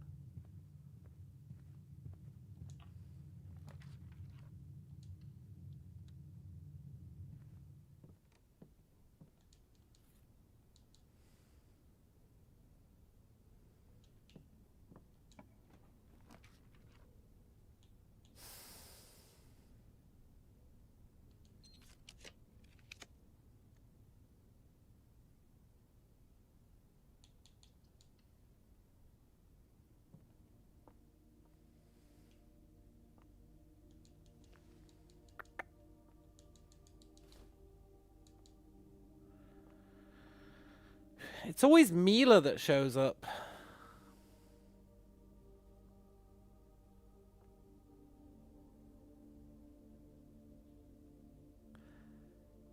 It's always Mila that shows up.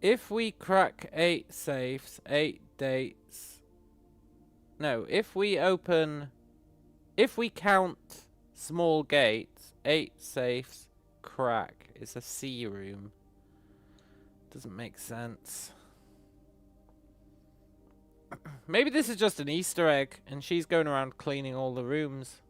If we crack 8 safes, 8 dates... No, if we count small gates, 8 safes, crack. It's a C room. Doesn't make sense. Maybe this is just an Easter egg, and she's going around cleaning all the rooms.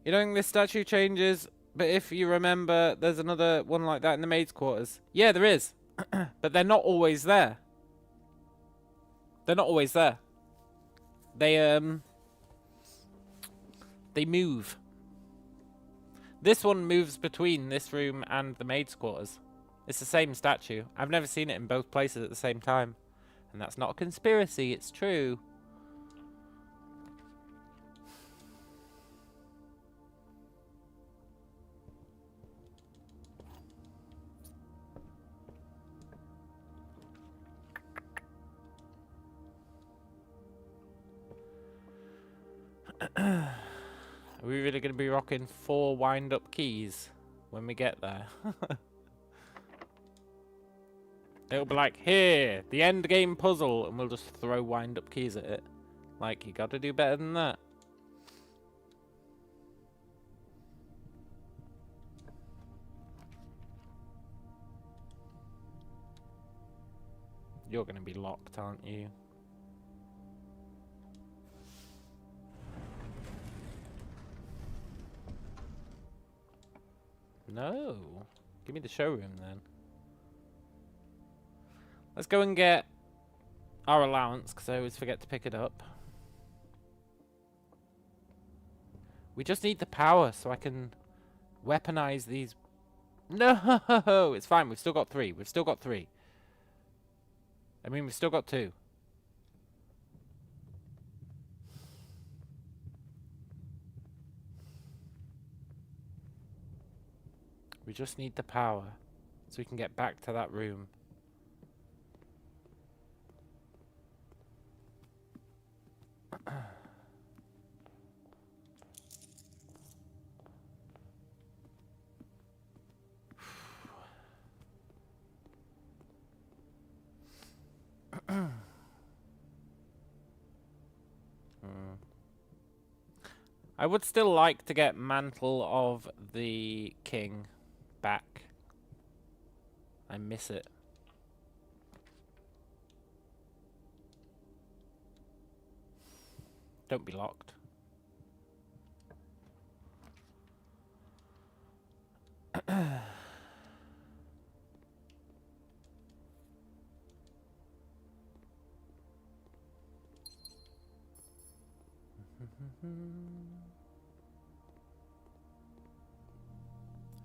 You know, this statue changes, but if you remember, there's another one like that in the maid's quarters. Yeah, there is. But they're not always there. They're not always there. They move. This one moves between this room and the maid's quarters. It's the same statue. I've never seen it in both places at the same time. And that's not a conspiracy, it's true. Are we really going to be rocking 4 wind-up keys when we get there? It'll be like, here, the end game puzzle, and we'll just throw wind-up keys at it. Like, you got to do better than that. You're going to be locked, aren't you? No. Give me the showroom then. Let's go and get our allowance, because I always forget to pick it up. We just need the power so I can weaponize these. No! It's fine. We've still got 3. We've still got 3. I mean, we've still got 2. We just need the power so we can get back to that room. I would still like to get Mantle of the King back. I miss it. Don't be locked.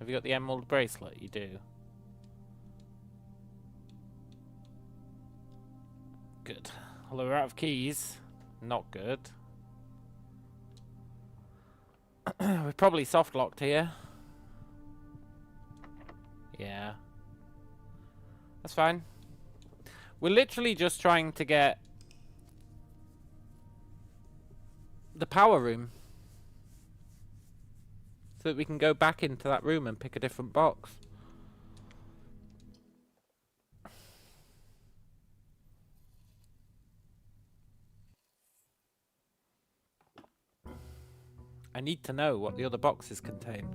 Have you got the emerald bracelet? You do. Good. Although we're out of keys. Not good. We're probably soft locked here. Yeah. That's fine. We're literally just trying to get the power room. So that we can go back into that room and pick a different box. I need to know what the other boxes contain.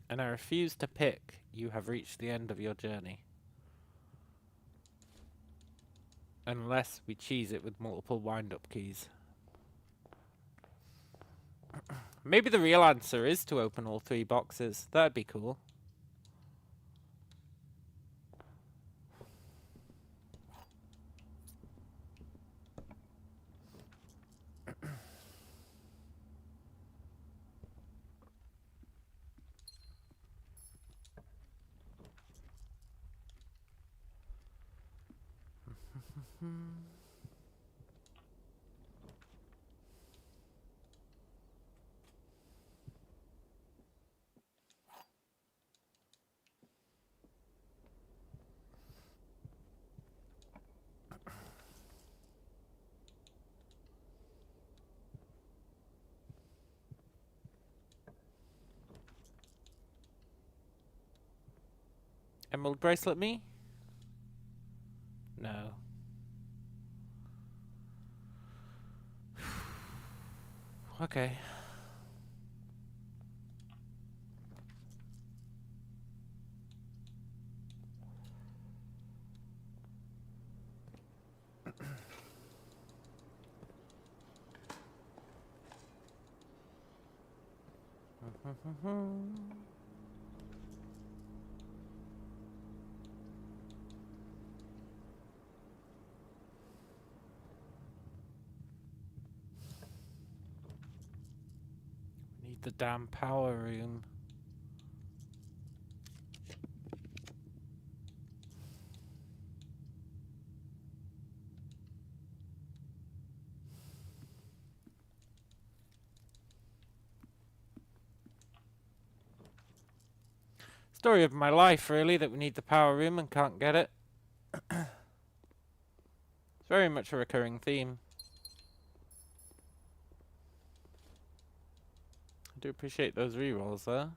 And I refuse to pick. You have reached the end of your journey. Unless we cheese it with multiple wind-up keys. Maybe the real answer is to open all 3 boxes. That'd be cool. Emerald bracelet me? No. Okay. Need the damn power room. Story of my life, really, that we need the power room and can't get it. It's very much a recurring theme. I do appreciate those rerolls there.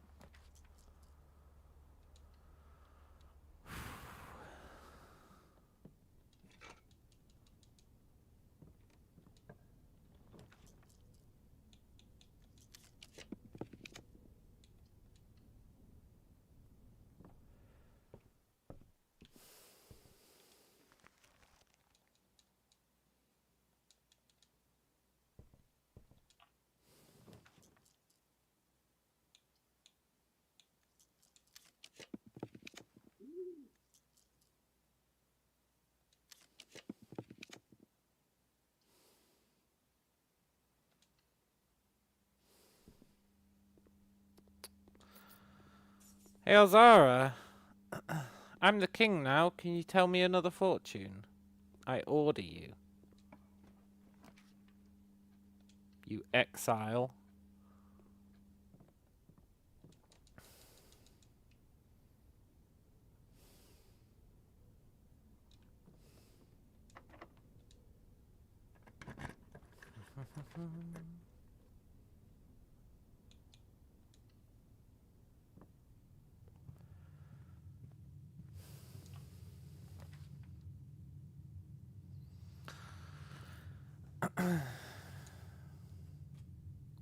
Hey, Alzara. I'm the king now. Can you tell me another fortune? I order you. You exile.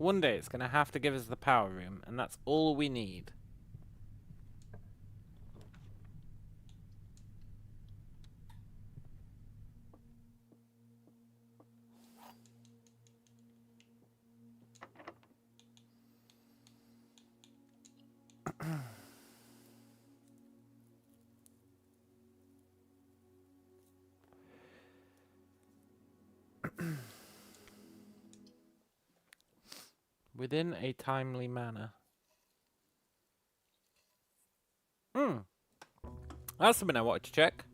one day it's going to have to give us the power room, and that's all we need. Within a timely manner. That's something I wanted to check.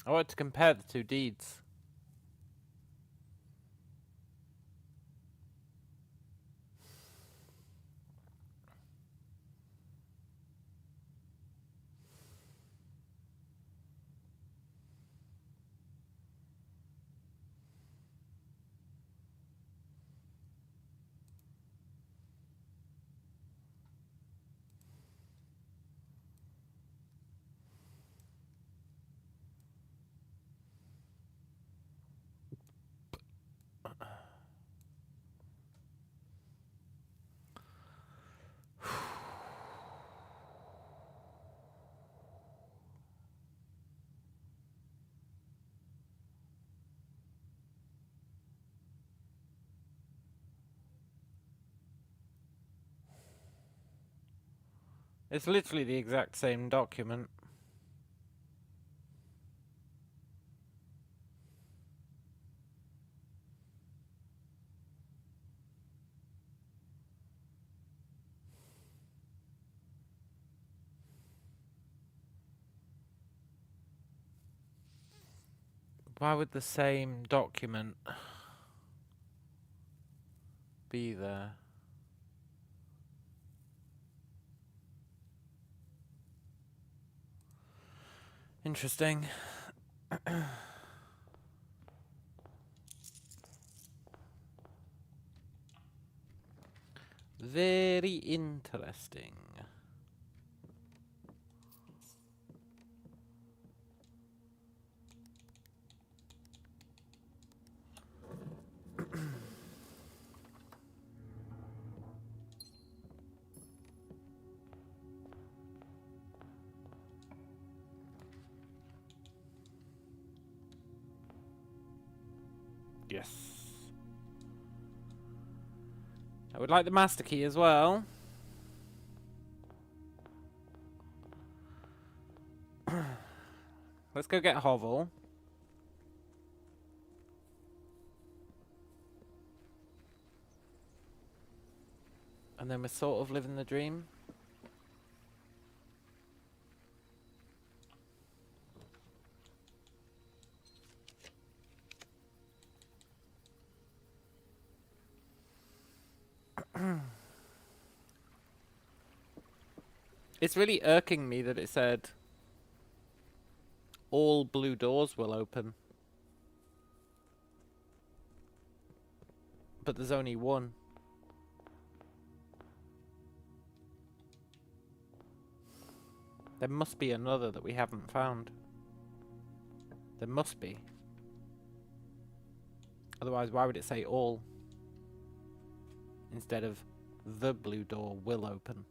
I wanted to compare the two deeds. It's literally the exact same document. Why would the same document be there? Interesting. Very interesting. Yes. I would like the master key as well. Let's go get Hovel. And then we're sort of living the dream. It's really irking me that it said all blue doors will open. But there's only one. There must be another that we haven't found. There must be. Otherwise, why would it say all? Instead of the blue door will open.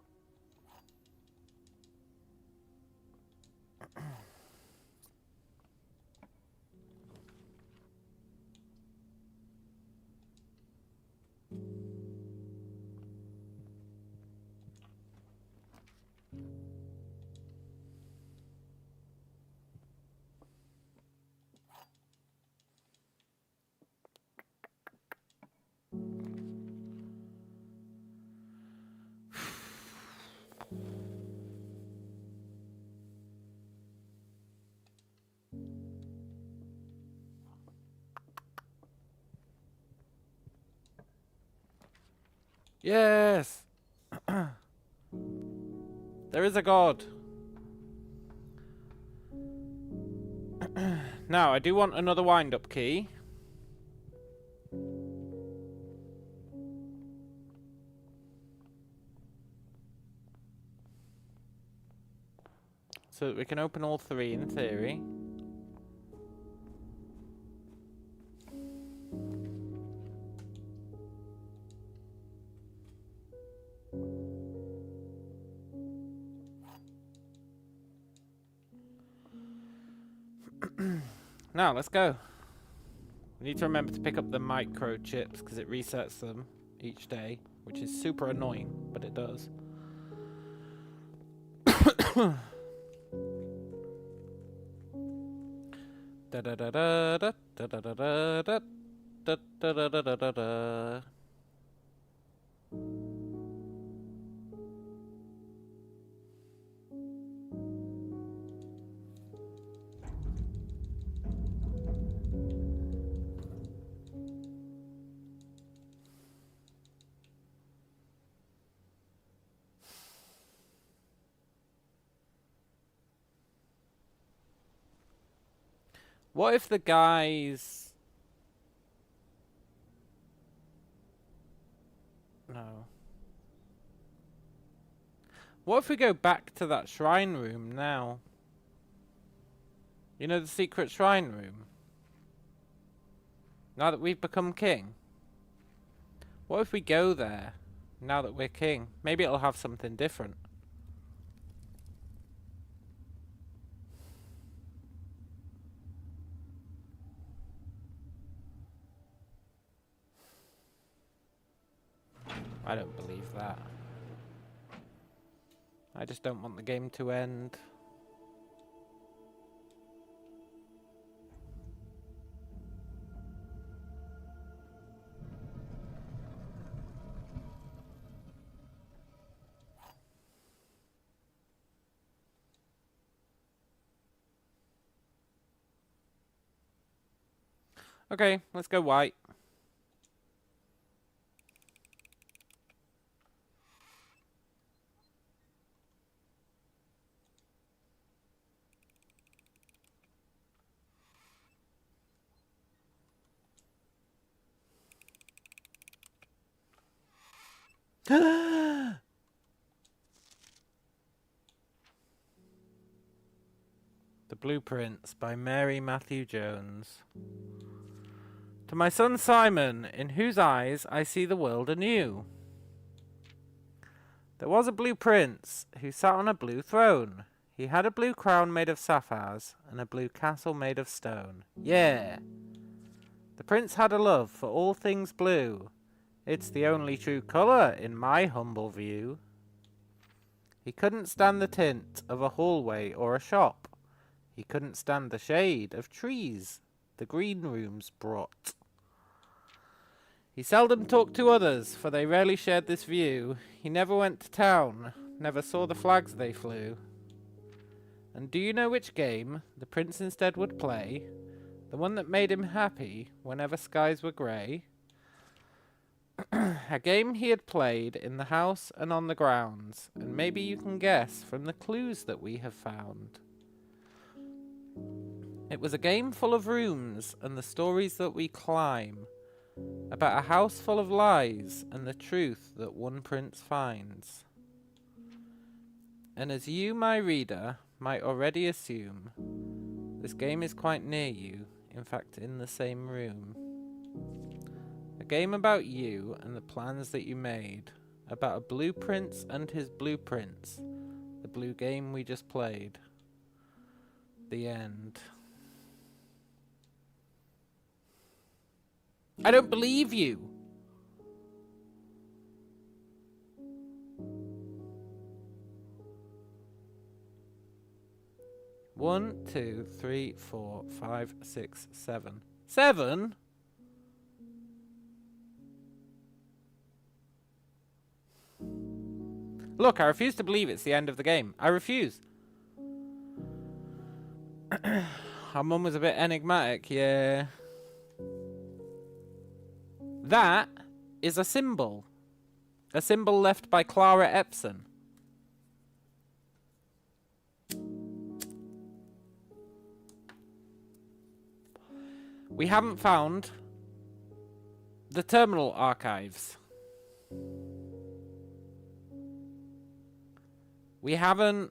Yes! There is a god. Now, I do want another wind-up key. So that we can open all three in theory. Now, let's go. We need to remember to pick up the microchips because it resets them each day, which is super annoying, but it does. Da da da da da da da da da da da da da da da. What if the guys... No. What if we go back to that shrine room now? You know, the secret shrine room? Now that we've become king? What if we go there now that we're king? Maybe it'll have something different. I don't believe that. I just don't want the game to end. Okay, let's go white. The Blueprints by Mary Matthew Jones. To my son Simon, in whose eyes I see the world anew. There was a blue prince who sat on a blue throne. He had a blue crown made of sapphires and a blue castle made of stone. Yeah! The prince had a love for all things blue. It's the only true colour in my humble view. He couldn't stand the tint of a hallway or a shop. He couldn't stand the shade of trees the green rooms brought. He seldom talked to others, for they rarely shared this view. He never went to town, never saw the flags they flew. And do you know which game the prince instead would play? The one that made him happy whenever skies were grey? A game he had played in the house and on the grounds, and maybe you can guess from the clues that we have found. It was a game full of rooms and the stories that we climb, about a house full of lies and the truth that one prince finds. And as you, my reader, might already assume, this game is quite near you, in fact in the same room. A game about you and the plans that you made, about a blue prince and his blueprints, the blue game we just played. The end. I don't believe you! One, 2, 3, 4, 5, 6, 7. 7? Look, I refuse to believe it's the end of the game. I refuse. Our mum was a bit enigmatic, yeah. That is a symbol. A symbol left by Clara Epson. We haven't found the terminal archives. We haven't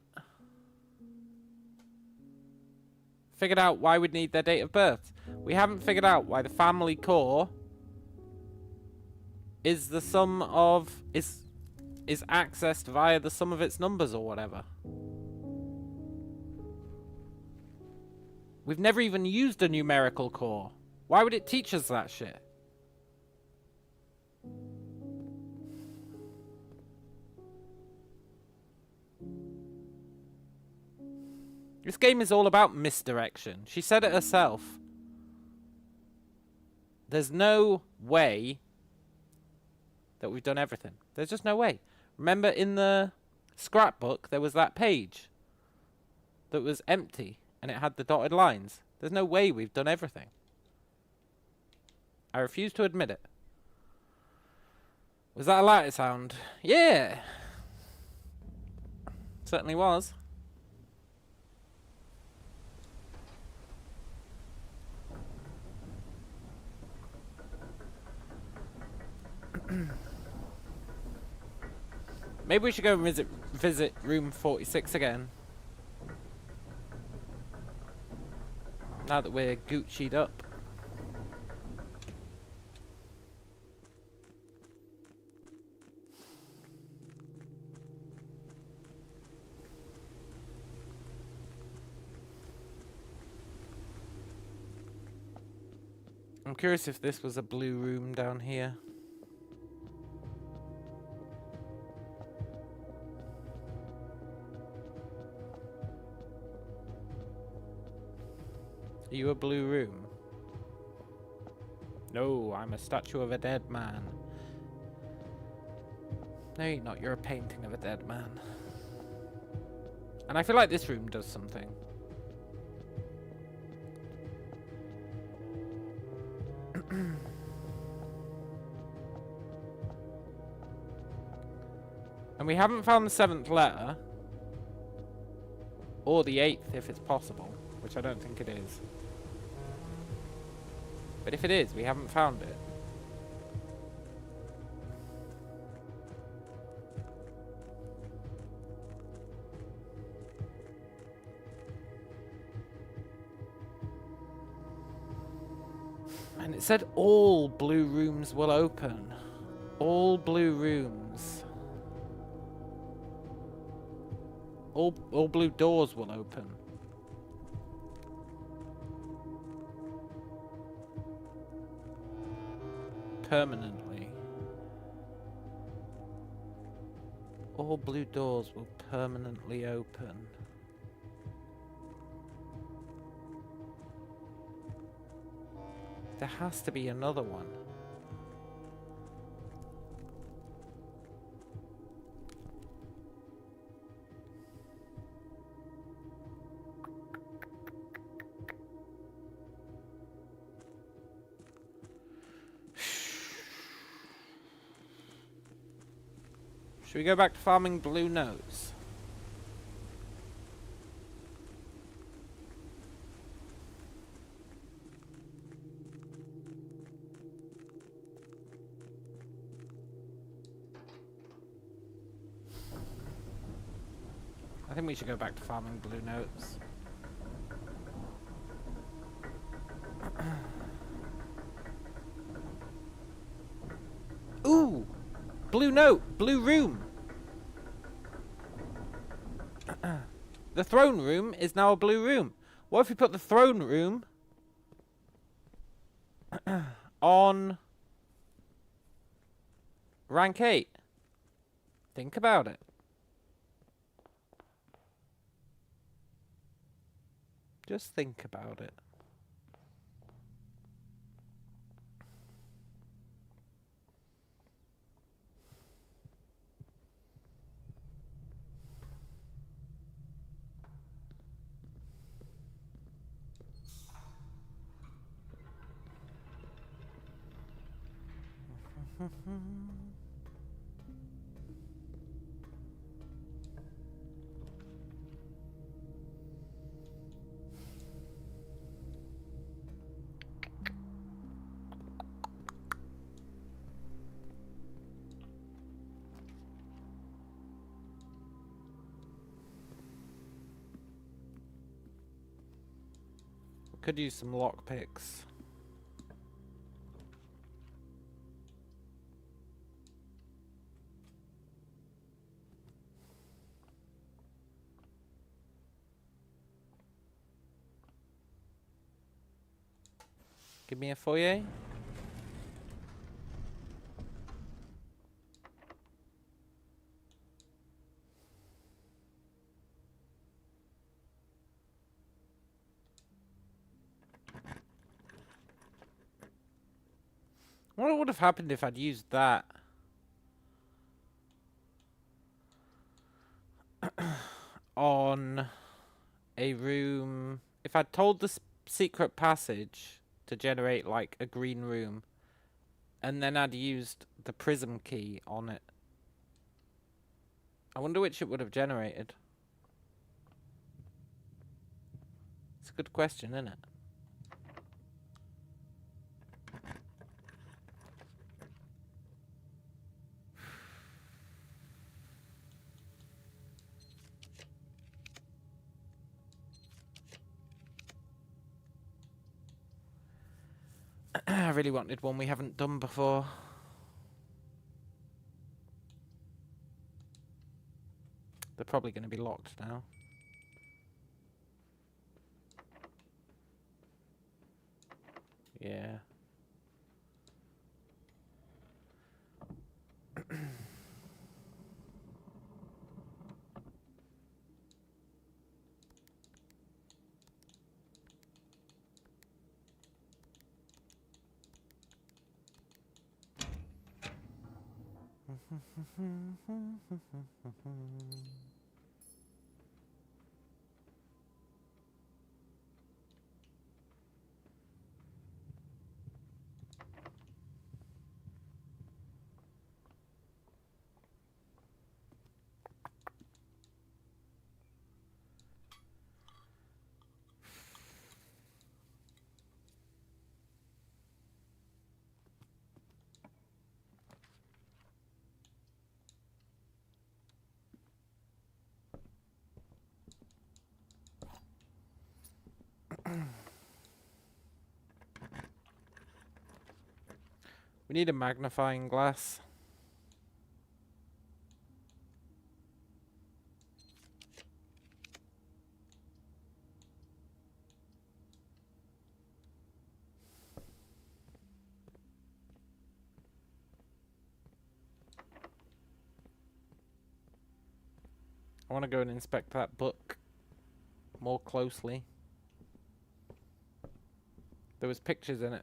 figured out why we'd need their date of birth. We haven't figured out why the family core is the sum of is accessed via the sum of its numbers or whatever. We've never even used a numerical core. Why would it teach us that shit? This game is all about misdirection. She said it herself. There's no way that we've done everything. There's just no way. Remember in the scrapbook, there was that page that was empty and it had the dotted lines. There's no way we've done everything. I refuse to admit it. Was that a lighter sound? Yeah! Certainly was. Maybe we should go and visit room 46 again. Now that we're Gucci'd up. I'm curious if this was a blue room down here. Are you a blue room? No, I'm a statue of a dead man. No, you're not. You're a painting of a dead man. And I feel like this room does something. And we haven't found the 7th letter. Or the 8th, if it's possible. Which I don't think it is. But if it is, we haven't found it. And it said all blue rooms will open. All blue rooms. All blue doors will open. Permanently. All blue doors will permanently open. There has to be another one. Should we go back to farming blue notes? I think we should go back to farming blue notes. Ooh! Blue note! Blue room! The throne room is now a blue room. What if we put the throne room on rank 8? Think about it. Just think about it. Could use some lockpicks. Give me a foyer. What would have happened if I'd used that? On a room. If I'd told the secret passage to generate like a green room, and then I'd used the prism key on it, I wonder which it would have generated. It's a good question, isn't it? I really wanted one we haven't done before. They're probably going to be locked now. Yeah. We need a magnifying glass. I want to go and inspect that book more closely. There was pictures in it.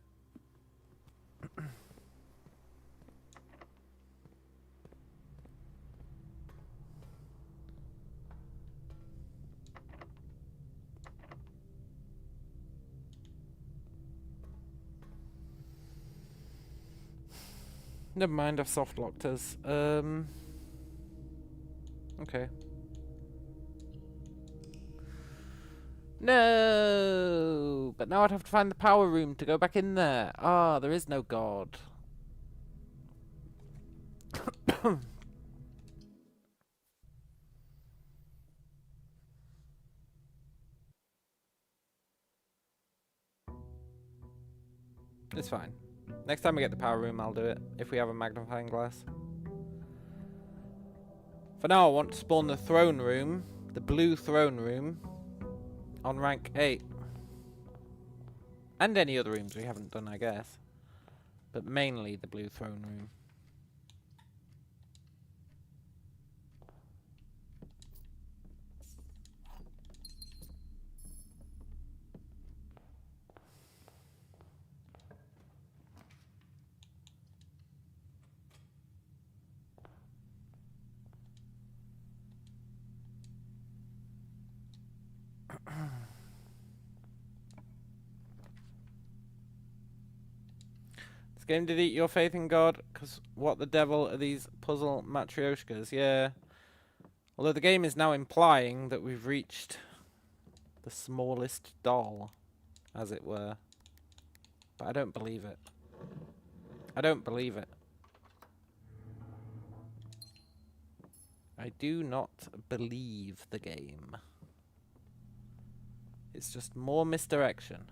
Never mind, I've soft locked us. Okay. No! But now I'd have to find the power room to go back in there. Ah, there is no God. It's fine. Next time we get the power room, I'll do it. If we have a magnifying glass. For now, I want to spawn the throne room. The blue throne room. On rank 8. And any other rooms we haven't done, I guess. But mainly the blue throne room. This game did eat your faith in God, because what the devil are these puzzle matryoshkas? Yeah. Although the game is now implying that we've reached the smallest doll, as it were. But I don't believe it. I don't believe it. I do not believe the game. It's just more misdirection.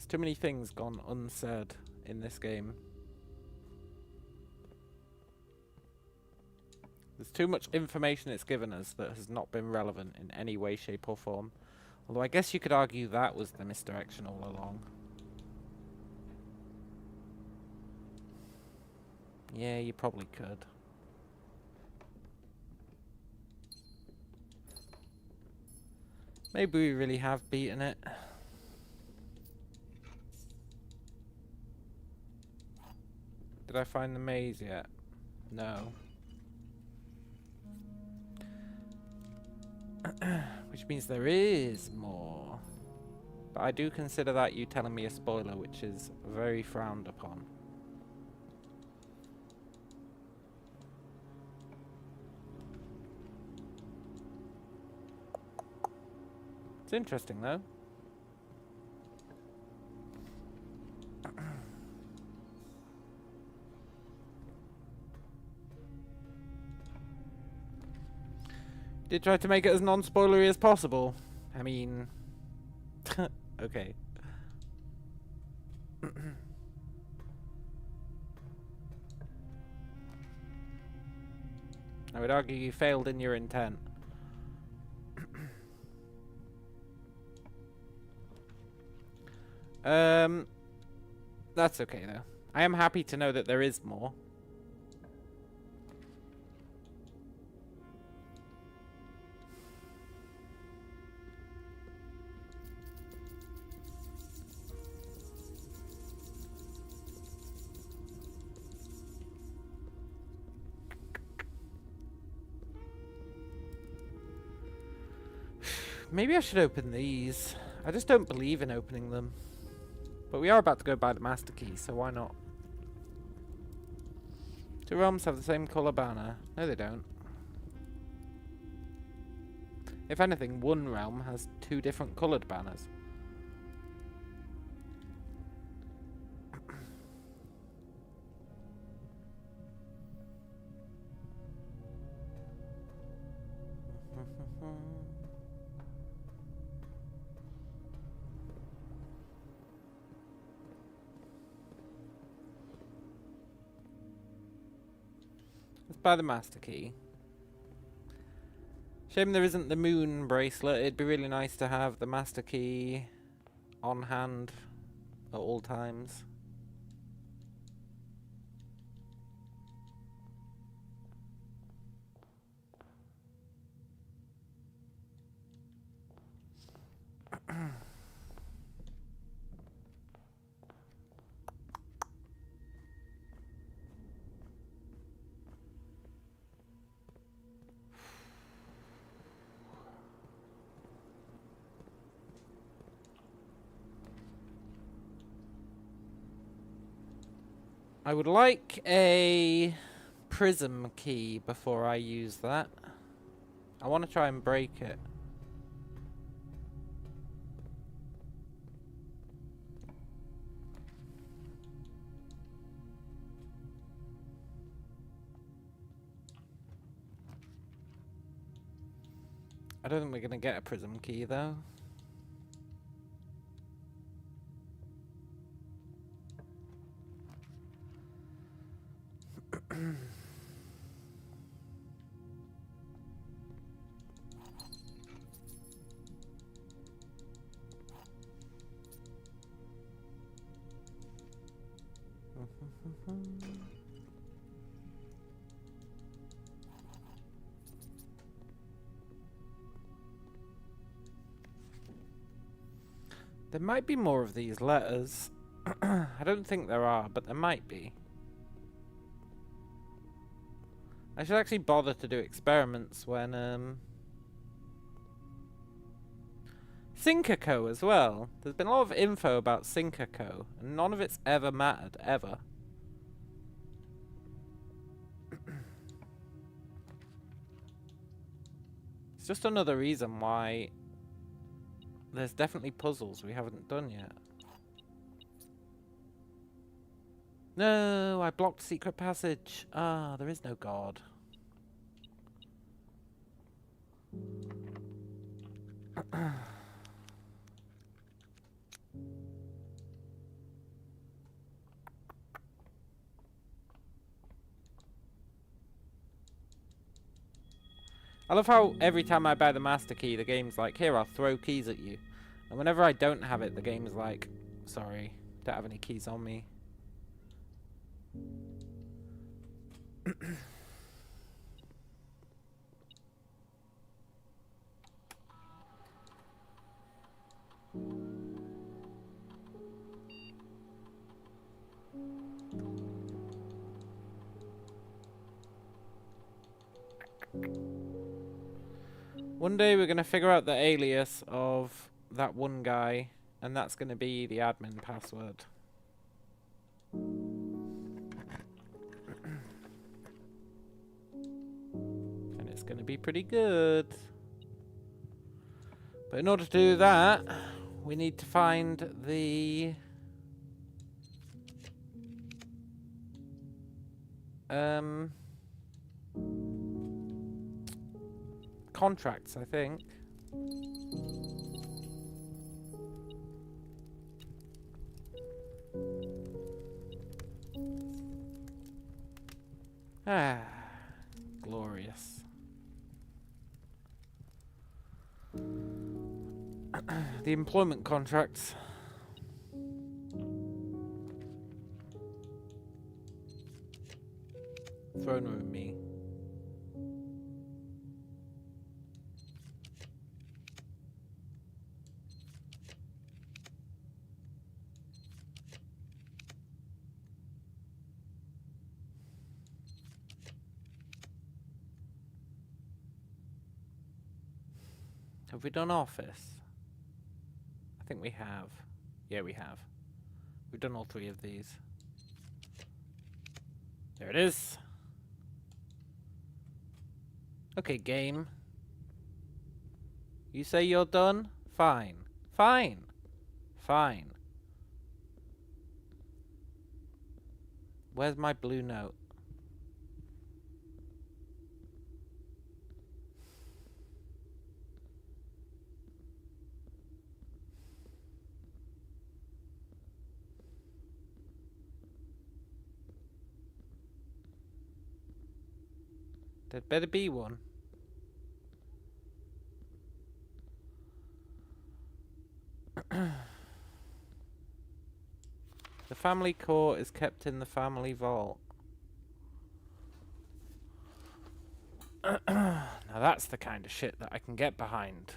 There's too many things gone unsaid in this game. There's too much information it's given us that has not been relevant in any way, shape or form. Although I guess you could argue that was the misdirection all along. Yeah, you probably could. Maybe we really have beaten it. Did I find the maze yet? No. Which means there is more. But I do consider that you telling me a spoiler, which is very frowned upon. It's interesting though. Did try to make it as non-spoilery as possible. I mean, okay. I would argue you failed in your intent. That's okay though. I am happy to know that there is more. Maybe I should open these. I just don't believe in opening them. But we are about to go buy the master key, so why not? Two realms have the same colour banner. No, they don't. If anything, one realm has two different coloured banners. Let's buy the master key. Shame there isn't the moon bracelet. It'd be really nice to have the master key on hand at all times. I would like a prism key before I use that. I want to try and break it. I don't think we're going to get a prism key though. There might be more of these letters. I don't think there are, but there might be. I should actually bother to do experiments when Syncaco as well. There's been a lot of info about Syncaco, and none of it's ever mattered, ever. It's just another reason why there's definitely puzzles we haven't done yet. No, I blocked secret passage. Ah, there is no god. I love how every time I buy the master key, the game's like, here, I'll throw keys at you. And whenever I don't have it, the game's like, sorry, don't have any keys on me. One day we're going to figure out the alias of that one guy, and that's going to be the admin password. And it's going to be pretty good. But in order to do that, we need to find the contracts, I think. Ah, glorious. The employment contracts. Throne room me. Have we done office? I think we have. Yeah, we have. We've done all 3 of these. There it is. Okay, game. You say you're done? Fine. Fine. Fine. Where's my blue note? There better be one. The family core is kept in the family vault. Now that's the kind of shit that I can get behind.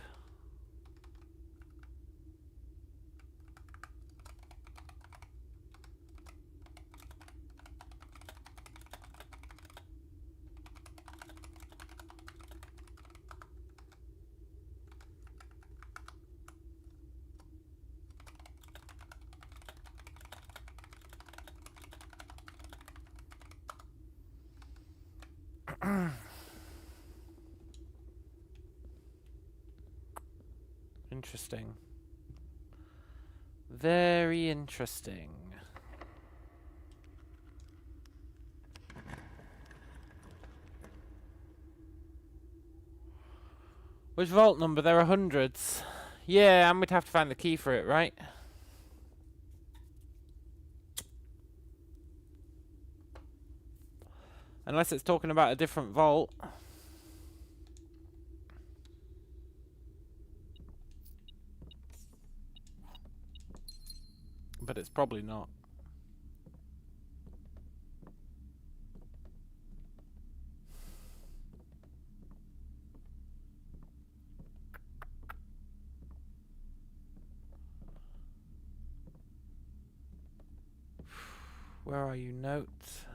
Interesting. Very interesting. Which vault number? There are hundreds. Yeah, and we'd have to find the key for it, right? Unless it's talking about a different vault. But it's probably not. Where are you, notes?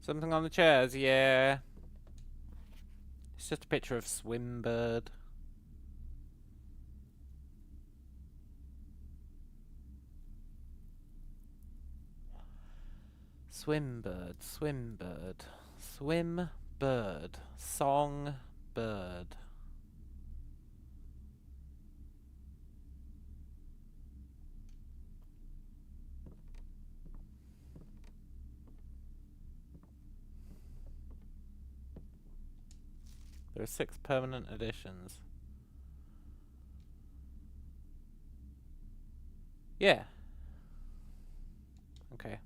Something on the chairs, yeah. It's just a picture of Swimbird. Swimbird, Swimbird, Swimbird. bird. Song bird. There are 6 permanent additions. Yeah. Okay.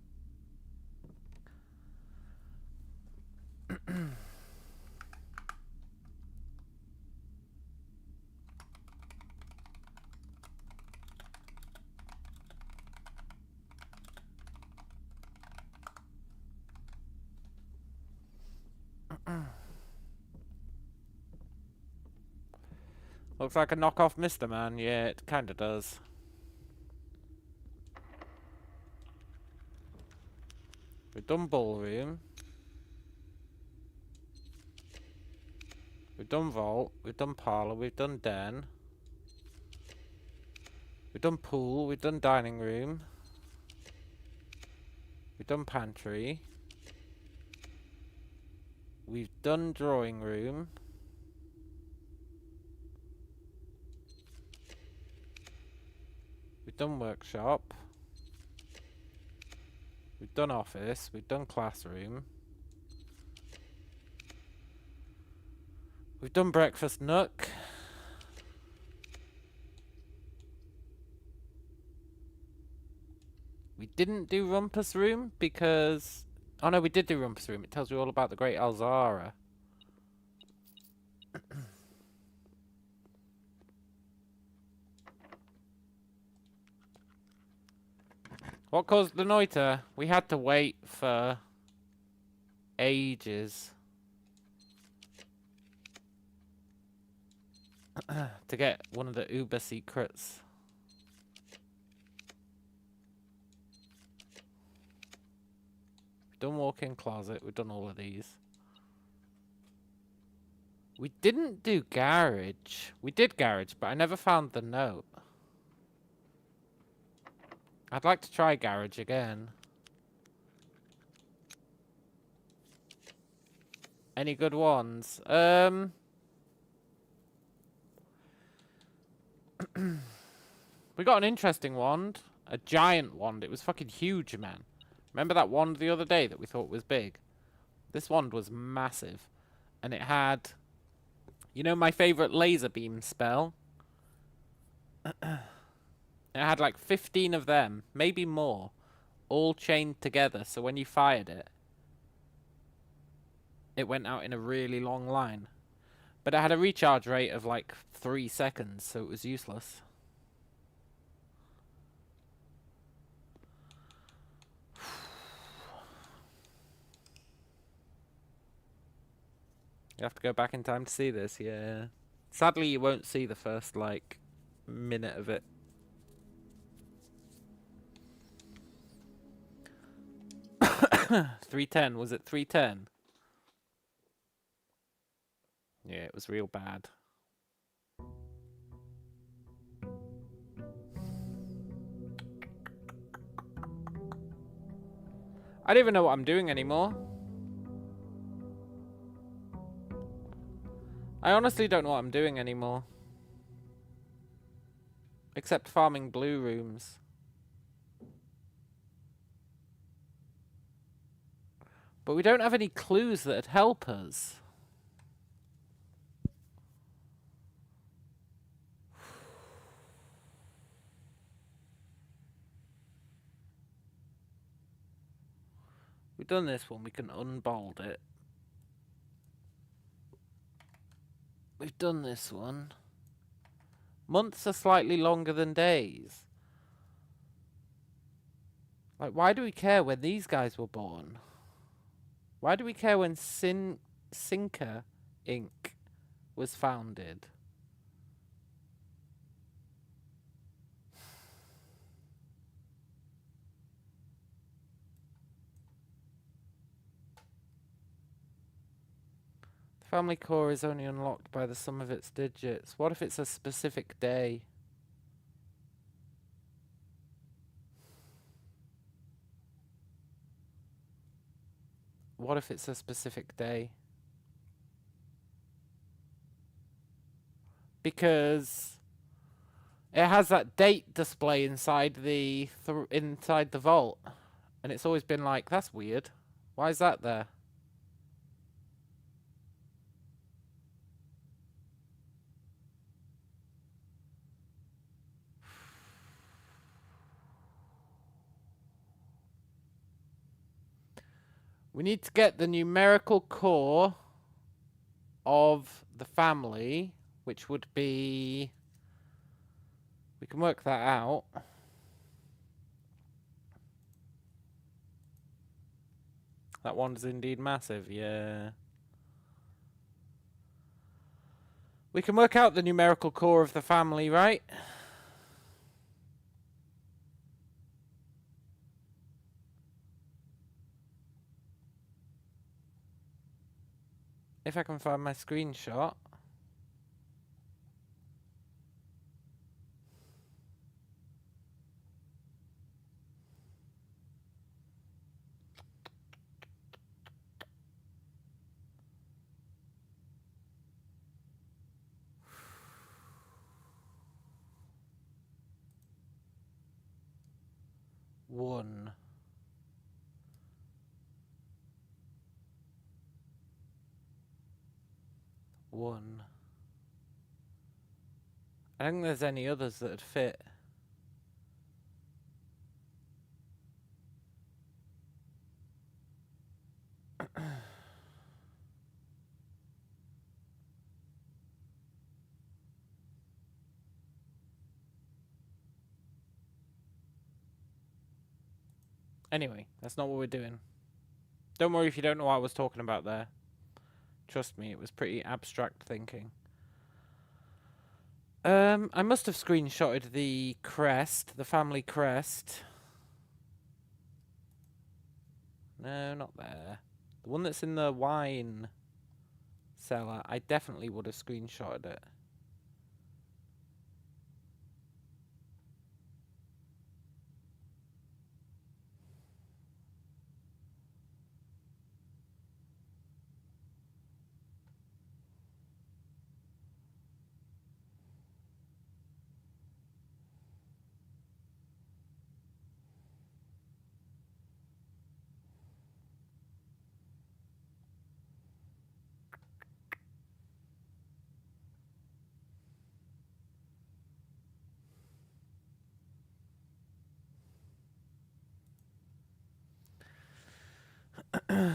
Looks like a knockoff Mr. Man. Yeah, it kinda does. We've done ballroom. We've done vault. We've done parlour. We've done den. We've done pool. We've done dining room. We've done pantry. We've done drawing room. We've done workshop. We've done office. We've done classroom. We've done breakfast nook. We didn't do rumpus room because... Oh no, we did do rumpus room. It tells you all about the Great Alzara. What caused the loiter? We had to wait for ages to get one of the Uber secrets. We've done walk-in closet. We've done all of these. We didn't do garage. We did garage, but I never found the note. I'd like to try garage again. Any good ones? We got an interesting wand. A giant wand. It was fucking huge, man. Remember that wand the other day that we thought was big? This wand was massive. And it had... You know my favourite laser beam spell? It had like 15 of them, maybe more, all chained together, so when you fired it, it went out in a really long line. But it had a recharge rate of like 3 seconds, so it was useless. You have to go back in time to see this, yeah. Sadly, you won't see the first, like, minute of it. $3.10, was it $3.10? Yeah, it was real bad. I don't even know what I'm doing anymore. I honestly don't know what I'm doing anymore. Except farming blue rooms. But we don't have any clues that'd help us. We've done this one, we can unbold it. We've done this one. Months are slightly longer than days. Like, why do we care when these guys were born? Why do we care when Sinker Inc. was founded? The family core is only unlocked by the sum of its digits. What if it's a specific day? What if it's a specific day? because it has that date display inside the vault, and it's always been like, that's weird. Why is that there? We need to get the numerical core of the family, which would be... We can work that out. That one's indeed massive, yeah. We can work out the numerical core of the family, right? If I can find my screenshot. One. I don't think there's any others that'd fit. Anyway, that's not what we're doing. Don't worry if you don't know what I was talking about there. Trust me, it was pretty abstract thinking. I must have screenshotted the crest, the family crest. No, not there. The one that's in the wine cellar, I definitely would have screenshotted it.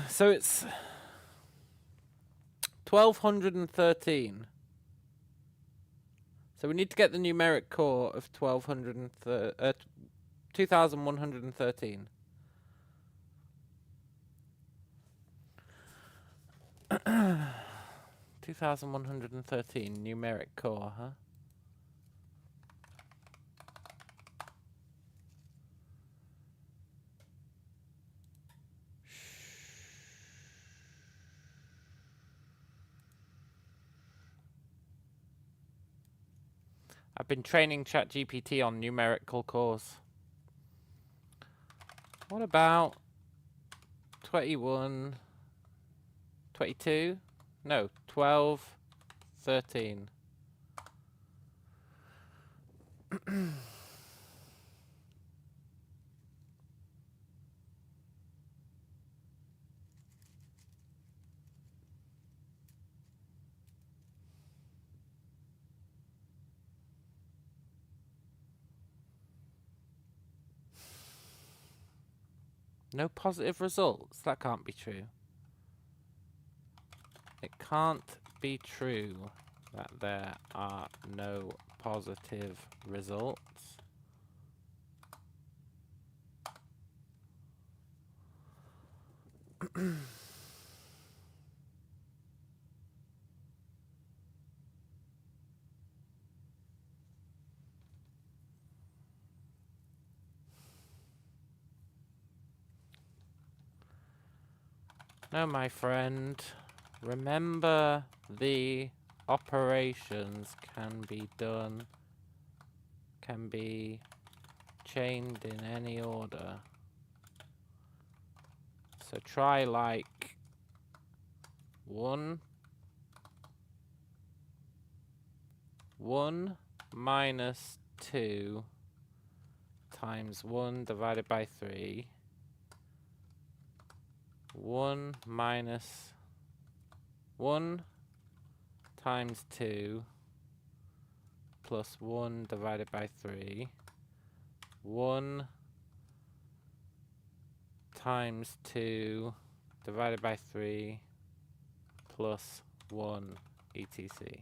So it's 1213. So we need to get the numeric core of 2113. 2113 numeric core, huh? I've been training ChatGPT on numerical cores. What about 21, 22? No, 12, 13. No positive results? That can't be true. It can't be true that there are no positive results. No, my friend. Remember, the operations can be done, can be chained in any order. So try like 1, 1, 1 minus 2 times 1 divided by 3. 1 minus 1 times 2 plus 1 divided by 3. 1 times 2 divided by 3 plus 1 etc.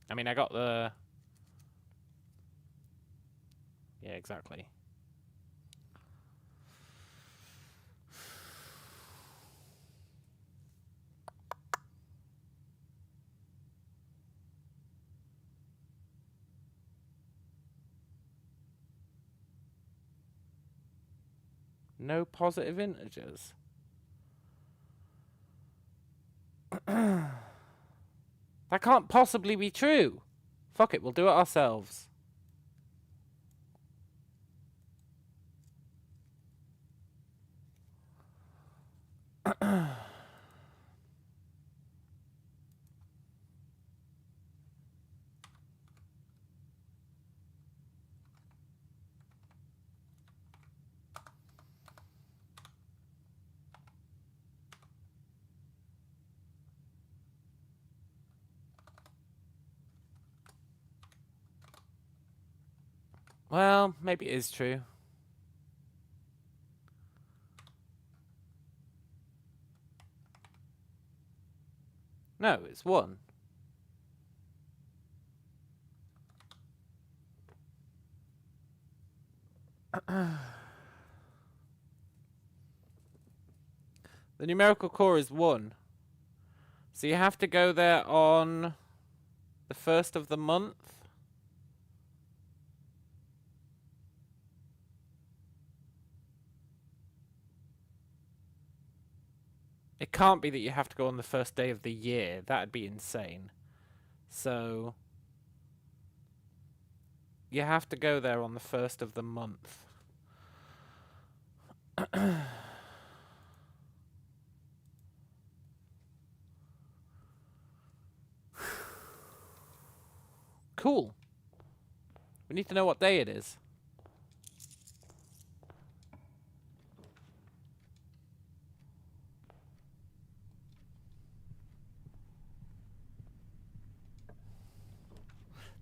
I mean, I got the... Yeah, exactly. No positive integers. That can't possibly be true. Fuck it, we'll do it ourselves. Well, maybe it is true. No, it's 1. The numerical core is 1. So you have to go there on the 1st of the month. It can't be that you have to go on the first day of the year. That'd be insane. So you have to go there on the 1st of the month. Cool. We need to know what day it is.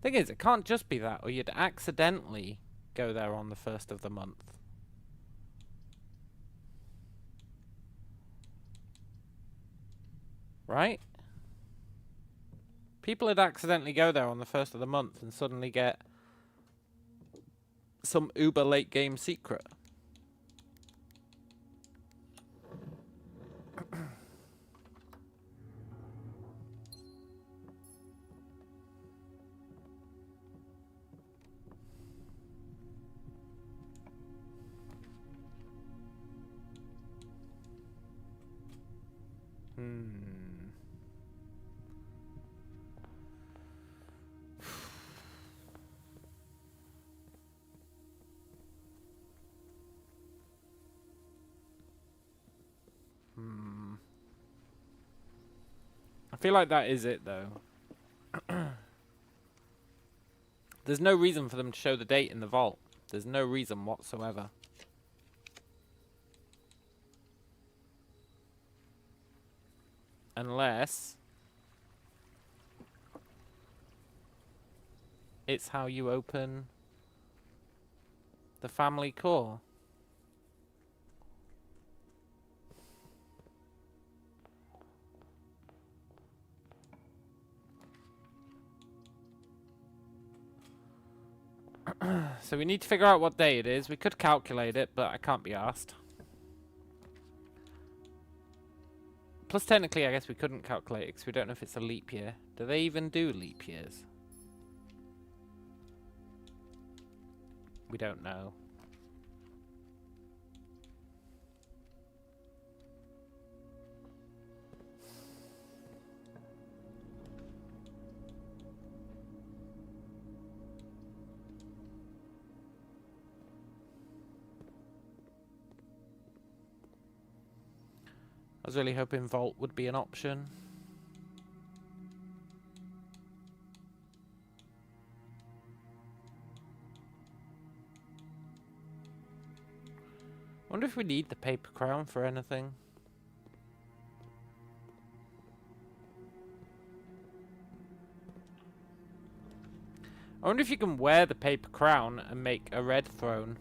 Thing is, it can't just be that, or you'd accidentally go there on the 1st of the month. Right? People would accidentally go there on the 1st of the month and suddenly get some uber late game secret. I feel like that is it, though. There's no reason for them to show the date in the vault. There's no reason whatsoever. Unless it's how you open the family core. So we need to figure out what day it is. We could calculate it, but I can't be asked. Plus, technically, I guess we couldn't calculate it because we don't know if it's a leap year. Do they even do leap years? We don't know. I was really hoping Vault would be an option. Wonder if we need the paper crown for anything. I wonder if you can wear the paper crown and make a red throne.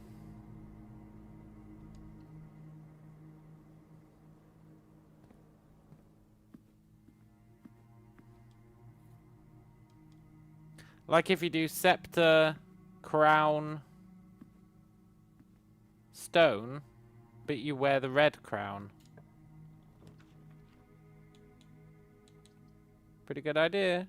Like if you do scepter, crown, stone, but you wear the red crown. Pretty good idea.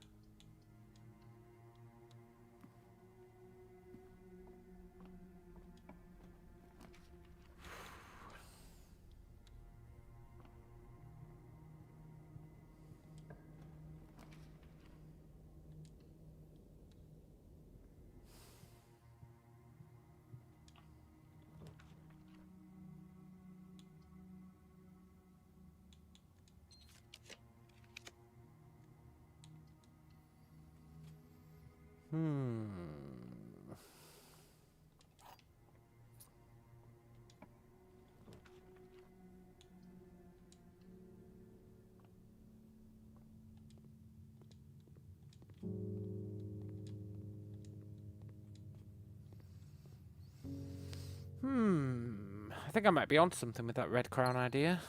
I think I might be onto something with that red crown idea.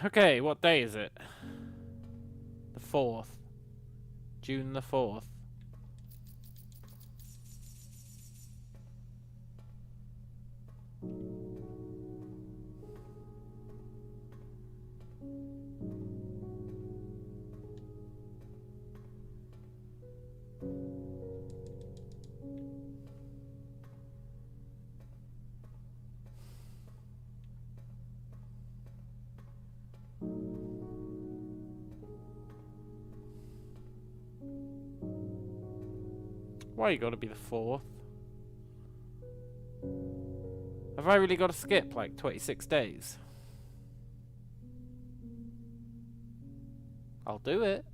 Okay, what day is it? The 4th. June the 4th. Why you gotta be the 4th? Have I really got to skip like 26 days? I'll do it.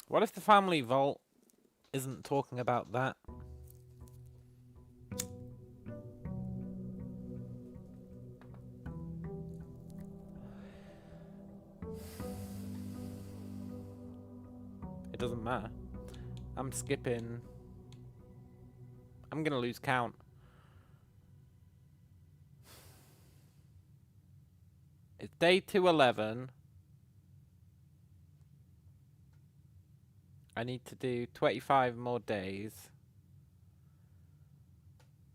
What if the family vault isn't talking about that? It doesn't matter. I'm skipping. I'm gonna lose count. It's day 211. I need to do 25 more days.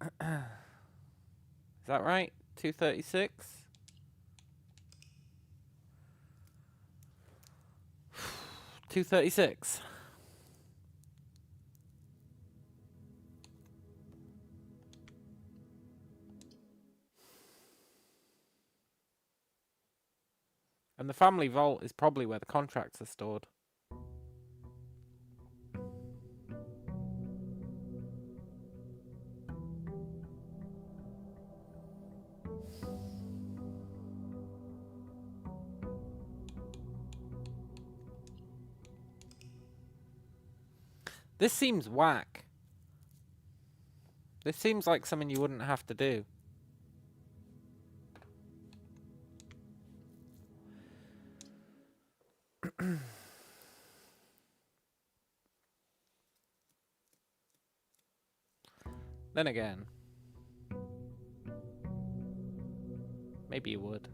Is that right? 236? $236. And the family vault is probably where the contracts are stored. This seems whack. This seems like something you wouldn't have to do. Then again, maybe you would.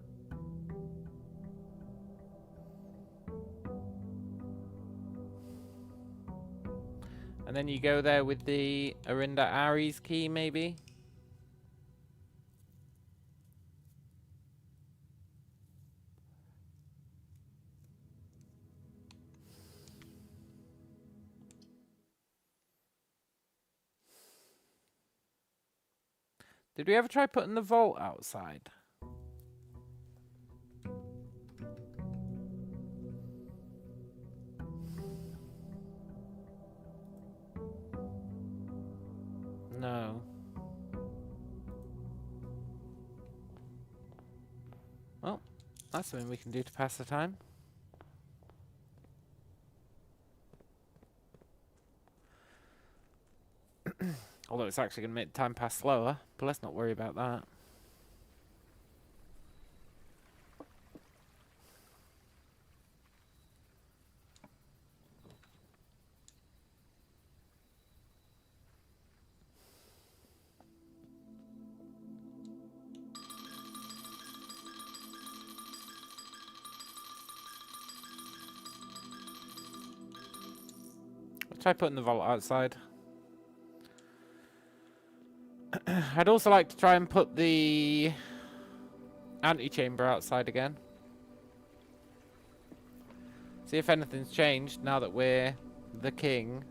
And then you go there with the Arinda Ari's key, maybe? Did we ever try putting the vault outside? No. Well, that's something we can do to pass the time. Although it's actually going to make the time pass slower, but let's not worry about that. Let's try putting the vault outside. I'd also like to try and put the antechamber outside again. See if anything's changed now that we're the king.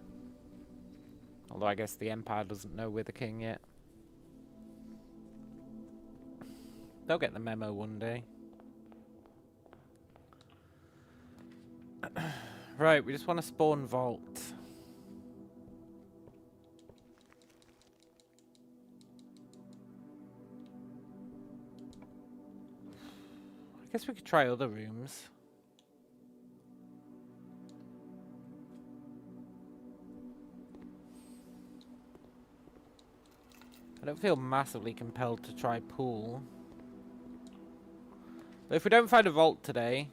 Although I guess the Empire doesn't know we're the king yet. They'll get the memo one day. Right, we just want to spawn vault. I guess we could try other rooms. I don't feel massively compelled to try pool. But if we don't find a vault today,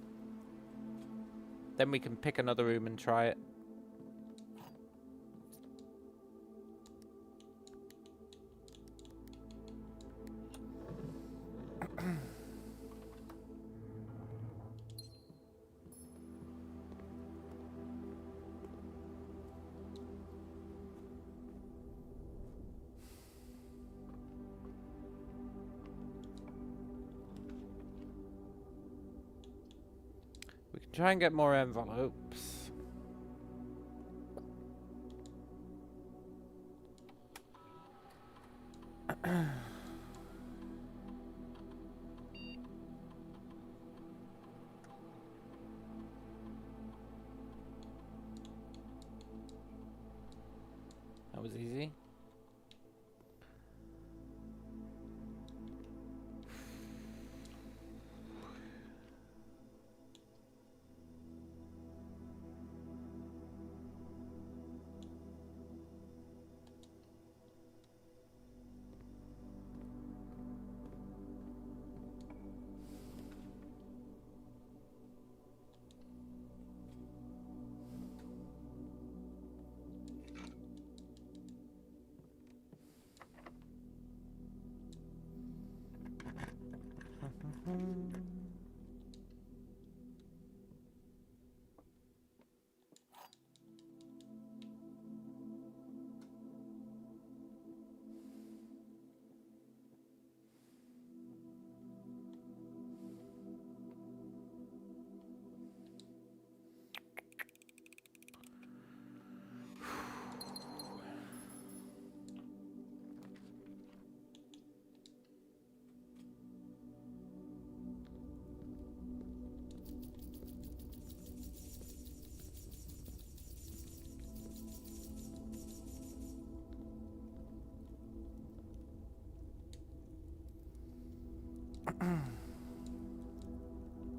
then we can pick another room and try it. We can try and get more envelopes. That was easy.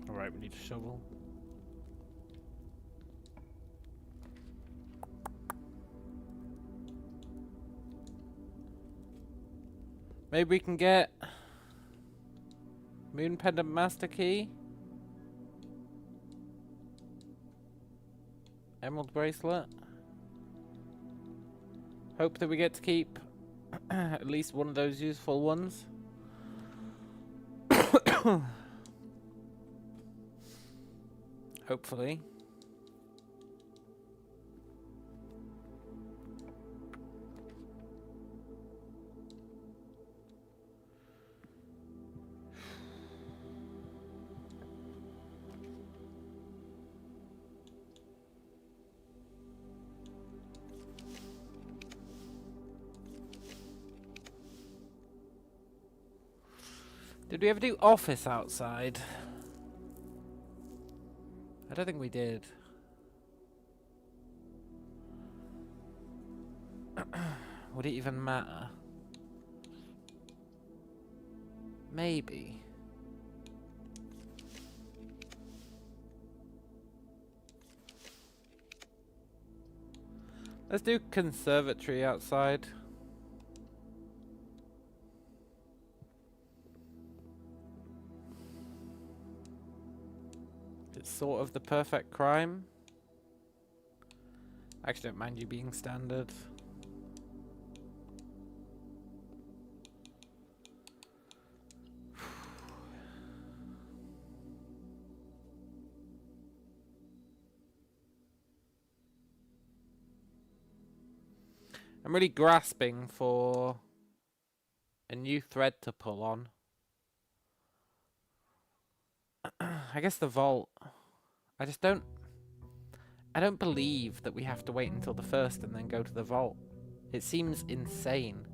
Alright, we need a shovel. Maybe we can get Moon Pendant Master Key. Emerald Bracelet. Hope that we get to keep at least one of those useful ones. Hopefully. Did we ever do office outside? I don't think we did. Would it even matter? Maybe. Let's do conservatory outside. It's sort of the perfect crime. I actually don't mind you being standard. I'm really grasping for a new thread to pull on. I guess the vault. I don't believe that we have to wait until the first and then go to the vault. It seems insane.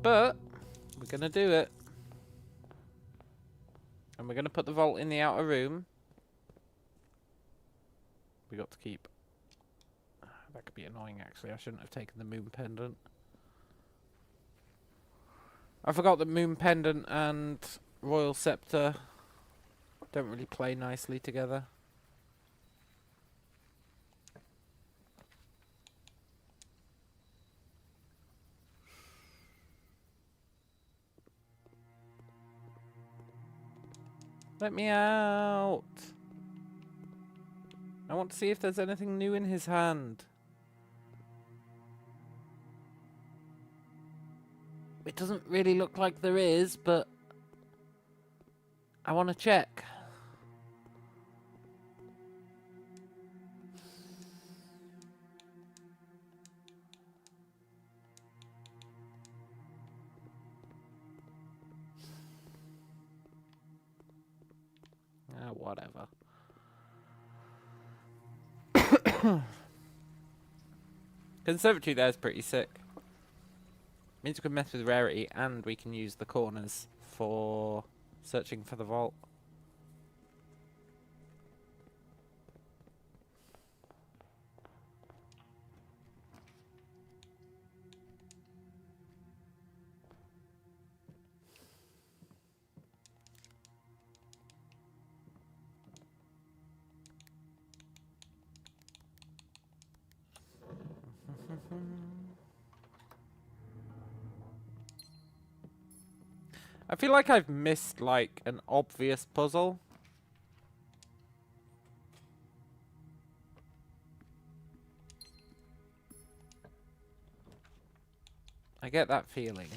But we're gonna do it. And we're gonna put the vault in the outer room. We got to keep. That could be annoying actually. I shouldn't have taken the moon pendant. I forgot that moon pendant and royal scepter don't really play nicely together. Let me out! I want to see if there's anything new in his hand. It doesn't really look like there is, but I want to check. Whatever. Conservatory there is pretty sick. Means we can mess with rarity and we can use the corners for searching for the vault. I feel like I've missed, like, an obvious puzzle. I get that feeling.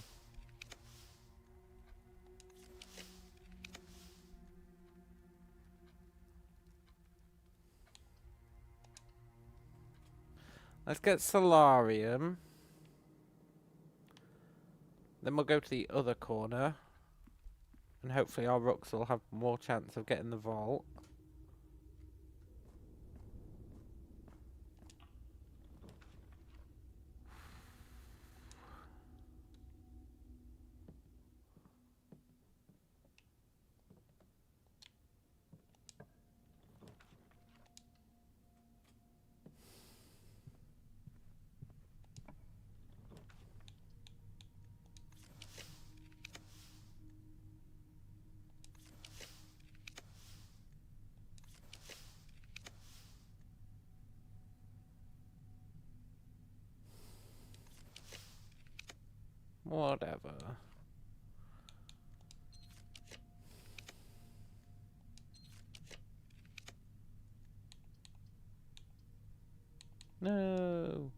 Let's get Solarium. Then we'll go to the other corner. And hopefully our rooks will have more chance of getting the vault. Whatever. No.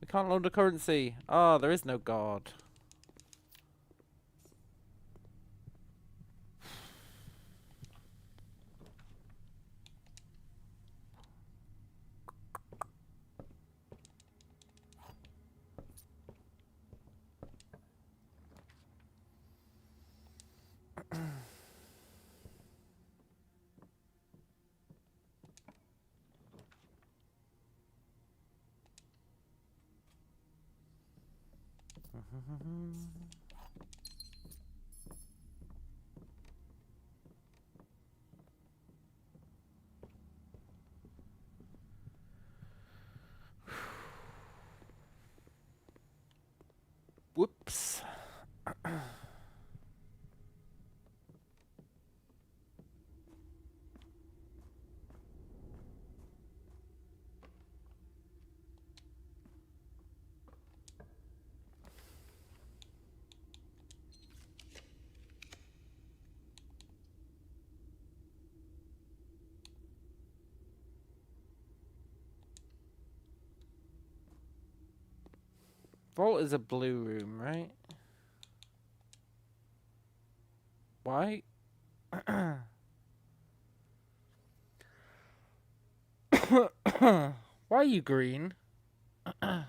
We can't load the currency. Oh, there is no god. Whoops. Vault is a blue room, right? Why? Why are you green? I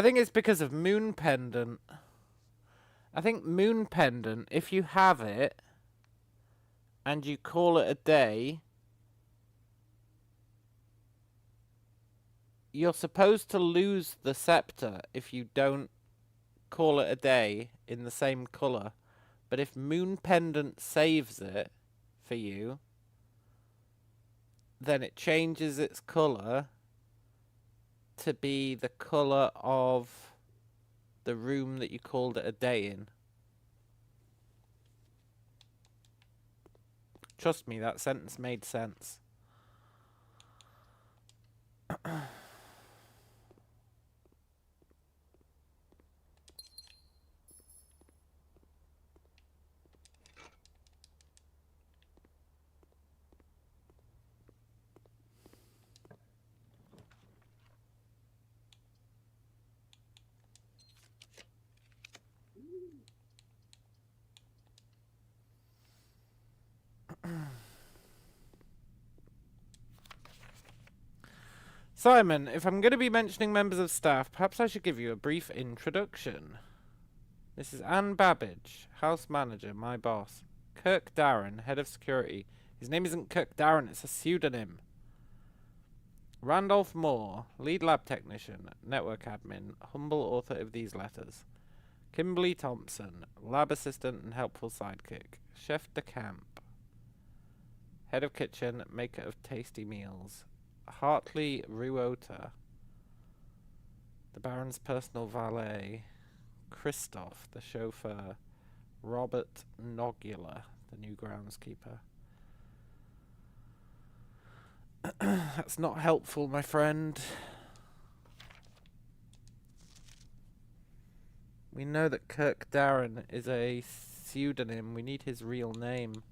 think it's because of Moon Pendant. I think Moon Pendant, if you have it and you call it a day, you're supposed to lose the scepter if you don't call it a day in the same colour. But if Moon Pendant saves it for you, then it changes its colour to be the colour of the room that you called it a day in. Trust me, that sentence made sense. Simon, if I'm going to be mentioning members of staff, perhaps I should give you a brief introduction. This is Anne Babbage, house manager, my boss. Kirk Darren, head of security. His name isn't Kirk Darren, it's a pseudonym. Randolph Moore, lead lab technician, network admin, humble author of these letters. Kimberly Thompson, lab assistant and helpful sidekick. Chef de camp. Head of kitchen, maker of tasty meals. Hartley Ruota, the Baron's personal valet. Christoph, the chauffeur. Robert Nogula, the new groundskeeper. That's not helpful, my friend. We know that Kirk Darren is a pseudonym. We need his real name.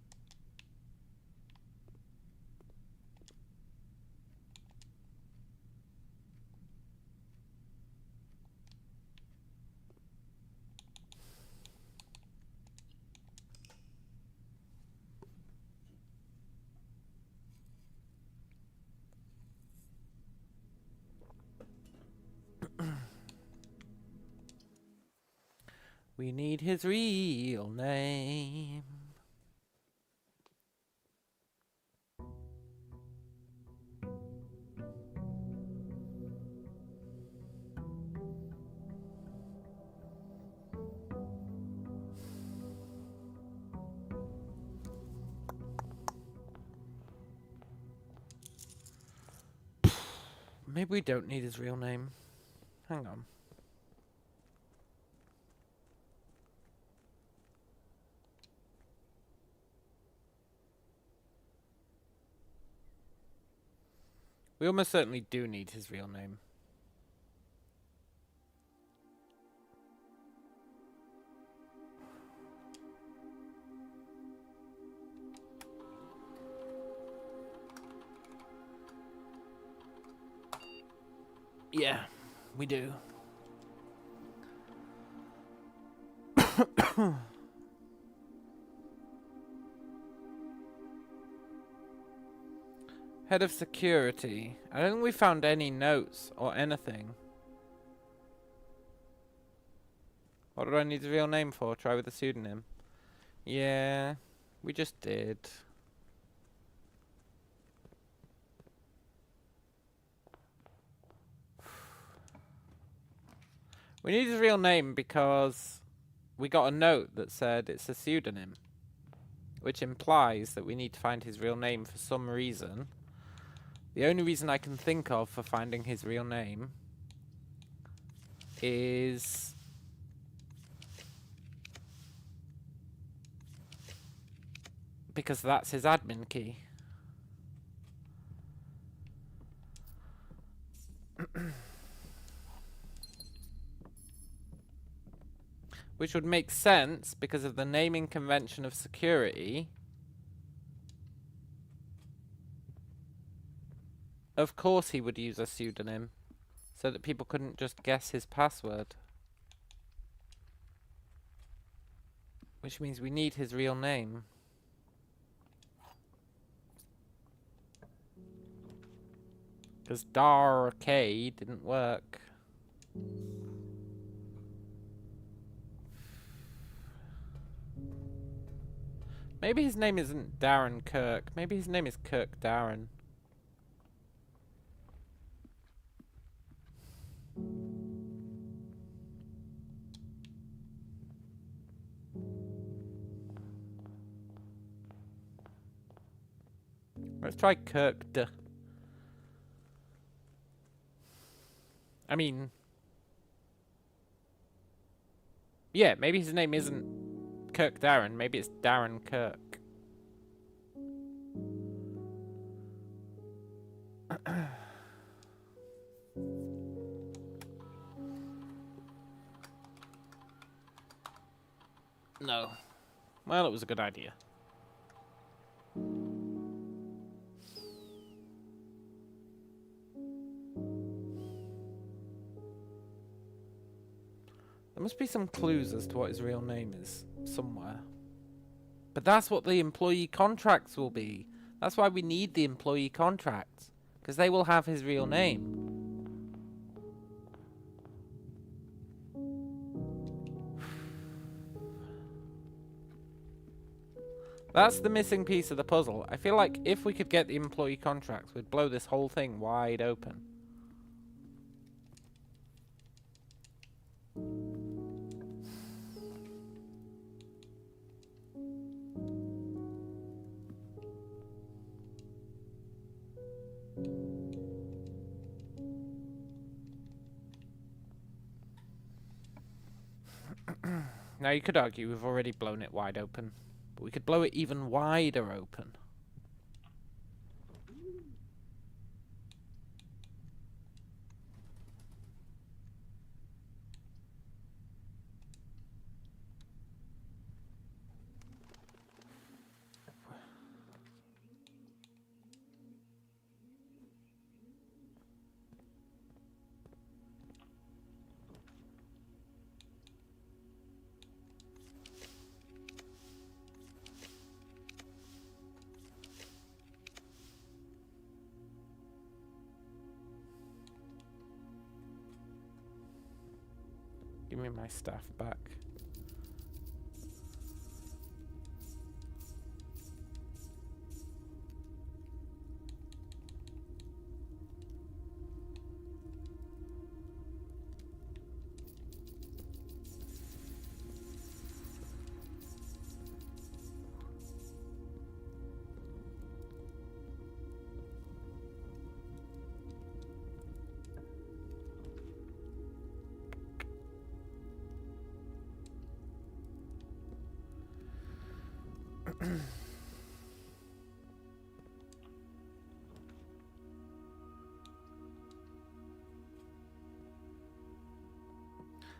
We need his real name. Maybe we don't need his real name. Hang on. We almost certainly do need his real name. Yeah, we do. Head of security. I don't think we found any notes or anything. What do I need the real name for? Try with a pseudonym. Yeah, we just did. We need his real name because we got a note that said it's a pseudonym, which implies that we need to find his real name for some reason. The only reason I can think of for finding his real name is because that's his admin key. Which would make sense because of the naming convention of security. Of course he would use a pseudonym so that people couldn't just guess his password. Which means we need his real name. Because Dar K didn't work. Maybe his name isn't Darren Kirk. Maybe his name is Kirk Darren. Let's try Kirk D. I mean... yeah, maybe his name isn't Kirk Darren. Maybe it's Darren Kirk. No. Well, it was a good idea. There must be some clues as to what his real name is somewhere. But that's what the employee contracts will be. That's why we need the employee contracts. Because they will have his real name. That's the missing piece of the puzzle. I feel like if we could get the employee contracts, we'd blow this whole thing wide open. Now you could argue we've already blown it wide open, but we could blow it even wider open. Give me my staff back.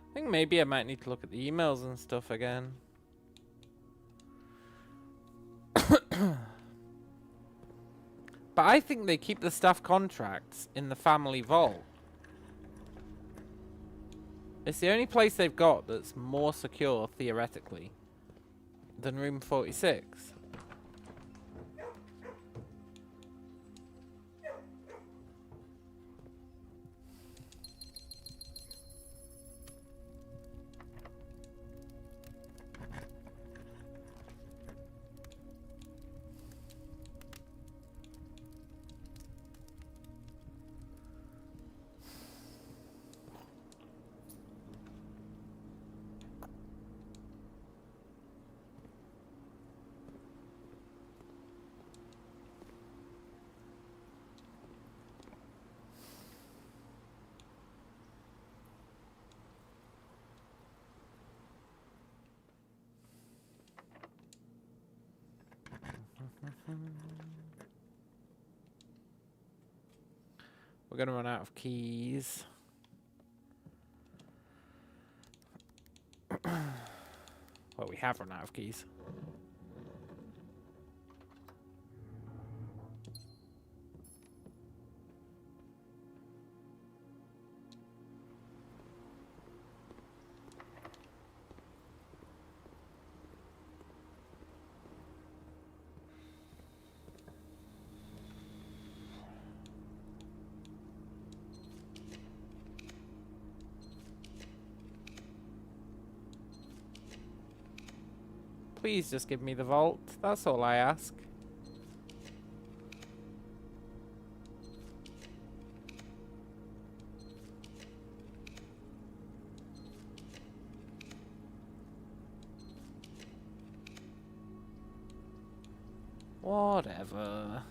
I think maybe I might need to look at the emails and stuff again. But I think they keep the staff contracts in the family vault. It's the only place they've got that's more secure, theoretically, than room 46. We're going to run out of keys. Well, we have run out of keys. Please just give me the vault. That's all I ask. Whatever.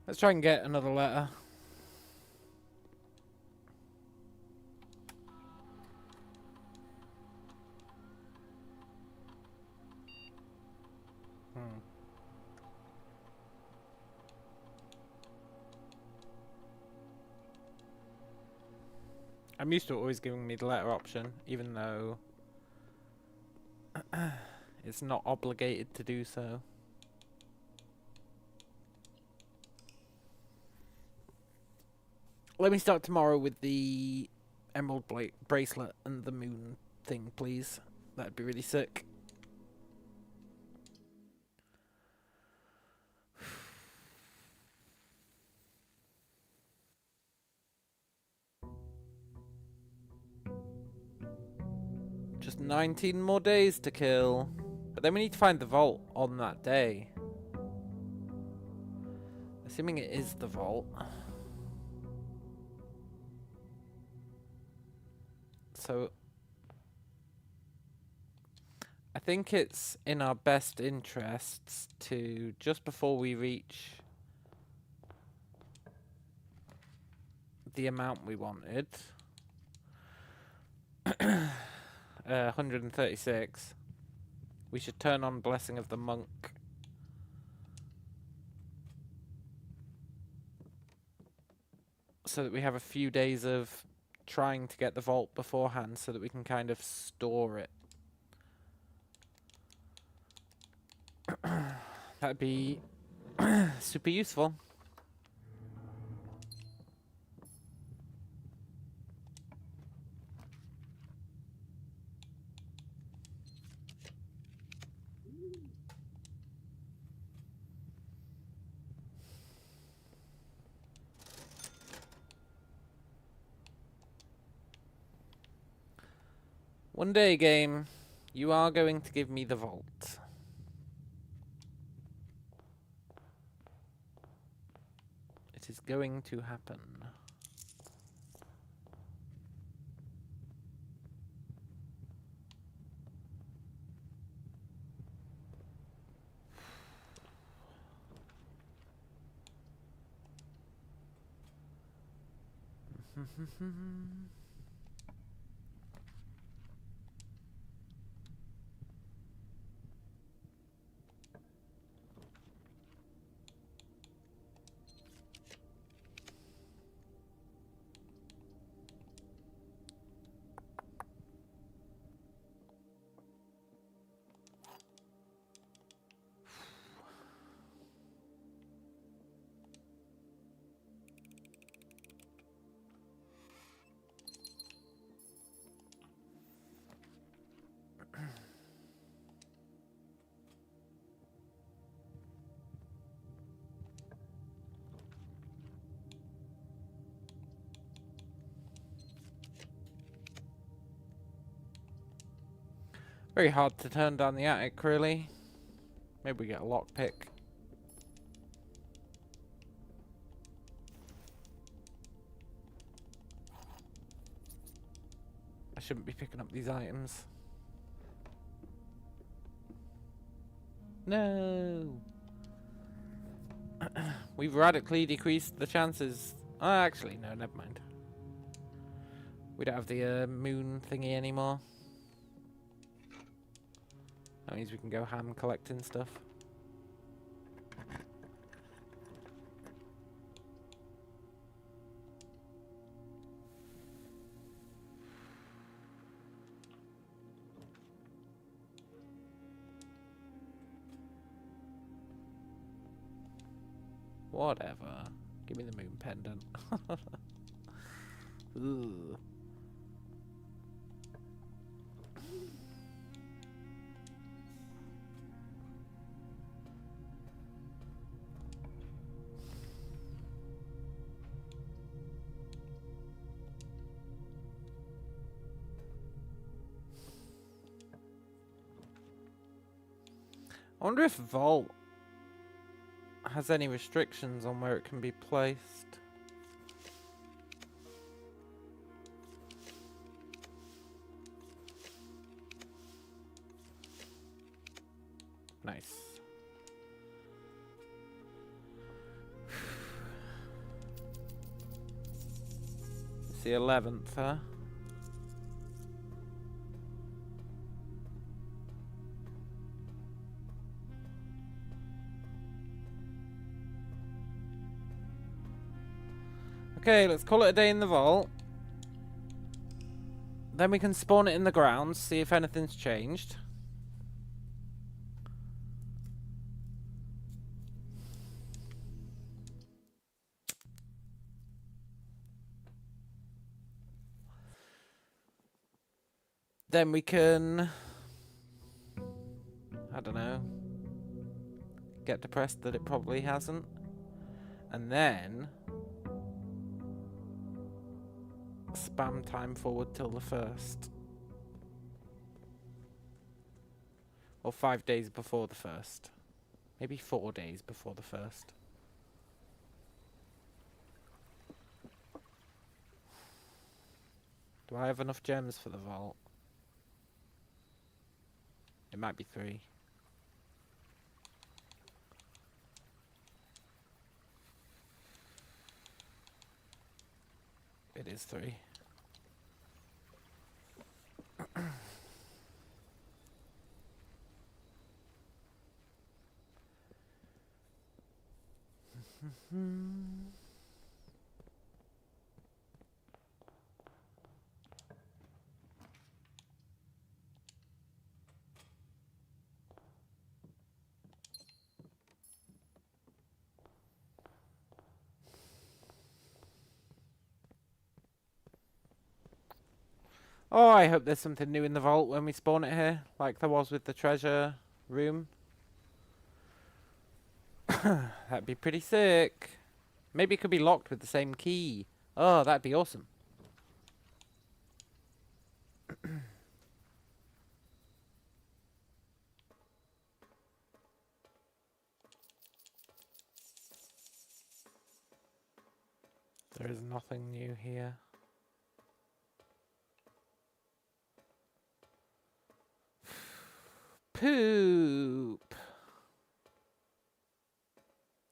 Let's try and get another letter. I'm used to it always giving me the letter option, even though it's not obligated to do so. Let me start tomorrow with the emerald bracelet and the moon thing, please. That'd be really sick. Just 19 more days to kill. But then we need to find the vault on that day. Assuming it is the vault. So I think it's in our best interests to, just before we reach the amount we wanted, 136, we should turn on Blessing of the Monk. So that we have a few days of trying to get the vault beforehand so that we can kind of store it. That'd be super useful. One day, game, you are going to give me the vault. It is going to happen. Very hard to turn down the attic, really. Maybe we get a lockpick. I shouldn't be picking up these items. No. We've radically decreased the chances. Oh, actually, no, never mind. We don't have the moon thingy anymore. That means we can go ham collecting stuff. Whatever. Give me the moon pendant. Ooh. I wonder if Vault has any restrictions on where it can be placed. Nice. It's the 11th, huh? Okay, let's call it a day in the vault. Then we can spawn it in the ground, see if anything's changed. Then we can, I don't know, get depressed that it probably hasn't. And then spam time forward till the 1st. Or 5 days before the 1st. Maybe 4 days before the 1st. Do I have enough gems for the vault? It might be 3. It is 3. Oh, I hope there's something new in the vault when we spawn it here, like there was with the treasure room. That'd be pretty sick. Maybe it could be locked with the same key. Oh, that'd be awesome. There is nothing new here. Poop.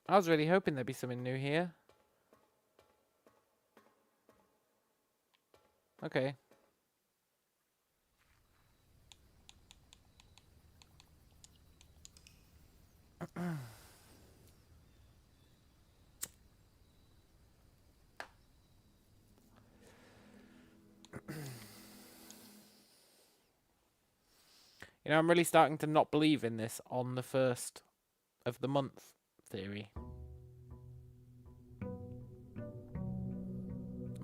I was really hoping there'd be something new here. Okay. You know, I'm really starting to not believe in this on the 1st of the month theory.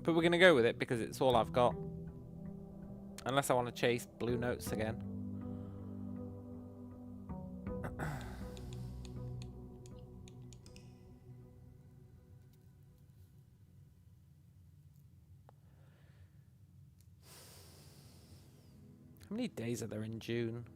But we're going to go with it because it's all I've got. Unless I want to chase blue notes again. How many days are there in June?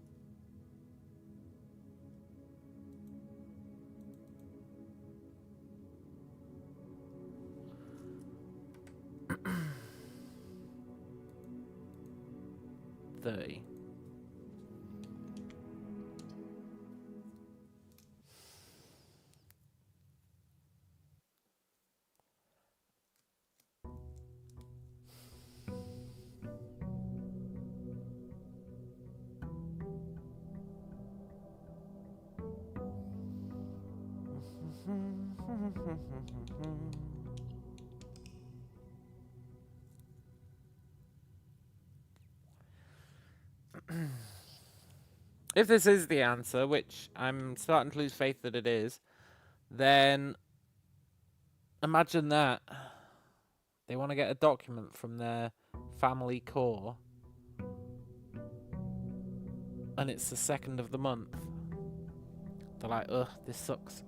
If this is the answer, which I'm starting to lose faith that it is, then imagine that. They want to get a document from their family core, and it's the 2nd of the month. They're like, ugh, this sucks.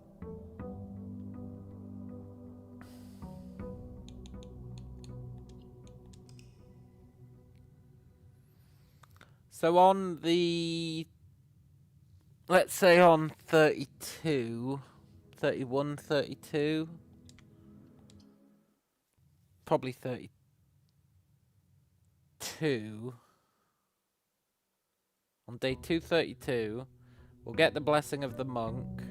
So on the, let's say on 32, 31, 32, probably 32, on day 232, we'll get the blessing of the monk,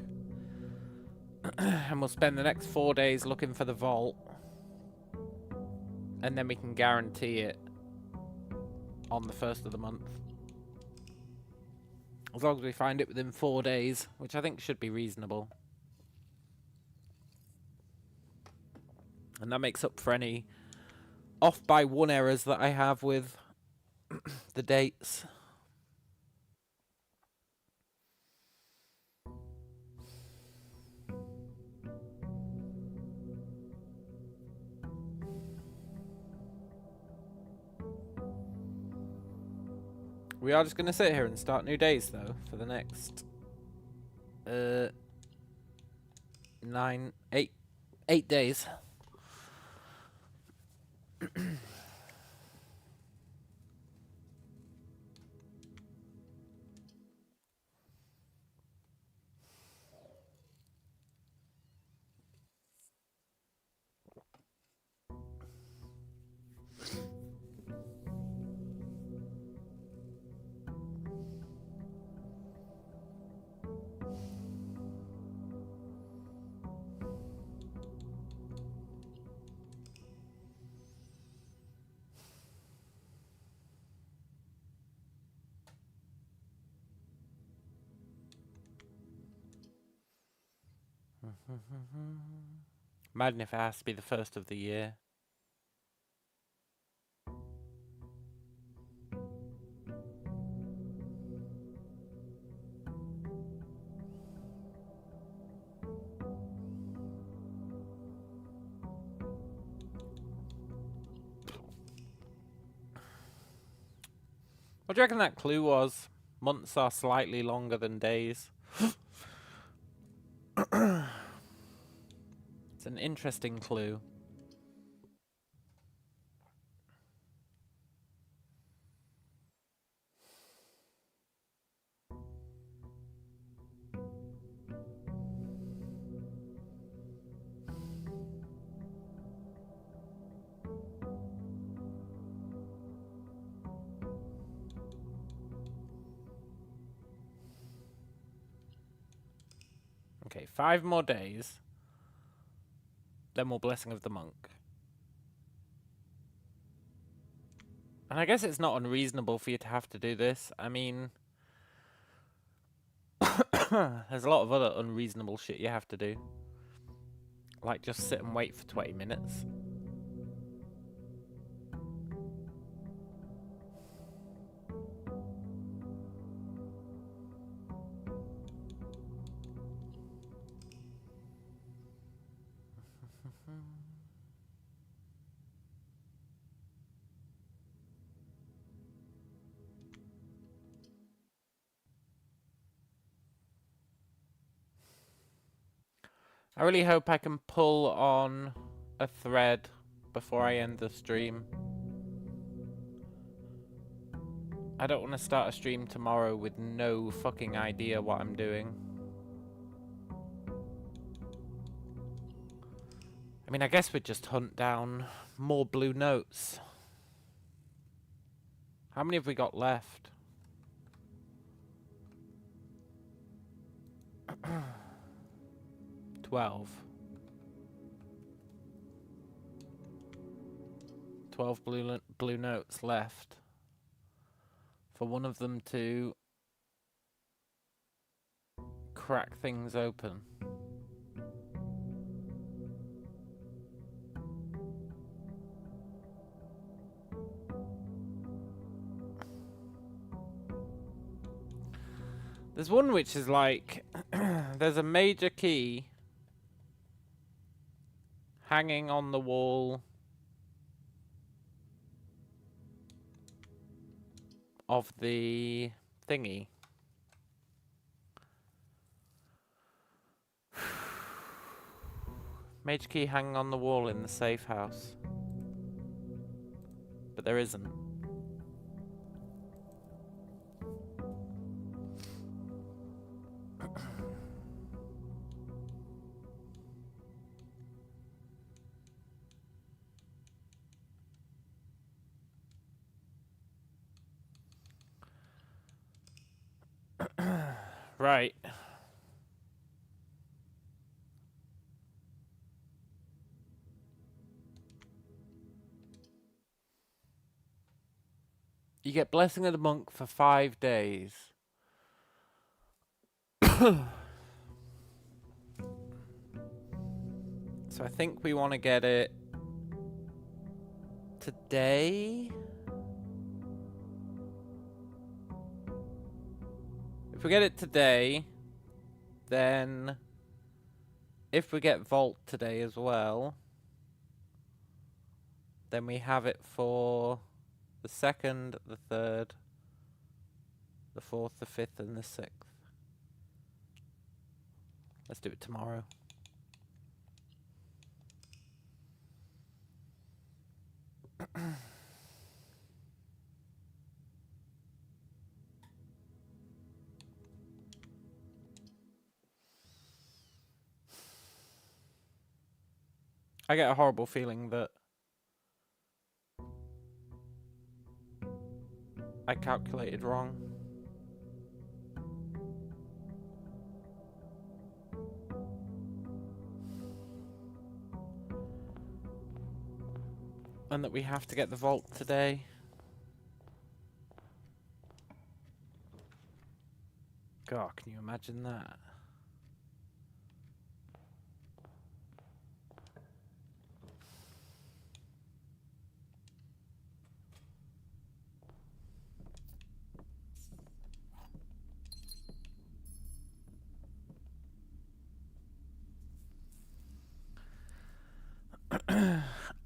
and we'll spend the next 4 days looking for the vault, and then we can guarantee it on the 1st of the month. As long as we find it within 4 days, which I think should be reasonable. And that makes up for any off by 1 errors that I have with the dates. We are just going to sit here and start new days, though, for the next 8 days. Imagine if it has to be the 1st of the year. What do you reckon that clue was? Months are slightly longer than days. It's an interesting clue. Okay, 5 more days. Then more blessing of the monk. And I guess it's not unreasonable for you to have to do this. I mean, there's a lot of other unreasonable shit you have to do. Like just sit and wait for 20 minutes. I really hope I can pull on a thread before I end the stream. I don't want to start a stream tomorrow with no fucking idea what I'm doing. I mean, I guess we'd just hunt down more blue notes. How many have we got left? 12. 12 blue notes left. For one of them to crack things open. There's one which is like, there's a major key hanging on the wall of the thingy. Major key hanging on the wall in the safe house. But there isn't. Right. You get Blessing of the Monk for 5 days. So I think we want to get it today. If we get it today, then if we get Vault today as well, then we have it for the 2nd, the 3rd, the 4th, the 5th, and the 6th. Let's do it tomorrow. I get a horrible feeling that I calculated wrong. And that we have to get the vault today. God, can you imagine that?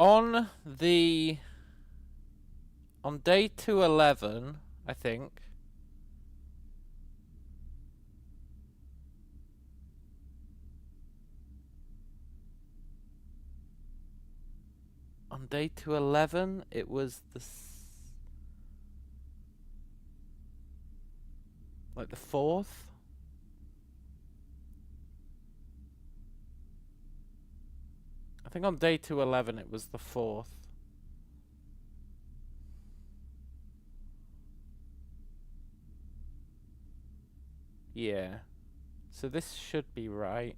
On day 211, I think. On day 211, it was like the 4th. I think on day 211 it was the 4th. Yeah. So this should be right.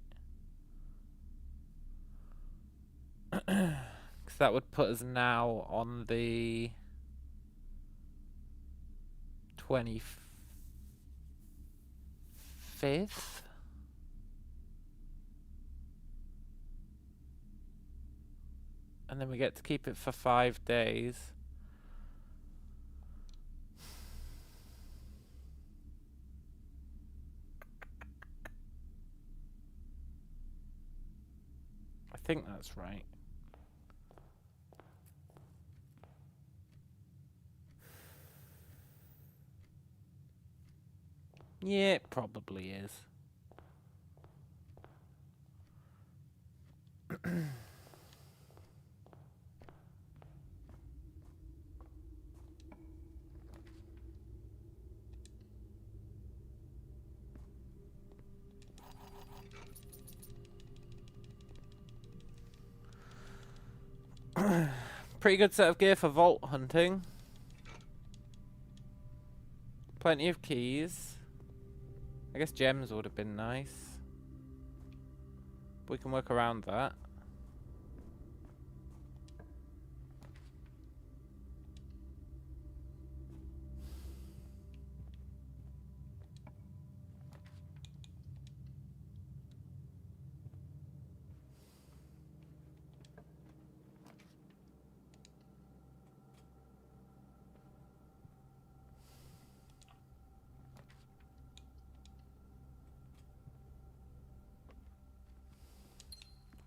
Because that would put us now on the 25th. And then we get to keep it for 5 days. I think that's right. Yeah, it probably is. Pretty good set of gear for vault hunting. Plenty of keys. I guess gems would have been nice. We can work around that.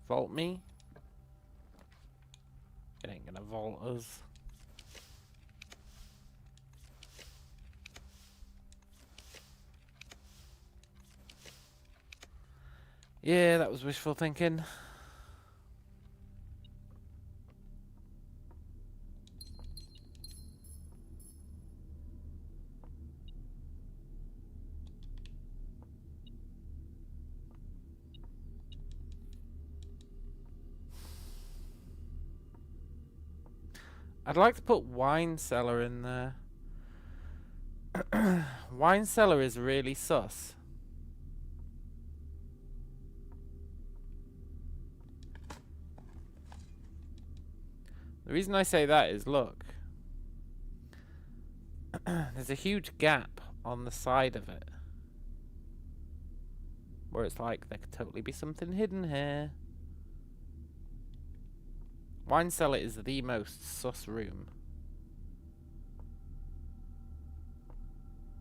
Vault me? It ain't gonna vault us. Yeah, that was wishful thinking. I'd like to put wine cellar in there. Wine cellar is really sus. The reason I say that is, look. There's a huge gap on the side of it. Where it's like, there could totally be something hidden here. Wine cellar is the most sus room.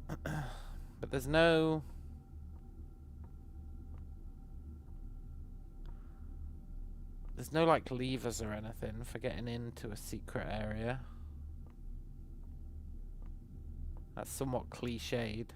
But there's no... There's no, like, levers or anything for getting into a secret area. That's somewhat cliched.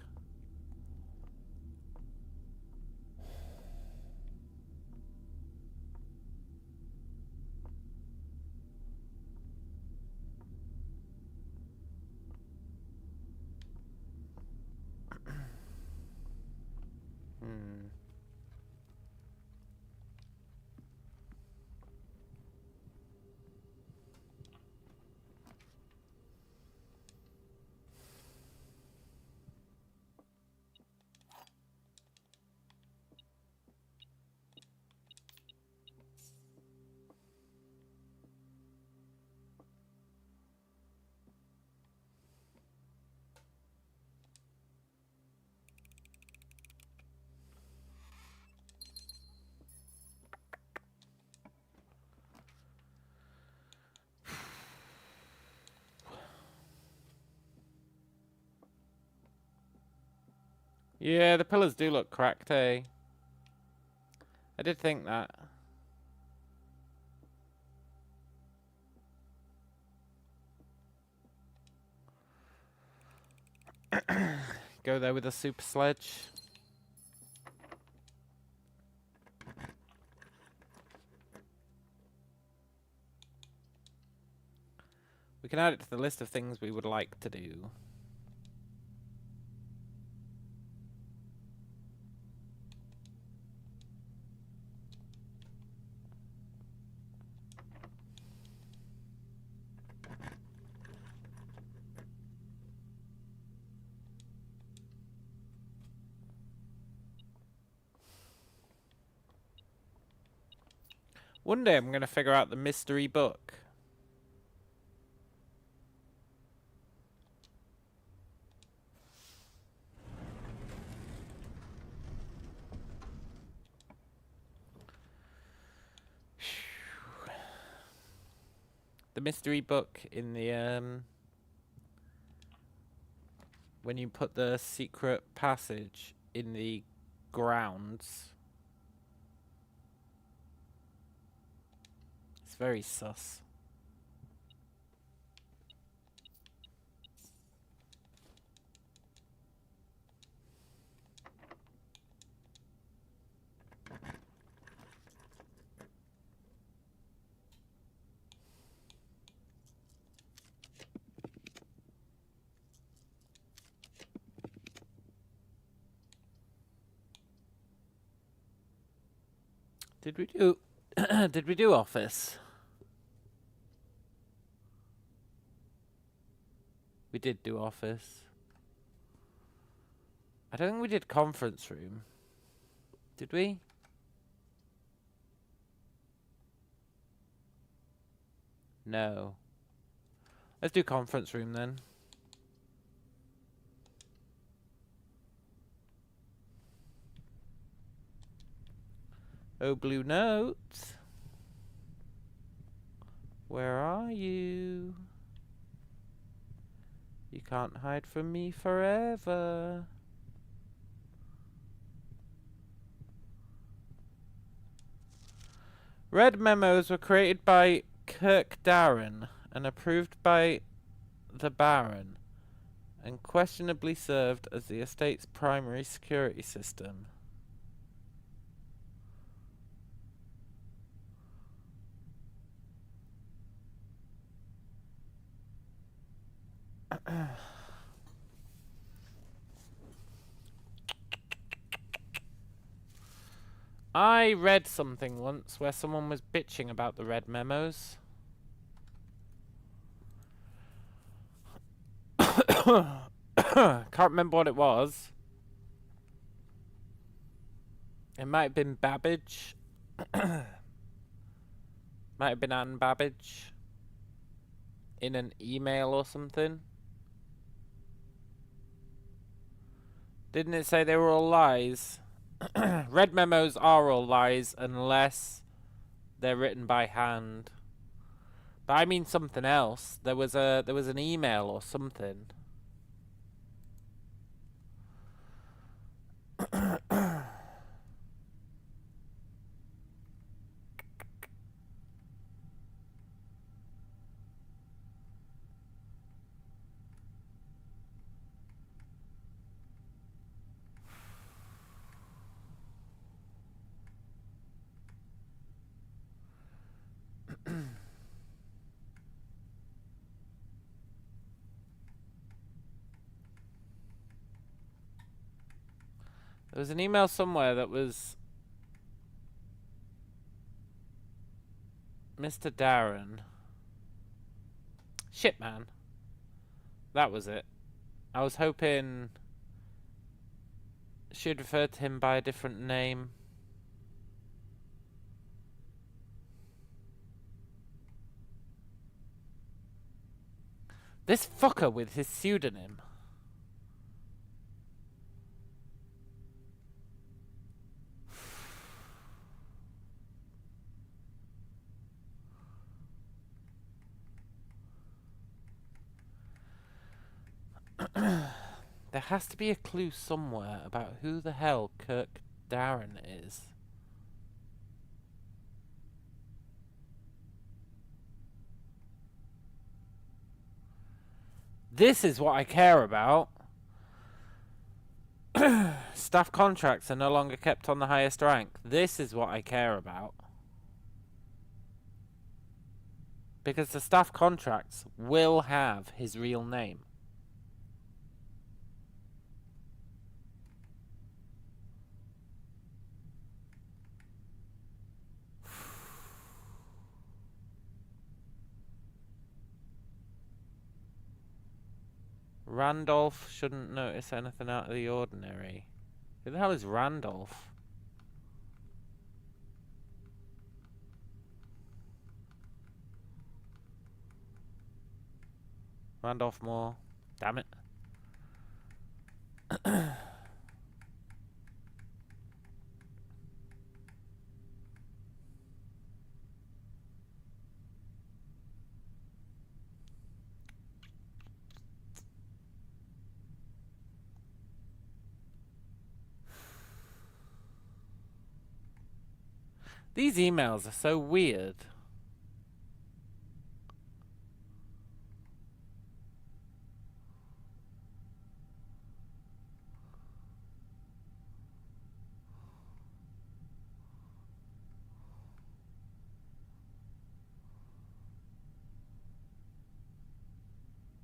Yeah, the pillars do look cracked, eh? I did think that. Go there with a super sledge. We can add it to the list of things we would like to do. One day I'm going to figure out the mystery book. The mystery book in the when you put the secret passage in the grounds. It's very sus. Did we do did we do office? We did do office. I don't think we did conference room. Did we? No. Let's do conference room then. Oh, Blue Note. Where are you? You can't hide from me forever. Red memos were created by Kirk Darren and approved by the Baron, and questionably served as the estate's primary security system. I read something once where someone was bitching about the red memos. Can't remember what it was. It might have been Babbage. Might have been Anne Babbage. In an email or something. Didn't it say they were all lies? Red memos are all lies unless they're written by hand. But I mean something else. There was an email or something. There was an email somewhere that was Mr. Darren. Shit, man. That was it. I was hoping she'd refer to him by a different name. This fucker with his pseudonym. There has to be a clue somewhere about who the hell Kirk Darren is. This is what I care about. Staff contracts are no longer kept on the highest rank. This is what I care about. Because the staff contracts will have his real name. Randolph shouldn't notice anything out of the ordinary. Who the hell is Randolph? Randolph Moore. Damn it. These emails are so weird.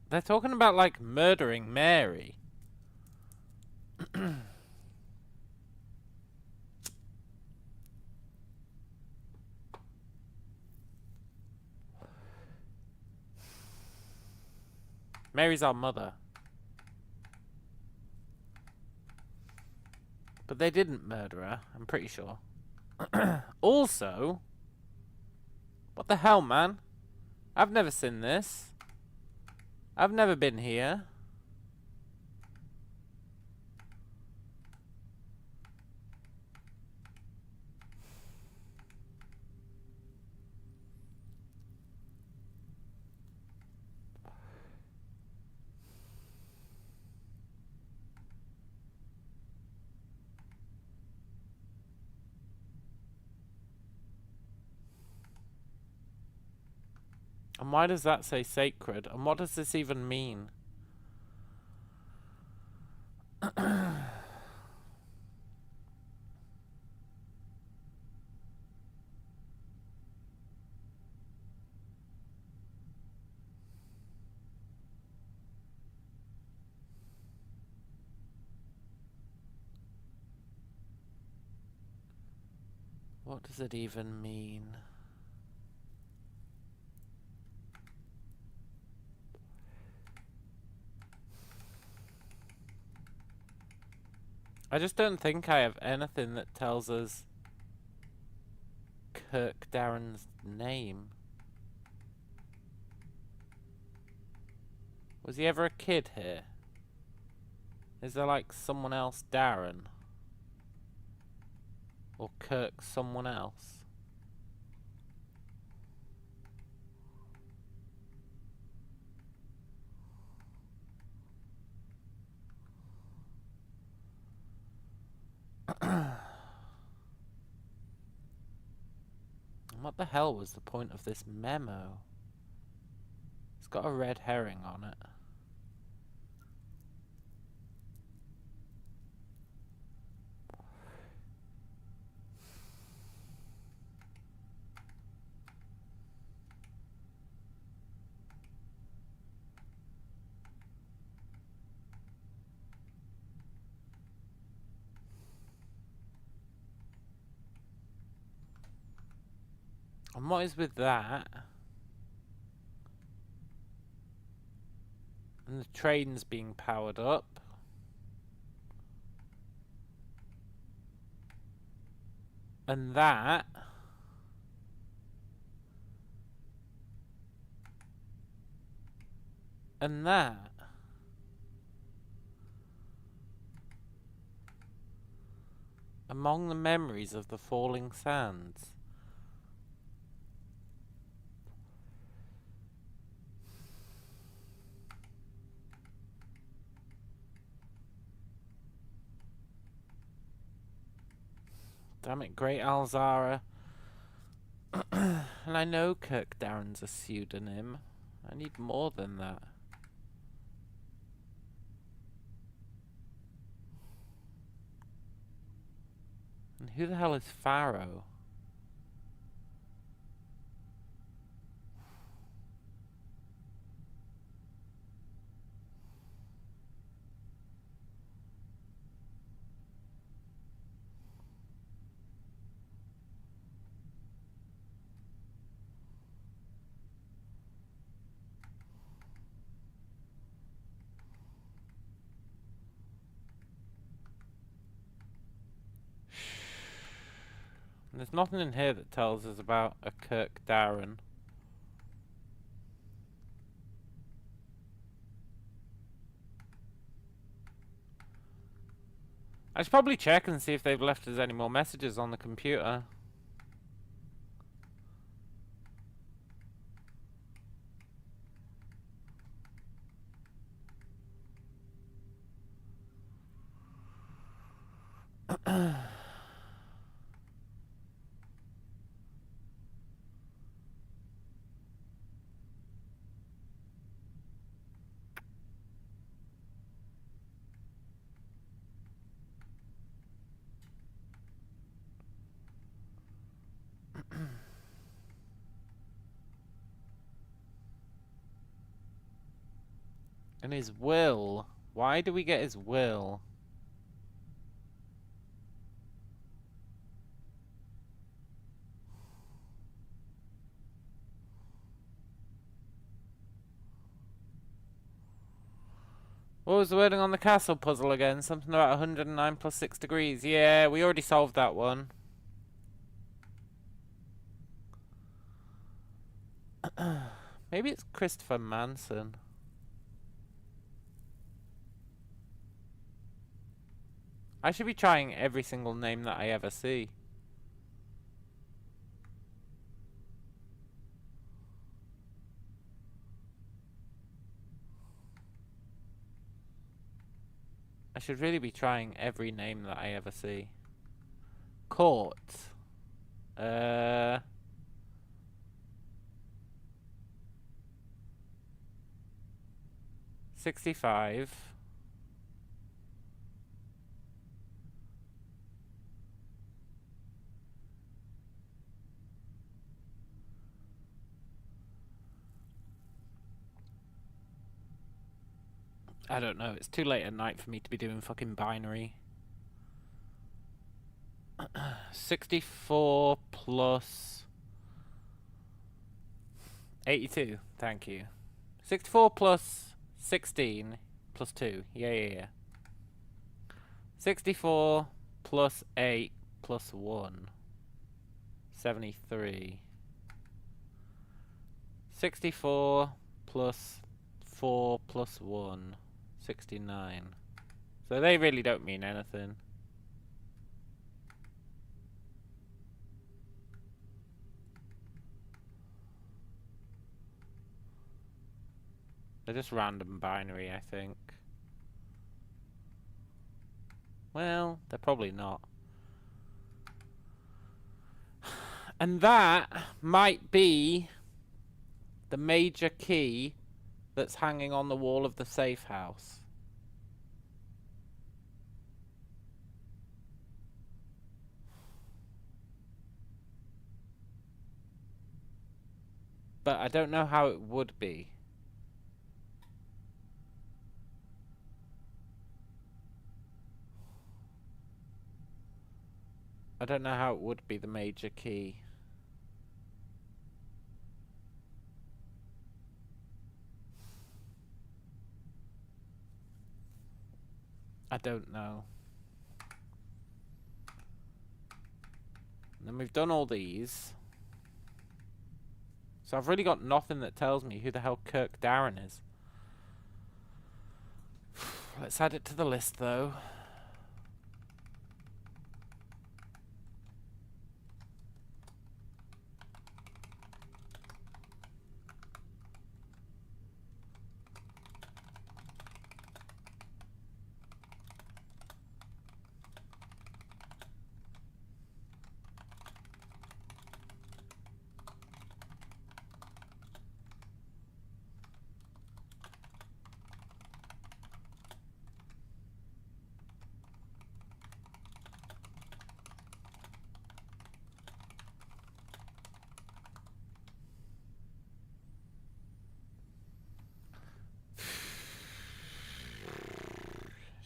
They're talking about, like, murdering Mary. Mary's our mother. But they didn't murder her, I'm pretty sure. Also, what the hell, man? I've never seen this. I've never been here. And why does that say sacred? And what does this even mean? What does it even mean? I just don't think I have anything that tells us Kirk Darren's name. Was he ever a kid here? Is there like someone else Darren? Or Kirk someone else? What the hell was the point of this memo? It's got a red herring on it. And what is with that? And the train's being powered up. And that. And that. Among the memories of the falling sands. Damn it, Great Alzara. And I know Kirk Darren's a pseudonym. I need more than that. And who the hell is Pharaoh? And there's nothing in here that tells us about a Kirk Darren. I should probably check and see if they've left us any more messages on the computer. And his will. Why do we get his will? What was the wording on the castle puzzle again? Something about 109 plus 6 degrees. Yeah, we already solved that one. Maybe it's Christopher Manson. I should be trying every single name that I ever see. I should really be trying every name that I ever see. Court. 65. I don't know. It's too late at night for me to be doing fucking binary. 64 plus 82. Thank you. 64 plus 16 plus 2. Yeah. 64 plus 8 plus 1. 73. 64 plus 4 plus 1. 69. So they really don't mean anything. They're just random binary, I think. Well, they're probably not. And that might be the major key that's hanging on the wall of the safe house. But I don't know how it would be. I don't know how it would be the major key. I don't know. And then we've done all these. So I've really got nothing that tells me who the hell Kirk Darren is. Let's add it to the list, though.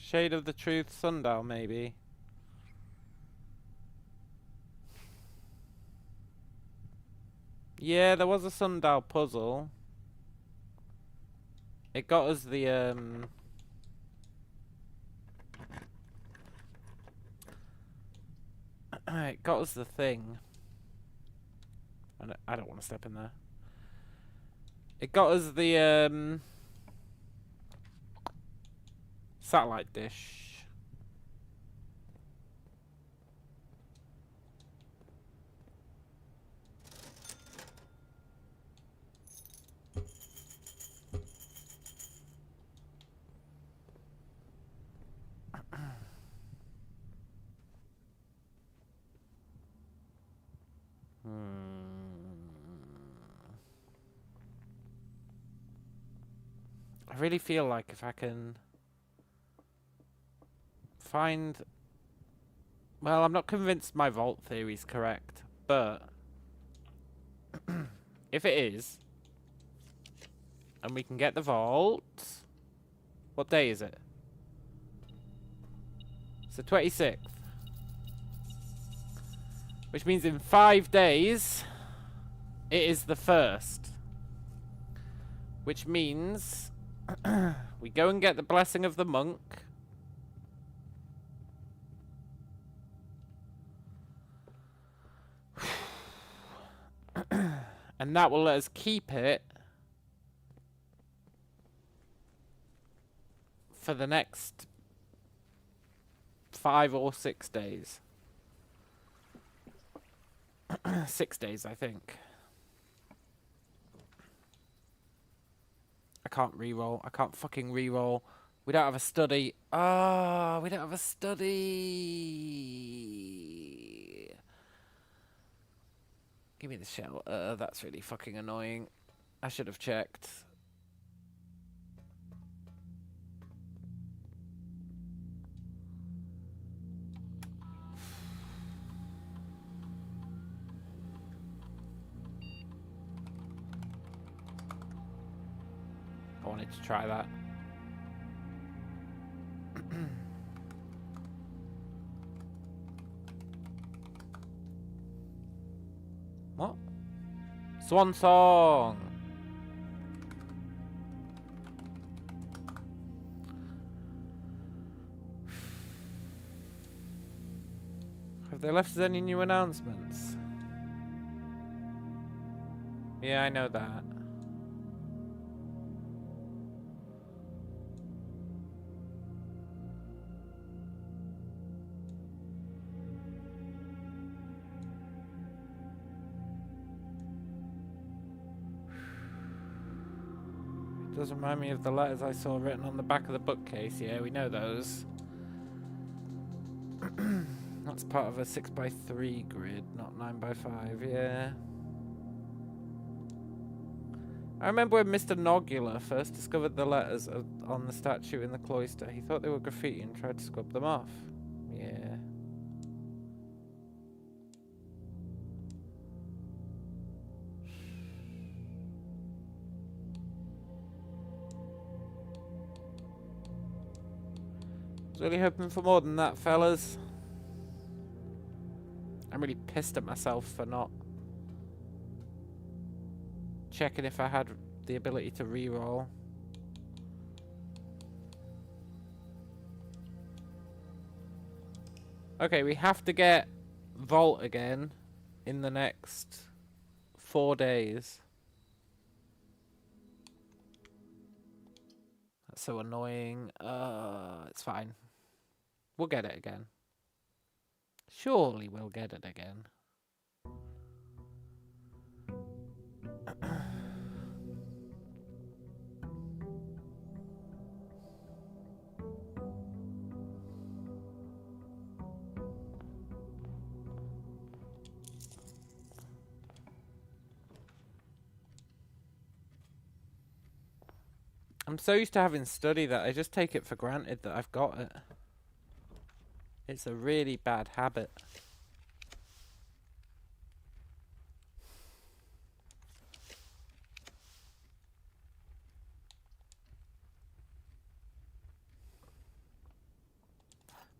Shade of the Truth Sundial, maybe. Yeah, there was a sundial puzzle. It got us the, it got us the thing. I don't want to step in there. It got us the, satellite dish. I really feel like if I can find... Well, I'm not convinced my vault theory's correct, but if it is, and we can get the vault... What day is it? It's the 26th. Which means in 5 days, it is the 1st. Which means we go and get the blessing of the monk. And that will let us keep it for the next 5 or 6 days. 6 days, I think. I can't reroll. I can't fucking reroll. We don't have a study. Ah, we don't have a study. Give me the shell. That's really fucking annoying. I should have checked. I wanted to try that. What? Swan song! Have they left us any new announcements? Yeah, I know that. It does remind me of the letters I saw written on the back of the bookcase. Yeah, we know those. That's part of a 6x3 grid, not 9x5, yeah. I remember when Mr. Nogula first discovered the letters on the statue in the cloister. He thought they were graffiti and tried to scrub them off. Yeah. I was really hoping for more than that, fellas. I'm really pissed at myself for not checking if I had the ability to reroll. Okay, we have to get Vault again in the next 4 days. That's so annoying. It's fine. We'll get it again. Surely we'll get it again. I'm so used to having study that I just take it for granted that I've got it. It's a really bad habit.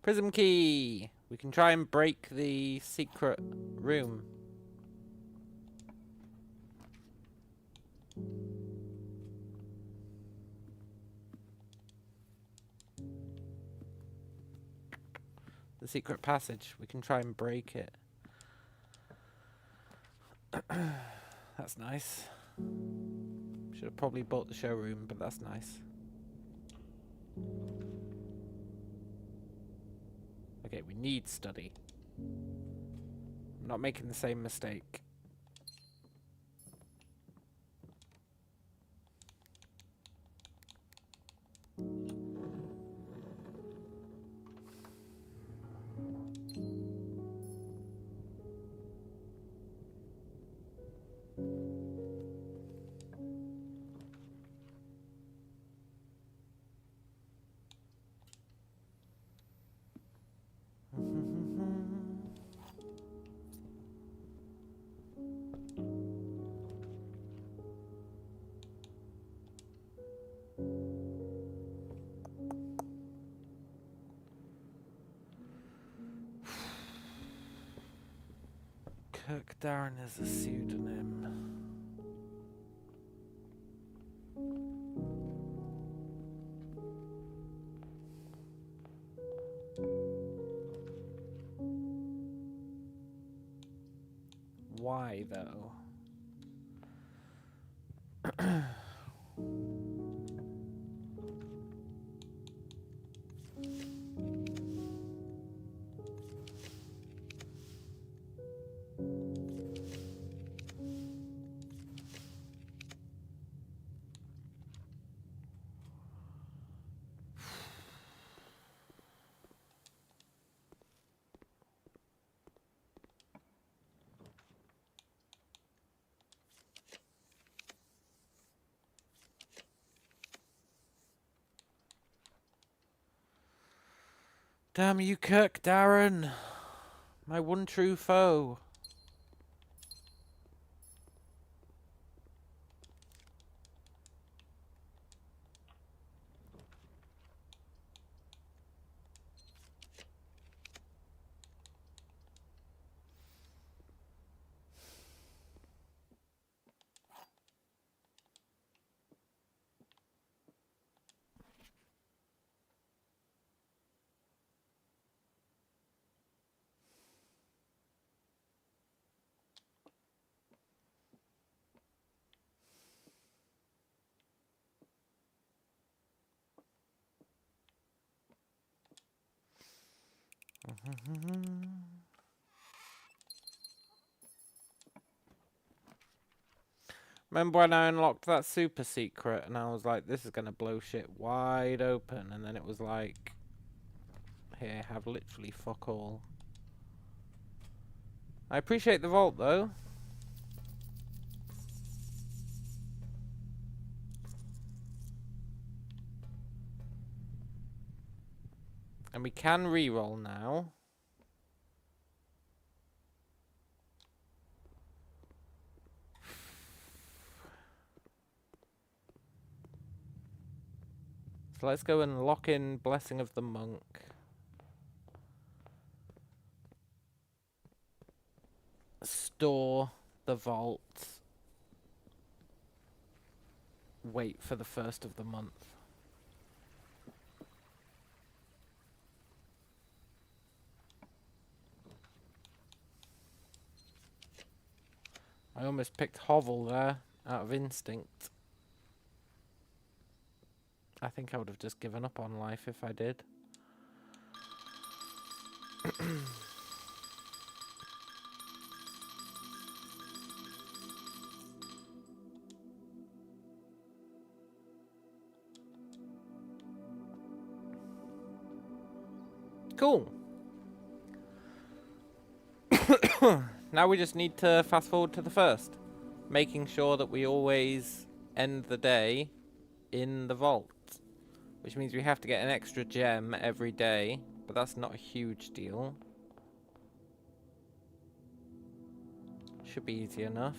Prism key! We can try and break the secret room. The secret passage. We can try and break it. That's nice. Should have probably bought the showroom, but that's nice. Okay, we need study. I'm not making the same mistake. Kirk Darren is a pseudonym. Why, though? Damn you, Kirk Darren. My one true foe. Remember when I unlocked that super secret and I was like, this is going to blow shit wide open, and then it was like, here, have literally fuck all. I appreciate the vault though. And we can reroll now. So let's go and lock in Blessing of the Monk. Store the vault. Wait for the first of the month. I almost picked Hovel there, out of instinct. I think I would have just given up on life if I did. Cool. Now we just need to fast forward to the first, making sure that we always end the day in the vault, which means we have to get an extra gem every day, but that's not a huge deal. Should be easy enough.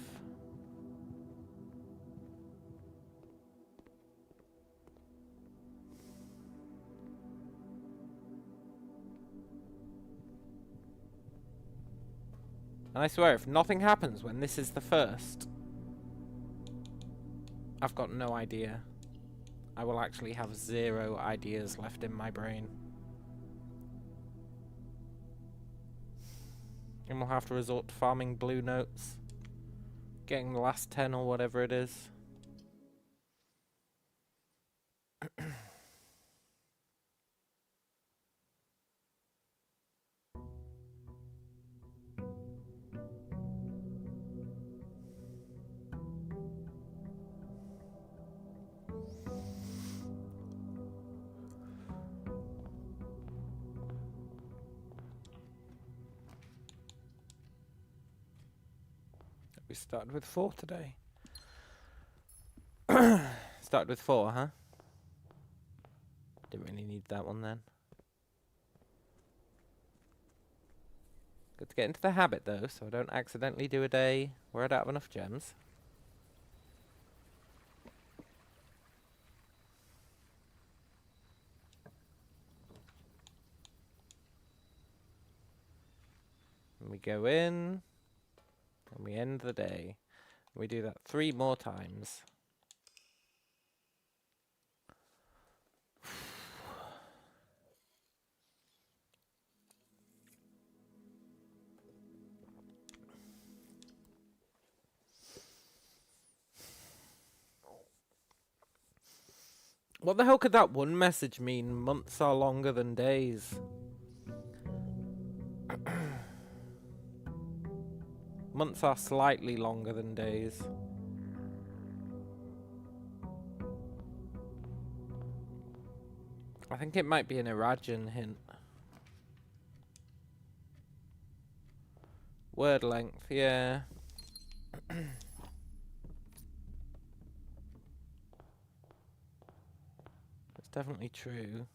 And I swear, if nothing happens when this is the first, I've got no idea. I will actually have 0 ideas left in my brain. And we'll have to resort to farming blue notes. Getting the last 10 or whatever it is. We started with 4 today. Started with 4, huh? Didn't really need that one then. Good to get into the habit though, so I don't accidentally do a day where I don't have enough gems. And we go in, and we end the day. We do that 3 more times. What the hell could that one message mean? Months are longer than days. Months are slightly longer than days. I think it might be an Irajan hint. Word length, yeah. It's definitely true.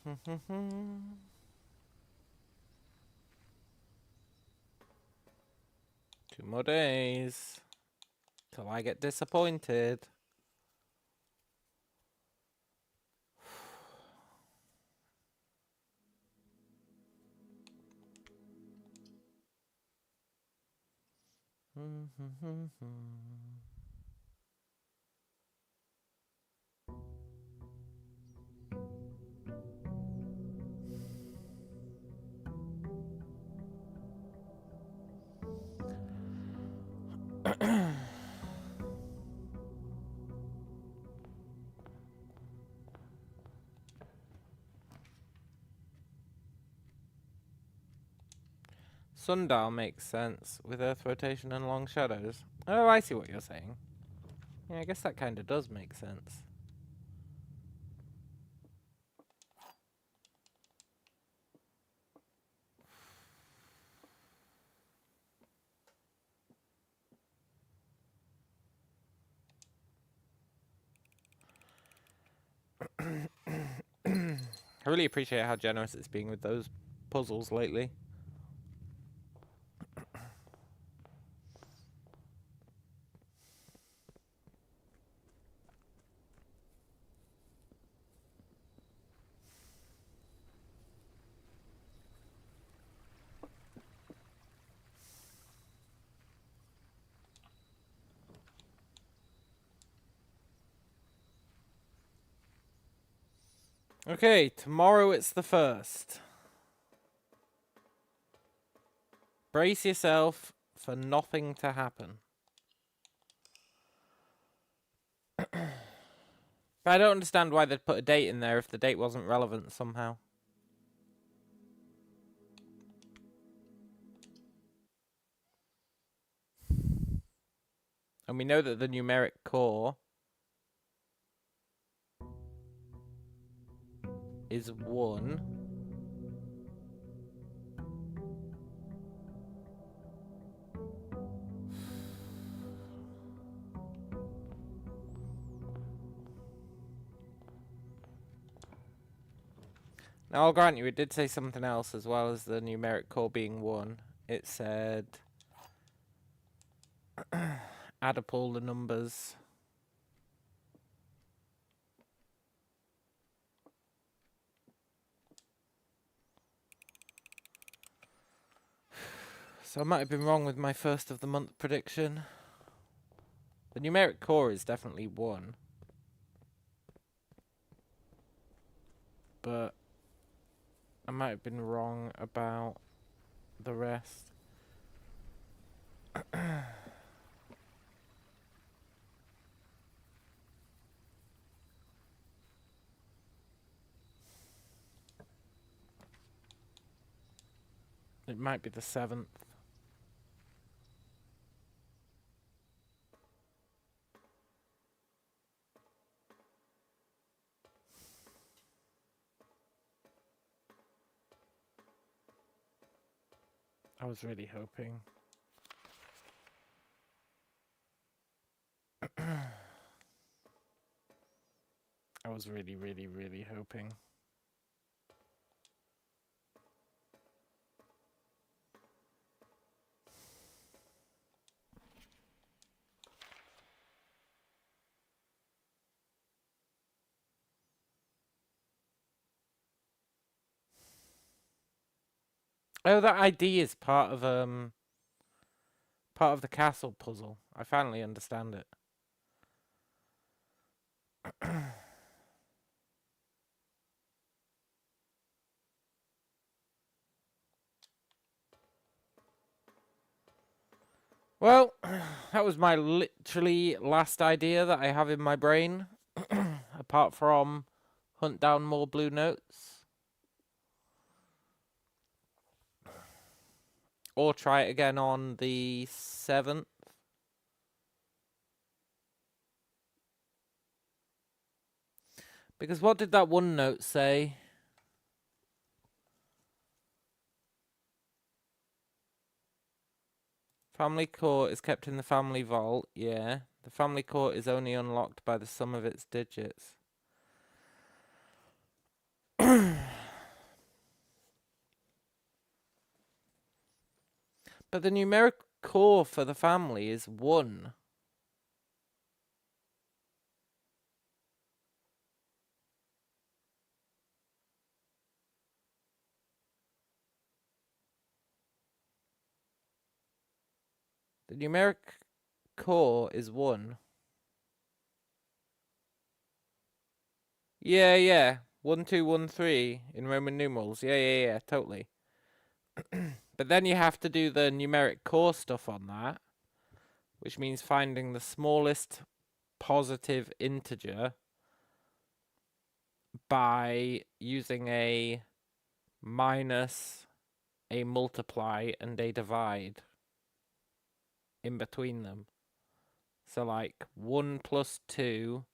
Two more days till I get disappointed. Sundial makes sense with Earth rotation and long shadows. Oh, I see what you're saying. Yeah, I guess that kind of does make sense. I really appreciate how generous it's being with those puzzles lately. Okay, tomorrow it's the 1st. Brace yourself for nothing to happen. But I don't understand why they'd put a date in there if the date wasn't relevant somehow. And we know that the numeric core is 1. Now, I'll grant you, it did say something else as well as the numeric core being 1. It said, add up all the numbers. So I might have been wrong with my first of the month prediction. The numeric core is definitely 1. But I might have been wrong about the rest. It might be the 7th. I was really hoping. I was really, really, really hoping. Oh, that ID is part of the castle puzzle. I finally understand it. Well, that was my literally last idea that I have in my brain, apart from hunt down more blue notes. Or try it again on the 7th. Because what did that one note say? Family court is kept in the family vault. Yeah. The family court is only unlocked by the sum of its digits. But the numeric core for the family is 1. The numeric core is 1. Yeah. 1, 2, 1, 3 in Roman numerals. Yeah, totally. But then you have to do the numeric core stuff on that, which means finding the smallest positive integer by using a minus a multiply and a divide in between them. So like 1 plus 2,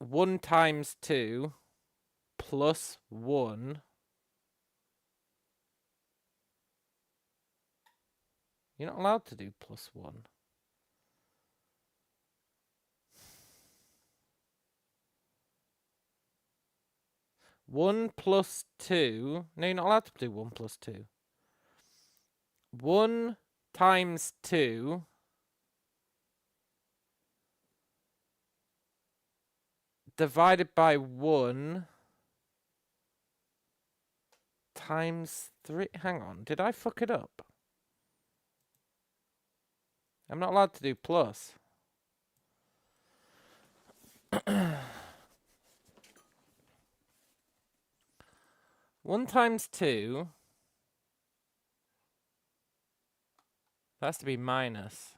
1 times 2 plus 1. You're not allowed to do plus 1. One plus 2. No, you're not allowed to do 1 plus 2. 1 times 2 divided by 1 times 3. Hang on, did I fuck it up? I'm not allowed to do plus. 1 times 2. That has to be minus.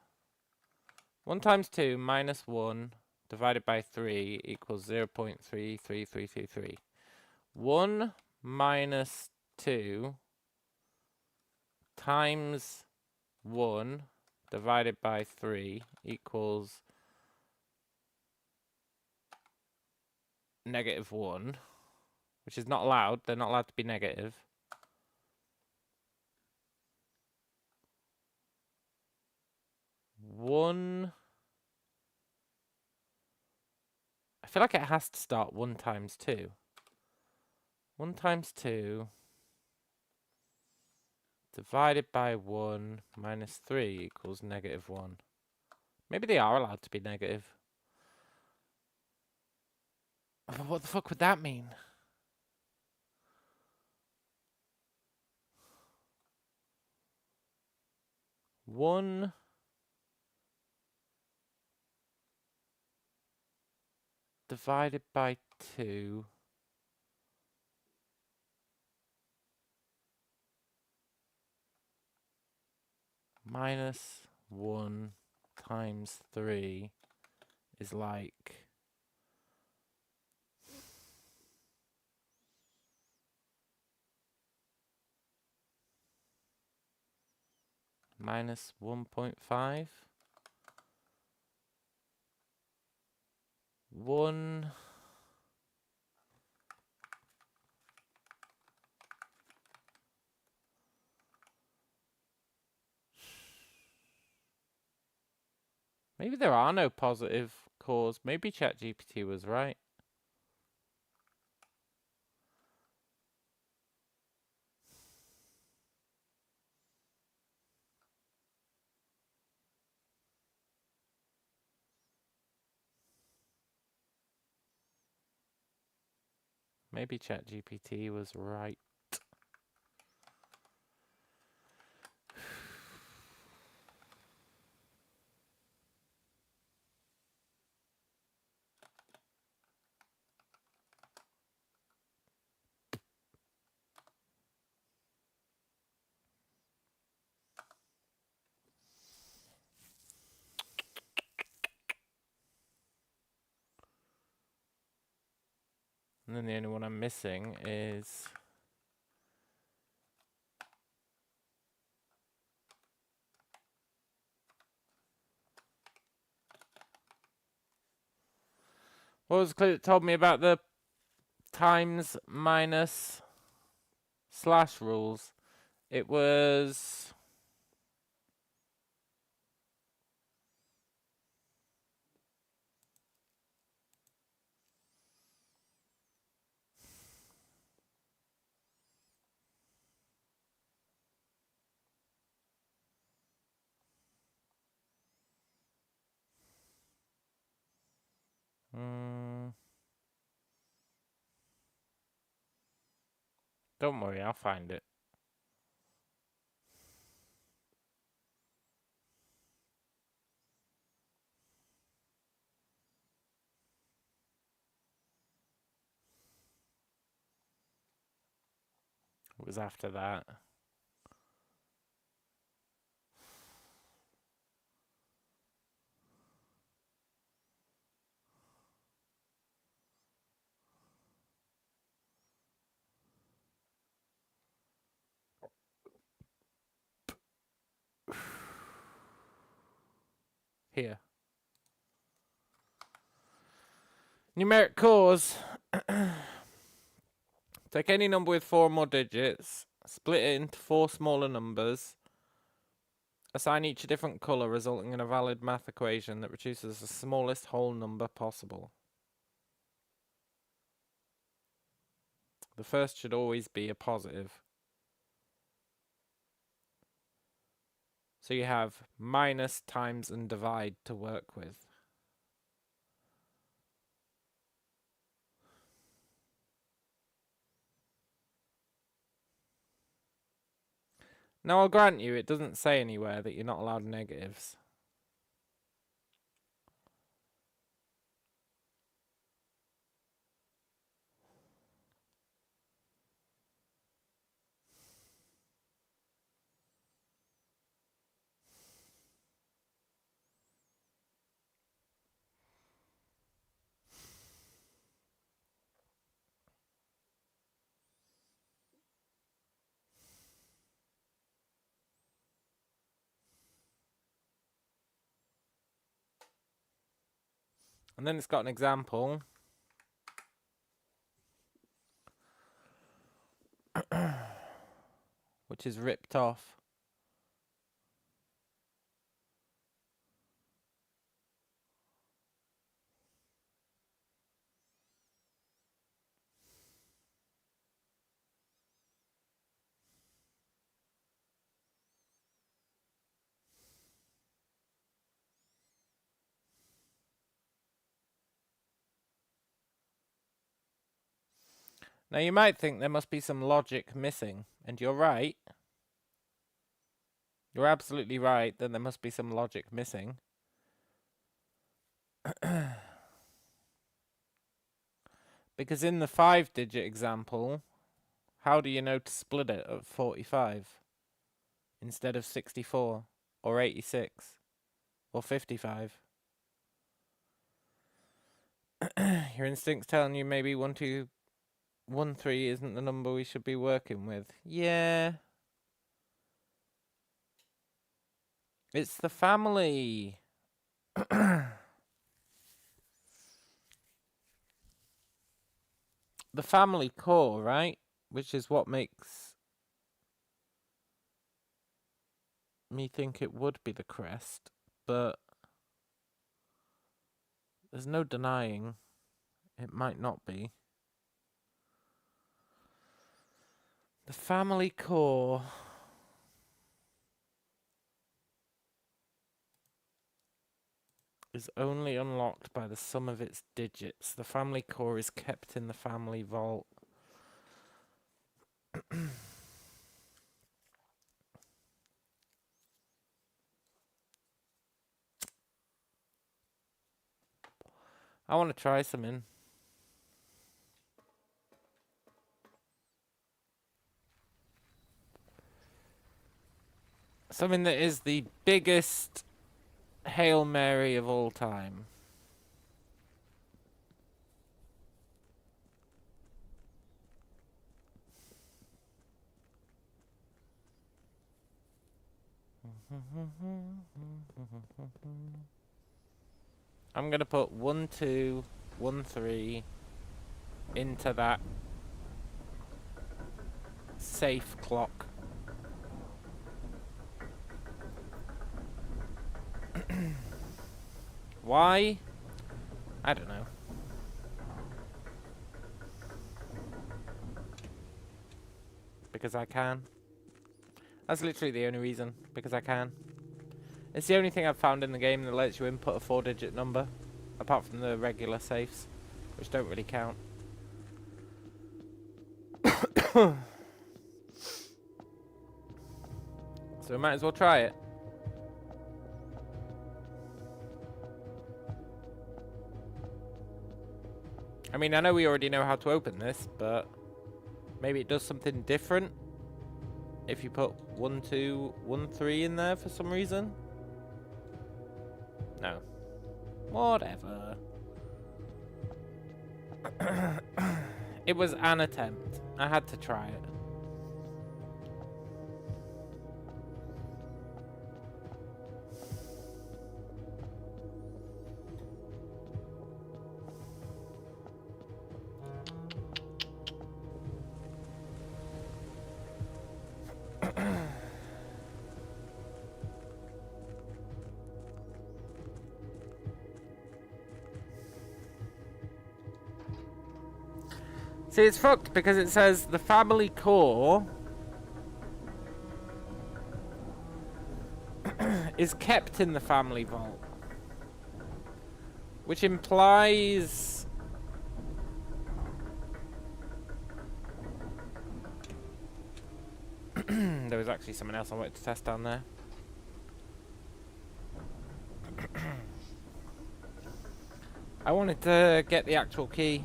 1 times 2 minus 1 divided by 3 equals 0.33333. 1 minus 2 times 1 divided by 3 equals -1, which is not allowed. They're not allowed to be negative. I feel like it has to start 1 times 2. 1 times 2 divided by 1 minus 3 equals -1. Maybe they are allowed to be negative. But what the fuck would that mean? One divided by 2 minus 1 times 3 is like minus 1.5. 1 maybe there are no positive cores. Maybe ChatGPT was right. Maybe ChatGPT was right. And then the only one I'm missing is what was the clue that told me about the times minus slash rules? It was don't worry, I'll find it. It was after that. here. Numeric cores. Take any number with 4 or more digits, split it into 4 smaller numbers, assign each a different colour, resulting in a valid math equation that produces the smallest whole number possible. The first should always be a positive. So you have minus, times, and divide to work with. Now, I'll grant you, it doesn't say anywhere that you're not allowed negatives. And then it's got an example. Which is ripped off. Now you might think there must be some logic missing, and you're right. You're absolutely right that there must be some logic missing. Because in the 5-digit example, how do you know to split it at 45 instead of 64 or 86 or 55? Your instinct's telling you maybe 1213 isn't the number we should be working with. Yeah. It's the family. The family core, right? Which is what makes me think it would be the crest, but there's no denying it might not be. The family core is only unlocked by the sum of its digits. The family core is kept in the family vault. I want to try something. Something that is the biggest Hail Mary of all time. I'm gonna put 1213 into that safe clock. Why? I don't know. Because I can. That's literally the only reason. Because I can. It's the only thing I've found in the game that lets you input a 4-digit number. Apart from the regular safes. Which don't really count. So we might as well try it. I mean, I know we already know how to open this, but maybe it does something different if you put 1213 in there for some reason. No. Whatever. It was an attempt. I had to try it. See, it's fucked because it says the family core is kept in the family vault, which implies there was actually someone else I wanted to test down there. I wanted to get the actual key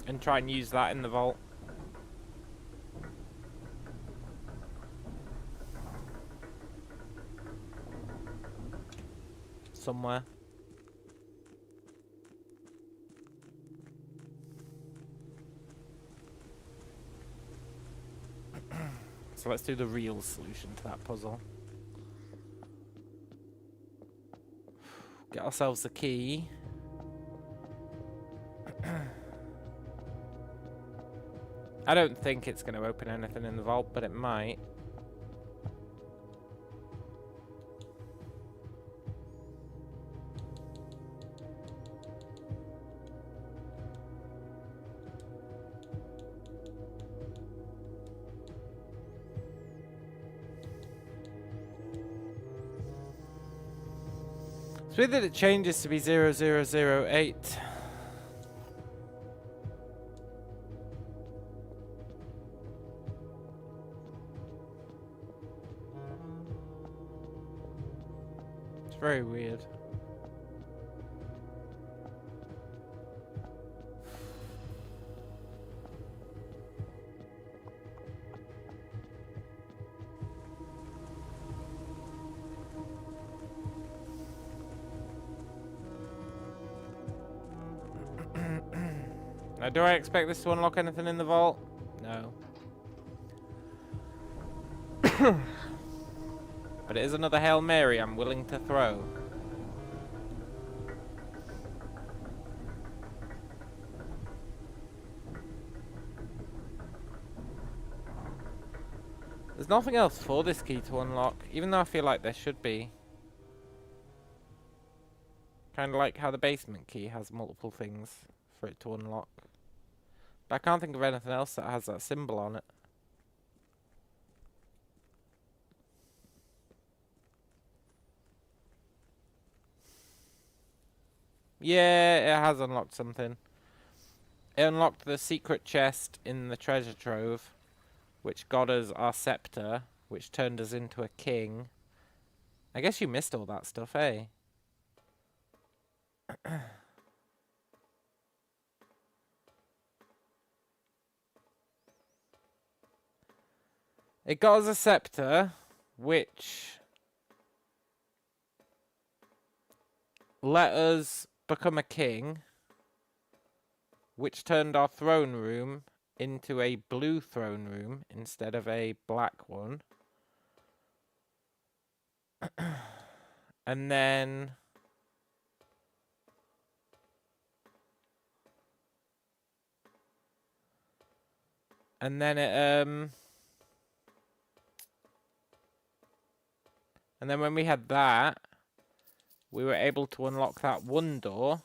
and try and use that in the vault. Somewhere. So let's do the real solution to that puzzle. Get ourselves the key. I don't think it's going to open anything in the vault, but it might. It's weird that it changes to be 0008. It's very weird. Now, do I expect this to unlock anything in the vault? No. But it is another Hail Mary I'm willing to throw. There's nothing else for this key to unlock, even though I feel like there should be. Kind of like how the basement key has multiple things for it to unlock. But I can't think of anything else that has that symbol on it. Yeah, it has unlocked something. It unlocked the secret chest in the treasure trove, which got us our scepter, which turned us into a king. I guess you missed all that stuff, eh? It got us a scepter, which let us become a king, which turned our throne room into a blue throne room instead of a black one. And then and then when we had that, we were able to unlock that one door.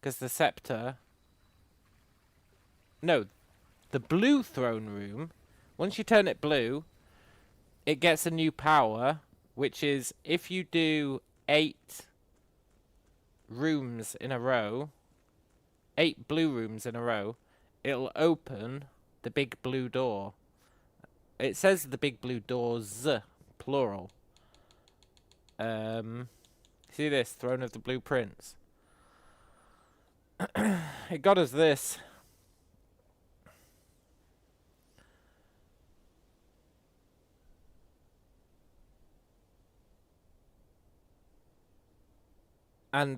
Because the scepter... No, the blue throne room, once you turn it blue, it gets a new power, which is if you do 8 rooms in a row, 8 blue rooms in a row, it'll open the big blue door. It says the big blue doors, plural. See this? Throne of the Blue Prince. It got us this. And,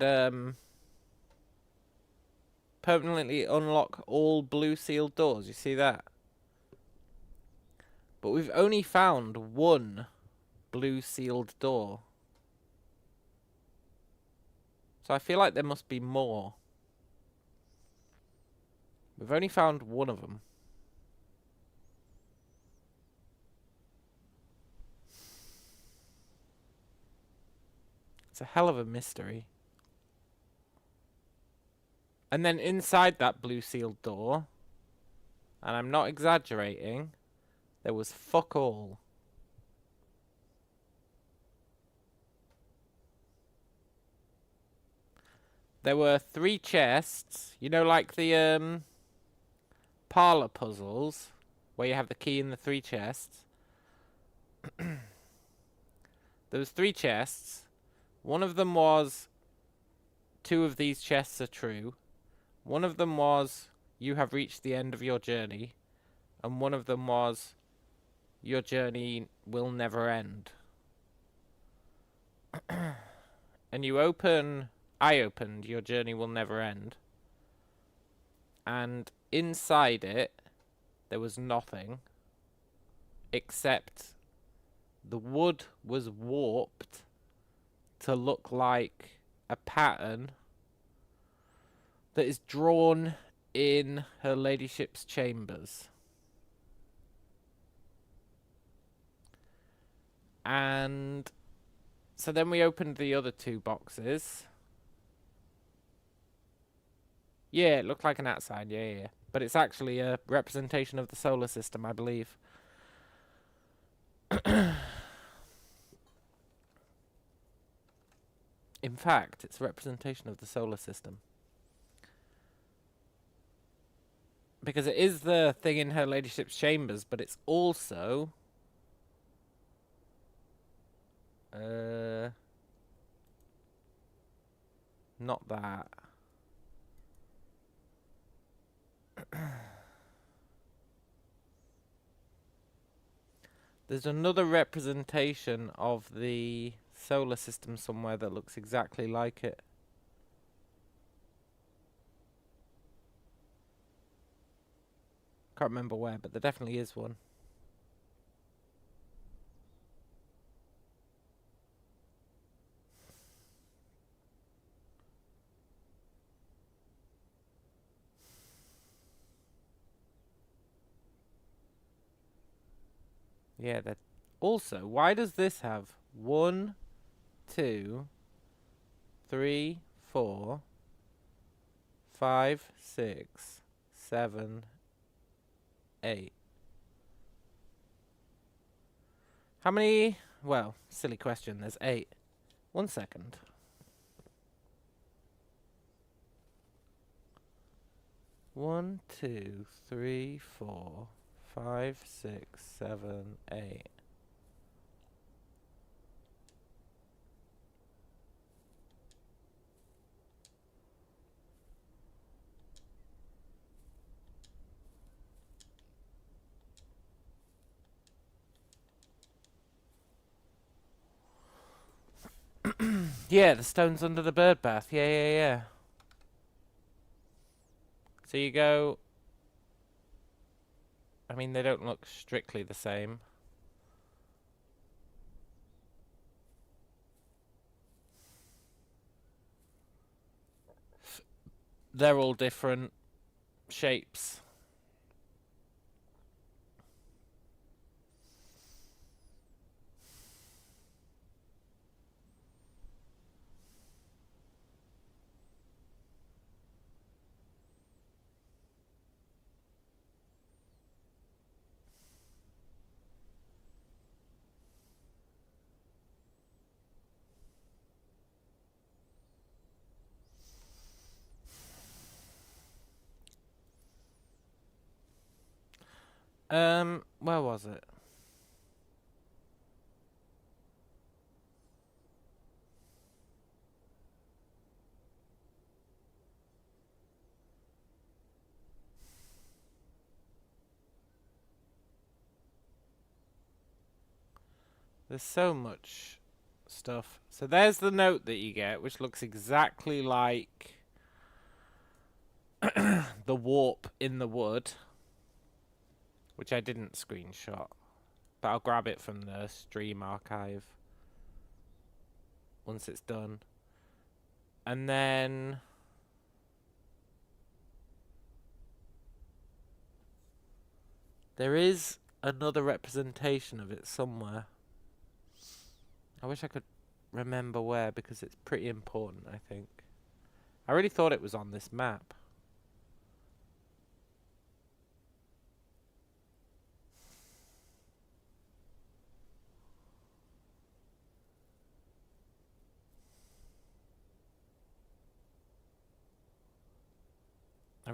permanently unlock all blue sealed doors. You see that? But we've only found one blue sealed door. So I feel like there must be more. We've only found one of them. It's a hell of a mystery. And then inside that blue sealed door, and I'm not exaggerating, there was fuck all. There were 3 chests, you know, like the parlor puzzles, where you have the key in the 3 chests. There was 3 chests. One of them was 2 of these chests are true. One of them was you have reached the end of your journey. And one of them was your journey will never end. And I opened your journey will never end. And inside it, there was nothing. Except the wood was warped to look like a pattern that is drawn in her ladyship's chambers. And so then we opened the other 2 boxes. Yeah, it looked like an at sign, yeah. But it's actually a representation of the solar system, I believe. In fact, it's a representation of the solar system. Because it is the thing in her ladyship's chambers, but it's also... not that. There's another representation of the solar system somewhere that looks exactly like it. Can't remember where, but there definitely is one. Yeah, that. Also, why does this have 1, 2, 3, 4, 5, 6, 7, 8? How many? Well, silly question. There's 8. 1 second. One, 2, 3, 4, 5, 6, 7, 8. Yeah, the stones under the bird bath. Yeah. So you go... I mean, they don't look strictly the same. They're all different shapes. Where was it? There's so much stuff. So there's the note that you get, which looks exactly like the warp in the wood, which I didn't screenshot, but I'll grab it from the stream archive once it's done. And then there is another representation of it somewhere. I wish I could remember where, because it's pretty important, I think. I really thought it was on this map.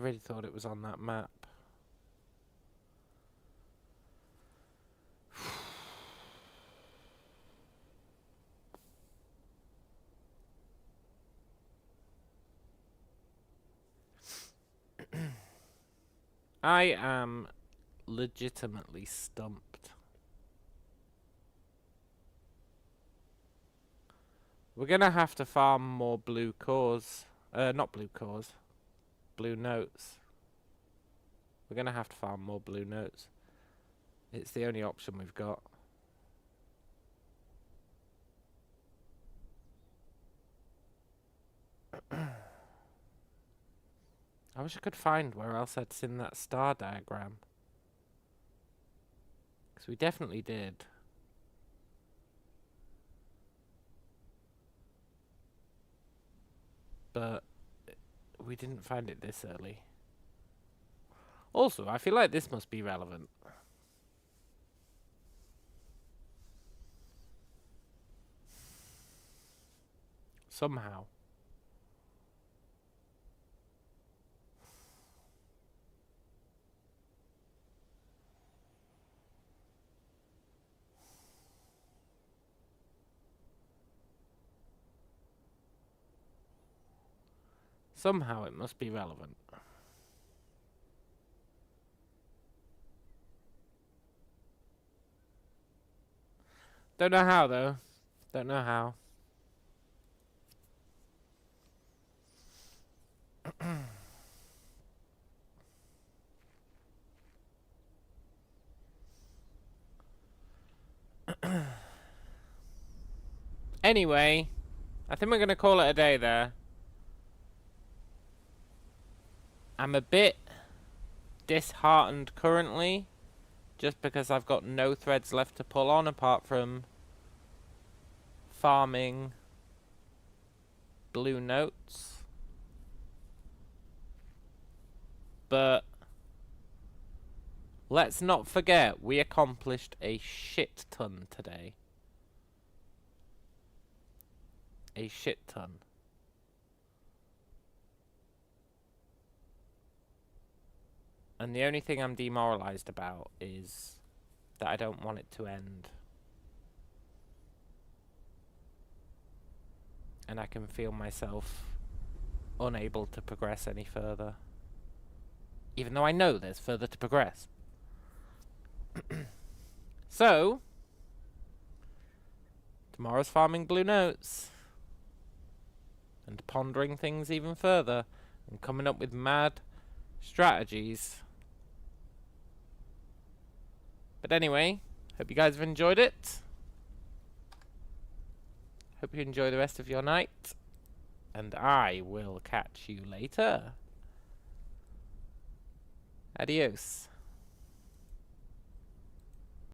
really thought it was on that map. I am legitimately stumped. We're gonna have to farm more blue cores. Not blue cores. Blue notes. We're gonna have to farm more blue notes. It's the only option we've got. I wish I could find where else I'd seen that star diagram. Because we definitely did. But we didn't find it this early. Also, I feel like this must be relevant. Somehow. Somehow it must be relevant. Don't know how, though. Don't know how. Anyway, I think we're going to call it a day there. I'm a bit disheartened currently, just because I've got no threads left to pull on apart from farming blue notes. But let's not forget, we accomplished a shit ton today. A shit ton. And the only thing I'm demoralized about is that I don't want it to end. And I can feel myself unable to progress any further. Even though I know there's further to progress. So, tomorrow's farming blue notes. And pondering things even further. And coming up with mad strategies. But anyway, hope you guys have enjoyed it. Hope you enjoy the rest of your night. And I will catch you later. Adios.